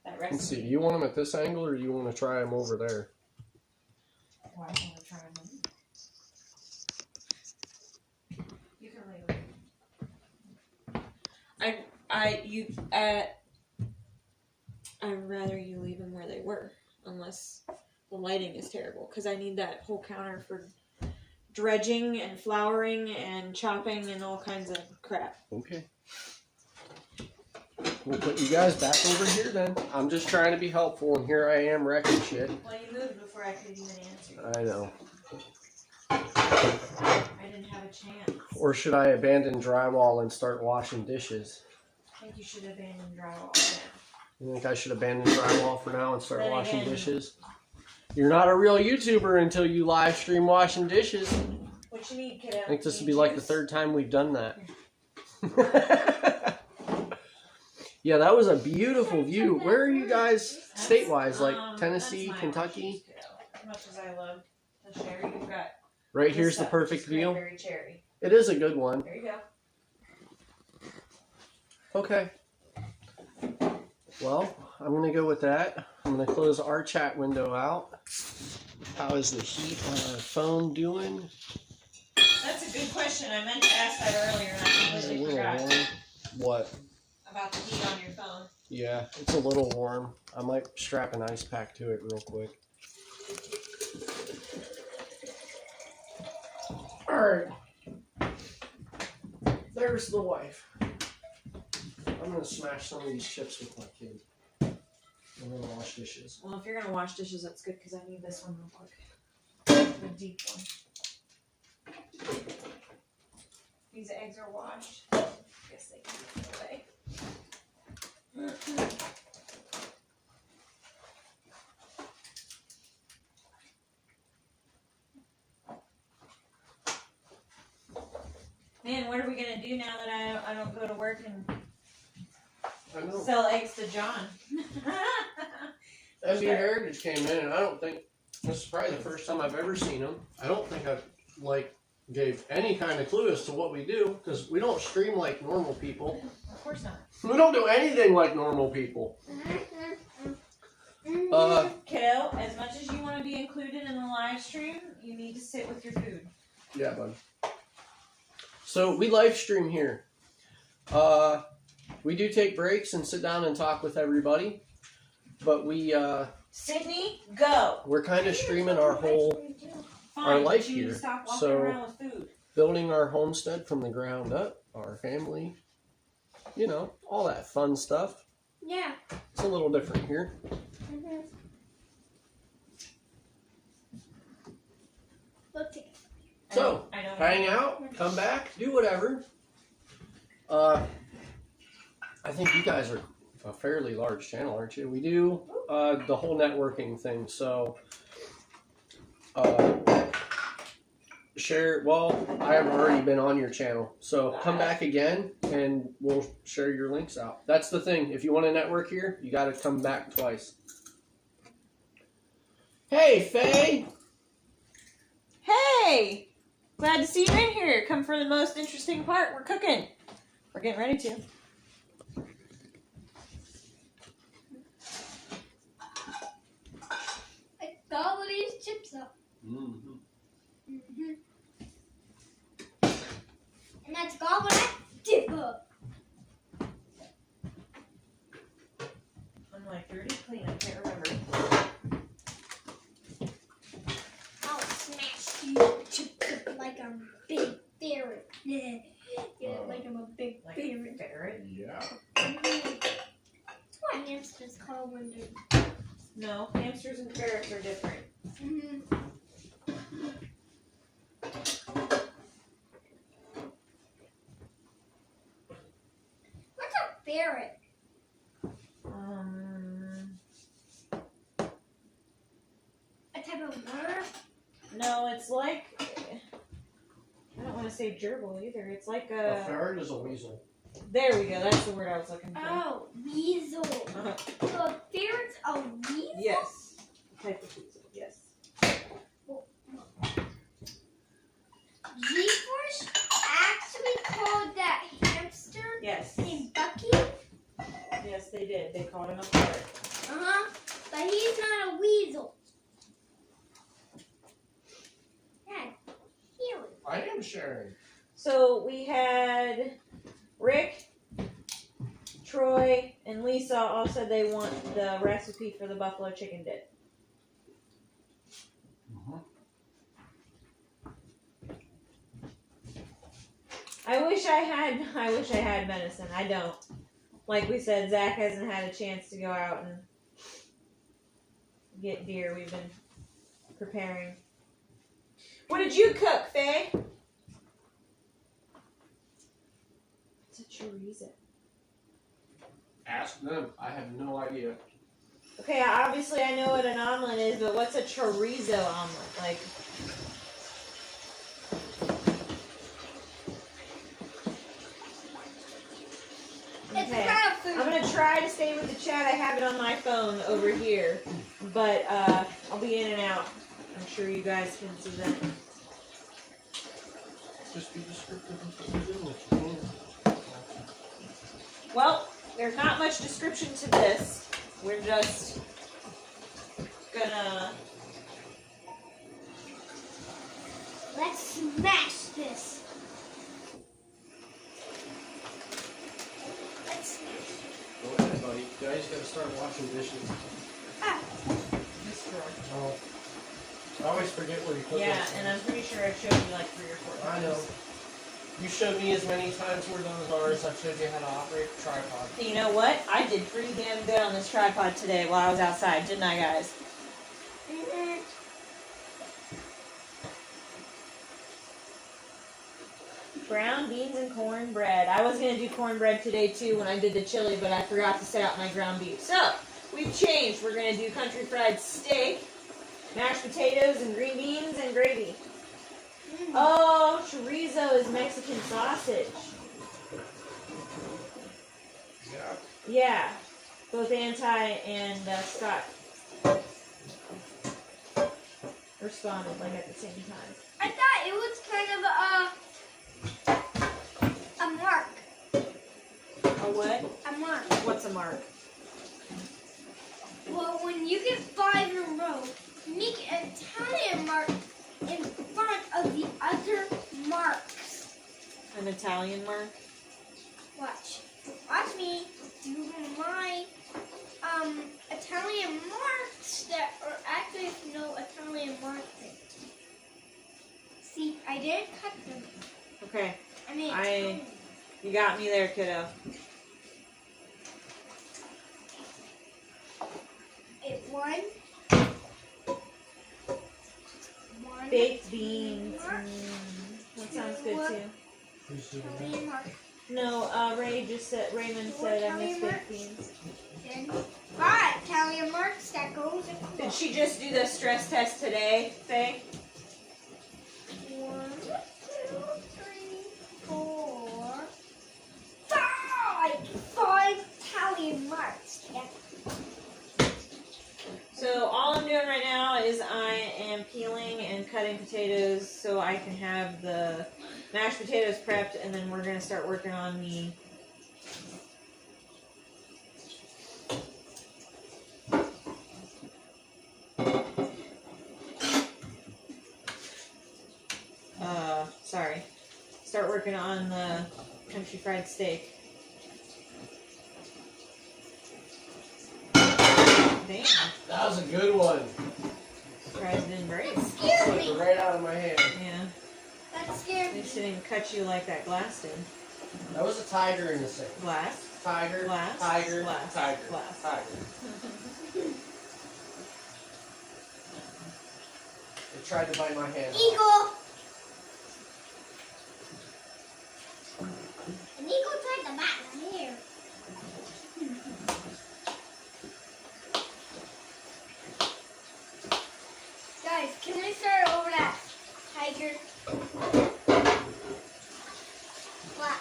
that recipe. Let's see. Do you want them at this angle, or do you want to try them over there? Oh, I want to try them. You can leave them. I'd rather you leave them where they were, unless the lighting is terrible, because I need that whole counter for dredging and flouring and chopping and all kinds of crap. Okay. We'll put you guys back over here then. I'm just trying to be helpful, and here I am wrecking shit. Well, you moved before I could even answer. I know. I didn't have a chance. Or should I abandon drywall and start washing dishes? I think you should abandon drywall. You think I should abandon drywall for now and start Then washing again- dishes? You're not a real YouTuber until you live stream washing dishes. What you need, kiddo? I think this Need will be like the juice? third time we've done that. Yeah, that was a beautiful view. Where are you guys state-wise? Like Tennessee, that's my Kentucky? juice, kiddo. As much as I love to share, you've got Right this here's the stuff, perfect just view. cranberry cherry. It is a good one. There you go. Okay. Well, I'm going to go with that. I'm going to close our chat window out. How is the heat on our phone doing? That's a good question. I meant to ask that earlier and I It's a completely little forgot. warm. What? About the heat on your phone. Yeah, it's a little warm. I might strap an ice pack to it real quick. Alright. There's the wife. I'm going to smash some of these chips with my kid. I'm going to wash dishes. Well, if you're going to wash dishes, that's good because I need this one real quick. The deep one. These eggs are washed. I guess they can be put away. Man, what are we going to do now that I don't go to work and I know. sell eggs to John? MB Heritage came in, and I don't think this is probably the first time I've ever seen them. I don't think I've gave any kind of clue as to what we do because we don't stream like normal people. Of course not. We don't do anything like normal people. Kiddo, as much as you want to be included in the live stream, you need to sit with your food. Yeah, bud. So we live stream here. We do take breaks and sit down and talk with everybody, but Sydney, go. we're kind of streaming our whole Fine, our life but you need to here. stop walking So around with food. building our homestead from the ground up, our family, you know, all that fun stuff. Yeah. It's a little different here. Look at it. So, I don't hang out, come back, do whatever. I think you guys are a fairly large channel, aren't you? We do the whole networking thing, so share. Well, I have already been on your channel, so come back again and we'll share your links out. That's the thing. If you want to network here, you got to come back twice. Hey, Faye! Hey! Glad to see you in here. Come for the most interesting part. We're cooking. We're getting ready to. I gobble these chips up. Mm-hmm. And that's gobble that dip up. I'm like dirty clean. I can't remember. I'll smash you to cook like I'm a big ferret. Yeah, like I'm a big Like ferret. ferret. Yeah. That's what hamsters call when they're... No, hamsters and ferrets are different. What's a ferret? A type of worm? No, it's like I don't want to say gerbil either. It's like A ferret is a weasel. There we go. That's the word I was looking for. Oh, weasel. Uh-huh. So a ferret's a weasel? Yes. Type of weasel. Yes. G-Force actually called that hamster Yes. named Bucky? Yes, they did. They called him a ferret. Uh-huh. But he's not a weasel. Dad, here. I am sharing. So we had Rick, Troy, and Lisa all said they want the recipe for the buffalo chicken dip. I wish I had medicine. I don't. Like we said, Zach hasn't had a chance to go out and get deer. We've been preparing. What did you cook, Faye? It's a chorizo. Ask them. I have no idea. Okay, obviously I know what an omelet is, but what's a chorizo omelet? Like, It's okay. kind of food. I'm gonna try to stay with the chat. I have it on my phone over here, but I'll be in and out. I'm sure you guys can see that. Just be descriptive of what you're doing. What you can. Well, there's not much description to this. We're just gonna. Let's smash this. Let's smash it. Go ahead, buddy. You guys gotta start washing dishes. Ah, Oh. I always forget where you put Yeah, those and I'm things. pretty sure I've showed you like 3 or 4 I times. know. You showed me as many times where those are as I've showed you how to operate a tripod. You know what? I did pretty damn good on this tripod today while I was outside, didn't I, guys? mhm. Ground beans and cornbread. I was gonna do cornbread today too when I did the chili, but I forgot to set out my ground beef. So we've changed. We're gonna do country fried steak, mashed potatoes, and green beans and gravy. Oh, chorizo is Mexican sausage. Yeah. Yeah, both Anti and Scott responded like at the same time. I thought it was kind of a mark. A what? A mark. What's a mark? Well, when you get 5 in a row, make an Italian mark in front of the other marks. An Italian mark? Watch. Watch me do my Italian marks that are actually no Italian mark thing. See, I didn't cut them. Okay, I mean, you got me there, kiddo. one. Baked beans. Mark. That sounds good too. Who's doing that? Italian mark. No, Raymond said I missed baked beans. Then 5 Italian marks that goes across. Did she just do the stress test today, Faye? 1, 2, 3, 4, 5. 5 Italian marks. Yeah. So all I'm doing right now is I am peeling and cutting potatoes so I can have the mashed potatoes prepped, and then we're going to start working on the start working on the country fried steak. Damn. That was a good one. Surprised it didn't break. That scared Slipped me. right out of my hand. Yeah. That scared At me. least it didn't cut you like that glass did. That was a tiger in the sink. Glass? Tiger, Glass? tiger, Glass. tiger, Glass. tiger. It tried to bite my hand off. Eagle. An eagle tried to bite my hair. Guys, can we start over that tiger? What?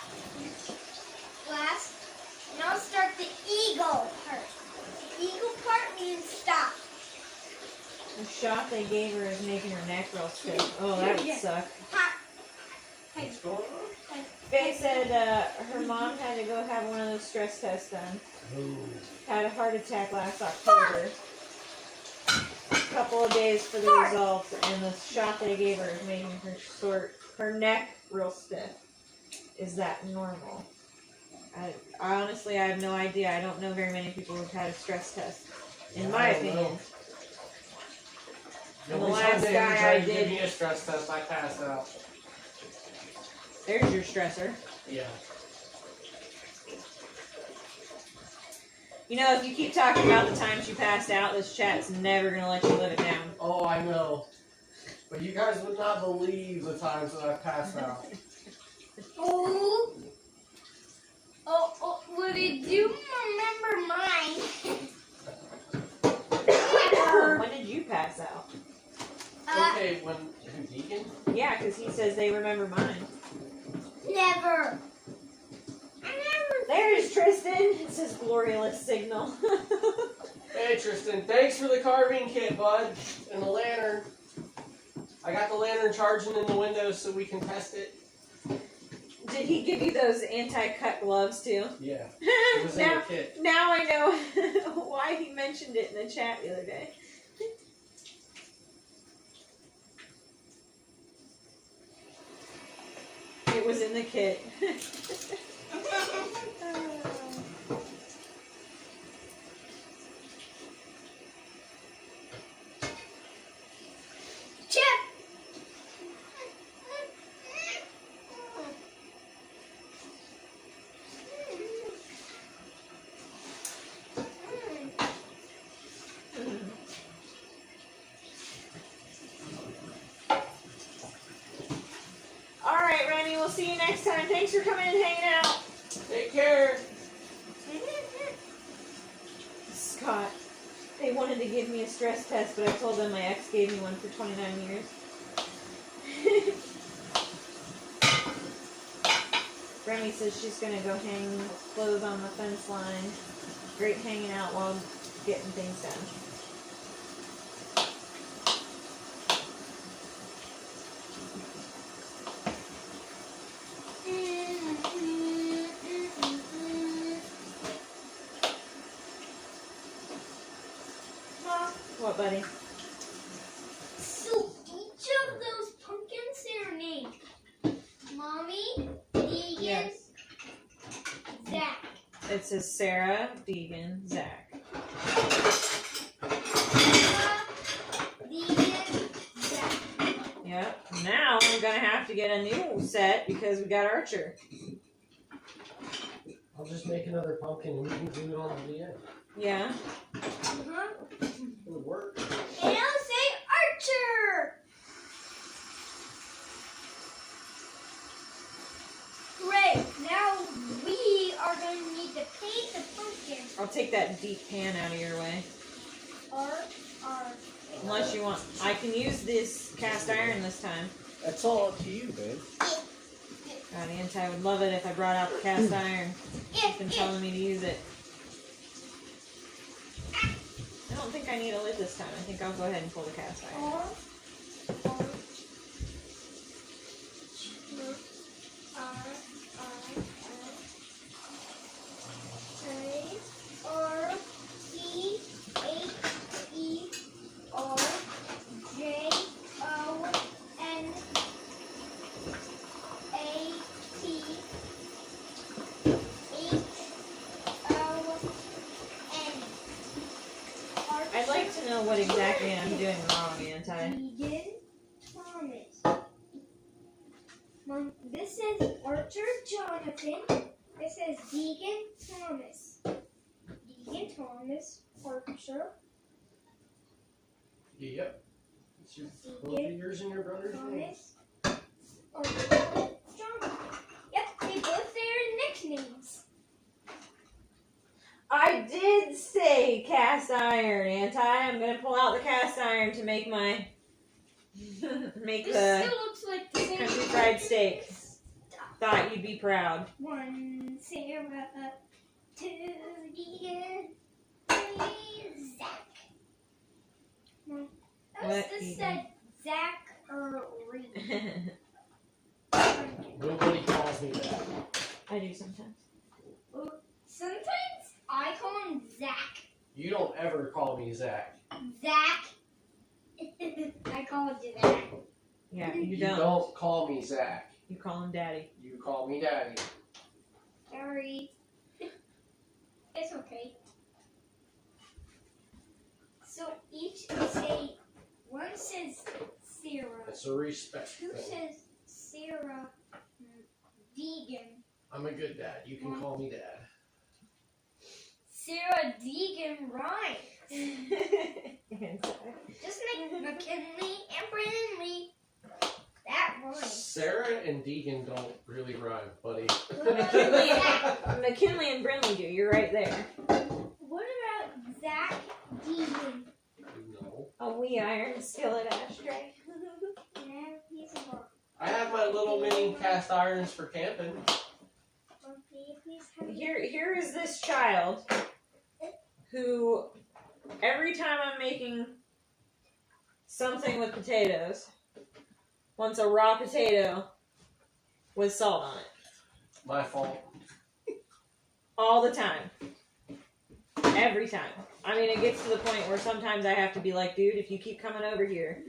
they gave her is making her neck real stiff. Oh, that would suck. What's going on? Faye said her mom had to go have one of those stress tests done. Ooh. Had a heart attack last October. A couple of days for the results, and the shot they gave her is making her neck real stiff. Is that normal? I honestly, I have no idea. I don't know very many people who've had a stress test. In my opinion. The last last guy I tried to did- give me a stress test, I passed out. There's your stressor. Yeah. You know, if you keep talking about the times you passed out, this chat's never going to let you live it down. Oh, I know. But you guys would not believe the times that I've passed out. Oh, would it do remember mine? When did you pass out? Okay, when Deacon? Yeah, because he says they remember mine. Never. I never. There's Tristan. It says glorious signal. Hey Tristan, thanks for the carving kit, bud, and the lantern. I got the lantern charging in the windows so we can test it. Did he give you those anti-cut gloves too? Yeah, it was in now, the kit. now I know why he mentioned it in the chat the other day. It was in the kit. Chip. Alright, Remy, we'll see you next time. Thanks for coming and hanging out. Take care. Scott, they wanted to give me a stress test, but I told them my ex gave me one for 29 years. Remy says she's going to go hang clothes on the fence line. Great hanging out while getting things done. What, buddy? So each of those pumpkins are named Mommy, Deegan, Yes. Zach. It says Sarah, Deegan, Zach. Deegan, Zach. Yep. Now I'm going to have to get a new set because we got Archer. I'll just make another pumpkin and we can glue it on the end. Yeah. Uh-huh. It would work. And I'll say Archer. Great. Now we are going to need to paint the pumpkin. I'll take that deep pan out of your way. R. Unless you want. I can use this cast iron this time. That's all up to you, babe. God, Anti would love it if I brought out the cast iron. He's been telling me to use it. I don't think I need a lid this time. I think I'll go ahead and pull the cast iron. R. I'd like to know what exactly I'm doing wrong, Anti. Deegan Thomas. This says Archer Jonathan. This says Deegan Thomas. Deegan Thomas, Archer Yep. It's your, both of yours and your brother's names. Thomas, Archer Jonathan. Yep, they both their nicknames. I did say cast iron, Anti. I'm gonna pull out the cast iron to make my make This the still looks like the same. country fried steak. Thought you'd be proud. 1 Sarah, 2 Deegan, 3 Zach. What? This said Zach or Reed. Nobody calls me that. I do sometimes. Sometimes I call him Zach. You don't ever call me Zach. Zach. I called you that. Yeah, you You don't. don't call me Zach. You call him daddy. You call me Daddy. Sorry. It's okay. So each say, one says Sarah, It's a respect two thing. says Sarah Deegan. I'm a good dad. You can call me Dad. Sarah Deegan rhymes. Just like McKinley and Brindley. That rhymes. Sarah and Deegan don't really rhyme, buddy. What about McKinley. Zach? McKinley and Brindley do. You're right there. What about Zach Deegan? No. A wee iron skillet ashtray. Yeah, he's a book. I have my little mini cast irons for camping. Okay, please have Here is this child who, every time I'm making something with potatoes, wants a raw potato with salt on it. My fault. All the time. Every time. I mean, it gets to the point where sometimes I have to be like, dude, if you keep coming over here,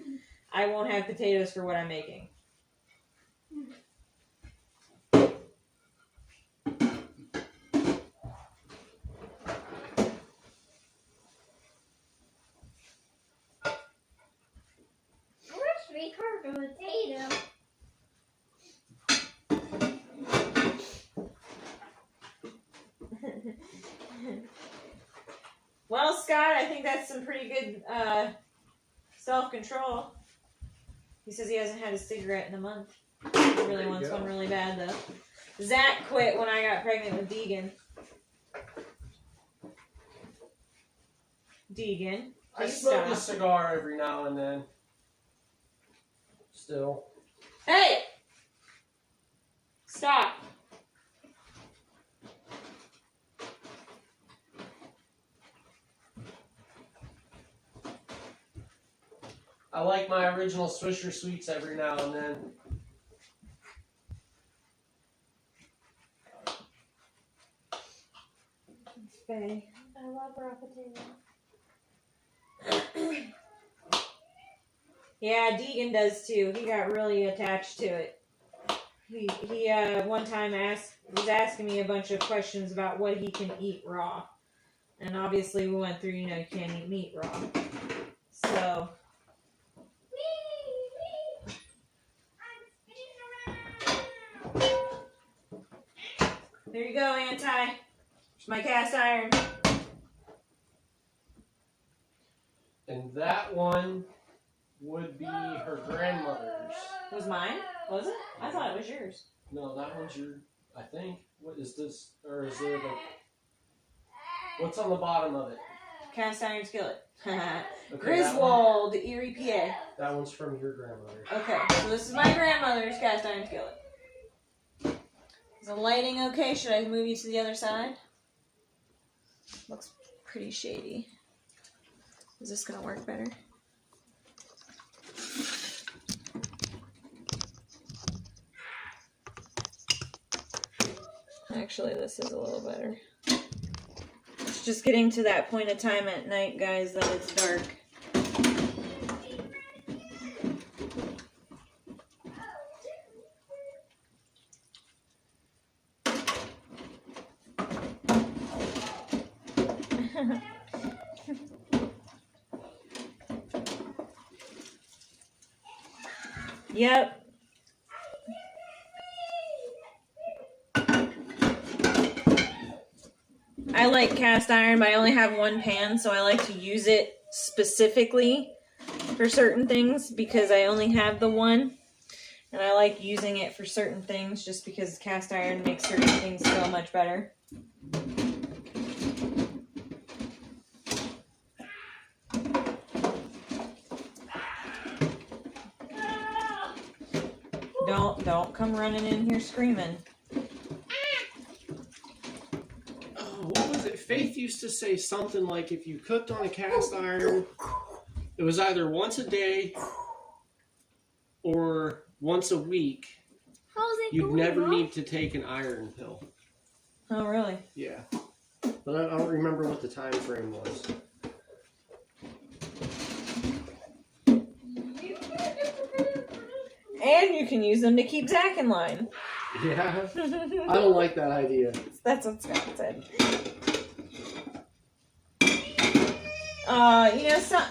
I won't have potatoes for what I'm making. Where's my cargo potato? Well, Scott, I think that's some pretty good self-control. He says he hasn't had a cigarette in a month. He really There you wants go. one really bad, though. Zach quit when I got pregnant with Deegan. Deegan, I please smoke a stop. cigar every now and then. Still. Hey! Stop. I like my original Swisher Sweets every now and then. Faye. I love raw potato. Yeah, Deegan does too. He got really attached to it. He one time was asking me a bunch of questions about what he can eat raw. And obviously we went through, you can't eat meat raw. So there you go, Anti. There's my cast iron. And that one would be her grandmother's. Was mine? Was it? I thought it was yours. No, that one's your, I think. What is this? Or is there the... What's on the bottom of it? Cast iron skillet. Okay, that one- Griswold, Erie, PA. That one's from your grandmother. Okay, so this is my grandmother's cast iron skillet. Is the lighting okay? Should I move you to the other side? Looks pretty shady. Is this gonna work better? Actually, this is a little better. It's just getting to that point of time at night, guys, that it's dark. Yep. I like cast iron, but I only have one pan, so I like to use it specifically for certain things because I only have the one. And I like using it for certain things just because cast iron makes certain things go much better. Don't come running in here screaming. Oh, what was it? Faith used to say something like if you cooked on a cast iron It was either once a day or once a week. How's it You'd going, never Mom? need to take an iron pill. Oh, really? Yeah. But I don't remember what the time frame was. And you can use them to keep Zach in line. Yeah. I don't like that idea. That's what Scott said.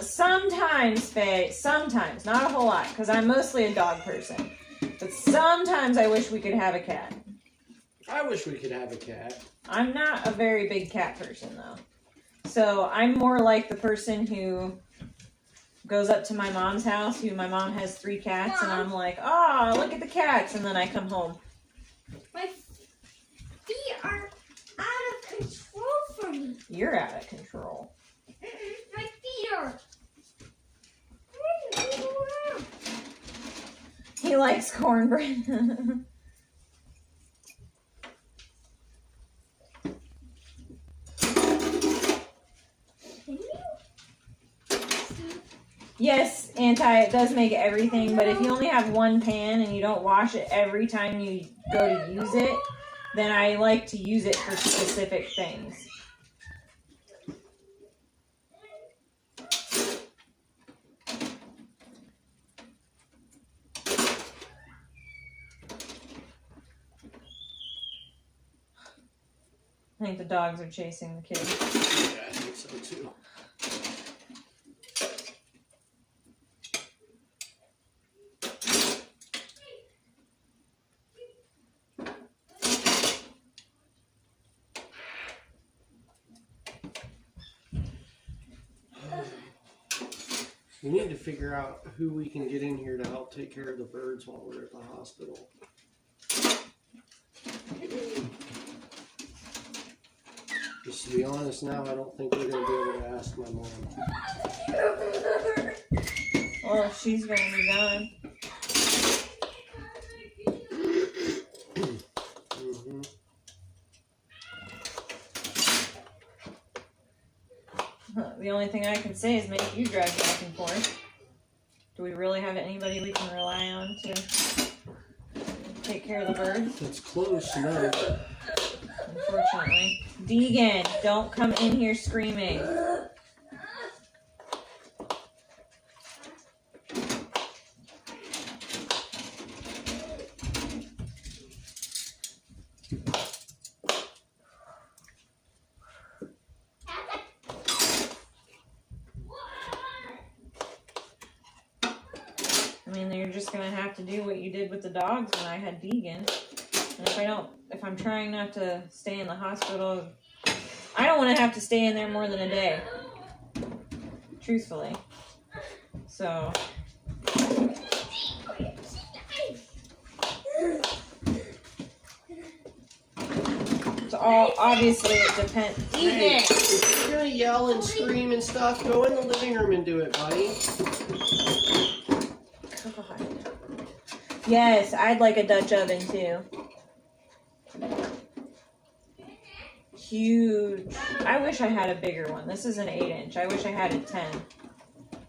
Sometimes, Faye, sometimes, not a whole lot, because I'm mostly a dog person. But sometimes I wish we could have a cat. I wish we could have a cat. I'm not a very big cat person, though. So I'm more like the person who goes up to my mom's house, my mom has 3 cats, and I'm like, oh, look at the cats, and then I come home. My feet are out of control for me. You're out of control. My feet are. He likes cornbread. Yes, it does make everything, but if you only have one pan and you don't wash it every time you go to use it, then I like to use it for specific things. I think the dogs are chasing the kids. Yeah, I think so too. We need to figure out who we can get in here to help take care of the birds while we're at the hospital. Just to be honest now, I don't think we're going to be able to ask my mom. Well, she's going to be gone. Mm-hmm. The only thing I can say is make you drive back and forth. Do we really have anybody we can rely on to take care of the birds? It's close, no. Unfortunately. Deegan, don't come in here screaming. I mean, you're just gonna have to do what you did with the dogs when I had Deegan. And if I'm trying not to stay in the hospital, I don't want to have to stay in there more than a day. Truthfully. So. Obviously it depends. Hey, if you're going to yell and scream and stuff, go in the living room and do it, buddy. God. Yes, I'd like a Dutch oven too. Huge. I wish I had a bigger one. This is an 8-inch. I wish I had a 10.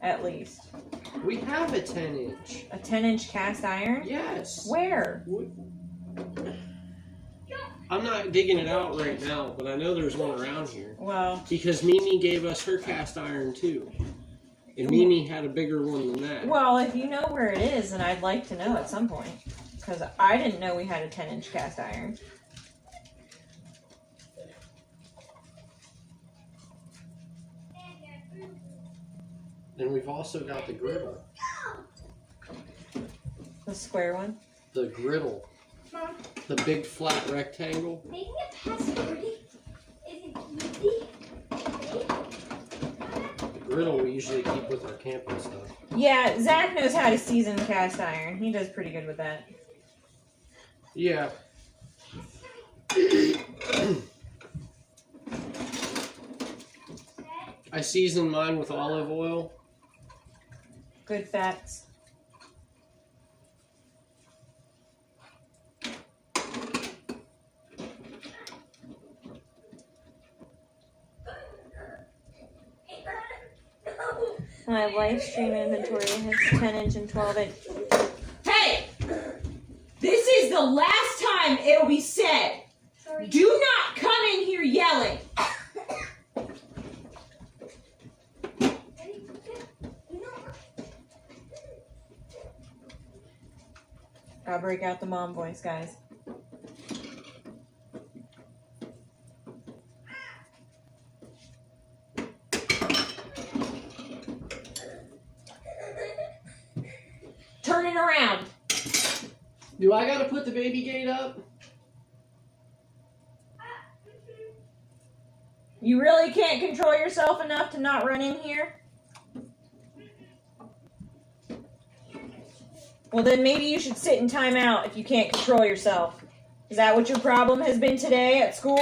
At least. We have a 10-inch. A 10-inch cast iron? Yes. Where? I'm not digging it out right now, but I know there's one around here. Well. Because Mimi gave us her cast iron too. And Mimi had a bigger one than that. Well, if you know where it is, then I'd like to know at some point. Because I didn't know we had a 10-inch cast iron. And we've also got the griddle. The square one? The griddle. Mom, The big flat rectangle. making a password isn't easy. The griddle we usually keep with our camping stuff. Yeah, Zach knows how to season cast iron. He does pretty good with that. Yeah. I season mine with olive oil. Good fats. My live stream inventory has 10-inch and 12-inch. Hey! This is the last time it'll be said. Sorry. Do not come in here yelling. I'll break out the mom voice, guys. Turn it around. Do I gotta put the baby gate up? You really can't control yourself enough to not run in here? Well, then maybe you should sit in timeout if you can't control yourself. Is that what your problem has been today at school?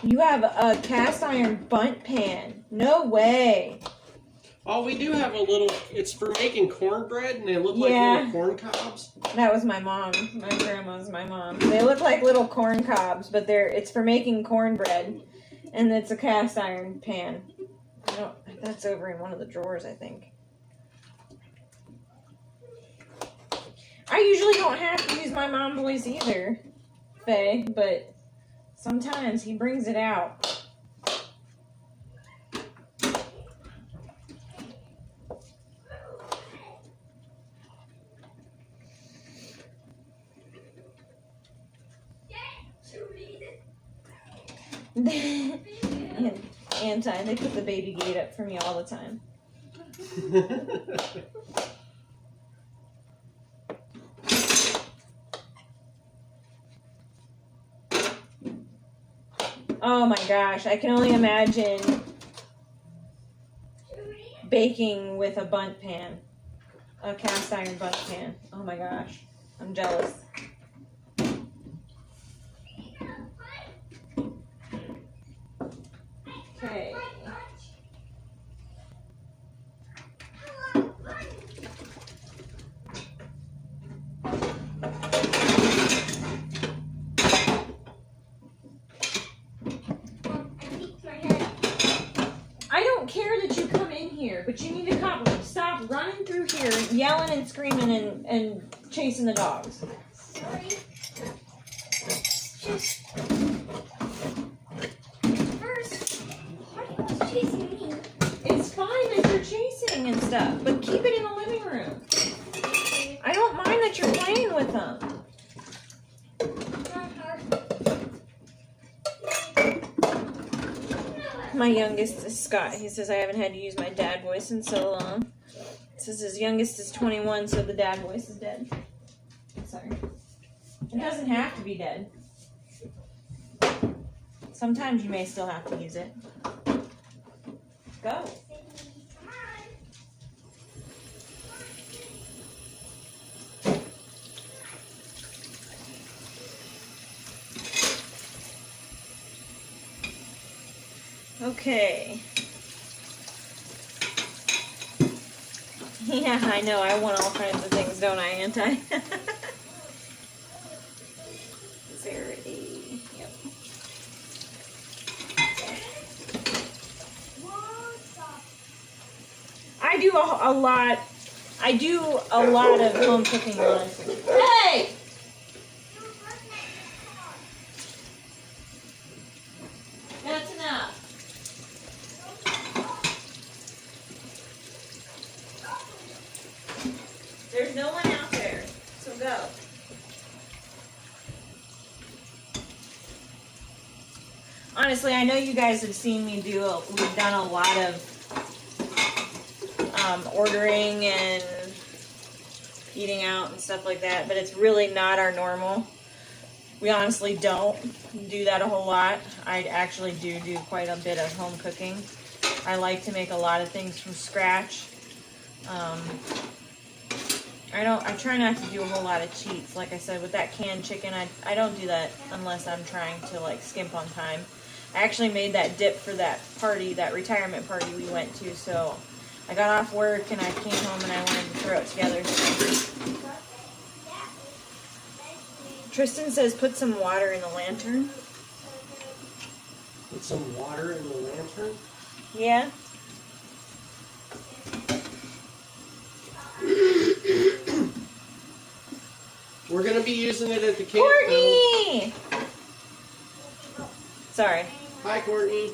You have a cast iron bunt pan. No way. Oh, we do have a little, it's for making cornbread, and they look like Yeah. little corn cobs. That was my mom. My grandma's my mom. They look like little corn cobs, but it's for making cornbread, and it's a cast iron pan. That's over in one of the drawers, I think. I usually don't have to use my mom voice either, Faye, but sometimes he brings it out. Anti, they put the baby gate up for me all the time. Oh my gosh, I can only imagine baking with a bunt pan. A cast iron bunt pan. Oh my gosh, I'm jealous. Okay. I don't care that you come in here, but you need to stop running through here, yelling and screaming and chasing the dogs. Sorry. Just first, why are you guys chasing me? It's fine that you're chasing and stuff, but keep it in the living room. I don't mind that you're playing with them. My youngest is Scott. He says I haven't had to use my dad voice in so long. He says his youngest is 21, so the dad voice is dead. Sorry. It doesn't have to be dead. Sometimes you may still have to use it. Go. Okay. Yeah, I know. I want all kinds of things, don't I, Anti? Is there a... Yep. I do a lot. I do a lot of home cooking, honestly. Hey! That's enough. There's no one out there, so go. Honestly, I know you guys have seen me we've done a lot of ordering and eating out and stuff like that, but it's really not our normal. We honestly don't do that a whole lot. I actually do quite a bit of home cooking. I like to make a lot of things from scratch. I try not to do a whole lot of cheats. Like I said, with that canned chicken, I don't do that unless I'm trying to like skimp on time. I actually made that dip for that party, that retirement party we went to, so I got off work and I came home and I wanted to throw it together. Tristan says put some water in the lantern. Put some water in the lantern? Yeah. We're going to be using it at the camp. Courtney! Sorry. Hi, Courtney.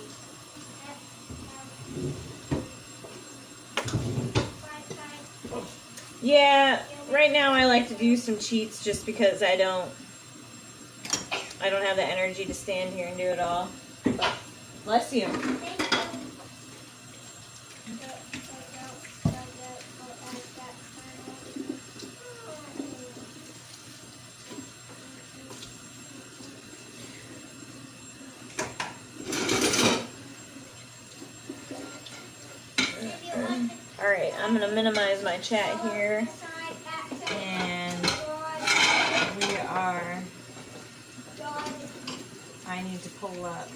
Yeah, right now I like to do some cheats just because I don't have the energy to stand here and do it all. But, bless you. Alright, I'm going to minimize my chat here. And we are... I need to pull up.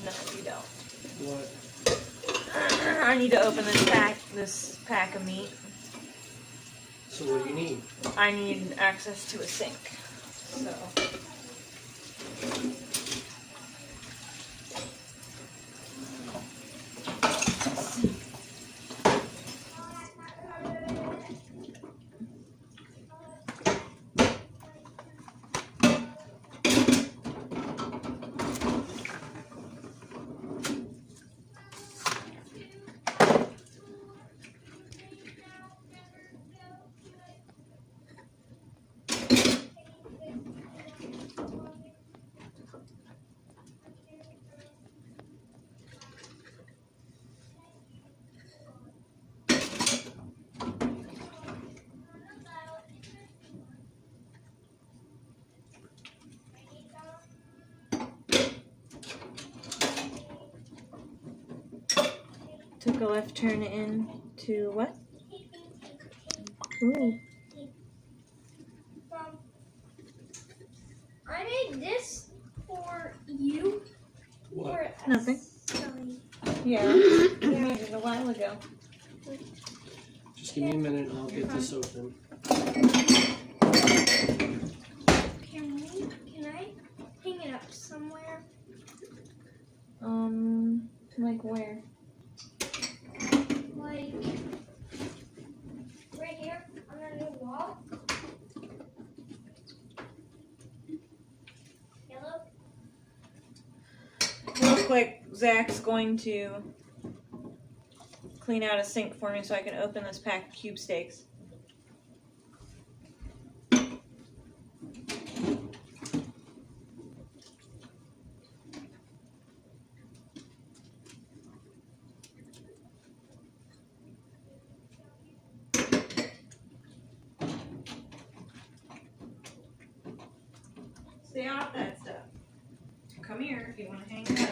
No, you don't. What? I need to open this pack of meat. So what do you need? I need access to a sink. So. Took a left turn into what? Ooh. I made this for you. What? Nothing. Yeah, I made it a while ago. Just give me a minute and I'll get this open. Can I hang it up somewhere? Like where? Like right here on the new wall. Yellow. Real quick, Zach's going to clean out a sink for me so I can open this pack of cube steaks. Stay off that stuff. Come here if you want to hang it up.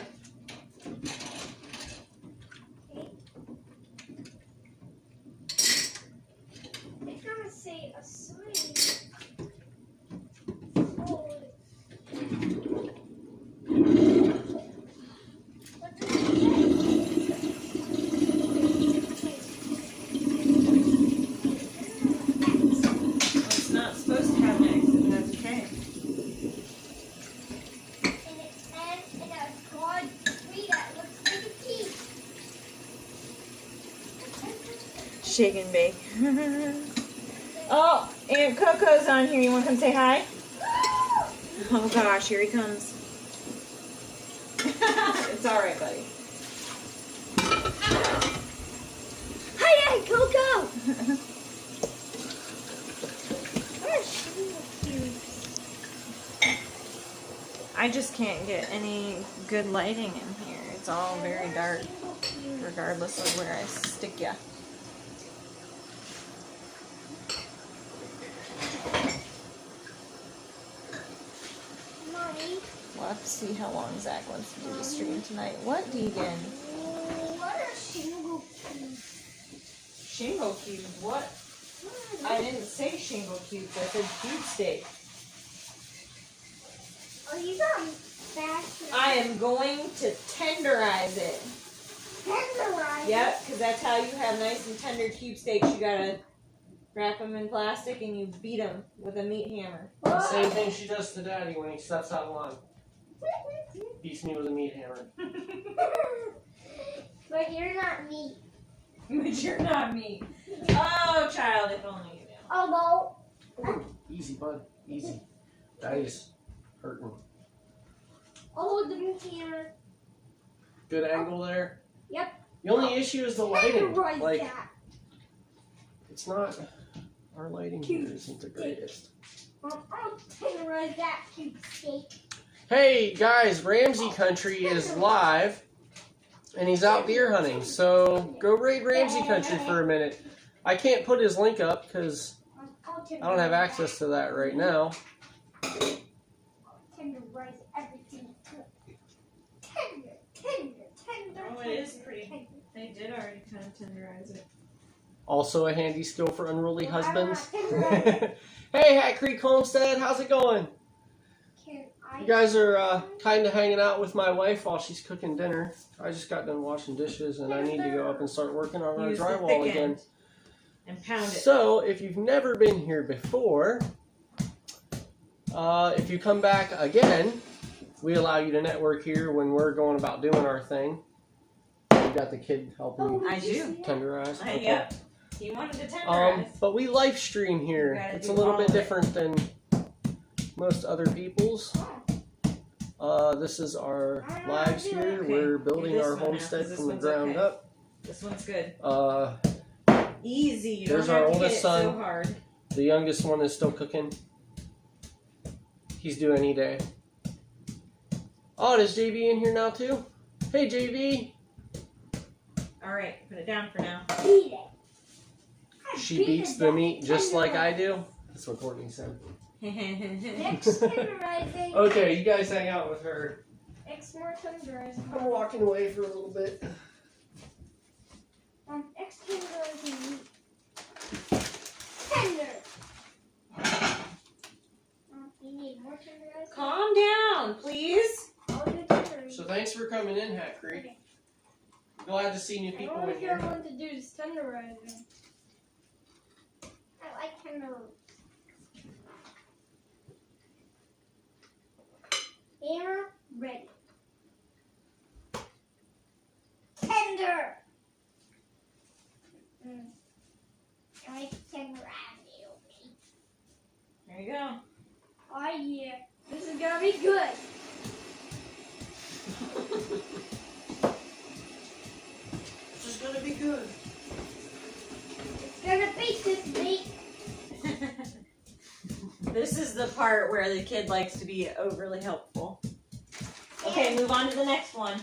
It's gonna say a sign. It's not supposed to have an exit, that's okay. And it ends in a broad tree that looks like a key. Shake and bake. Oh, Aunt Coco's on here. You want to come say hi? Oh gosh, here he comes. It's alright, buddy. Hi, Aunt Coco! I just can't get any good lighting in here. It's all very dark, regardless of where I stick ya. We'll have to see how long Zach wants to do the stream tonight. What, Deegan? What are shingle cubes? Shingle cubes? What? I didn't say shingle cubes. I said cube steak. Oh, you got faster. I am going to tenderize it. Tenderize. Yep, because that's how you have nice and tender cube steaks. You gotta wrap them in plastic and you beat them with a meat hammer. The same thing she does to Daddy when he steps out of line. Beats me with a meat hammer. But you're not meat. But you're not meat. Oh, child, if only you knew. Oh Ooh, easy, bud. Easy. Daddy's hurting. no. Oh, the meat hammer. Good angle there. Yep. The only issue is the lighting. Tenderize Like, that. it's not. Our lighting here isn't the greatest. I'll tenderize that cube steak. Hey guys, Ramsey Country is live, and he's out deer hunting. So go raid Ramsey Country for a minute. I can't put his link up because I don't have access to that right now. Tenderize everything. Tender. Oh, it is pretty. They did already kind of tenderize it. Also a handy skill for unruly Well, husbands. I'm not tenderize. Hey, Hat Creek Homestead, how's it going? Can I? You guys are kind of hanging out with my wife while she's cooking dinner. I just got done washing dishes, and I need to go up and start working on our Use the drywall thick again. end and pound it. So, if you've never been here before, if you come back again, we allow you to network here when we're going about doing our thing. You got the kid helping Oh, I did you do. see that? tenderize. Okay. Yep. He wanted to tenderize. But we live stream You here. gotta It's do a little all bit of it. different than most other people's. This is our lives here. Okay, We're do building this our one now, homestead 'cause this from the one's ground okay. up. This one's good. Uh, Easy. You There's don't our have to hit oldest it son. so hard. the youngest one is still cooking. He's due any day. Oh, does JV in here now too? Hey, JV. All right, put it down for now. Beat it. She beats the meat just like I do. That's what Courtney said. Next tenderizing. Okay, you guys hang out with her. Next more tenderizing. I'm walking away for a little bit. Next tenderizing meat. Tender. You need more tenderizing? Calm down, please. I'll do tenderizing. So thanks for coming in, Hat Creek. Glad to see new I people don't know in if you here. want to do this tenderizing. I like tender. Hammer ready. Tender. I like tender ravioli. There you go. Oh yeah, this is gonna be good. This is gonna be good. It's gonna beat this meat. This is the part where the kid likes to be overly helpful. Okay, move on to the next one.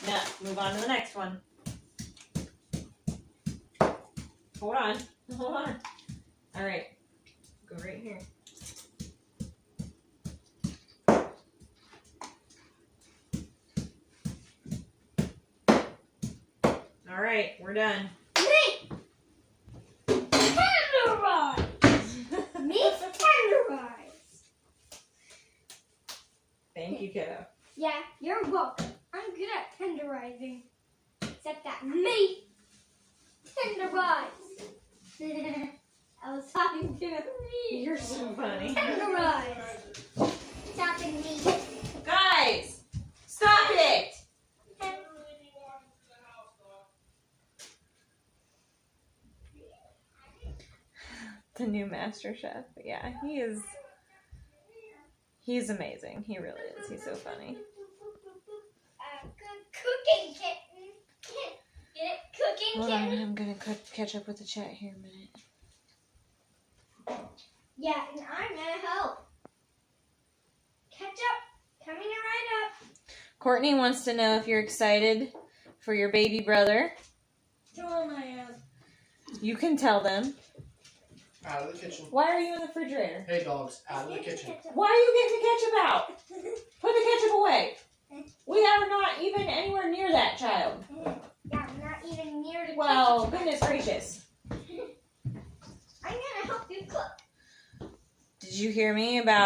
No, move on to the next one. Hold on. Hold on. All right. Go right here. All right, we're done. Meat. Tenderize. Meat tenderize. Thank you, kiddo. Yeah, you're welcome. I'm good at tenderizing. Except that meat tenderize. I was talking to me. You're so funny. Tenderize. Talking me. Guys, stop it! The new master chef. Yeah, he's amazing. He really is. He's so funny. Good cooking, kitten. Get it? Cooking, Hold on, kitten. I'm gonna catch up with the chat here a minute. Yeah, and I'm gonna help. Catch up. Coming right up. Courtney wants to know if you're excited for your baby brother. Tell him I am. You can tell them. Out of the kitchen. Why are you in the refrigerator? Hey, dogs. Out of the kitchen. Why are you getting the ketchup out? Put the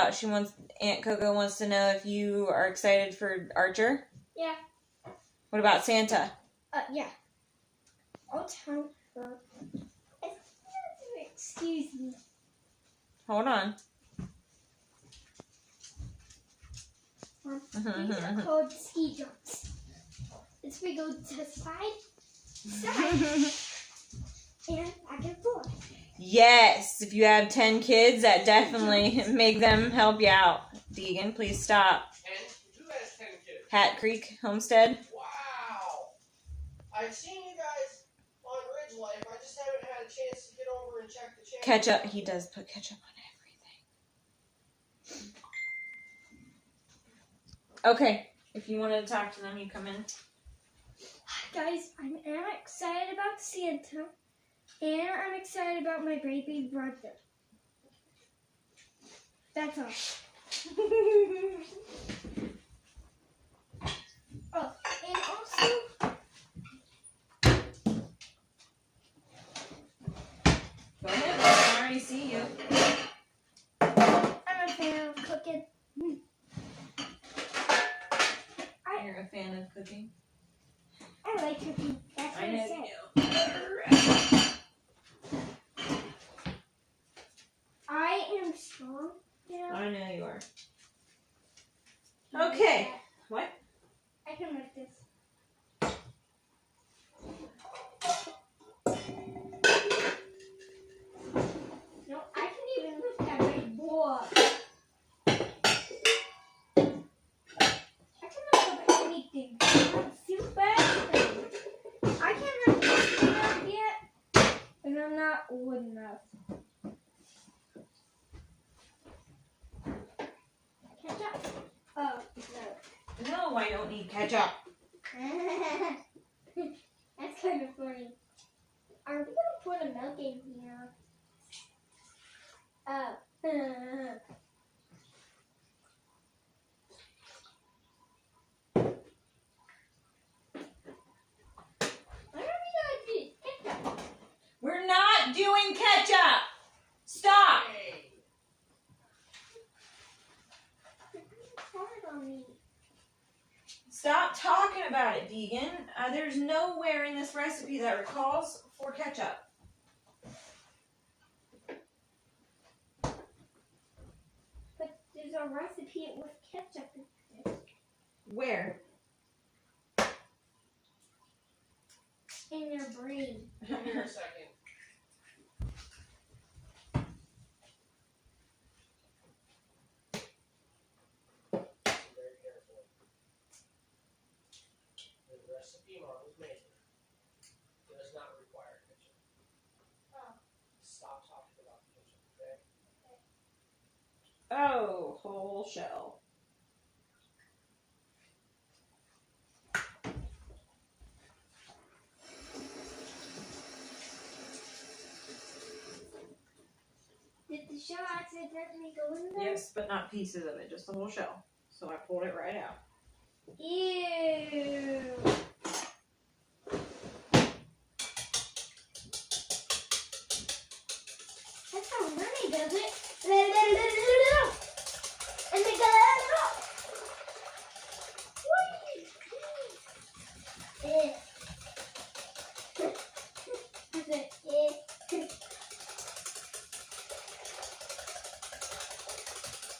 out. Aunt Coco wants to know if you are excited for Archer. Yeah. What about Santa? Yeah. I'll tell her. Excuse me. Hold on. These are called ski jumps. It's we go to side, and back and forth. Yes, if you have 10 kids, that definitely make them help you out. Deegan, please stop. 10? Who has 10 kids? Hat Creek Homestead. Wow. I've seen you guys on Ridgeline. I just haven't had a chance to get over and check the channel. Ketchup. He does put ketchup on everything. Okay, if you wanted to talk to them, you come in. Guys, I am excited about Santa, and I'm excited about my baby brother. That's all. Oh, and also, Go ahead, I can already see you. I'm a fan of cooking. You're a fan of cooking? I like cooking. That's what I said. I am strong. You know? I know you are. Okay. What? I can lift this. No, I can even lift that big boy. I can lift up anything. I feel bad. I can't lift this thing up yet, and I'm not old enough. Ketchup? Oh, No, I don't need ketchup. no. That's kind of funny. Are we gonna put a milk in here? Oh. What are we gonna do? Ketchup. We're not doing ketchup. Stop. It's hard on me. Stop talking about it, Deegan. There's nowhere in this recipe that calls for ketchup. But there's a recipe with ketchup in it. Where? In your brain. Give me a second. Very careful. The recipe Marvel's making does not require ketchup. Oh. Stop talking about ketchup, okay? Oh, whole shell. Did the shell accidentally go in there? Yes, but not pieces of it, just the whole shell. So I pulled it right out. Ew. That's how Mermaid does it. And they go,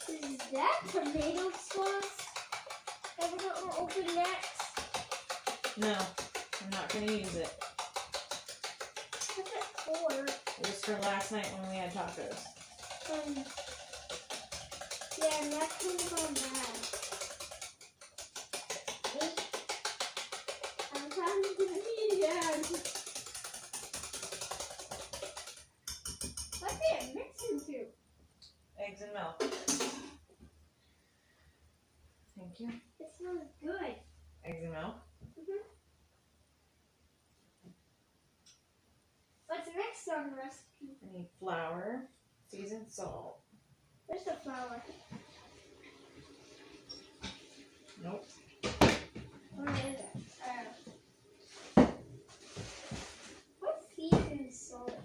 Is that tomato sauce that we're gonna open next? No, I'm not going to use it. What's it for? It was for last night when we had tacos. Yeah, and that comes on that. I'm trying to eat it. What's it mixed into? Eggs and milk. Thank you. It smells good. Eggs and milk. What's next on the recipe? I need flour, seasoned salt. Where's the flour? Nope. Where is it? What's seasoned salt?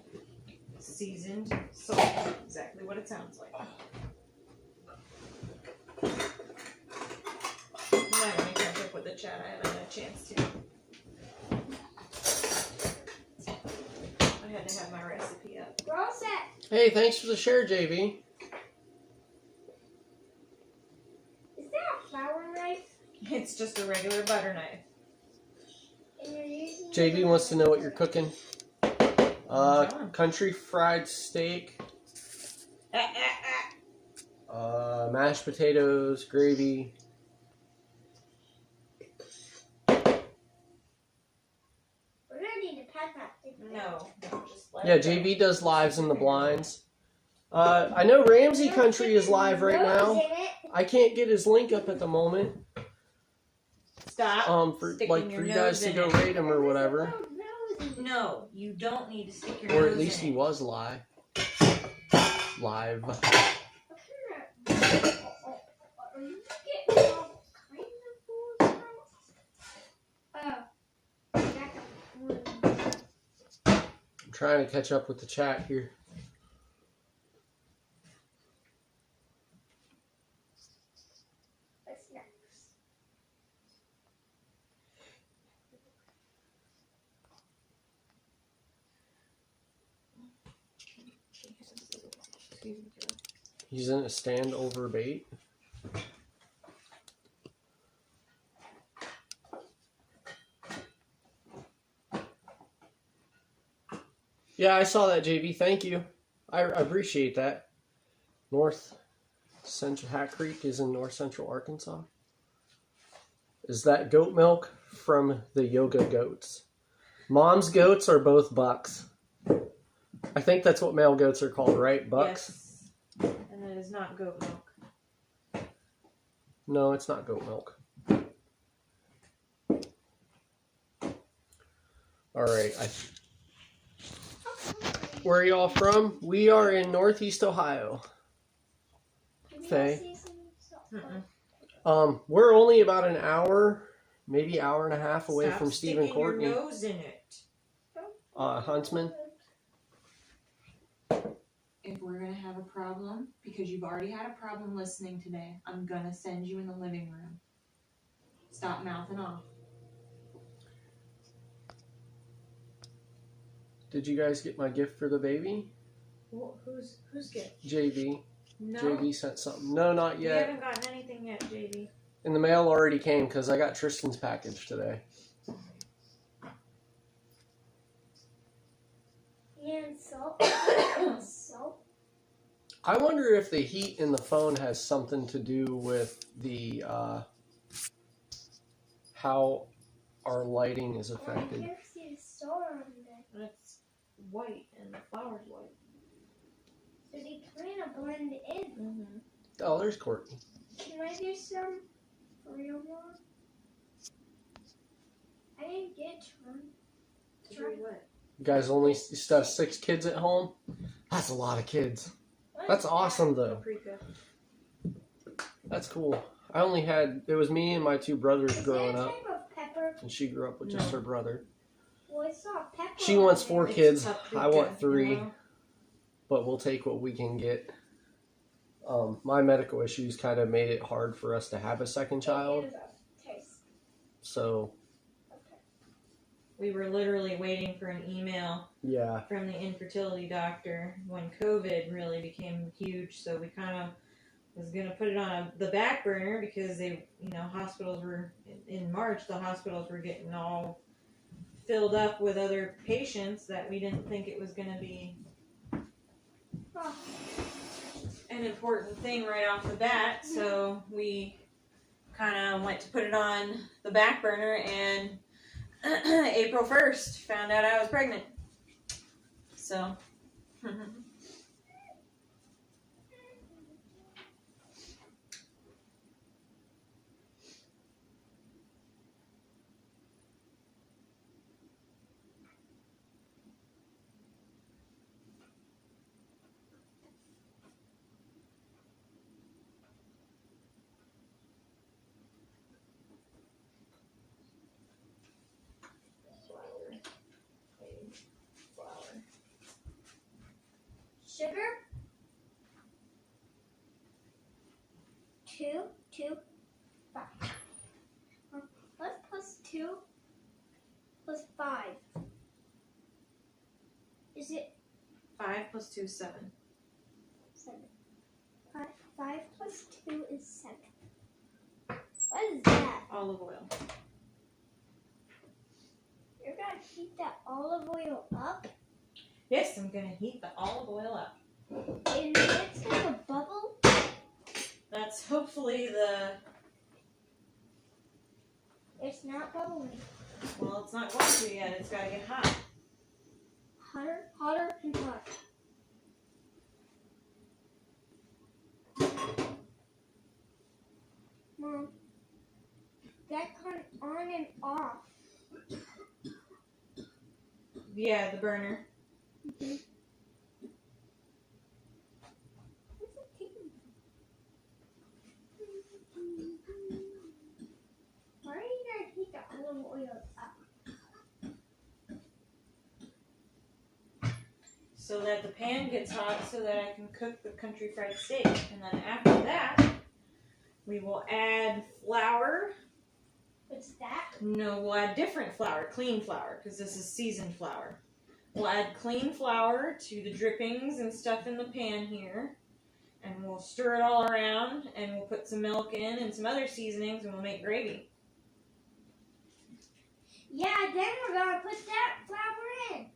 Seasoned salt. Exactly what it sounds like. Hey, thanks for the share, JV. Is that a flour knife? It's just a regular butter knife. And you're using JV wants to know what you're cooking. on. Country fried steak, mashed potatoes, gravy. We're gonna need to pack that thing. No, just let Yeah, it go. JV does lives in the blinds. I know Ramsey Country is live right now. I can't get his link up at the moment. Stop. For sticking like your for you nose guys to in go it. rate him or whatever. No, you don't need to stick your Or nose at least in he it. was live. Live. Are you getting all kinds of fools now? I'm trying to catch up with the chat here. What's next? He's in a stand over bait. Yeah, I saw that, JV. Thank you. I appreciate that. North Central Hat Creek is in north central Arkansas. Is that goat milk from the yoga goats? Mom's goats are both bucks. I think that's what male goats are called, right? Bucks? Yes. And it is not goat milk. No, it's not goat milk. All right. Where are y'all from? We are in Northeast Ohio. Faye. We're only about an hour, maybe hour and a half away Stop from Steve and sticking Courtney. your nose in it. Huntsman. If we're gonna have a problem, because you've already had a problem listening today, I'm gonna send you in the living room. Stop mouthing off. Did you guys get my gift for the baby? Well, who's gift? JV. No. JV sent something. No, not We yet. haven't gotten anything yet, JV. And the mail already came because I got Tristan's package today. And salt. Salt. I wonder if the heat in the phone has something to do with the how our lighting is I affected. can't see the star on there. It's white and the flower's white. So they kind of blend in. Mm-hmm. Oh, there's Courtney. Can I do some for real one? I didn't get one. What? You guys only still have 6 kids at home? That's a lot of kids. What That's is awesome though. Paprika. That's cool. I only had, it was me and my 2 brothers that? growing Is up. that a type of pepper? And she grew up with just No. her brother. Well, it's not pepper. She wants on 4 there. kids. Paprika, I want 3. you know? But we'll take what we can get. My medical issues kind of made it hard for us to have a second child. It gives a taste. So, Okay. We were literally waiting for an email yeah. from the infertility doctor when COVID really became huge. So we kind of was going to put it on the back burner because they, hospitals were, in March, the hospitals were getting all filled up with other patients that we didn't think it was going to be Oh. an important thing right off the bat. So we kind of went to put it on the back burner, and April 1st found out I was pregnant. So Sugar. 2, 2, 5. What plus 2 plus 5? Is it 5 plus 2 is 7. plus 2 is 7. What is that? Olive oil. You're gonna heat that olive oil up, Yes, I'm gonna heat the olive oil up. and it's gonna bubble. That's hopefully the. It's not bubbling. Well, it's not going to yet. It's gotta get hot. Hotter, hotter, and hotter. Mom, that comes on and off. Yeah, the burner. What's it taking? Why are you gonna heat the olive oil up? So that the pan gets hot so that I can cook the country fried steak. And then after that, we will add flour. What's that? No, we'll add different flour, clean flour, because this is seasoned flour. We'll add clean flour to the drippings and stuff in the pan here. And we'll stir it all around, and we'll put some milk in and some other seasonings, and we'll make gravy. Yeah, then we're gonna put that flour in.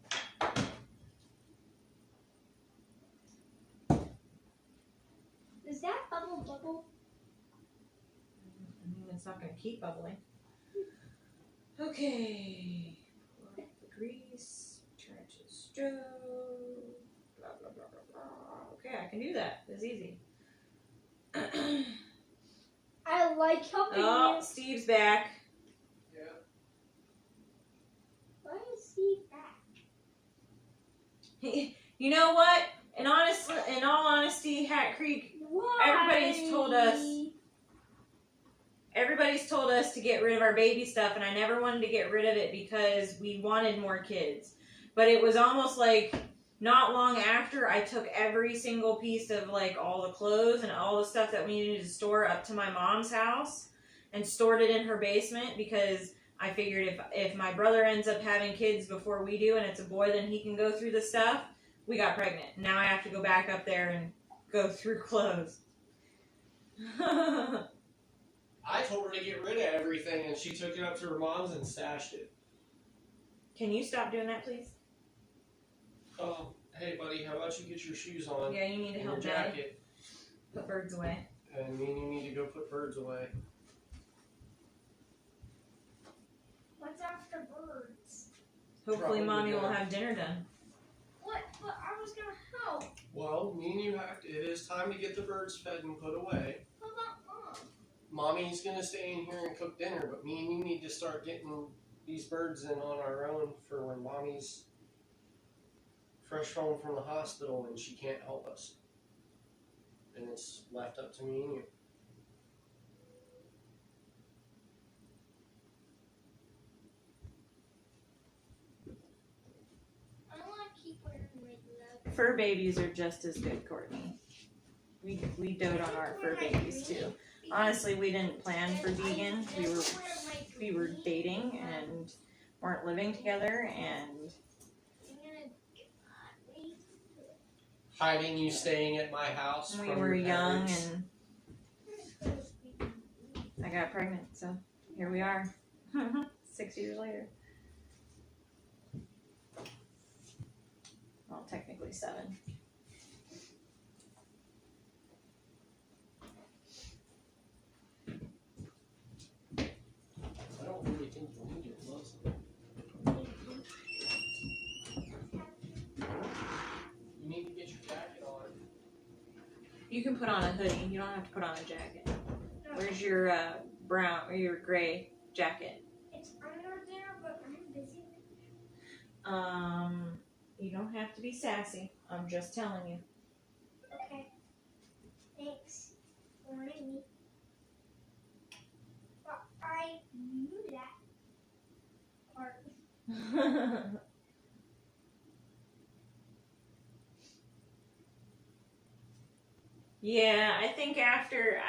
Does that bubble? I mean, it's not going to keep bubbling. Okay. Pour up the grease. Turn it to the stove. Blah, blah, blah, blah, blah. Okay, I can do that. It's easy. I like helping Oh, you. Steve's back. Yeah. Why is Steve back? You know what? In all honesty, Hat Creek, Why? everybody's told us to get rid of our baby stuff, and I never wanted to get rid of it because we wanted more kids. But it was almost like not long after I took every single piece of like all the clothes and all the stuff that we needed to store up to my mom's house and stored it in her basement, because I figured if my brother ends up having kids before we do and it's a boy, then he can go through the stuff. We got pregnant. Now I have to go back up there and go through clothes. I told her to get rid of everything, and she took it up to her mom's and stashed it. Can you stop doing that, please? Oh, hey, buddy, how about you get your shoes on? Yeah, you need to and your help Dad jacket, put birds away. and me and you need to go put birds away. What's after birds? Hopefully, Probably Mommy will not. have dinner done. What? But I was gonna help. Well, me and you have to. It is time to get the birds fed and put away. How about Mom? Mommy's gonna stay in here and cook dinner, but me and you need to start getting these birds in on our own for when Mommy's fresh home from the hospital and she can't help us. And it's left up to me and you. I want to keep wearing my gloves. Fur babies are just as good, Courtney. We dote on our fur babies too. Honestly, we didn't plan for vegan. We were dating and weren't living together, and Hiding you staying at my house. we from were your young, parents. and I got pregnant. So here we are, 6 years later. Well, technically 7. I don't really think you'll need your gloves. You need to get your jacket on. You can put on a hoodie. You don't have to put on a jacket. Where's your brown or your gray jacket? It's under there, but I'm busy. You don't have to be sassy. I'm just telling you. Okay. Thanks for warning me. But I knew that part. Yeah, I think after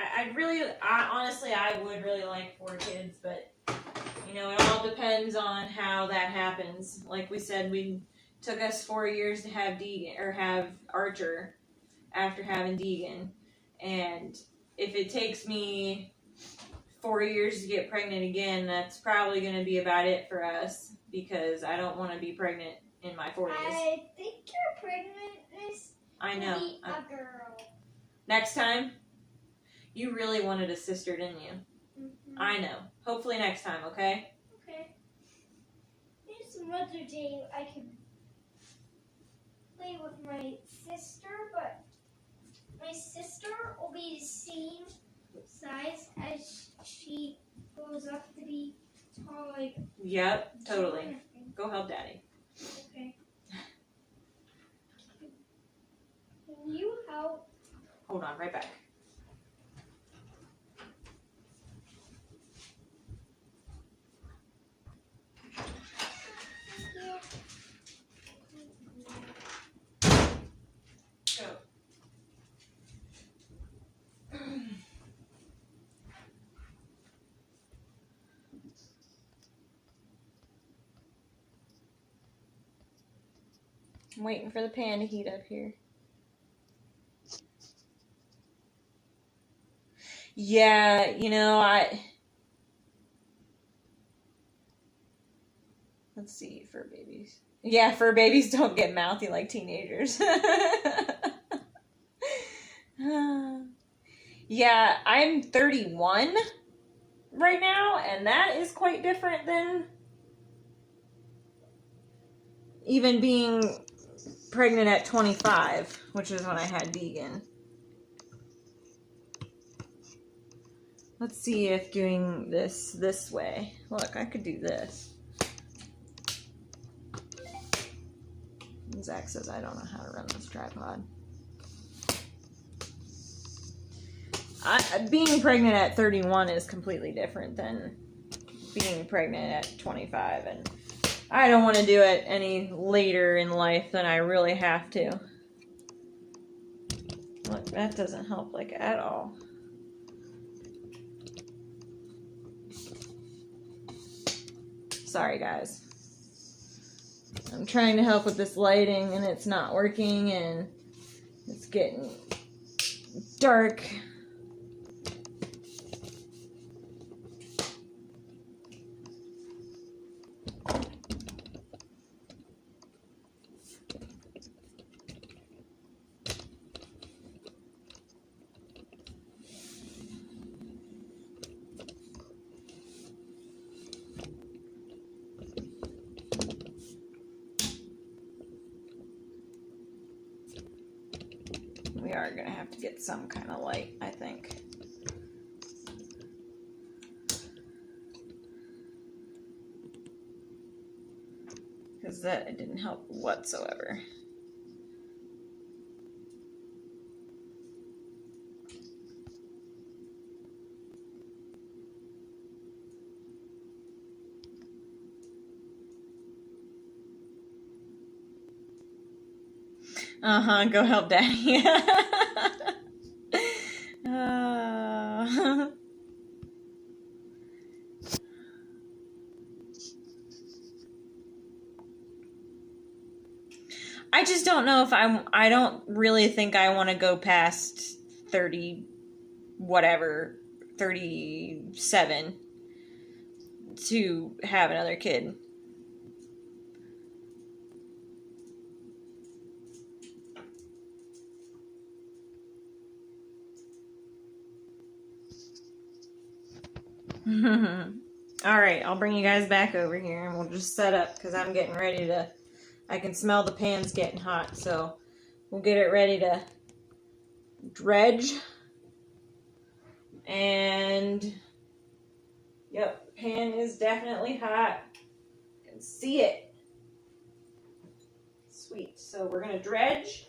honestly, I would really like 4 kids, but you know, it all depends on how that happens. Like we said, took us 4 years to have Deegan or have Archer after having Deegan, and if it takes me 4 years to get pregnant again, that's probably going to be about it for us, because I don't want to be pregnant in my 40s. I think your pregnantness I will know. be a girl. Next time, you really wanted a sister, didn't you? Mm-hmm. I know. Hopefully next time, okay? Okay. It's Mother's Day. I can play with my sister, but my sister will be the same size as she grows up to be tall, like. Yep, totally. Go help Daddy. Okay. Can you help? Hold on, right back. Go. I'm waiting for the pan to heat up here. Yeah, let's see, fur babies. Yeah, fur babies don't get mouthy like teenagers. Yeah, I'm 31 right now, and that is quite different than even being pregnant at 25, which is when I had Deegan. Let's see if doing this way. Look, I could do this. Zach says I don't know how to run this tripod. Being pregnant at 31 is completely different than being pregnant at 25, and I don't want to do it any later in life than I really have to. Look, that doesn't help like at all. Sorry, guys. I'm trying to help with this lighting and it's not working, and it's getting dark. We are going to have to get some kind of light, I think. Because that didn't help whatsoever. Go help Daddy. I just don't know if I don't really think I want to go past 30, whatever, 37 to have another kid. Alright, I'll bring you guys back over here and we'll just set up because I'm getting ready to... I can smell the pan's getting hot, so we'll get it ready to dredge. And... Yep, pan is definitely hot. I can see it. Sweet. So we're going to dredge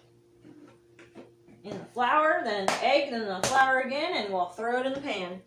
in the flour, then the egg, then the flour again, and we'll throw it in the pan.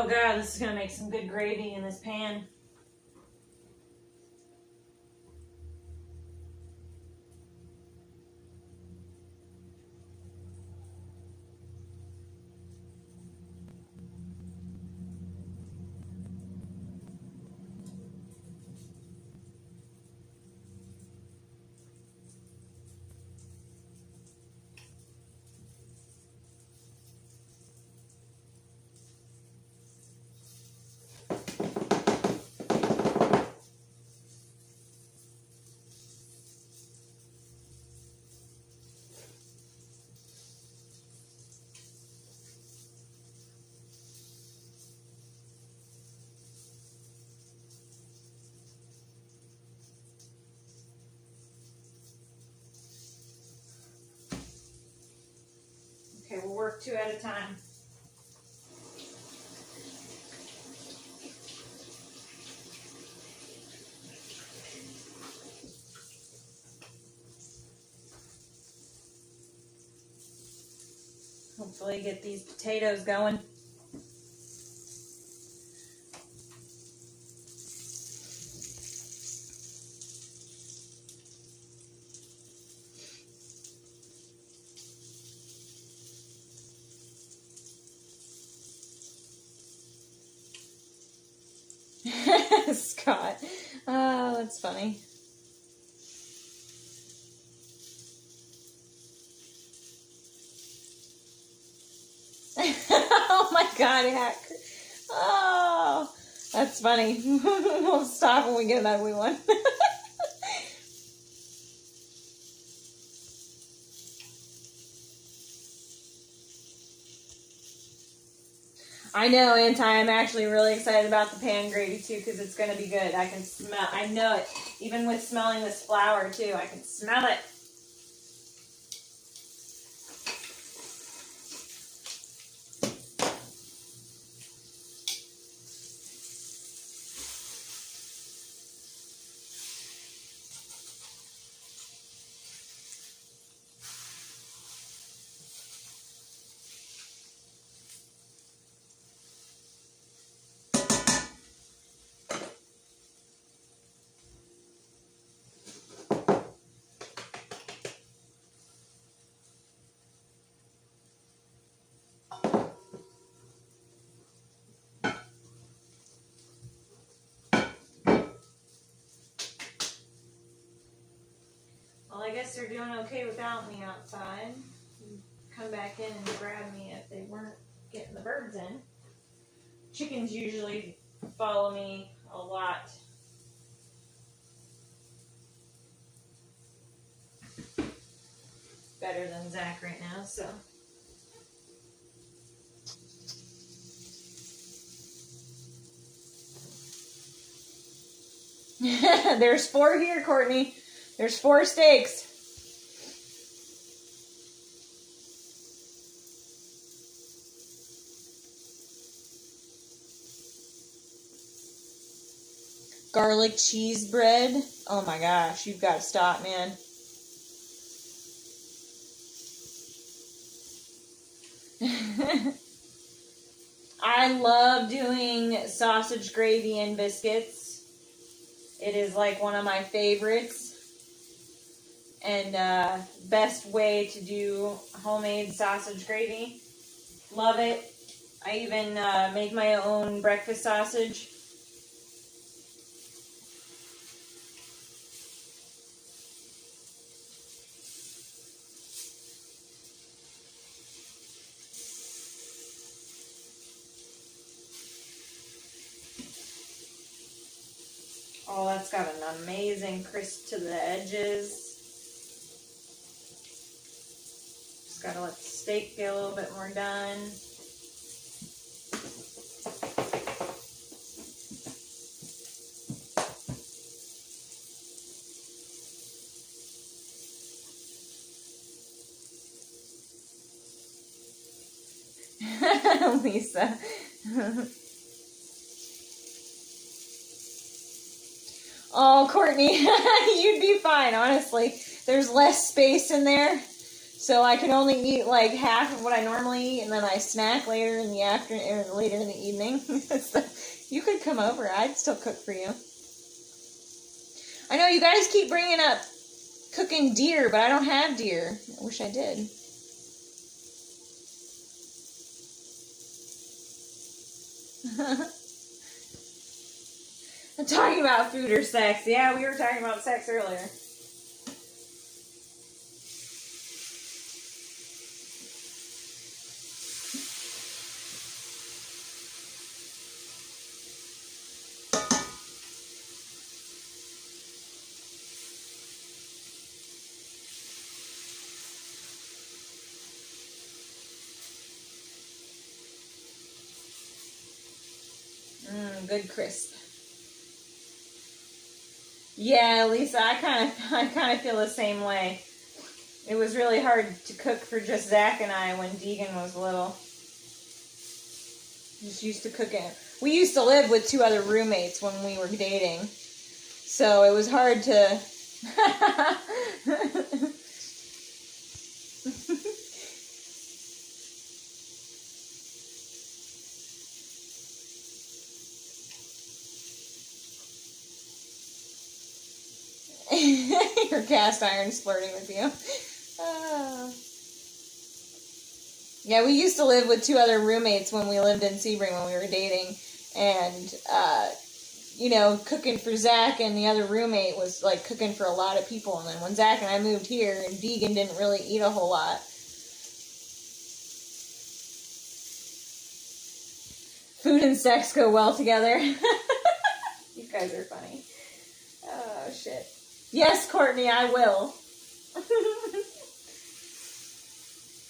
Oh god, this is gonna make some good gravy in this pan. Okay, we'll work 2 at a time. Hopefully get these potatoes going. Scott. Oh, that's funny. Oh my god, heck. Oh, that's funny. We'll stop when we get an ugly one. I know, Anti, I'm actually really excited about the pan gravy too, because it's going to be good. I can smell, I know it. Even with smelling this flour too, I can smell it. Well, I guess they're doing okay without me outside. Come back in and grab me if they weren't getting the birds in. Chickens usually follow me a lot. Better than Zach right now, so. There's 4 here, Courtney. There's 4 steaks. Garlic cheese bread. Oh my gosh, you've got to stop, man. I love doing sausage gravy and biscuits. It is like one of my favorites. And best way to do homemade sausage gravy. Love it. I even make my own breakfast sausage. Oh, that's got an amazing crisp to the edges. Just gotta let the steak get a little bit more done. Lisa. Oh, Courtney, you'd be fine, honestly. There's less space in there, So I can only eat like half of what I normally eat, and then I snack later in the afternoon, or later in the evening. So you could come over. I'd still cook for you. I know you guys keep bringing up cooking deer, but I don't have deer. I wish I did. I'm talking about food or sex. Yeah, we were talking about sex earlier. Good crisp. Yeah, Lisa, I kind of feel the same way. It was really hard to cook for just Zach and I when Deegan was little. Just used to cooking. We used to live with 2 other roommates when we were dating, so it was hard to. Your cast iron's flirting with you. Yeah, we used to live with 2 other roommates when we lived in Sebring when we were dating, and cooking for Zach and the other roommate was like cooking for a lot of people. And then when Zach and I moved here, and Deegan didn't really eat a whole lot. Food and sex go well together. You guys are funny. Oh, shit. Yes, Courtney, I will.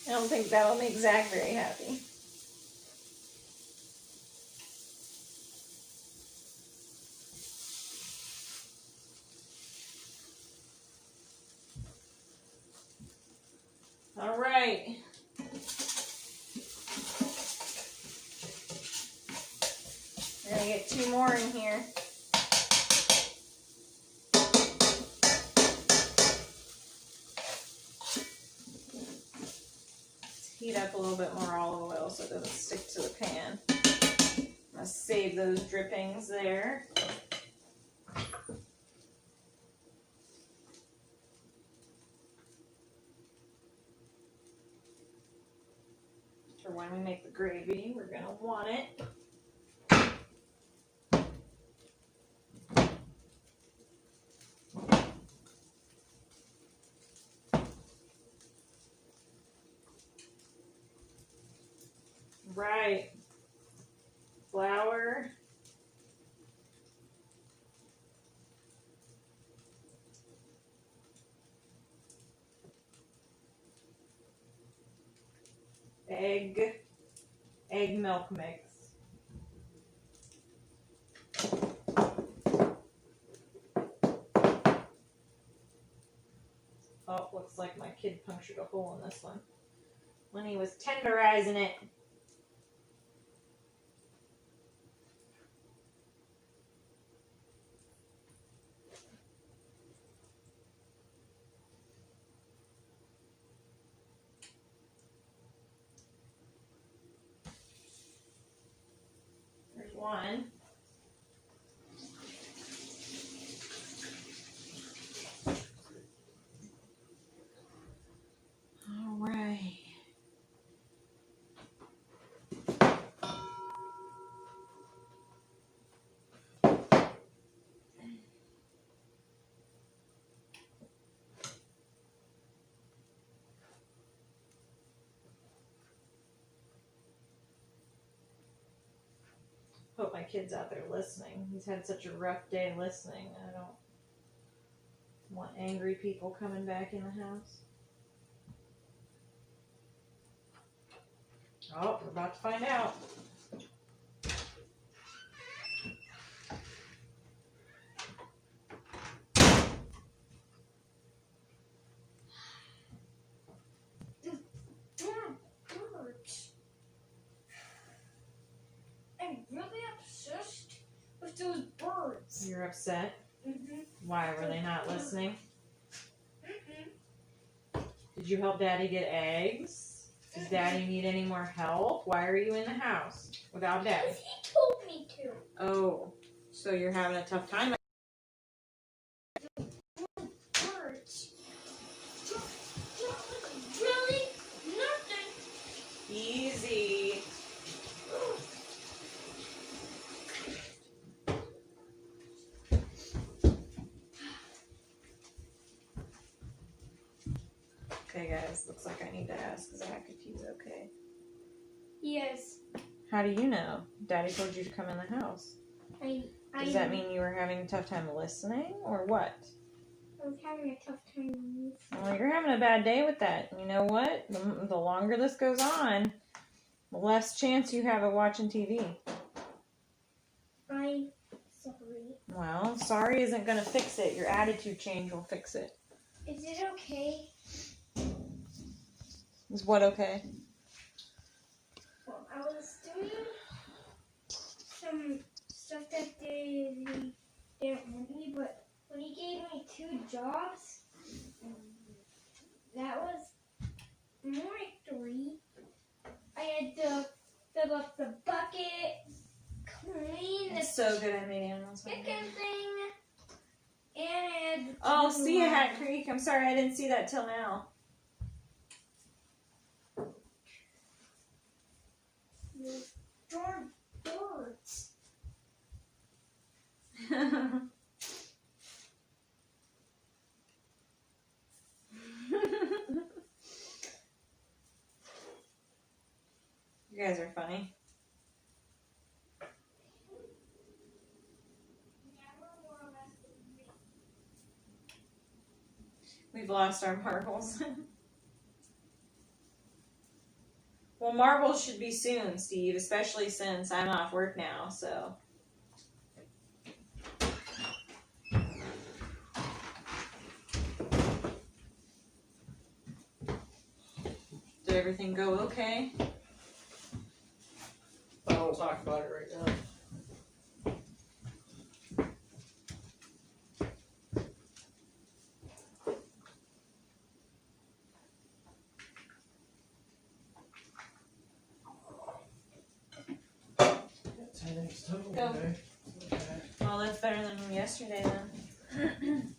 I don't think that'll make Zach very happy. All right. We're going to get 2 more in here. Heat up a little bit more olive oil so it doesn't stick to the pan. I'm going to save those drippings there. For when we make the gravy, we're going to want it. Right. Flour. Egg milk mix. Oh, looks like my kid punctured a hole in this one when he was tenderizing it. There's one. All right. Hope my kid's out there listening. He's had such a rough day listening. I don't want angry people coming back in the house. Oh, we're about to find out. I'm really obsessed with those birds. You're upset? Mm-hmm. Why, were they not listening? Mm-mm. Did you help Daddy get eggs? Does Daddy need any more help? Why are you in the house without Daddy? Because he told me to. Oh, so you're having a tough time. Words. Really? Nothing. Easy. Okay, guys, looks like I need to ask Zach if he's okay. Yes. How do you know? Daddy told you to come in the house. Does that mean you were having a tough time listening, or what? I was having a tough time. Well, you're having a bad day with that. You know what? The longer this goes on, the less chance you have of watching TV. I'm sorry. Well, sorry isn't going to fix it. Your attitude change will fix it. Is it okay? Is what okay? Well, I was doing some stuff that they didn't want me, but when he gave me 2 jobs, that was more like 3. I had to fill up the bucket, clean the It's so good I made animals. chicken thing, and I had to Oh, do see you, Hat Creek. I'm sorry I didn't see that till now. darn birds. You guys are funny. We've lost our marbles. Well, marbles should be soon, Steve, especially since I'm off work now, so. Did everything go okay? I don't want to talk about it right now. Go. Okay. Well, that's better than yesterday then.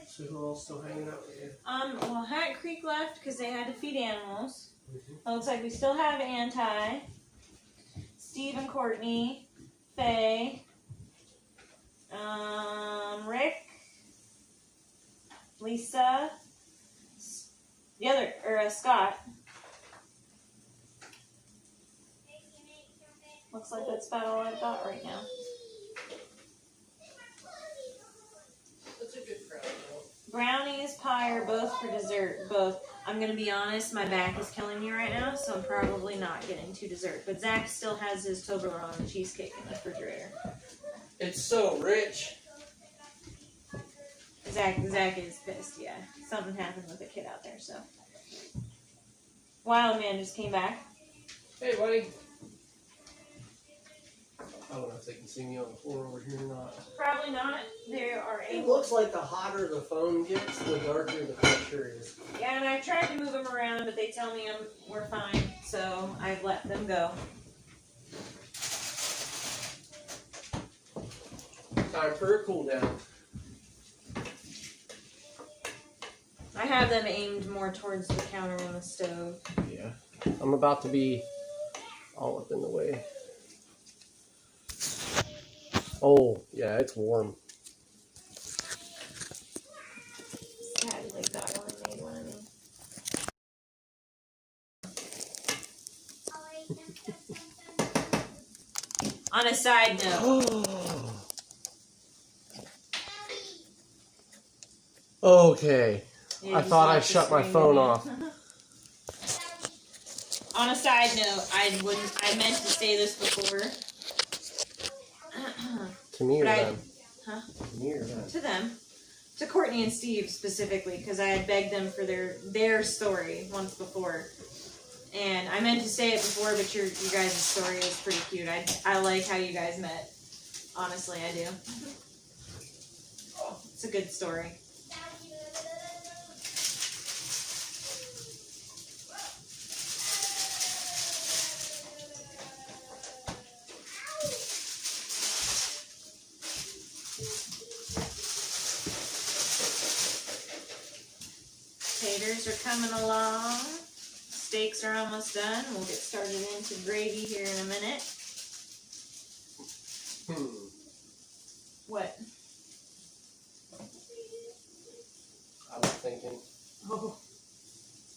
So who else still hanging out with you? Well, Hat Creek left because they had to feed animals. It looks like we still have Anti, Steve and Courtney, Faye, Rick, Lisa, Scott. Looks like that's about all I've got right now. That's a good crowd, though. Brownies, pie are both for dessert. Both. I'm going to be honest, my back is killing me right now, so I'm probably not getting to dessert. But Zach still has his Toblerone cheesecake in the refrigerator. It's so rich. Zach is pissed, yeah. Something happened with a kid out there, so. Wild Man just came back. Hey, buddy. I don't know if they can see me on the floor over here or not. Probably not. There are It able. looks like the hotter the phone gets, the darker the picture is. Yeah, and I've tried to move them around, but they tell me we're fine, so I've let them go. Time for a cool down. I have them aimed more towards the counter and the stove. Yeah. I'm about to be all up in the way. Oh, yeah, it's warm. Patty like that one and made one of me. On a side note, Okay. yeah, I just thought I watch the shut my screen phone again. off. On a side note, I meant to say this before. To me or But them? Huh? To me or them? To them. to Courtney and Steve specifically, because I had begged them for their story once before. And I meant to say it before, but your guys' story is pretty cute. I like how you guys met. Honestly, I do. It's a good story. Taters are coming along. Steaks are almost done. We'll get started into gravy here in a minute. What? I was thinking. Oh.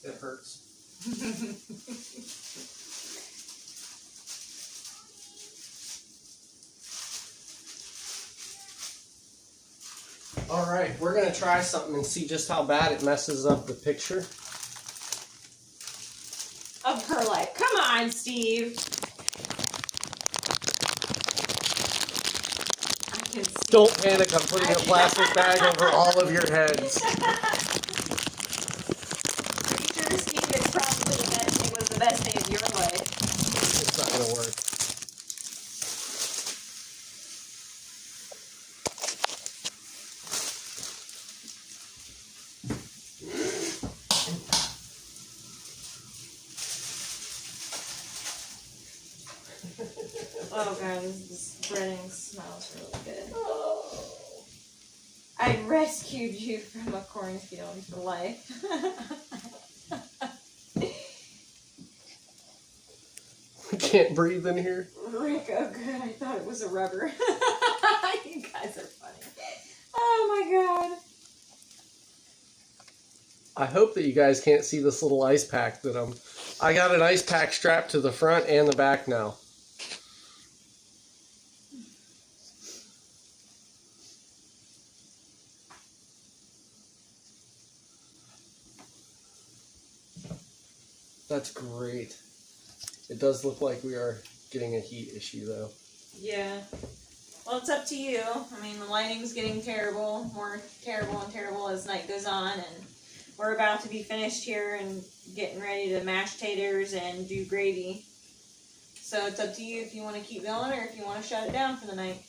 It hurts. All right, we're gonna try something and see just how bad it messes up the picture. Of her life. Come on, Steve. I can see. Don't panic, I'm putting a plastic bag over all of your heads. Pretty sure, Steve, it's probably the best. It was the best day of your life. It's not gonna work. Oh god, this breading smells really good. I rescued you from a cornfield for life. We can't breathe in here. Rick, oh good, I thought it was a rubber. You guys are funny. Oh my god. I hope that you guys can't see this little ice pack that I got an ice pack strapped to the front and the back now. That's great. It does look like we are getting a heat issue though. Yeah. Well, it's up to you. I mean, the lighting's getting terrible, more terrible and terrible as night goes on, and we're about to be finished here and getting ready to mash taters and do gravy. So it's up to you if you want to keep going or if you want to shut it down for the night.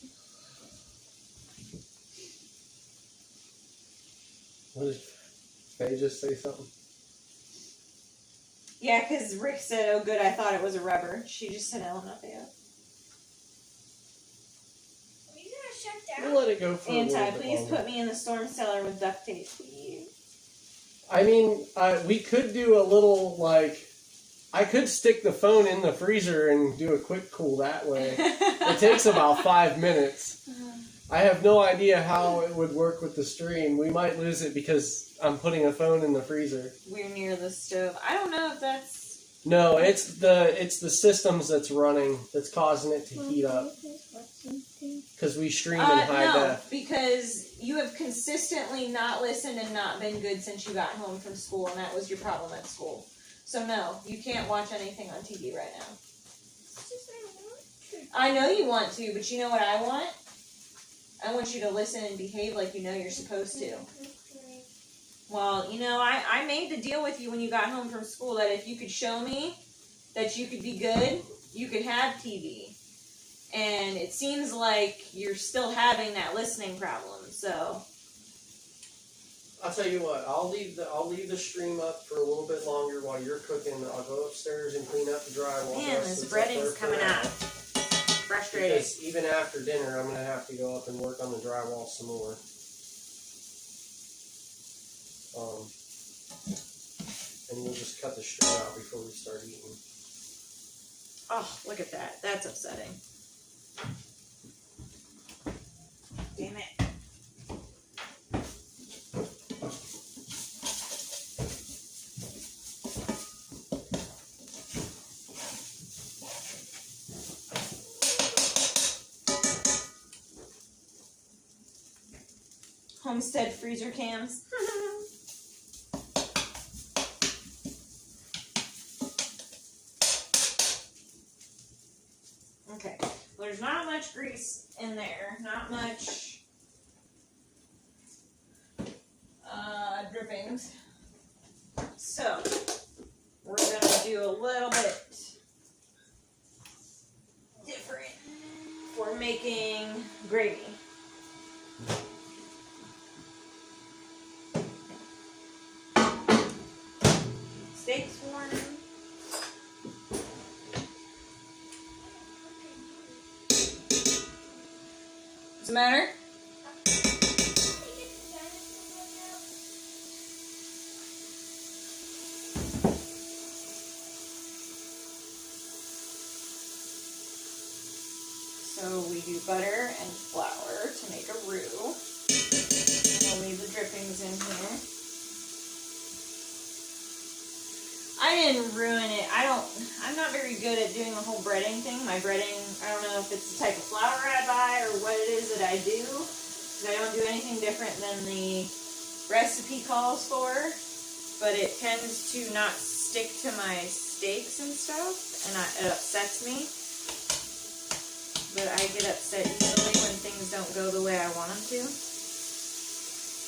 What did Faye just say something? Yeah, because Rick said, oh good, I thought it was a rubber. She just said, oh, nothing else. Are you gonna shut down? We'll let it go for a little Anti, bit please longer. put me in the storm cellar with duct tape, please. I mean, we could do a little, like, I could stick the phone in the freezer and do a quick cool that way. It takes about 5 minutes. I have no idea how it would work with the stream. We might lose it because I'm putting a phone in the freezer. We're near the stove. I don't know if that's... No, it's the systems that's running that's causing it to heat up. Because we stream in high no, def. because you have consistently not listened and not been good since you got home from school, and that was your problem at school. So no, you can't watch anything on TV right now. I know you want to, but you know what I want? I want you to listen and behave like you know you're supposed to. Well, you know, I made the deal with you when you got home from school that if you could show me that you could be good, you could have TV. And it seems like you're still having that listening problem, so... I'll tell you what, I'll leave the stream up for a little bit longer while you're cooking. I'll go upstairs and clean up the drywall. Man, this breading's coming out. Frustrating. Because even after dinner, I'm going to have to go up and work on the drywall some more. And we'll just cut the string out before we start eating. Oh, look at that. That's upsetting. Damn it. Homestead freezer cams. Okay, well, there's not much grease in there. Not much drippings. So, we're going to do a little bit different for making gravy. Steaks warm. What's the matter? So we do butter and flour to make a roux. And we'll leave the drippings in here. I didn't ruin it. I'm not very good at doing the whole breading thing. My breading, I don't know if it's the type of flour I buy or what it is that I do. Because I don't do anything different than the recipe calls for. But it tends to not stick to my steaks and stuff. And it upsets me. But I get upset easily when things don't go the way I want them to.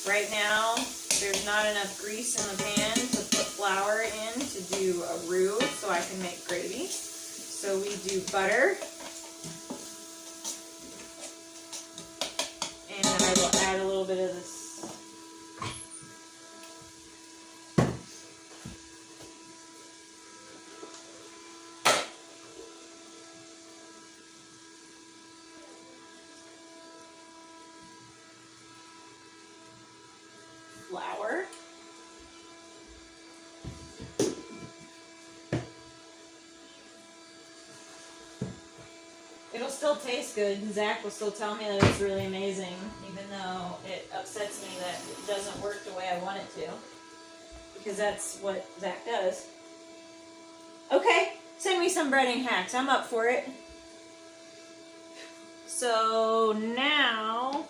Right now, there's not enough grease in the pan to put flour in to do a roux so I can make gravy. So we do butter. And I will add a little bit of this. Flour. It'll still taste good. Zach will still tell me that it's really amazing, even though it upsets me that it doesn't work the way I want it to. Because that's what Zach does. Okay, send me some breading hacks. I'm up for it. So now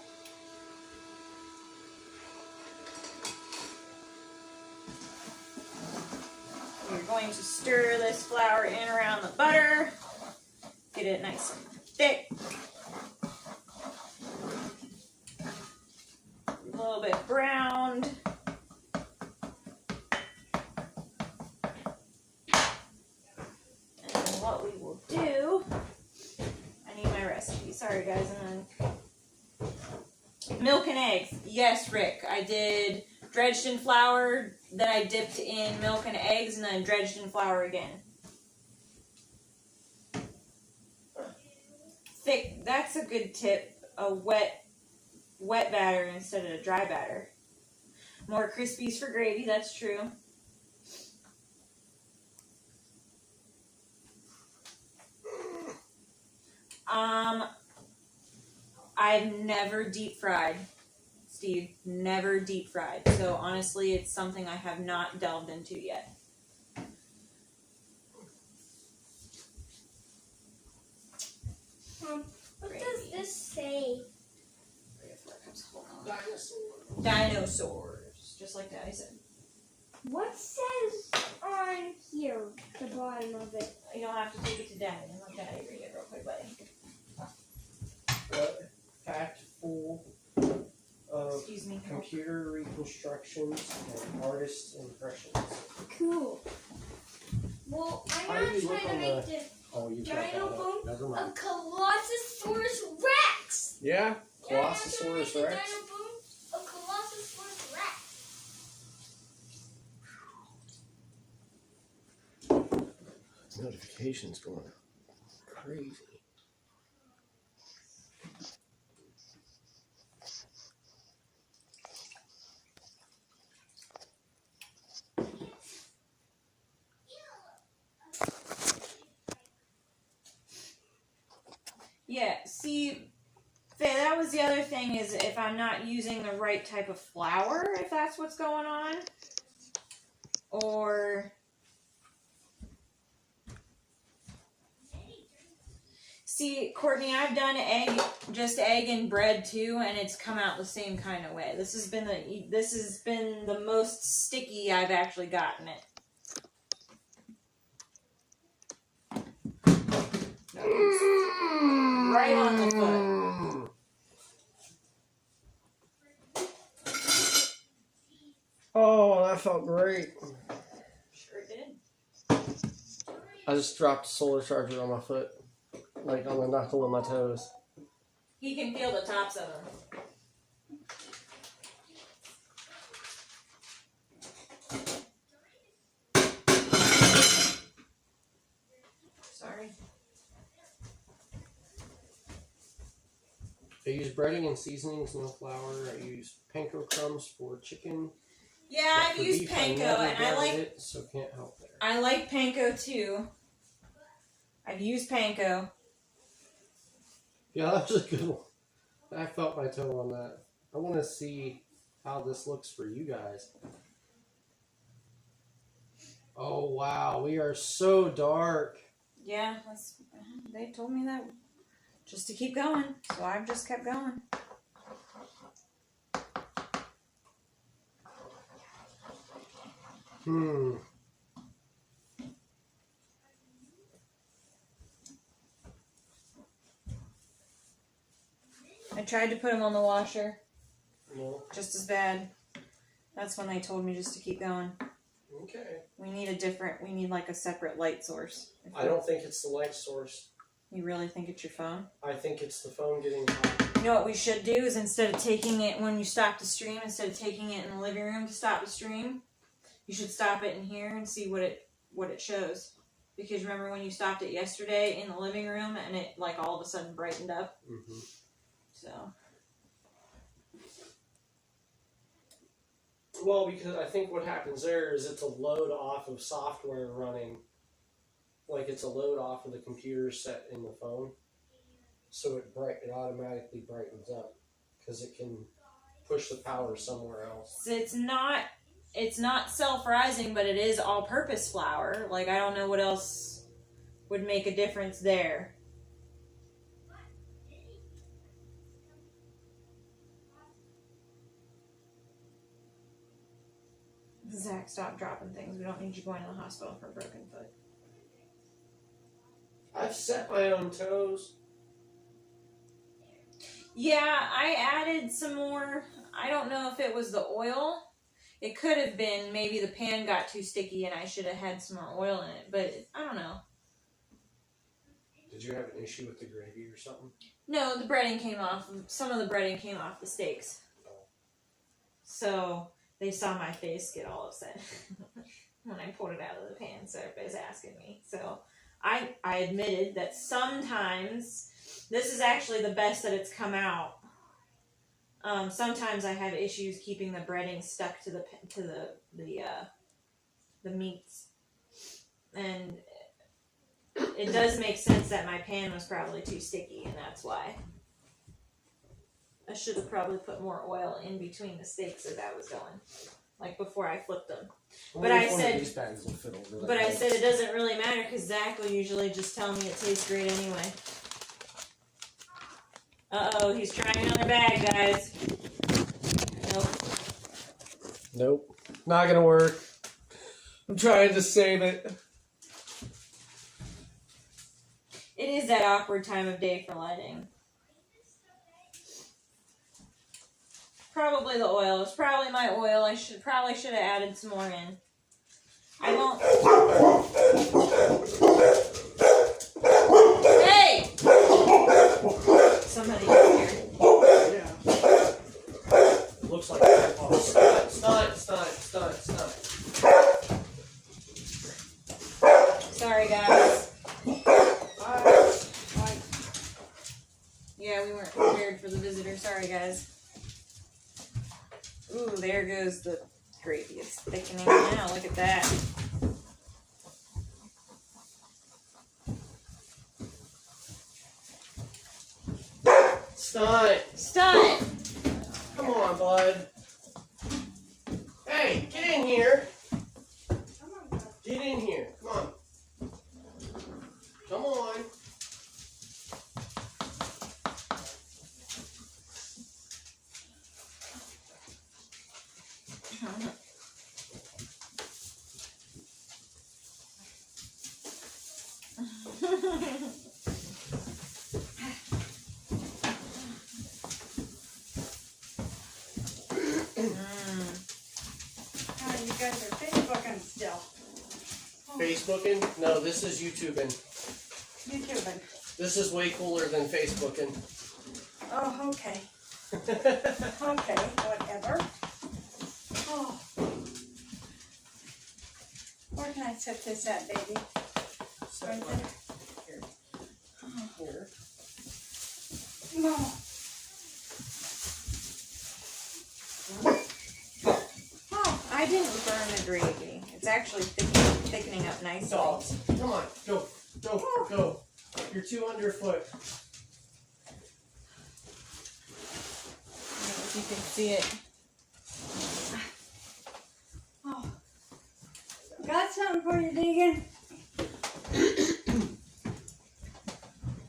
we're going to stir this flour in around the butter. Get it nice and thick. A little bit browned. And then what we will do, I need my recipe. Sorry guys, and then milk and eggs. Yes, Rick, I did dredged in flour, then I dipped in milk and eggs, and then dredged in flour again. Thick, that's a good tip. A wet batter instead of a dry batter. More crispies for gravy, that's true. I've never deep fried, Steve. Never deep fried. So honestly, it's something I have not delved into yet. What does this say? Dinosaurs. Just like Daddy said. What says on here, the bottom of it? You'll have to take it to Daddy and let Daddy read it real quick, buddy. What? Packed full of Excuse me. computer reconstructions and artist impressions. Cool. Well, How I'm do not you look trying to on make the- the Oh, you got that dino up. bone Never of mind. Colossosaurus Rex. Yeah, Yeah, I'm trying to make Colossosaurus the Rex. dino bone of Colossosaurus Rex. Notifications going out. Crazy. Yeah, see, Faye, that was the other thing, is if I'm not using the right type of flour, if that's what's going on. Or... See, Courtney, I've done just egg and bread too, and it's come out the same kind of way. This has been the most sticky I've actually gotten it. Right on the foot. Oh, felt great. Sure did. I just dropped a solar charger on my foot, like on the knuckle of my toes. He can feel the tops of them. Sorry. I use breading and seasonings, no flour. I use panko crumbs for chicken. Yeah, But I've for used beef, panko, never and I tried like it, so can't help there. I like panko too. I've used panko. Yeah, that was a good one. I felt my toe on that. I want to see how this looks for you guys. Oh wow, we are so dark. Yeah, they told me that just to keep going, so I've just kept going. I tried to put them on the washer. No. Just as bad. That's when they told me just to keep going. Okay. We need like a separate light source. I don't think it's the light source. You really think it's your phone? I think it's the phone getting hot. You know what we should do is instead of taking it when you stop the stream, instead of taking it in the living room to stop the stream, you should stop it in here and see what it shows. Because remember when you stopped it yesterday in the living room and it like all of a sudden brightened up? Mm-hmm. So. Well, because I think what happens there is it's a load off of software running. Like it's a load off of the computer set in the phone. So it automatically brightens up because it can push the power somewhere else. It's not self-rising, but it is all-purpose flour. Like, I don't know what else would make a difference there. Zach, stop dropping things. We don't need you going to the hospital for a broken foot. I've set my own toes. Yeah, I added some more. I don't know if it was the oil. It could have been maybe the pan got too sticky and I should have had some more oil in it, but I don't know. Did you have an issue with the gravy or something? No, the breading came off. Some of the breading came off the steaks. So they saw my face get all upset when I pulled it out of the pan, so everybody's asking me. So I admitted that sometimes, this is actually the best that it's come out. Sometimes I have issues keeping the breading stuck to the meats, and it does make sense that my pan was probably too sticky, and that's why. I should have probably put more oil in between the steaks as I was going, like before I flipped them. But I said it doesn't really matter because Zach will usually just tell me it tastes great anyway. Uh-oh, he's trying another bag, guys. Nope. Not gonna work. I'm trying to save it. It is that awkward time of day for lighting. Probably the oil. It's probably my oil. I probably should have added some more in. I won't. Hey! Somebody in here. Yeah. Looks like stunt. Sorry, guys. Yeah, we weren't prepared for the visitor. Sorry, guys. Ooh, there goes the gravy. It's thickening now. Look at that. Stunt! Come on, bud. Hey, get in here. Get in here. Come on. Come on. You guys Facebooking? No, this is YouTubing. YouTubing. This is way cooler than Facebooking. Oh, okay. Okay, whatever. Oh. Where can I set this at, baby? Right there. Here. Oh. Here. No. Oh, I didn't burn the gravy. It's actually thickening up nicely. Dogs. Come on, go, go, go. You're too underfoot. I don't know if you can see it. Oh. Got something for you, Deegan.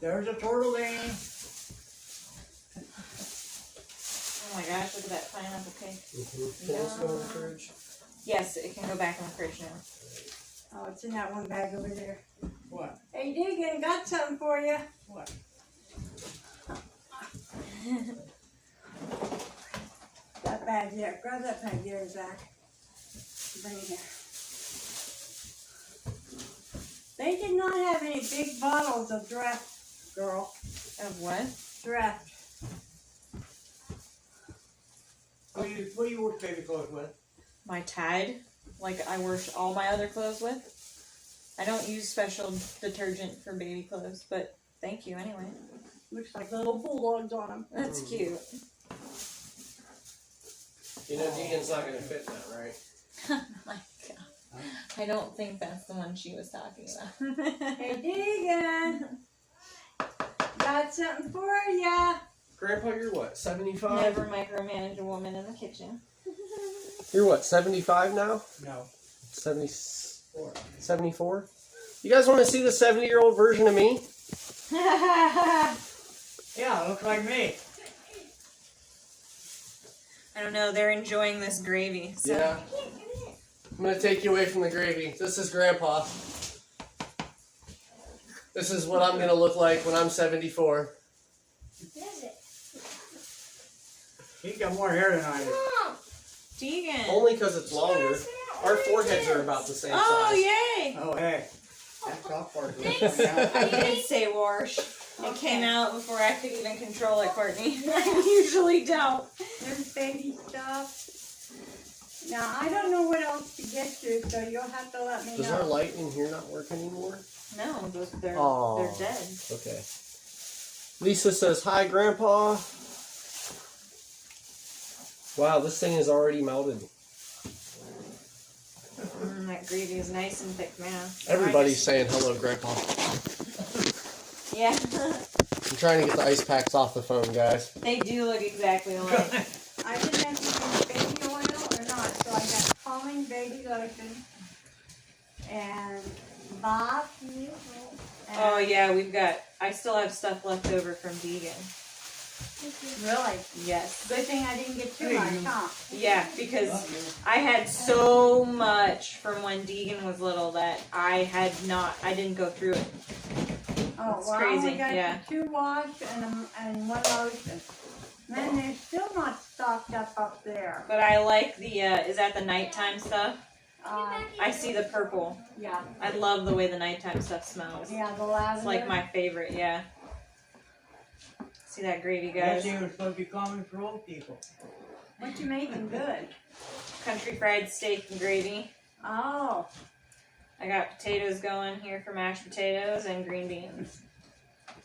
There's a turtle there. Oh my gosh, look at that pineapple cake. Can this go in the fridge? Yes, it can go back in the fridge now. Oh, it's in that one bag over there. What? Hey, Deegan, got something for you. What? That bag there. Grab that bag there, Zach. Bring it here. They did not have any big bottles of draft, girl. Of what? Draft. What do you wash baby clothes with? My Tide, like I wash all my other clothes with. I don't use special detergent for baby clothes, but thank you anyway. Looks like little bulldogs on them. That's cute. You know Deegan's not going to fit that, right? Oh my god. I don't think that's the one she was talking about. Hey, Deegan. Got something for ya. Grandpa, you're what, 75? Never micromanage a woman in the kitchen. You're what, 75 now? No. 74? You guys want to see the 70-year-old version of me? Yeah, it looks like me. I don't know, they're enjoying this gravy. So. Yeah. I'm going to take you away from the gravy. This is Grandpa. This is what I'm going to look like when I'm 74. He's got more hair than I do. Deegan. Only because it's longer. Our foreheads are about the same size. Oh, yay! Oh, hey. That's off part. I did say wash. It came out before I could even control it, Courtney. I usually don't. There's baby stuff. Now, I don't know what else to get you, so you'll have to let me Does know. our light in here not work anymore? No, they're Aw. dead. Okay. Lisa says, hi, Grandpa. Wow, this thing is already melted. That gravy is nice and thick now. Everybody's saying hello, Grandpa. Yeah. I'm trying to get the ice packs off the phone, guys. They do look exactly alike. I didn't have to use baby oil or not, so I got calming baby lotion and bath. Oh yeah, I still have stuff left over from Deegan. Really? Yes. Good thing I didn't get too much, huh? Yeah, because I had so much from when Deegan was little that I didn't go through it. Oh, It's well, crazy, I only got yeah. 2 wash and 1 lotion. Man, they're still not stocked up there. But I like the, is that the nighttime stuff? I see the purple. Yeah. I love the way the nighttime stuff smells. Yeah, the lavender. It's like my favorite, yeah. See that gravy, That guys? thing was supposed to be common for old people. What you making good? Country fried steak and gravy. Oh, I got potatoes going here for mashed potatoes and green beans.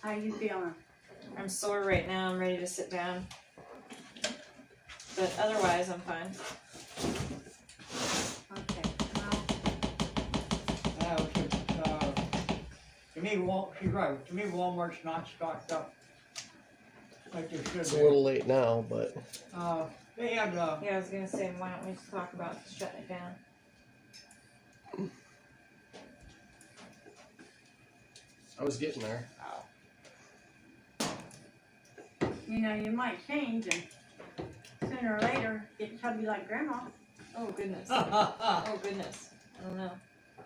how you feeling? I'm sore right now. I'm ready to sit down. But otherwise, I'm fine. Okay. Well, To me, she's right. To me, Walmart's not stocked up like they should It's be. a little late now, but They had Yeah, I was gonna say, why don't we just talk about shutting it down? I was getting there. you know, you might change and sooner or later get chubby like grandma. Oh goodness. I Oh goodness. I don't know.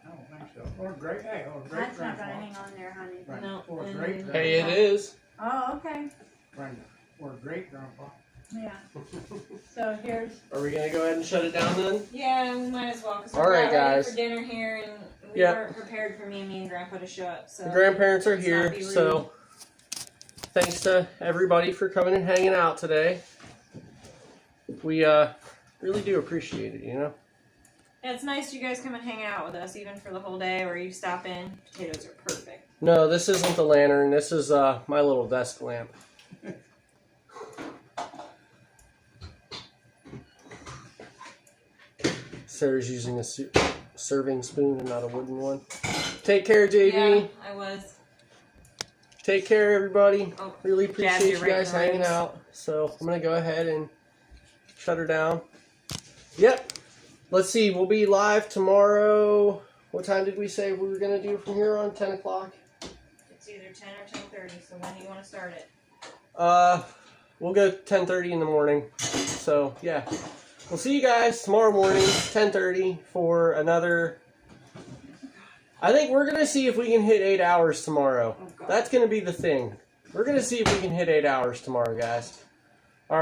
don't think so. Or great, hey, or great That's not grandpa. gonna hang on there, honey. Right. No. Or great grandpa. Hey, it is. Oh, okay. Brenda. Or great grandpa. Yeah. So here's, Are we gonna go ahead and shut it down then? Yeah, we might as well. Cause All we're right, about ready guys. for dinner here, and we Yep. weren't prepared for me and Grandpa to show up. So The grandparents are let's here, not be rude. so thanks to everybody for coming and hanging out today. We really do appreciate it, you know. Yeah, it's nice you guys come and hang out with us, even for the whole day, or you stop in. Potatoes are perfect. No, this isn't the lantern. This is my little desk lamp. Sarah's using a serving spoon and not a wooden one. Take care, JB. Yeah, I was. Take care, everybody. Oh, Really Jazz, appreciate you're you right guys in the hanging ribs. out. So I'm gonna go ahead and shut her down. Yep. Let's see. We'll be live tomorrow. What time did we say we were gonna do from here on? 10 o'clock. It's either 10 or 10:30. So when do you want to start it? We'll go 10:30 in the morning. So yeah, we'll see you guys tomorrow morning, 10:30 for another. I think we're gonna see if we can hit 8 hours tomorrow. Oh, God. That's gonna be the thing. We're gonna see if we can hit 8 hours tomorrow, guys.